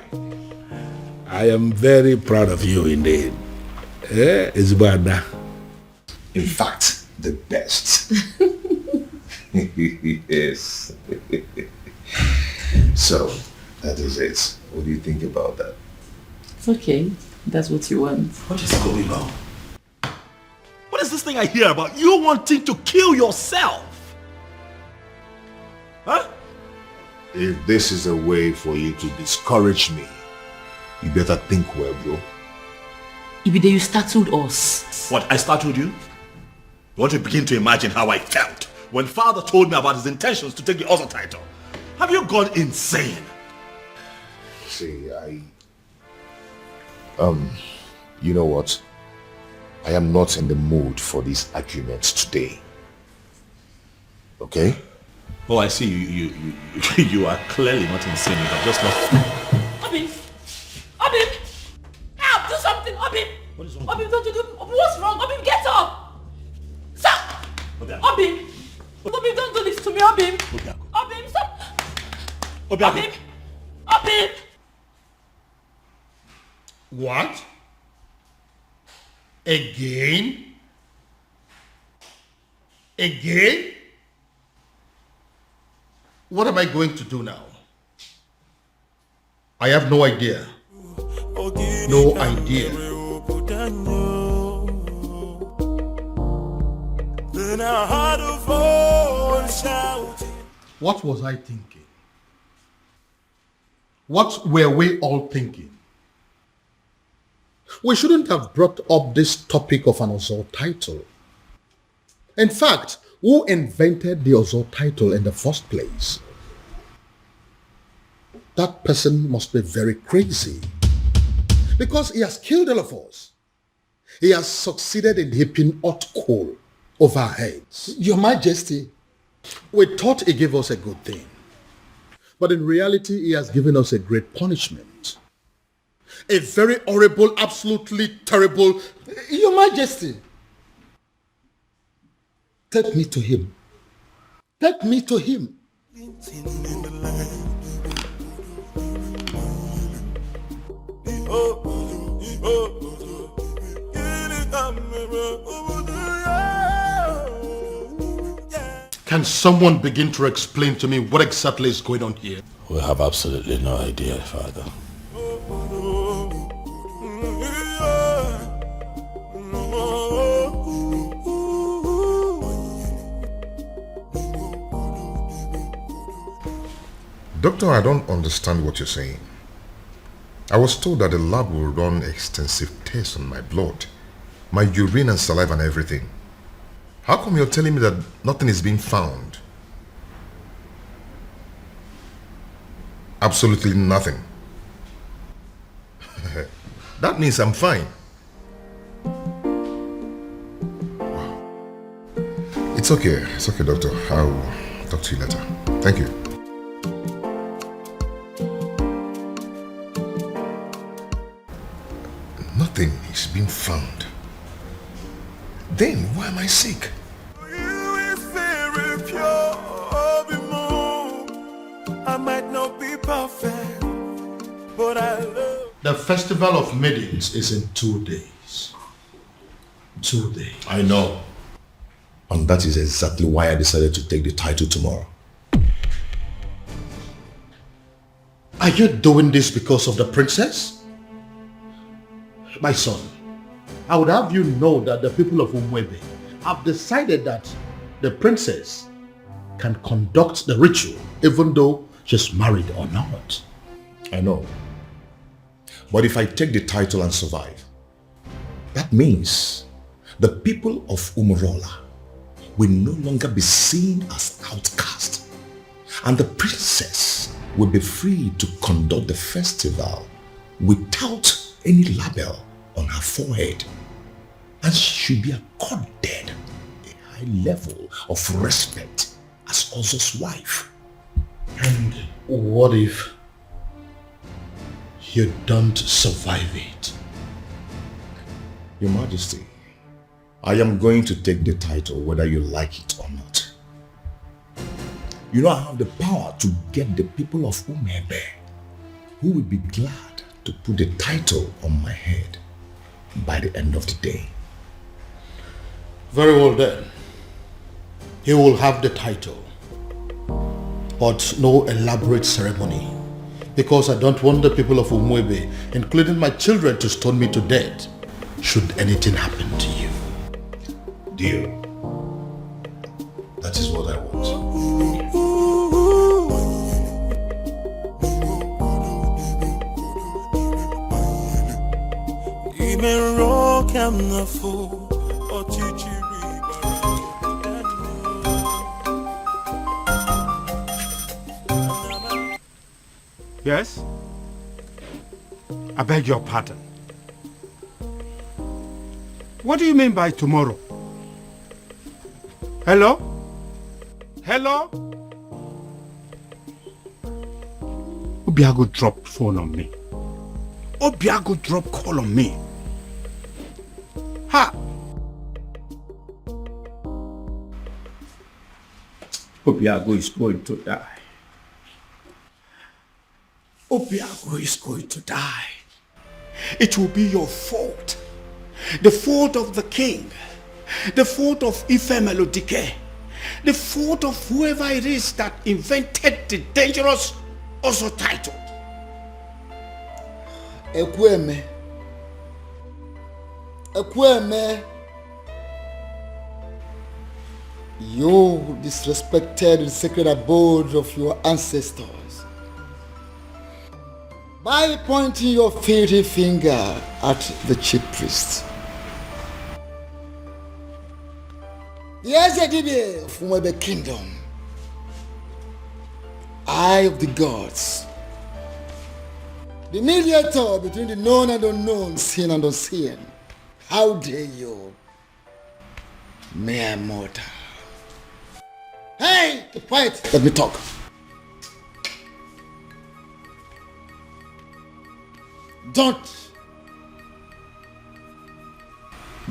I am very proud of you indeed. It's bad. In fact, the best. Yes. So, that is it. What do you think about that? It's okay. That's what you want. What is going on? What is this thing I hear about? You wanting to kill yourself? Huh? If this is a way for you to discourage me, you better think well, bro. Ibide, you startled us. What, I startled you? You want to begin to imagine how I felt when father told me about his intentions to take the other title. Have you gone insane? See, you know what? I am not in the mood for these arguments today. Okay? Oh, I see. You are clearly not insane. You are just not. Obim! Help! Do something! Obim! What is wrong? Obim, don't you do... What's wrong? Obim, get up! Stop! Obim! Obim, don't do this to me, Obim! Obim, stop! Obim! What? Again? Again? What am I going to do now? I have no idea. No idea. What was I thinking? What were we all thinking? We shouldn't have brought up this topic of an Ozor title. In fact, who invented the Ozor title in the first place? That person must be very crazy. Because he has killed all of us. He has succeeded in heaping hot coal over our heads. Your Majesty, we thought he gave us a good thing. But in reality, he has given us a great punishment. A very horrible, absolutely terrible... Your Majesty, take me to him. Take me to him. Can someone begin to explain to me what exactly is going on here? We have absolutely no idea, Father. Doctor, I don't understand what you're saying. I was told that the lab will run extensive tests on my blood, my urine and saliva and everything. How come you're telling me that nothing is being found? Absolutely nothing. That means I'm fine. Wow. It's okay, doctor. I'll talk to you later. Thank you. Nothing is being found. Then why am I sick? I might not be perfect, but I love. The festival of maidens is in 2 days. 2 days. I know. And that is exactly why I decided to take the title tomorrow. Are you doing this because of the princess? My son, I would have you know that the people of Umwebe have decided that the princess can conduct the ritual even though she's married or not. I know. But if I take the title and survive, that means the people of Umurola will no longer be seen as outcasts, and the princess will be free to conduct the festival without any label on her forehead, and she should be accorded a high level of respect as Ozo's wife. And what if you don't survive it? Your Majesty, I am going to take the title whether you like it or not. You know I have the power to get the people of Umebe who will be glad to put the title on my head by the end of the day. Very well then. He will have the title, but no elaborate ceremony, because I don't want the people of Umwebe, including my children, to stone me to death should anything happen to you. Dear, that is what I want. Even rock I'm not fool or chichi. Yes? I beg your pardon. What do you mean by tomorrow? Hello? Hello? Obiago dropped phone on me. Obiago dropped call on me. Ha! Obiago is going to die. Obiago is going to die. It will be your fault. The fault of the king. The fault of Ife Melodike. The fault of whoever it is that invented the dangerous Ozo title. Ekweme. Ekweme. You disrespected the sacred abode of your ancestors by pointing your filthy finger at the chief priest. The Ezedibe of Umwebe Kingdom, eye of the gods, the mediator between the known and unknown, seen and unseen. How dare you, mere mortal? Hey, keep quiet. Let me talk. Don't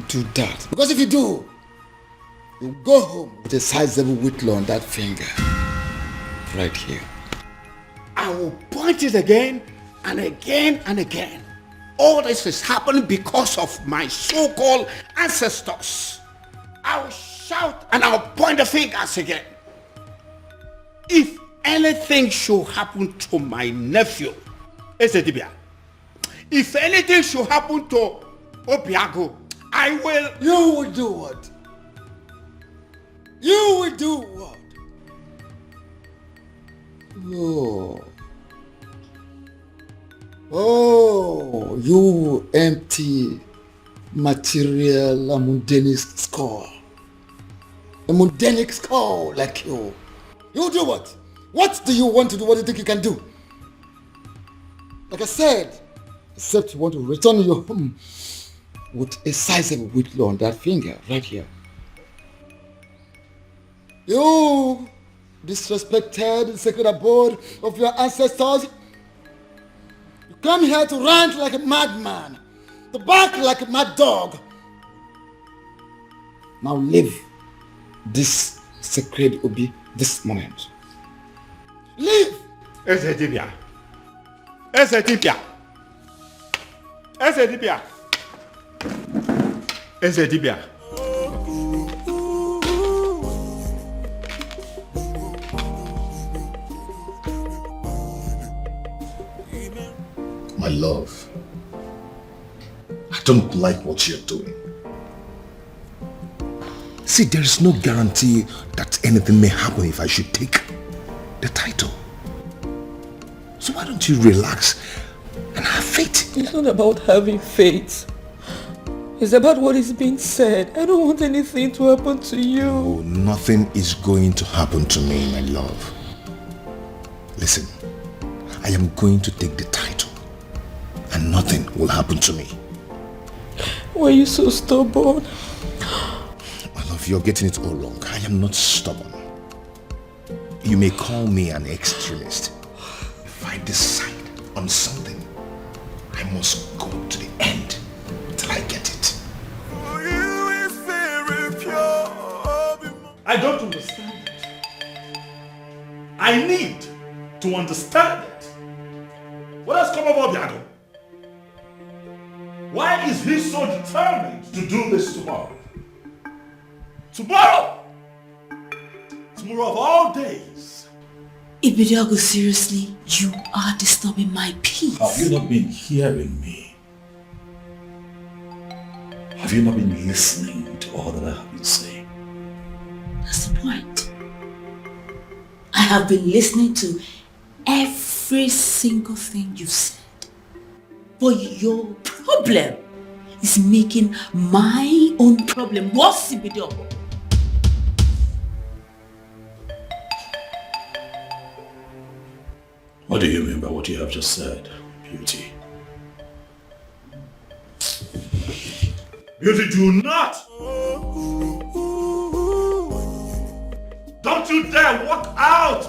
do that. Because if you do, you go home with a sizable whitlow on that finger. Right here. I will point it again and again and again. All this is happening because of my so-called ancestors. I'll shout and I'll point the fingers again. if anything should happen to my nephew, Esedibia, if anything should happen to Obiago, I will... You will do what? You will do what? Oh, you empty material, a mundane skull. A mundane skull like you. You do what? What do you want to do? What do you think you can do? Like I said, except you want to return your home with a sizable whitlow on that finger right here. You disrespected the sacred abode of your ancestors. You come here to rant like a madman, to bark like a mad dog. Now leave this sacred Obi this moment. Leave! Esedibia. Esedibia. Esedibia. Esedibia. My love, I don't like what you're doing. See, there is no guarantee that anything may happen if I should take the title. So why don't you relax and have faith? It's not about having faith. It's about what is being said. I don't want anything to happen to you. Oh, nothing is going to happen to me, my love. Listen, I am going to take the title and nothing will happen to me. Why are you so stubborn? My love, you're getting it all wrong. I am not stubborn. You may call me an extremist. If I decide on something, I must go to the end till I get it. I don't understand it. I need to understand it. What has come over Biago? Why is he so determined to do this tomorrow? Tomorrow! Tomorrow of all days. Ibiago, seriously, you are disturbing my peace. Have you not been hearing me? Have you not been listening to all that I have been saying? That's the point. I have been listening to every single thing you said. But your problem is making my own problem worse, Ibiago. What do you mean by what you have just said, Beauty? Beauty, do not! Don't you dare walk out!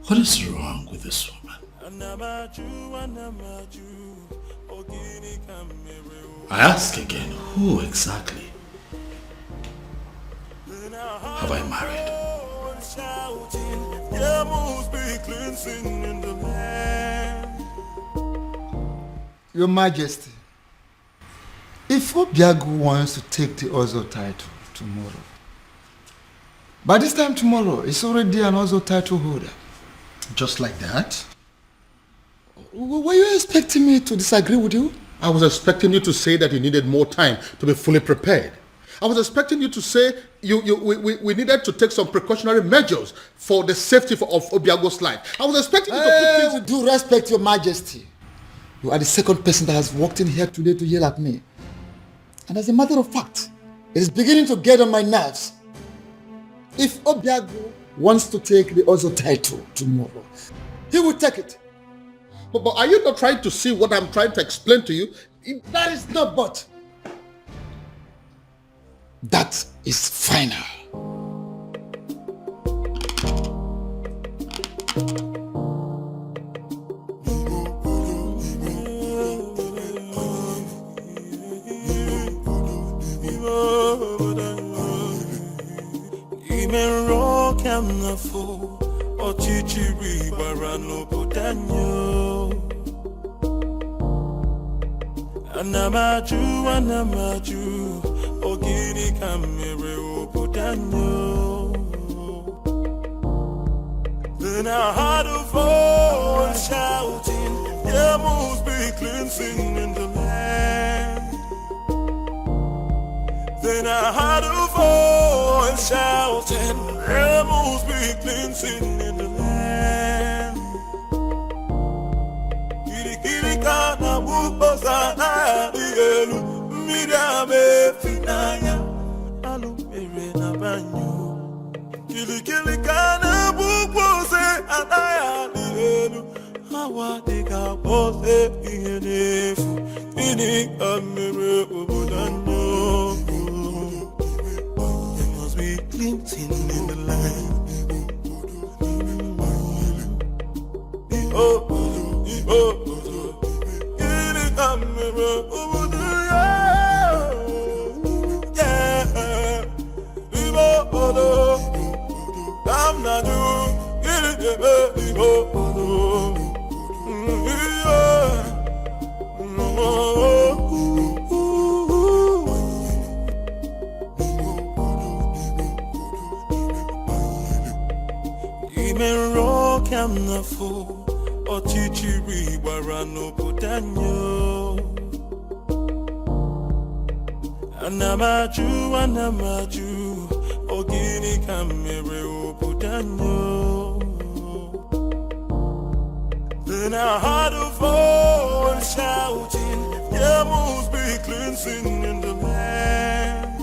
What is wrong with this woman? I ask again, who exactly have I married? Your Majesty, if Obiago wants to take the Ozo title tomorrow, by this time tomorrow, it's already an Ozo title holder. Just like that? Were you expecting me to disagree with you? I was expecting you to say that you needed more time to be fully prepared. I was expecting you to say we needed to take some precautionary measures for the safety of Obiago's life. I was expecting you to put things... With due respect, Your Majesty, you are the second person that has walked in here today to yell at me. And as a matter of fact, it is beginning to get on my nerves. If Obiago wants to take the Ozo title tomorrow, he will take it. But are you not trying to see what I'm trying to explain to you? That is not but. That is final. Anamaju, ogini kamere oputanyo. Then I heard a voice shouting, there must be cleansing in the land. Then I heard a voice shouting, there must be cleansing in the land. Kirikana buposa na dielu, midame finaya, alumere na banyo. Kirikana bupose anaya dielu, hawa deka pose ihenefu, ini amere ubudanyo. There must be cleansing in the land. Ochichiri warano putanyo. Anamaju, ogini kamere oputanyo. Then I heard a voice shouting, there must be cleansing in the land.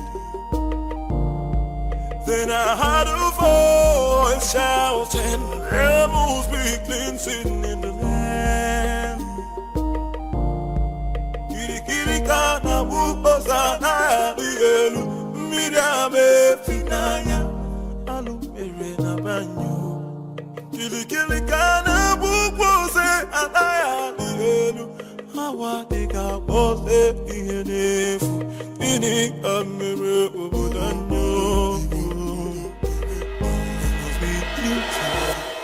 Then I heard a voice shouting, there must be cleansing in the land. Kirikana buposa na dielu, midame finaya, alumere na banyo. Kirikana bupose anaya dielu, hawa deka pose ihenefu, ini amere ubudanyo.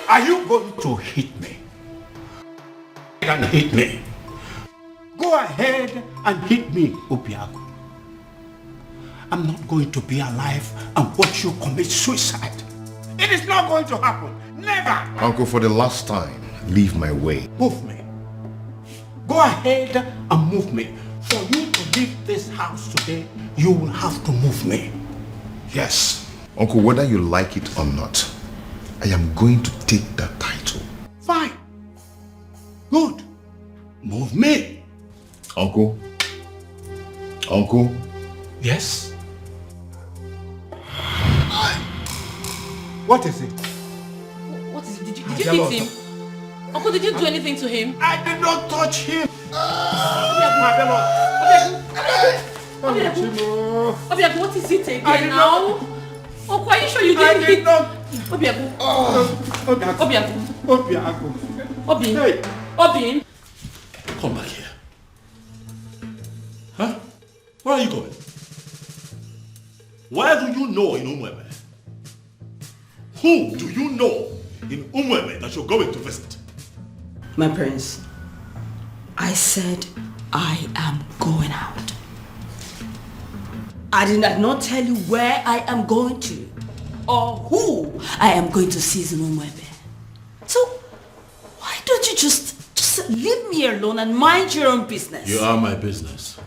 Are you going to hit me? And hit me. Go ahead and hit me, Obiago. I'm not going to be alive and watch you commit suicide. It is not going to happen. Never. Uncle, for the last time, leave my way. Move me. Go ahead and move me. For you to leave this house today, you will have to move me. Yes. Uncle, whether you like it or not, I am going to take that title. Fine. Good. Move me. Uncle? Uncle? Yes? What is it? What is it? Did you hit him? Uncle, did you do anything to him? I did not touch him. Obiago, what is it again now? Uncle, are you sure you didn't hit? Obiago. Obi. Come back here. Huh? Where are you going? Where do you know in Umwebe? Who do you know in Umwebe that you're going to visit? My prince, I said I am going out. I did not tell you where I am going to or who I am going to see in Umwebe. So why don't you just leave me alone and mind your own business? You are my business,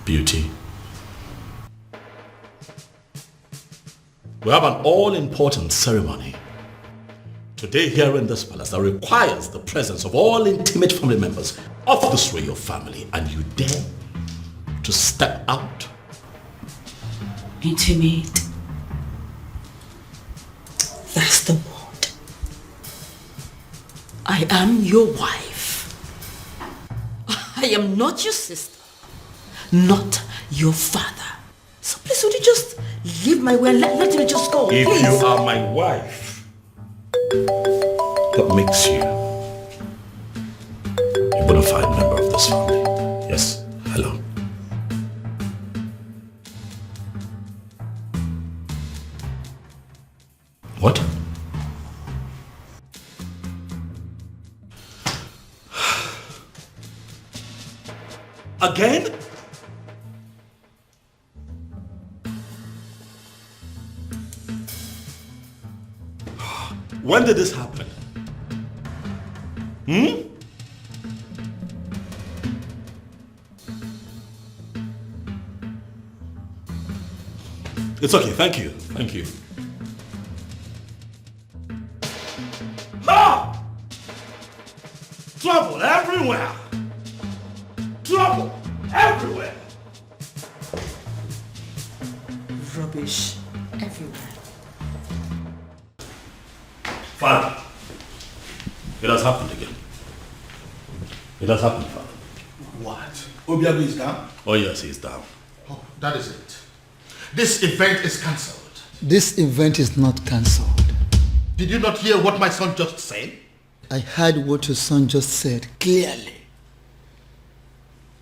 Beauty. We have an all-important ceremony today here in this palace that requires the presence of all intimate family members of this royal family, and you dare to step out? Intimate. That's the word. I am your wife. I am not your sister, not your father. So please, would you just leave my way and let me just go, If please? you are my wife, that makes you a bona fide member of this family. Yes, hello. What? Again? When did this happen? It's okay, thank you. Thank you. Ah! Trouble everywhere! Trouble everywhere! Rubbish everywhere. Father, it has happened again. It has happened, Father. What? Obiago is down? Oh yes, he's down. Oh, that is it. This event is cancelled. This event is not cancelled. Did you not hear what my son just said? I heard what your son just said clearly.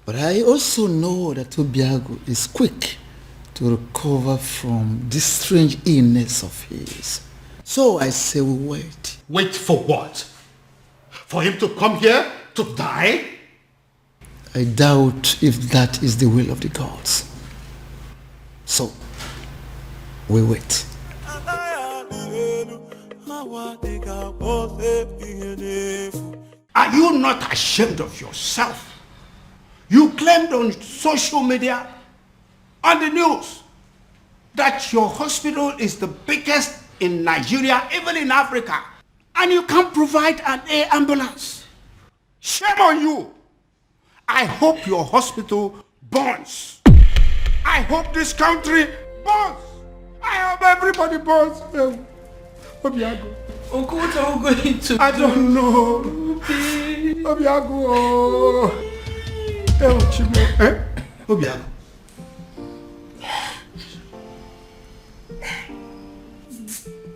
But I also know that Obiago is quick to recover from this strange illness of his. So I say we wait. Wait for what? For him to come here to die? I doubt if that is the will of the gods. So, we wait. Are you not ashamed of yourself? You claimed on social media, on the news, that your hospital is the biggest in Nigeria, even in Africa, and you can't provide an air ambulance. Shame on you. I hope your hospital burns. I hope this country burns. I hope everybody burns. Obiago. Uncle, what are we going to I don't know. Obiago. Obiago.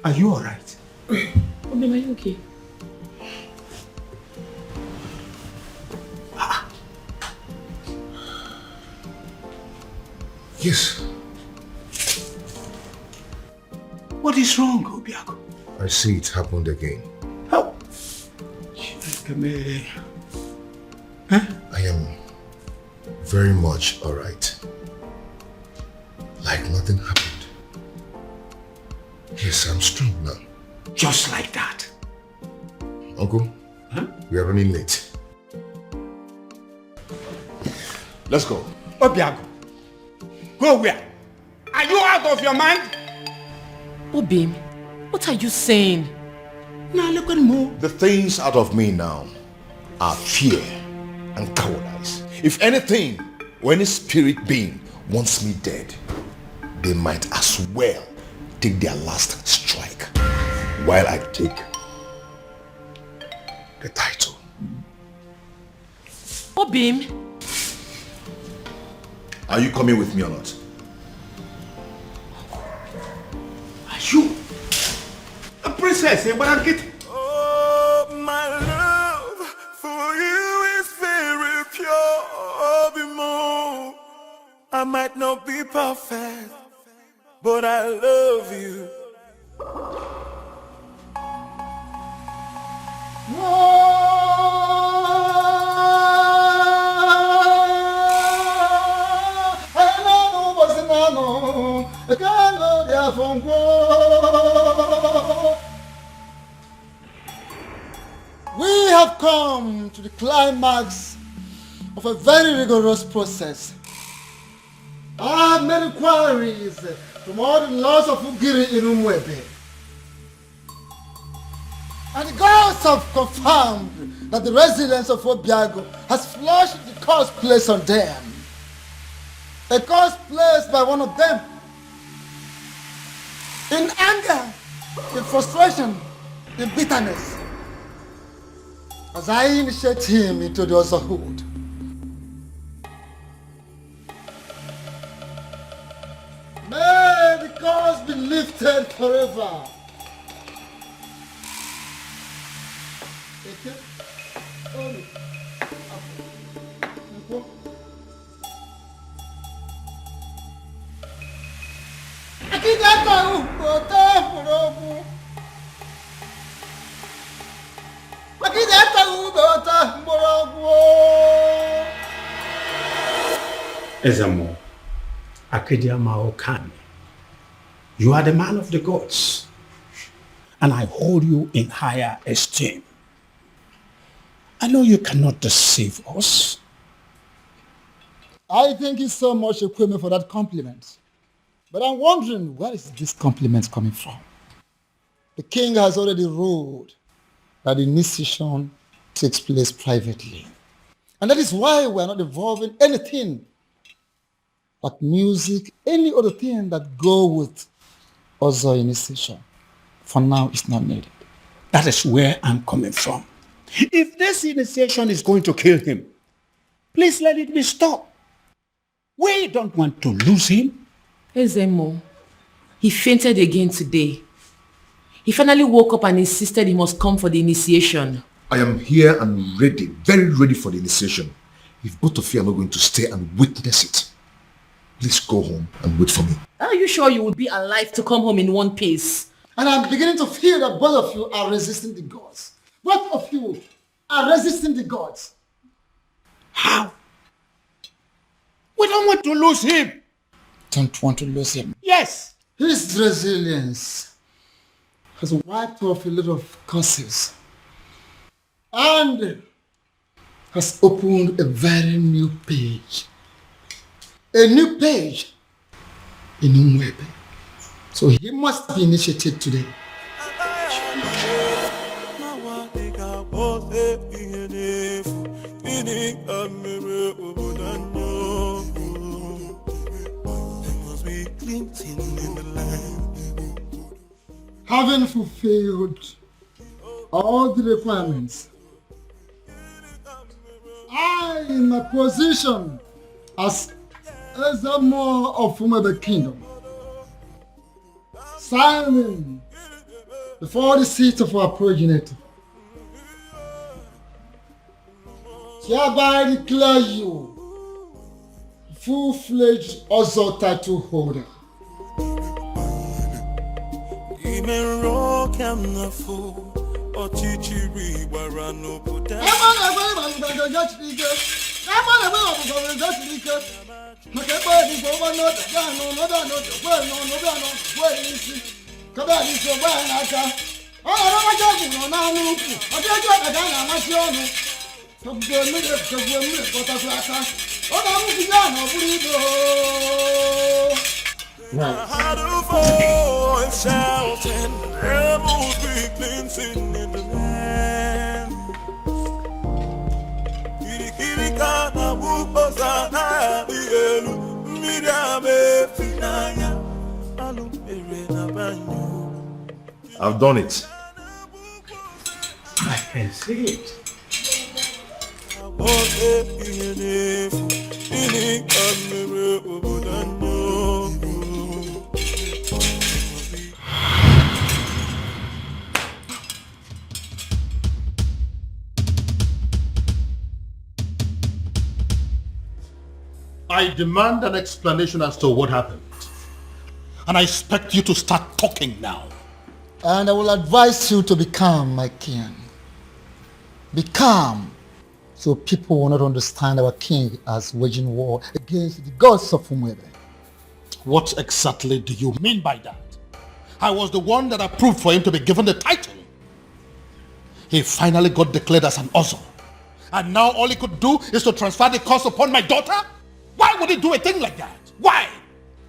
Are you alright? Obi, are you okay? Yes. What is wrong, Obiago? I see it happened again. How? I am very much alright. Like nothing happened. Yes, I'm strong now. Just like that. Uncle, we are running late. Let's go. Obiago. Go where? Are you out of your mind? Obim, what are you saying? Now look at me. The things out of me now are fear and cowardice. If anything, or any spirit being wants me dead, they might as well take their last strike while I take the title. Obim. Are you coming with me or not? Are you a princess, eh? But get. Oh, my love for you is very pure, Bimo. I might not be perfect, but I love you. We have come to the climax of a very rigorous process. I have made inquiries from all the laws of Ugiri in Umwebe. And the gods have confirmed that the residents of Obiago has flushed the curse placed on them. A curse placed by one of them. In anger, in frustration, in bitterness. As I initiate him into the otherhood. May the curse be lifted forever. Ezamo, Akedia Maokani, you are the man of the gods, and I hold you in higher esteem. I know you cannot deceive us. I thank you so much, Ekweme, for that compliment. But I'm wondering, where is this compliment coming from? The king has already ruled that the initiation takes place privately. And that is why we are not involving anything but music, any other thing that go with other initiation. For now, it's not needed. That is where I'm coming from. If this initiation is going to kill him, please let it be stopped. We don't want to lose him. Ezemo, he fainted again today. He finally woke up and insisted he must come for the initiation. I am here and ready, very ready for the initiation. If both of you are not going to stay and witness it, please go home and wait for me. Are you sure you will be alive to come home in one piece? And I'm beginning to feel that both of you are resisting the gods. Both of you are resisting the gods. How? We don't want to lose him. Don't want to lose him. Yes. His resilience has wiped off a lot of curses and has opened a very new page. A new page in Umwebe. So he must be initiated today. Having fulfilled all the requirements, I, in my position as Ezamo of Umwebe Kingdom, signing before the seat of our progenitor, hereby declare you full-fledged Ozo title holder. Had a voice shouting, rebels be cleansing in the land. I've done it. I can see it. I demand an explanation as to what happened. And I expect you to start talking now. And I will advise you to be calm, my king. Be calm, so people will not understand our king as waging war against the gods of Umwebe. What exactly do you mean by that? I was the one that approved for him to be given the title. He finally got declared as an Ozo. And now all he could do is to transfer the curse upon my daughter? Why would he do a thing like that? Why?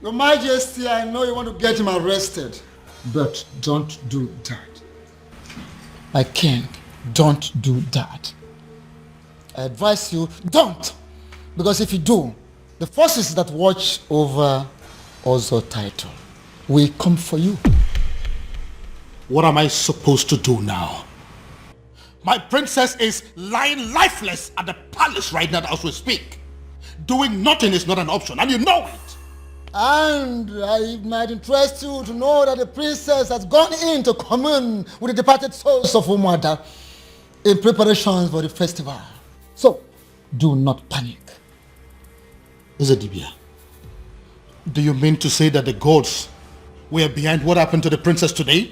Your Majesty, I know you want to get him arrested, but don't do that. My king, don't do that. I advise you, don't. Because if you do, the forces that watch over Ozo title will come for you. What am I supposed to do now? My princess is lying lifeless at the palace right now as we speak. Doing nothing is not an option, and you know it. And it might interest you to know that the princess has gone in to commune with the departed souls of Umwada in preparations for the festival. So, do not panic. Ezedibia, do you mean to say that the gods were behind what happened to the princess today?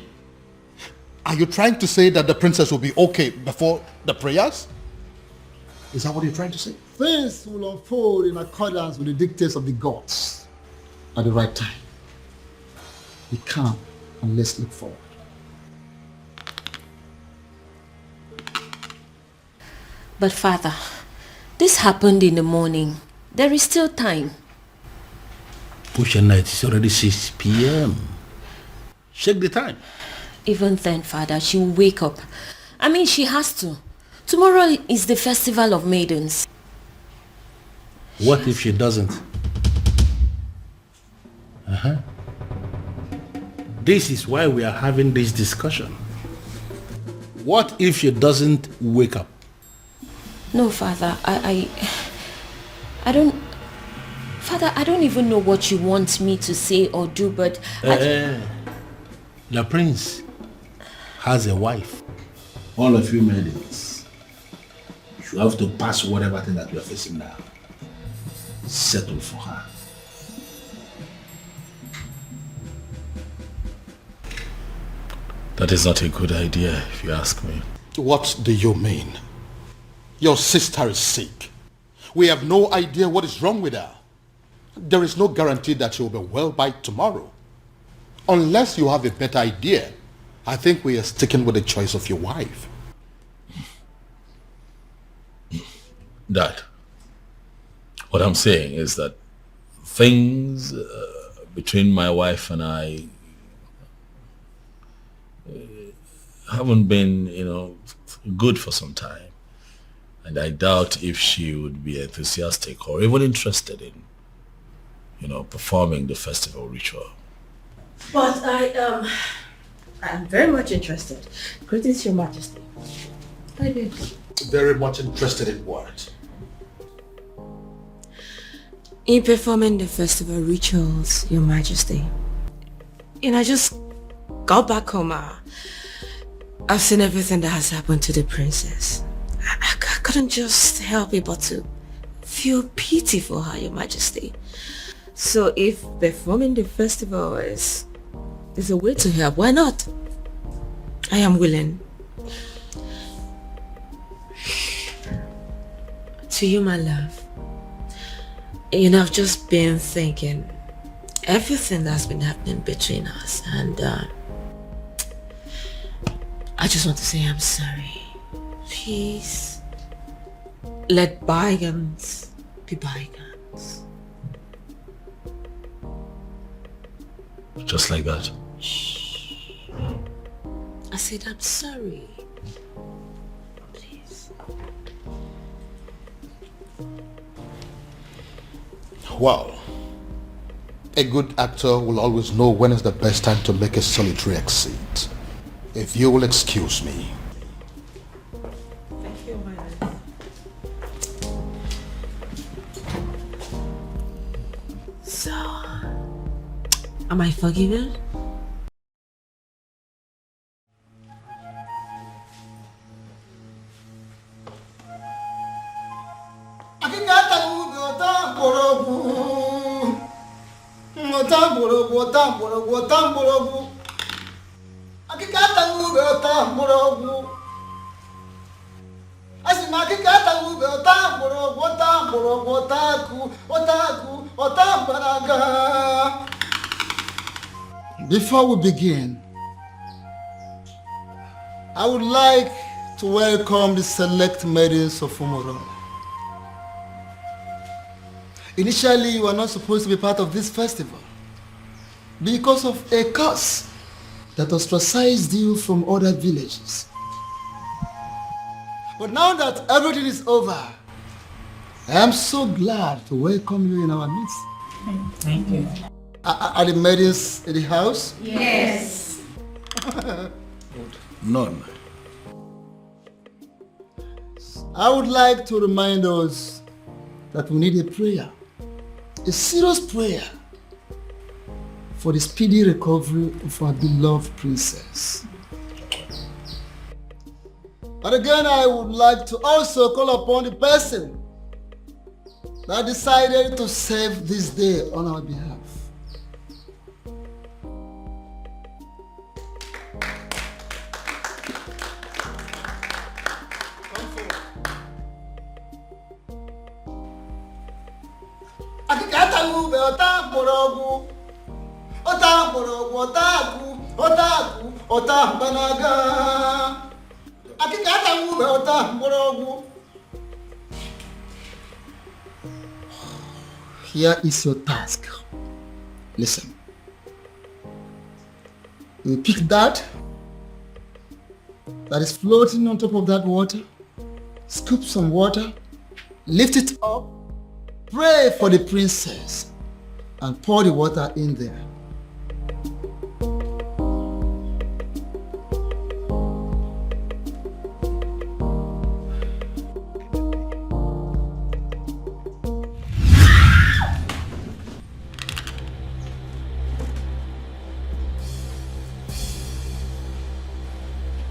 Are you trying to say that the princess will be okay before the prayers? Is that what you're trying to say? things will unfold in accordance with the dictates of the gods at the right time. Be calm and let's look forward. But Father, this happened in the morning. There is still time. Push night, it's already 6 p.m. Check the time. Even then, Father, she will wake up. I mean, she has to. Tomorrow is the festival of maidens. What if she doesn't? This is why we are having this discussion. What if she doesn't wake up? No, Father, I don't... Father, I don't even know what you want me to say or do, but... The prince has a wife. All of you maidens, you have to pass whatever thing that you are facing now. Settle for her. That is not a good idea, if you ask me. What do you mean? Your sister is sick. We have no idea what is wrong with her. There is no guarantee that she will be well by tomorrow. Unless you have a better idea, I think we are sticking with the choice of your wife. Dad, what I'm saying is that things between my wife and I haven't been, good for some time. And I doubt if she would be enthusiastic or even interested in, performing the festival ritual. But I'm very much interested. Greetings, Your Majesty. I did. Very much interested in what? In performing the festival rituals, Your Majesty. I just got back home. I've seen everything that has happened to the princess. I couldn't just help it but to feel pity for her, Your Majesty. So if performing the festival is a way to help, why not? I am willing. To you, my love. I've just been thinking everything that's been happening between us, and I just want to say I'm sorry. Please, let bygones be bygones. Just like that. I said I'm sorry. Please. Well, a good actor will always know when is the best time to make a solitary exit. If you will excuse me. Thank you, my love. So, am I forgiven? Before we begin, I would like to welcome the select maidens of Umala. Initially, you were not supposed to be part of this festival because of a curse that ostracized you from other villages. But now that everything is over, I am so glad to welcome you in our midst. Thank you. Are the maidens in the house? Yes. None. I would like to remind us that we need a prayer, a serious prayer for the speedy recovery of our beloved princess. And again, I would like to also call upon the person that decided to save this day on our behalf. Akikata ube ota morogu. Ota morogu ota banaga. Akikata ube ota morogu. Here is your task. Listen. You pick that is floating on top of that water, scoop some water, lift it up, pray for the princess, and pour the water in there.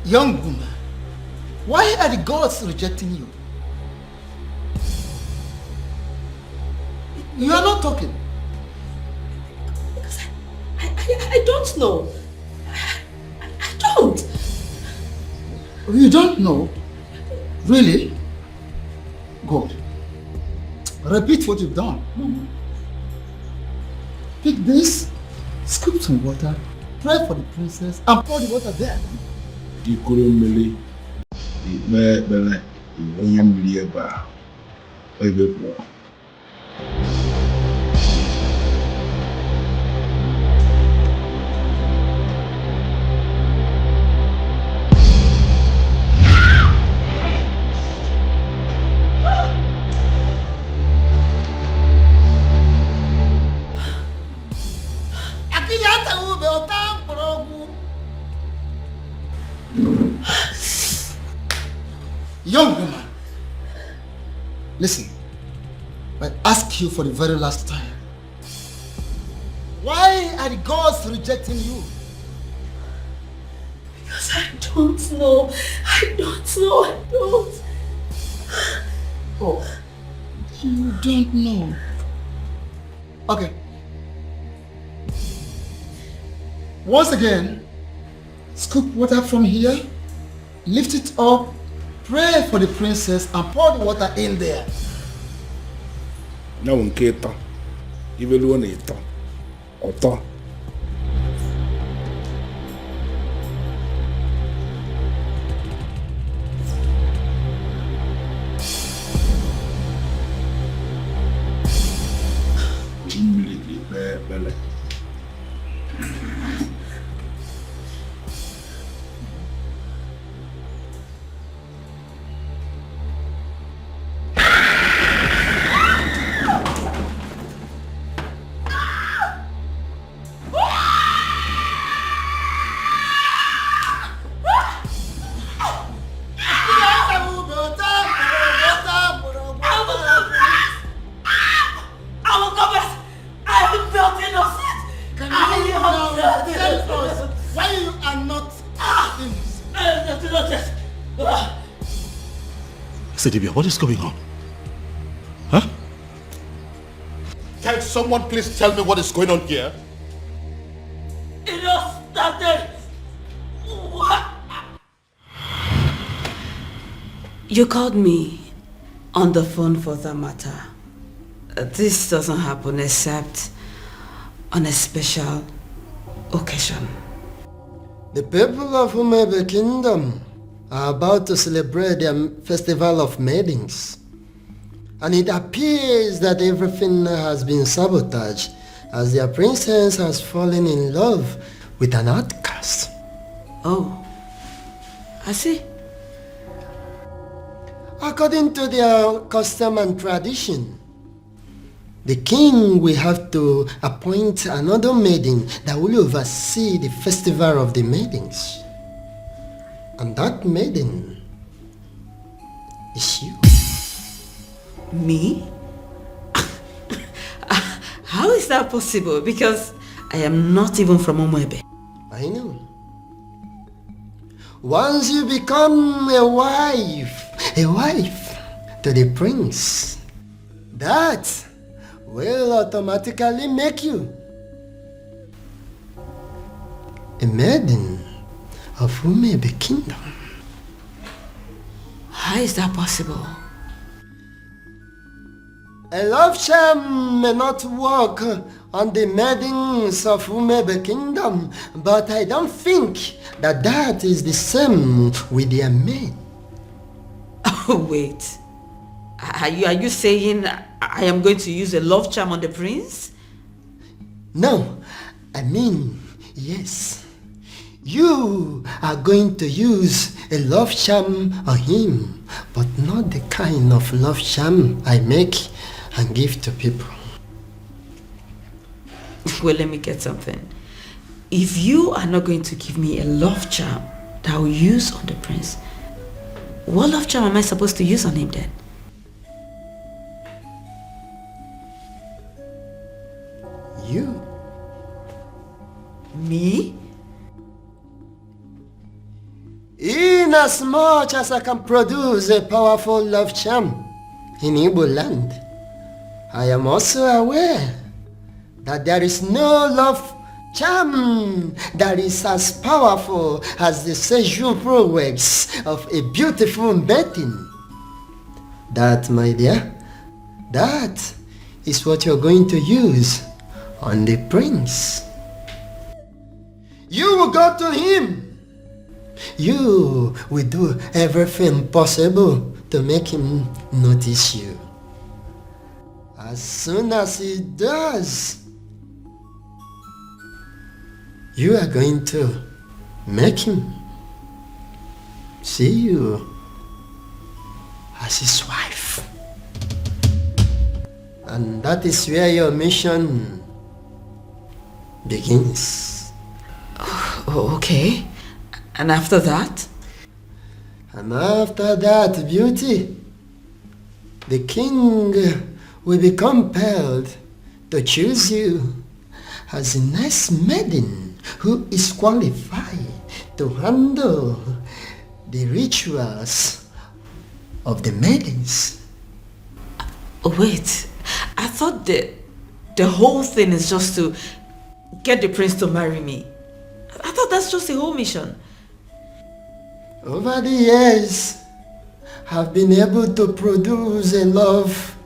Young woman, why are the gods rejecting you? You are not talking. Because I don't know. I don't. You don't know? Really? Good. Repeat what you've done. Pick this, scoop some water, pray for the princess, and pour the water there. Ikurumili, Bele, Lieba, Oibepo. Young woman, listen, I ask you for the very last time. Why are the gods rejecting you? Because I don't know. I don't. Oh, you don't know. Okay. Once again, scoop water from here, lift it up, pray for the princess, and pour the water in there. Now, Nketa, even one eater, Oto. Bele. Sedibia, what is going on? Huh? Can someone please tell me what is going on here? It all started. What? You called me on the phone for that matter. This doesn't happen except on a special occasion. The people of Umebe Kingdom are about to celebrate their festival of maidens. And it appears that everything has been sabotaged as their princess has fallen in love with an outcast. Oh, I see. According to their custom and tradition, the king will have to appoint another maiden that will oversee the festival of the maidens. And that maiden is you. Me? How is that possible? Because I am not even from Umwebe. I know. Once you become a wife to the prince, that will automatically make you a maiden of Umebe Kingdom. How is that possible? A love charm may not work on the maidens of Umebe Kingdom, but I don't think that is the same with their men. Oh, wait. Are you saying I am going to use a love charm on the prince? No, I mean, yes. You are going to use a love charm on him, but not the kind of love charm I make and give to people. Well, let me get something. If you are not going to give me a love charm that I will use on the prince, what love charm am I supposed to use on him then? You? Me? Inasmuch as I can produce a powerful love charm in Igbo land, I am also aware that there is no love charm that is as powerful as the sexual prowess of a beautiful maiden. That, my dear, that is what you're going to use on the prince. You will go to him. You will do everything possible to make him notice you. As soon as he does, you are going to make him see you as his wife. And that is where your mission begins. Oh, okay. And after that? And after that, beauty, the king will be compelled to choose you as a nice maiden who is qualified to handle the rituals of the maidens. Wait, I thought the whole thing is just to get the prince to marry me. I thought that's just the whole mission. Over the years, I've been able to produce a love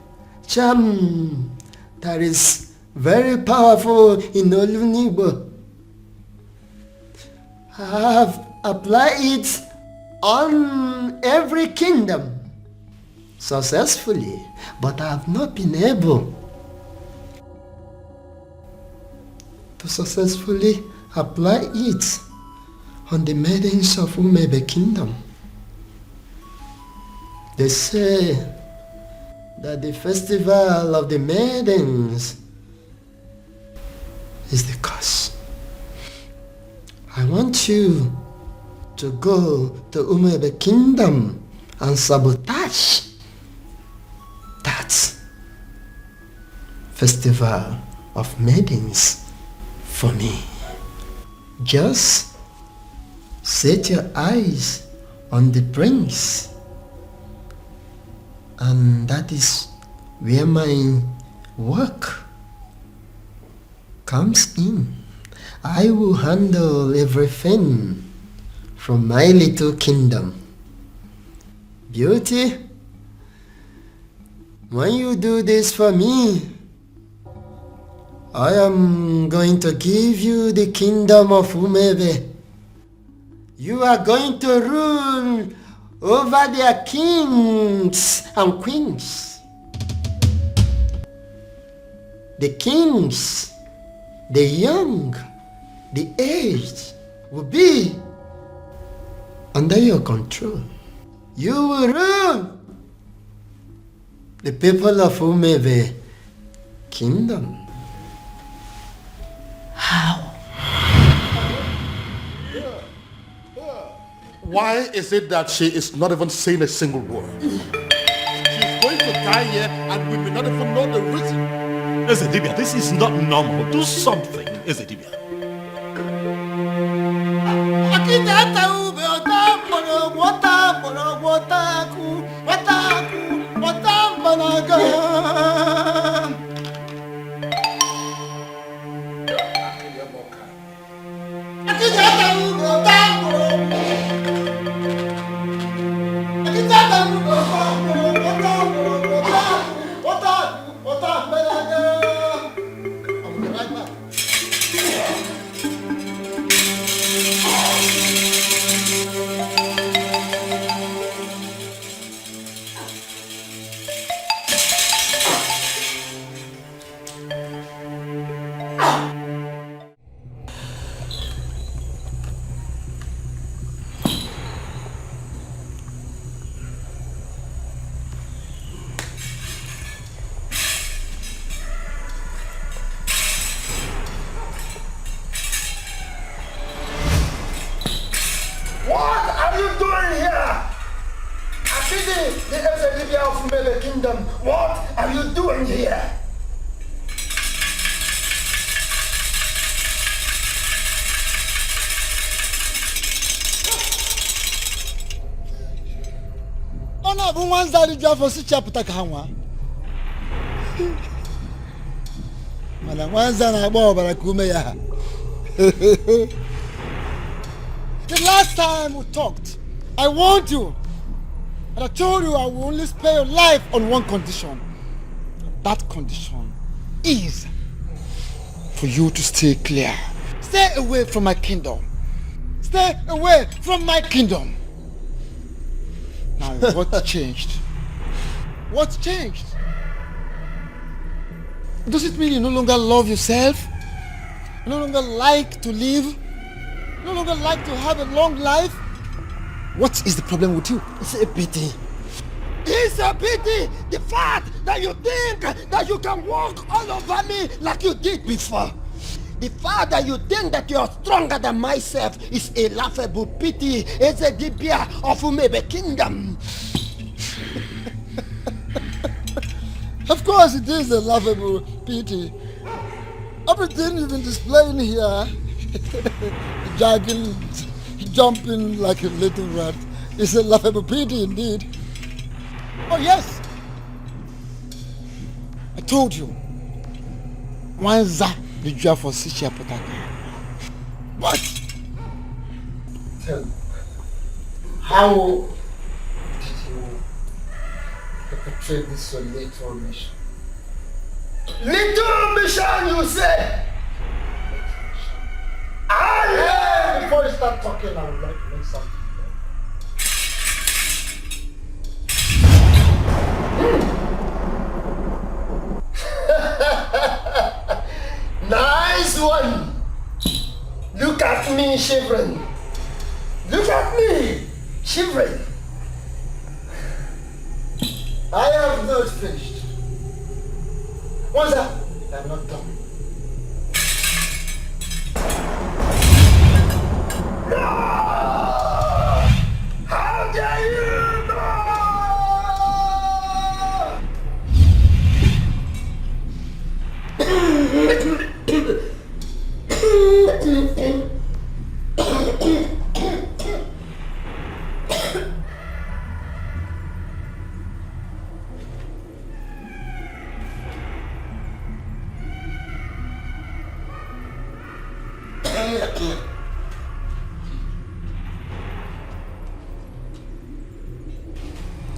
charm that is very powerful in Olunibo. I have applied it on every kingdom successfully, but I have not been able to successfully apply it on the maidens of Umebe Kingdom. They say that the festival of the maidens is the cause. I want you to go to Umebe Kingdom and sabotage that festival of maidens for me. Just set your eyes on the prince, and that is where my work comes in. I will handle everything from my little kingdom. Beauty, when you do this for me, I am going to give you the kingdom of Umebe. You are going to rule over their kings and queens. The kings, the young, the aged will be under your control. You will rule the people of Umebe Kingdom. How? Why is it that she is not even saying a single word? She's going to die here and we may not even know the reason. Ezedibia, this is not normal. Do something, Ezedibia. Kingdom, what are you doing here? Ona bụ nwa nzari ji afọ si chapụta ka ha nwa. Mana nwa nza na-agba ọbara ka ume ya. The last time we talked, I warned you. And I told you I will only spare your life on one condition. That condition is for you to stay clear. Stay away from my kingdom. Stay away from my kingdom. Now, what changed? What changed? Does it mean you no longer love yourself? You no longer like to live? You no longer like to have a long life? What is the problem with you? It's a pity. It's a pity! The fact that you think that you can walk all over me like you did before. The fact that you think that you're stronger than myself is a laughable pity. It's a dibia of Umebe Kingdom. Of course it is a laughable pity. Everything you've been displaying here, jogging, jumping like a little rat, is a laughable pity indeed. Oh yes! I told you. Wanza the job for Sichia Potaka. What? Tell me, how did you perpetrate this your little mission? Little mission, you say? Before you start talking, I would like to make something. Nice one! Look at me shivering. Look at me shivering. I have not finished. What's that? I'm not done. No! How dare you!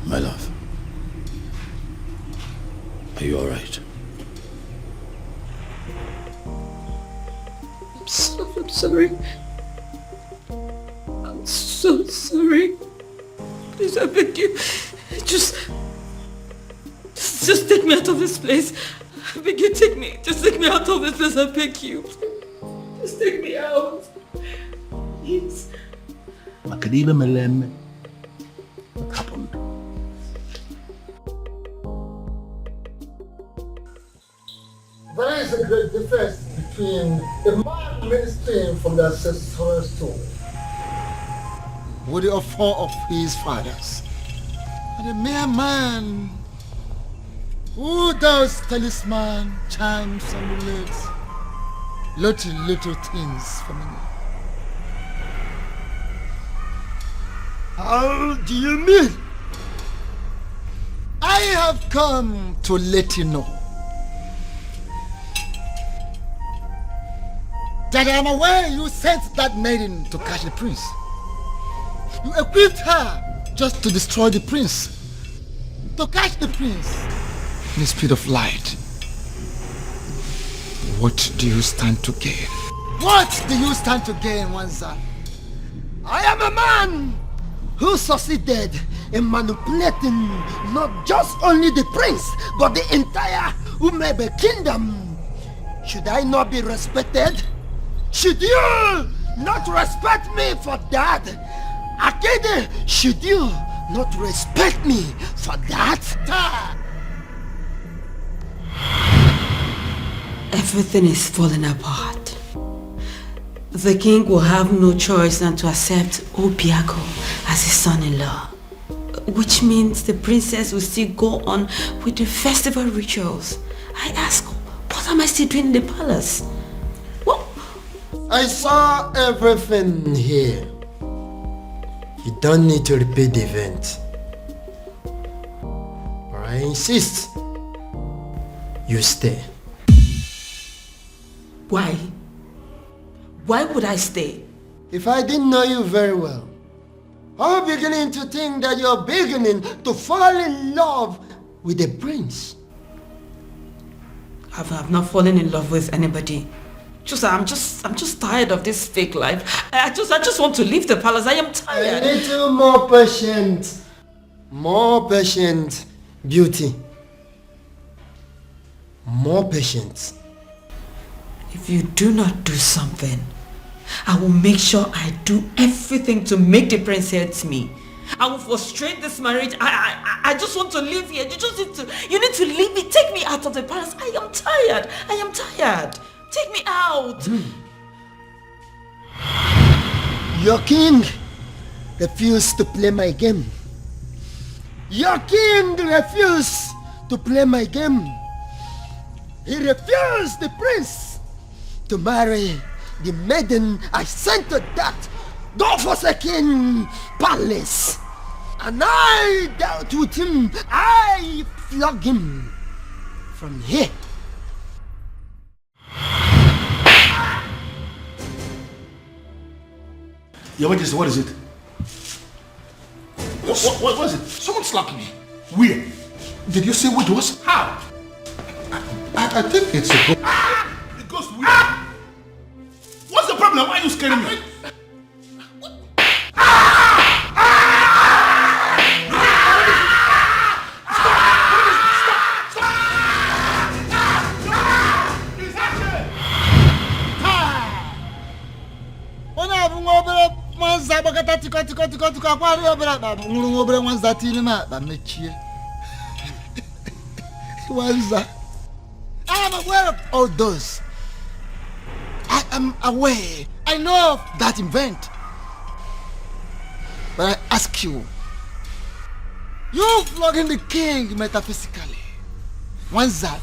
My love, are you all right? I'm sorry. I'm so sorry. Please, I beg you. Just take me out of this place. I beg you, take me. Just take me out of this place, I beg you. Just take me out. Please. Makadiba Melem. What happened? There is a great difference between a man ministering from the ancestral stone with the offer of his fathers, and a mere man who does talisman, charms, amulets, little things for me. How do you mean? I have come to let you know that I am aware you sent that maiden to catch the prince. You equipped her just to destroy the prince, to catch the prince in the speed of light. What do you stand to gain? What do you stand to gain, Wanza? I am a man who succeeded in manipulating not just only the prince, but the entire Umebe Kingdom. Should I not be respected? Should you not respect me for that? Akede, should you not respect me for that? Everything is falling apart. The king will have no choice than to accept Obiago as his son-in-law. which means the princess will still go on with the festival rituals. I ask, what am I still doing in the palace? What? I saw everything here. You don't need to repeat the event. But I insist you stay. Why? Why would I stay? If I didn't know you very well, I'm beginning to think that you're beginning to fall in love with the prince. I've not fallen in love with anybody. I'm just tired of this fake life. I just want to leave the palace. I am tired. A little more patient. More patient, beauty. More patient. If you do not do something, I will make sure I do everything to make the prince hate me. I will frustrate this marriage. I just want to live here. You need to leave me. Take me out of the palace. I am tired. I am tired. Take me out. Your king refused to play my game. Your king refused to play my game. He refused the prince to marry the maiden I sent to that God-forsaken palace. And I dealt with him. I flogged him from here. Your Majesty, what is it? What was it? Someone slapped me. Where? Did you say what it was? How? I think it's a ghost. The ghost where? What's the problem? Why are you scaring me? I am aware of all those. I am aware. I know of that event. But I ask you, you flogging the king metaphysically. Once that,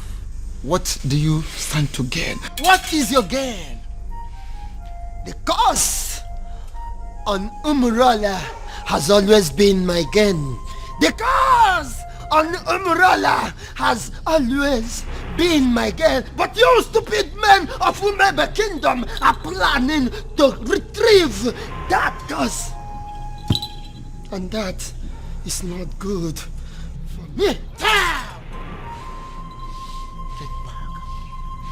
what do you stand to gain? What is your gain? The cause on Umala has always been my gain. The cause on Umala has always been my gain. But you stupid men of Umebe Kingdom are planning to retrieve that cause. And that is not good for me.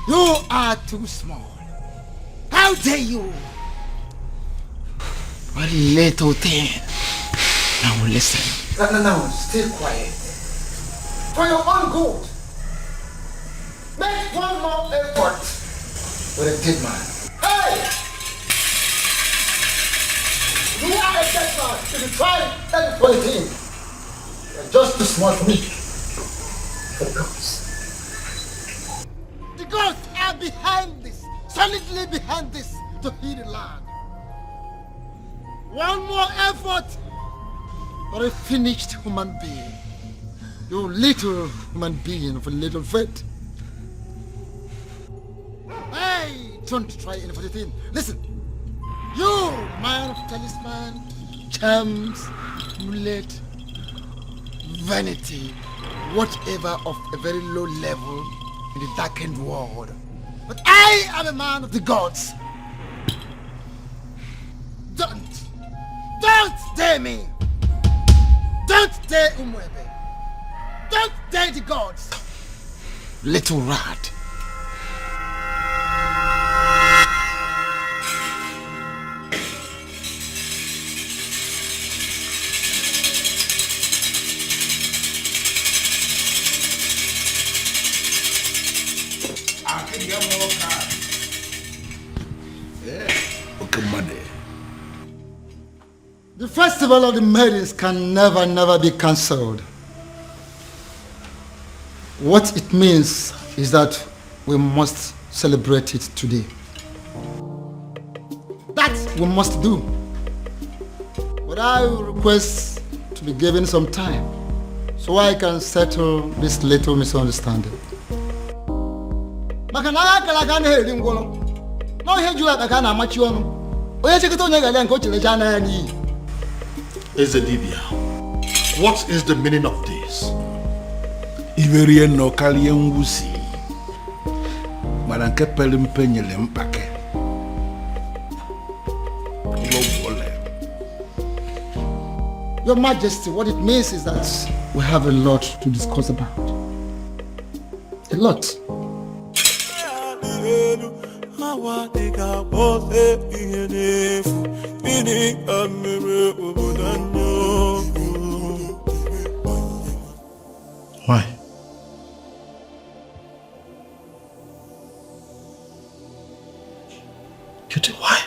You are too small. How dare you? What little thing. Now listen. No, stay quiet. For your own good. Make one more effort with a dead man. Hey! You are a dead man. If you try anything, you're just too small for me. The gods are behind this, solidly behind this, to heal the land. One more effort for a finished human being. You little human being of a little faith. Hey, don't try anything. Listen, you man of talisman, charms, amulet, vanity, whatever of a very low level in the darkened world. But I am a man of the gods. Don't dare me. Don't dare Umwebe. Don't dare the gods. Little rat. The festival of the maidens can never be cancelled. What it means is that we must celebrate it today. That we must do. But I will request to be given some time so I can settle this little misunderstanding. Maka na akala ka na heri ngwolo. No ihe jula ka na amachi onu. Onye chikito onye gale nko chilecha na ya ni. Ezedibia, what is the meaning of this? Iverie no kalie nwusi. Mana nke pele mpe nyele mpake. Your Majesty, what it means is that we have a lot to discuss about. A lot. Why? Cutie, why?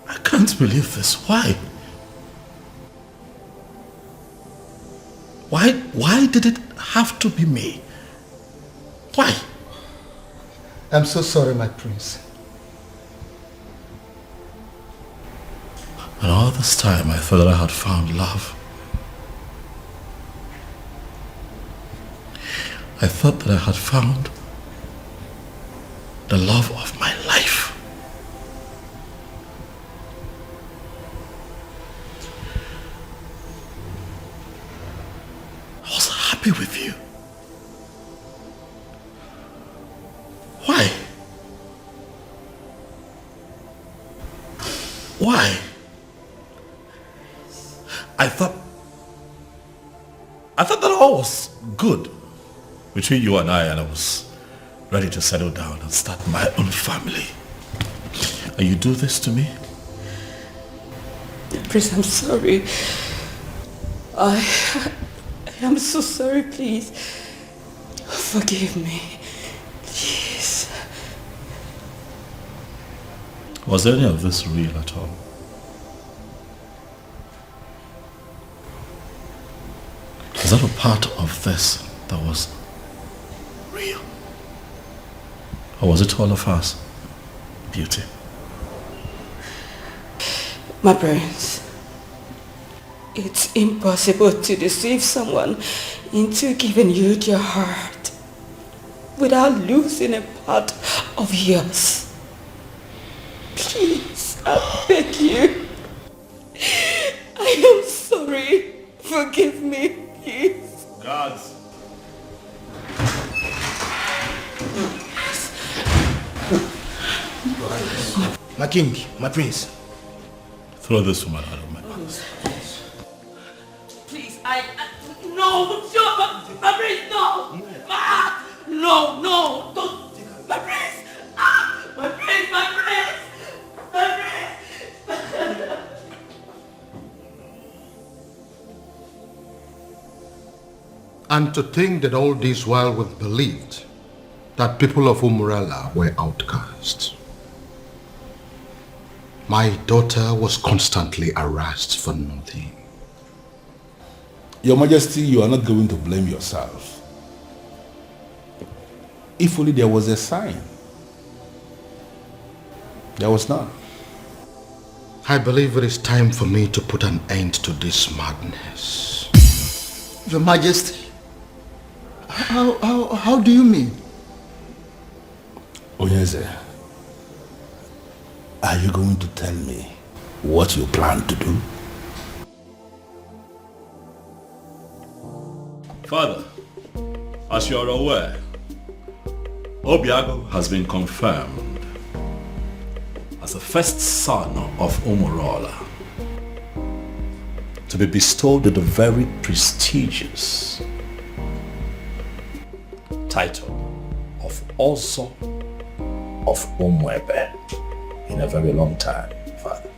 I can't believe this. Why? Why did it have to be me? Why? I'm so sorry, my prince. And all this time I thought that I had found love. I thought that I had found the love of my life. I was happy with you. Why? Why? I thought that all was good between you and I was ready to settle down and start my own family. And you do this to me? Prince, I'm sorry. I am so sorry, please. Forgive me. Please. Was any of this real at all? Is that a part of this that was real? Or was it all of us? Beauty. My prince, it's impossible to deceive someone into giving you their heart without losing a part of yours. Please, I beg you. I am sorry. Forgive me, please. Guards. My king, my prince. Throw this woman out of my house. Please, no, my prince, no. No, don't. My prince, my prince, my prince. And to think that all this while we've believed that people of Umala were outcasts. My daughter was constantly harassed for nothing. Your Majesty, you are not going to blame yourself. If only there was a sign. There was none. I believe it is time for me to put an end to this madness. Your Majesty, how do you mean? Onyeze, are you going to tell me what you plan to do? Father, as you are aware, Obiago has been confirmed as the first son of Umala to be bestowed with the very prestigious title of Ozo of Umwebe in a very long time, Father.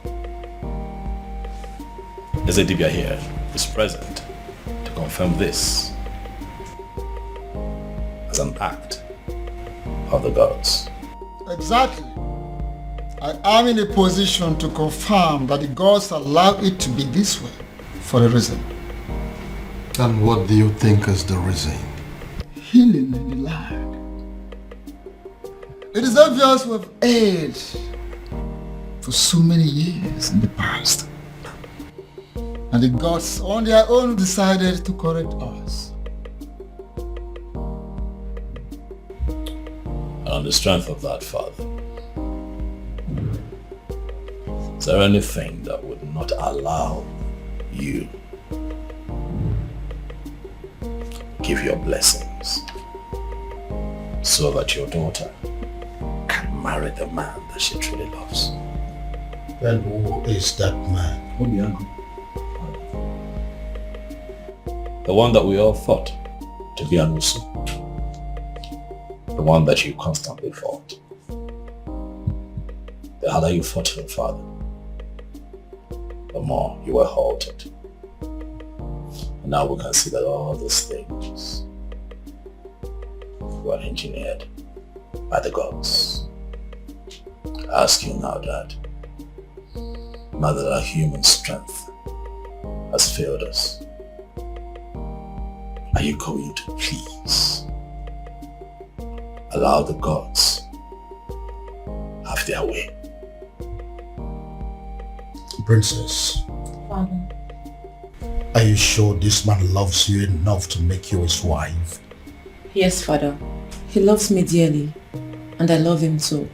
Ezedibia here is present to confirm this as an act of the gods. Exactly. I am in a position to confirm that the gods allow it to be this way for a reason. And what do you think is the reason? Healing in the land. It is obvious we have erred for so many years in the past. And the gods on their own decided to correct us. And on the strength of that, Father, is there anything that would not allow you give your blessings so that your daughter can marry the man that she truly loves? Then who is that man? The one that we all thought to be Anusu. The one that you constantly fought. The harder you fought him, Father, the more you were halted. And now we can see that all these things were engineered by the gods. I ask you now, Dad, now that our human strength has failed us, are you going to please allow the gods have their way? Princess, Father. are you sure this man loves you enough to make you his wife? Yes, Father. He loves me dearly, and I love him too.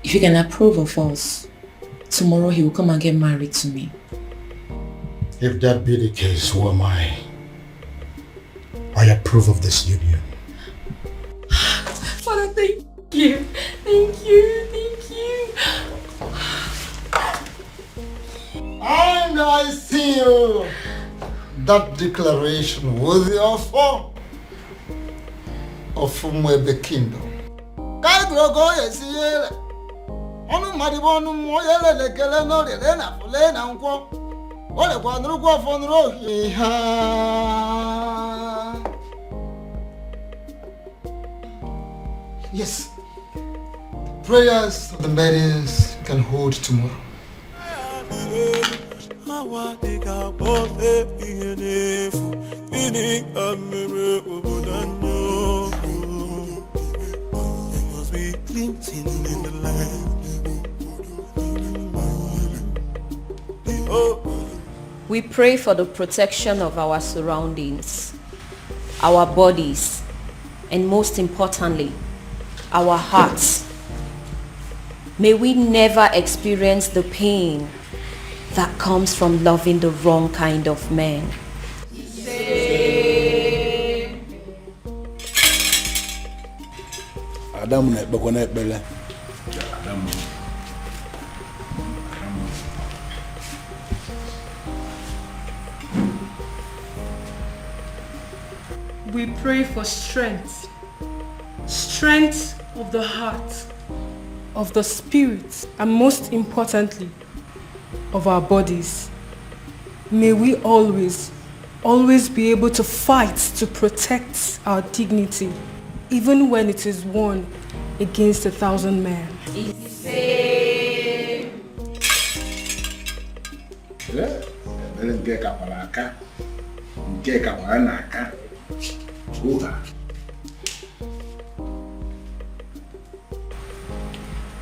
If you can approve of us, tomorrow he will come and get married to me. If that be the case, who am I? I approve of this union. Father, thank you. Thank you. Thank you. And I seal that declaration with the offer of Umwebe Kingdom. Yes, prayers of the maidens can hold tomorrow. We pray for the protection of our surroundings, our bodies, and most importantly, our hearts. May we never experience the pain that comes from loving the wrong kind of man. We pray for strength. Strength of the heart, of the spirit, and most importantly, of our bodies. May we always be able to fight to protect our dignity, even when it is won against 1,000 men.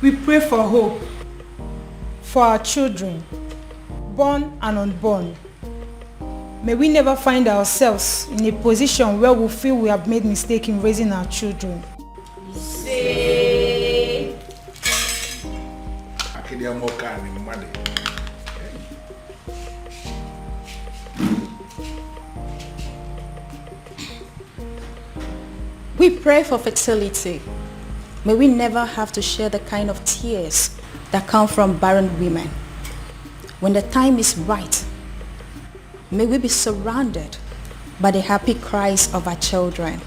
We pray for hope for our children, born and unborn. May we never find ourselves in a position where we feel we have made mistake in raising our children. We pray for fertility. May we never have to share the kind of tears that come from barren women. When the time is right, may we be surrounded by the happy cries of our children.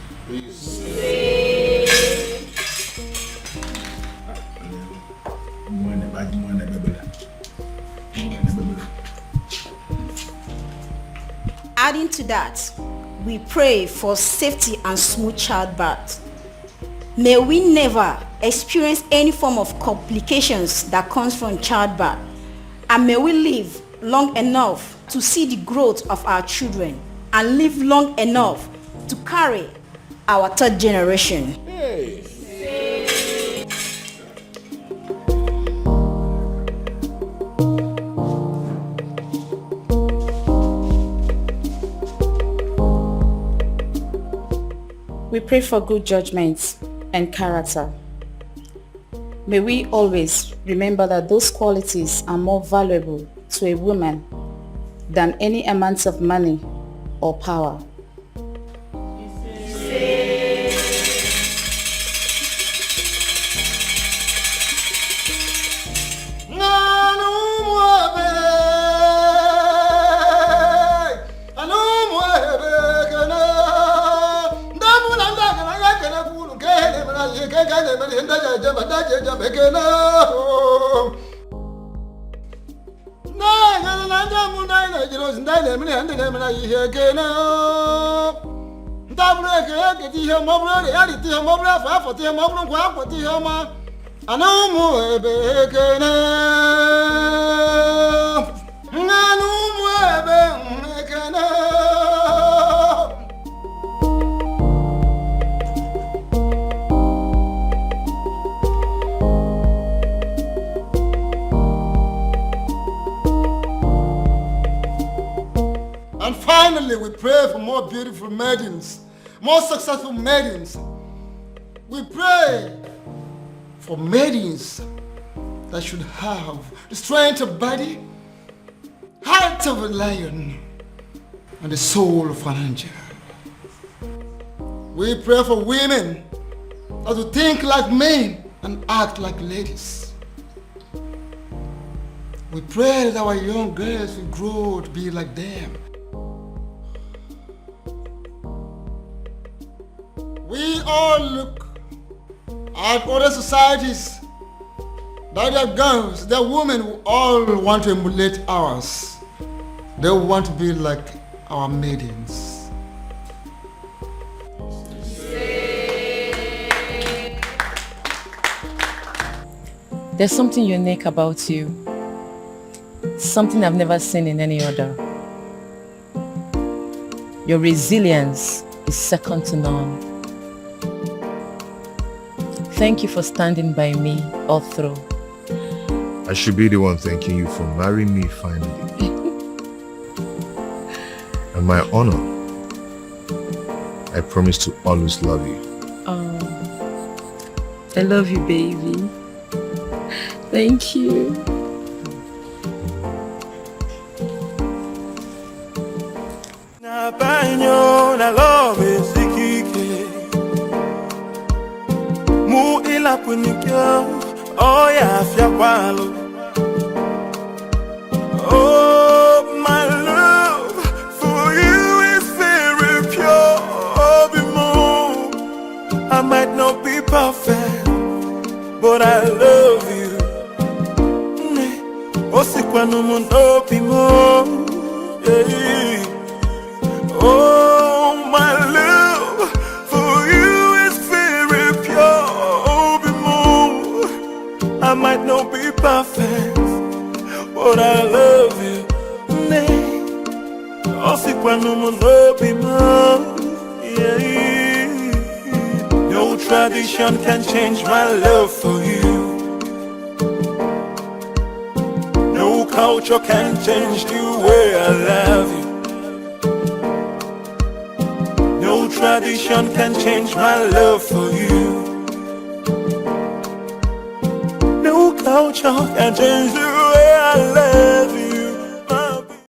Adding to that, we pray for safety and smooth childbirth. May we never experience any form of complications that comes from childbirth, and may we live long enough to see the growth of our children and live long enough to carry our third generation. We pray for good judgment and character. May we always remember that those qualities are more valuable to a woman than any amount of money or power. And finally, we pray for more beautiful maidens, more successful maidens. We pray for maidens that should have the strength of body, heart of a lion, and the soul of an angel. We pray for women that will think like men and act like ladies. We pray that our young girls will grow to be like them. We all look at other societies that their girls, their women who all want to emulate ours. They want to be like our maidens. There's something unique about you. Something I've never seen in any other. Your resilience is second to none. Thank you for standing by me all through. I should be the one thanking you for marrying me finally. And my honor, I promise to always love you. Oh, I love you, baby. Thank you. Na banyo na love sikike mu ila punikyo oh ya afya kwalo. Oh my love for you is very pure. Oh bimo, I might not be perfect, but I love you. Osikwa no mundo bimo. Oh my love for you is very pure. Oh bimo, I might not be perfect, but I love you. Osikwa no mundo bimo. No tradition can change my love for you. No culture can change the way I love you. No tradition can change my love for you. No culture can change the way I love you.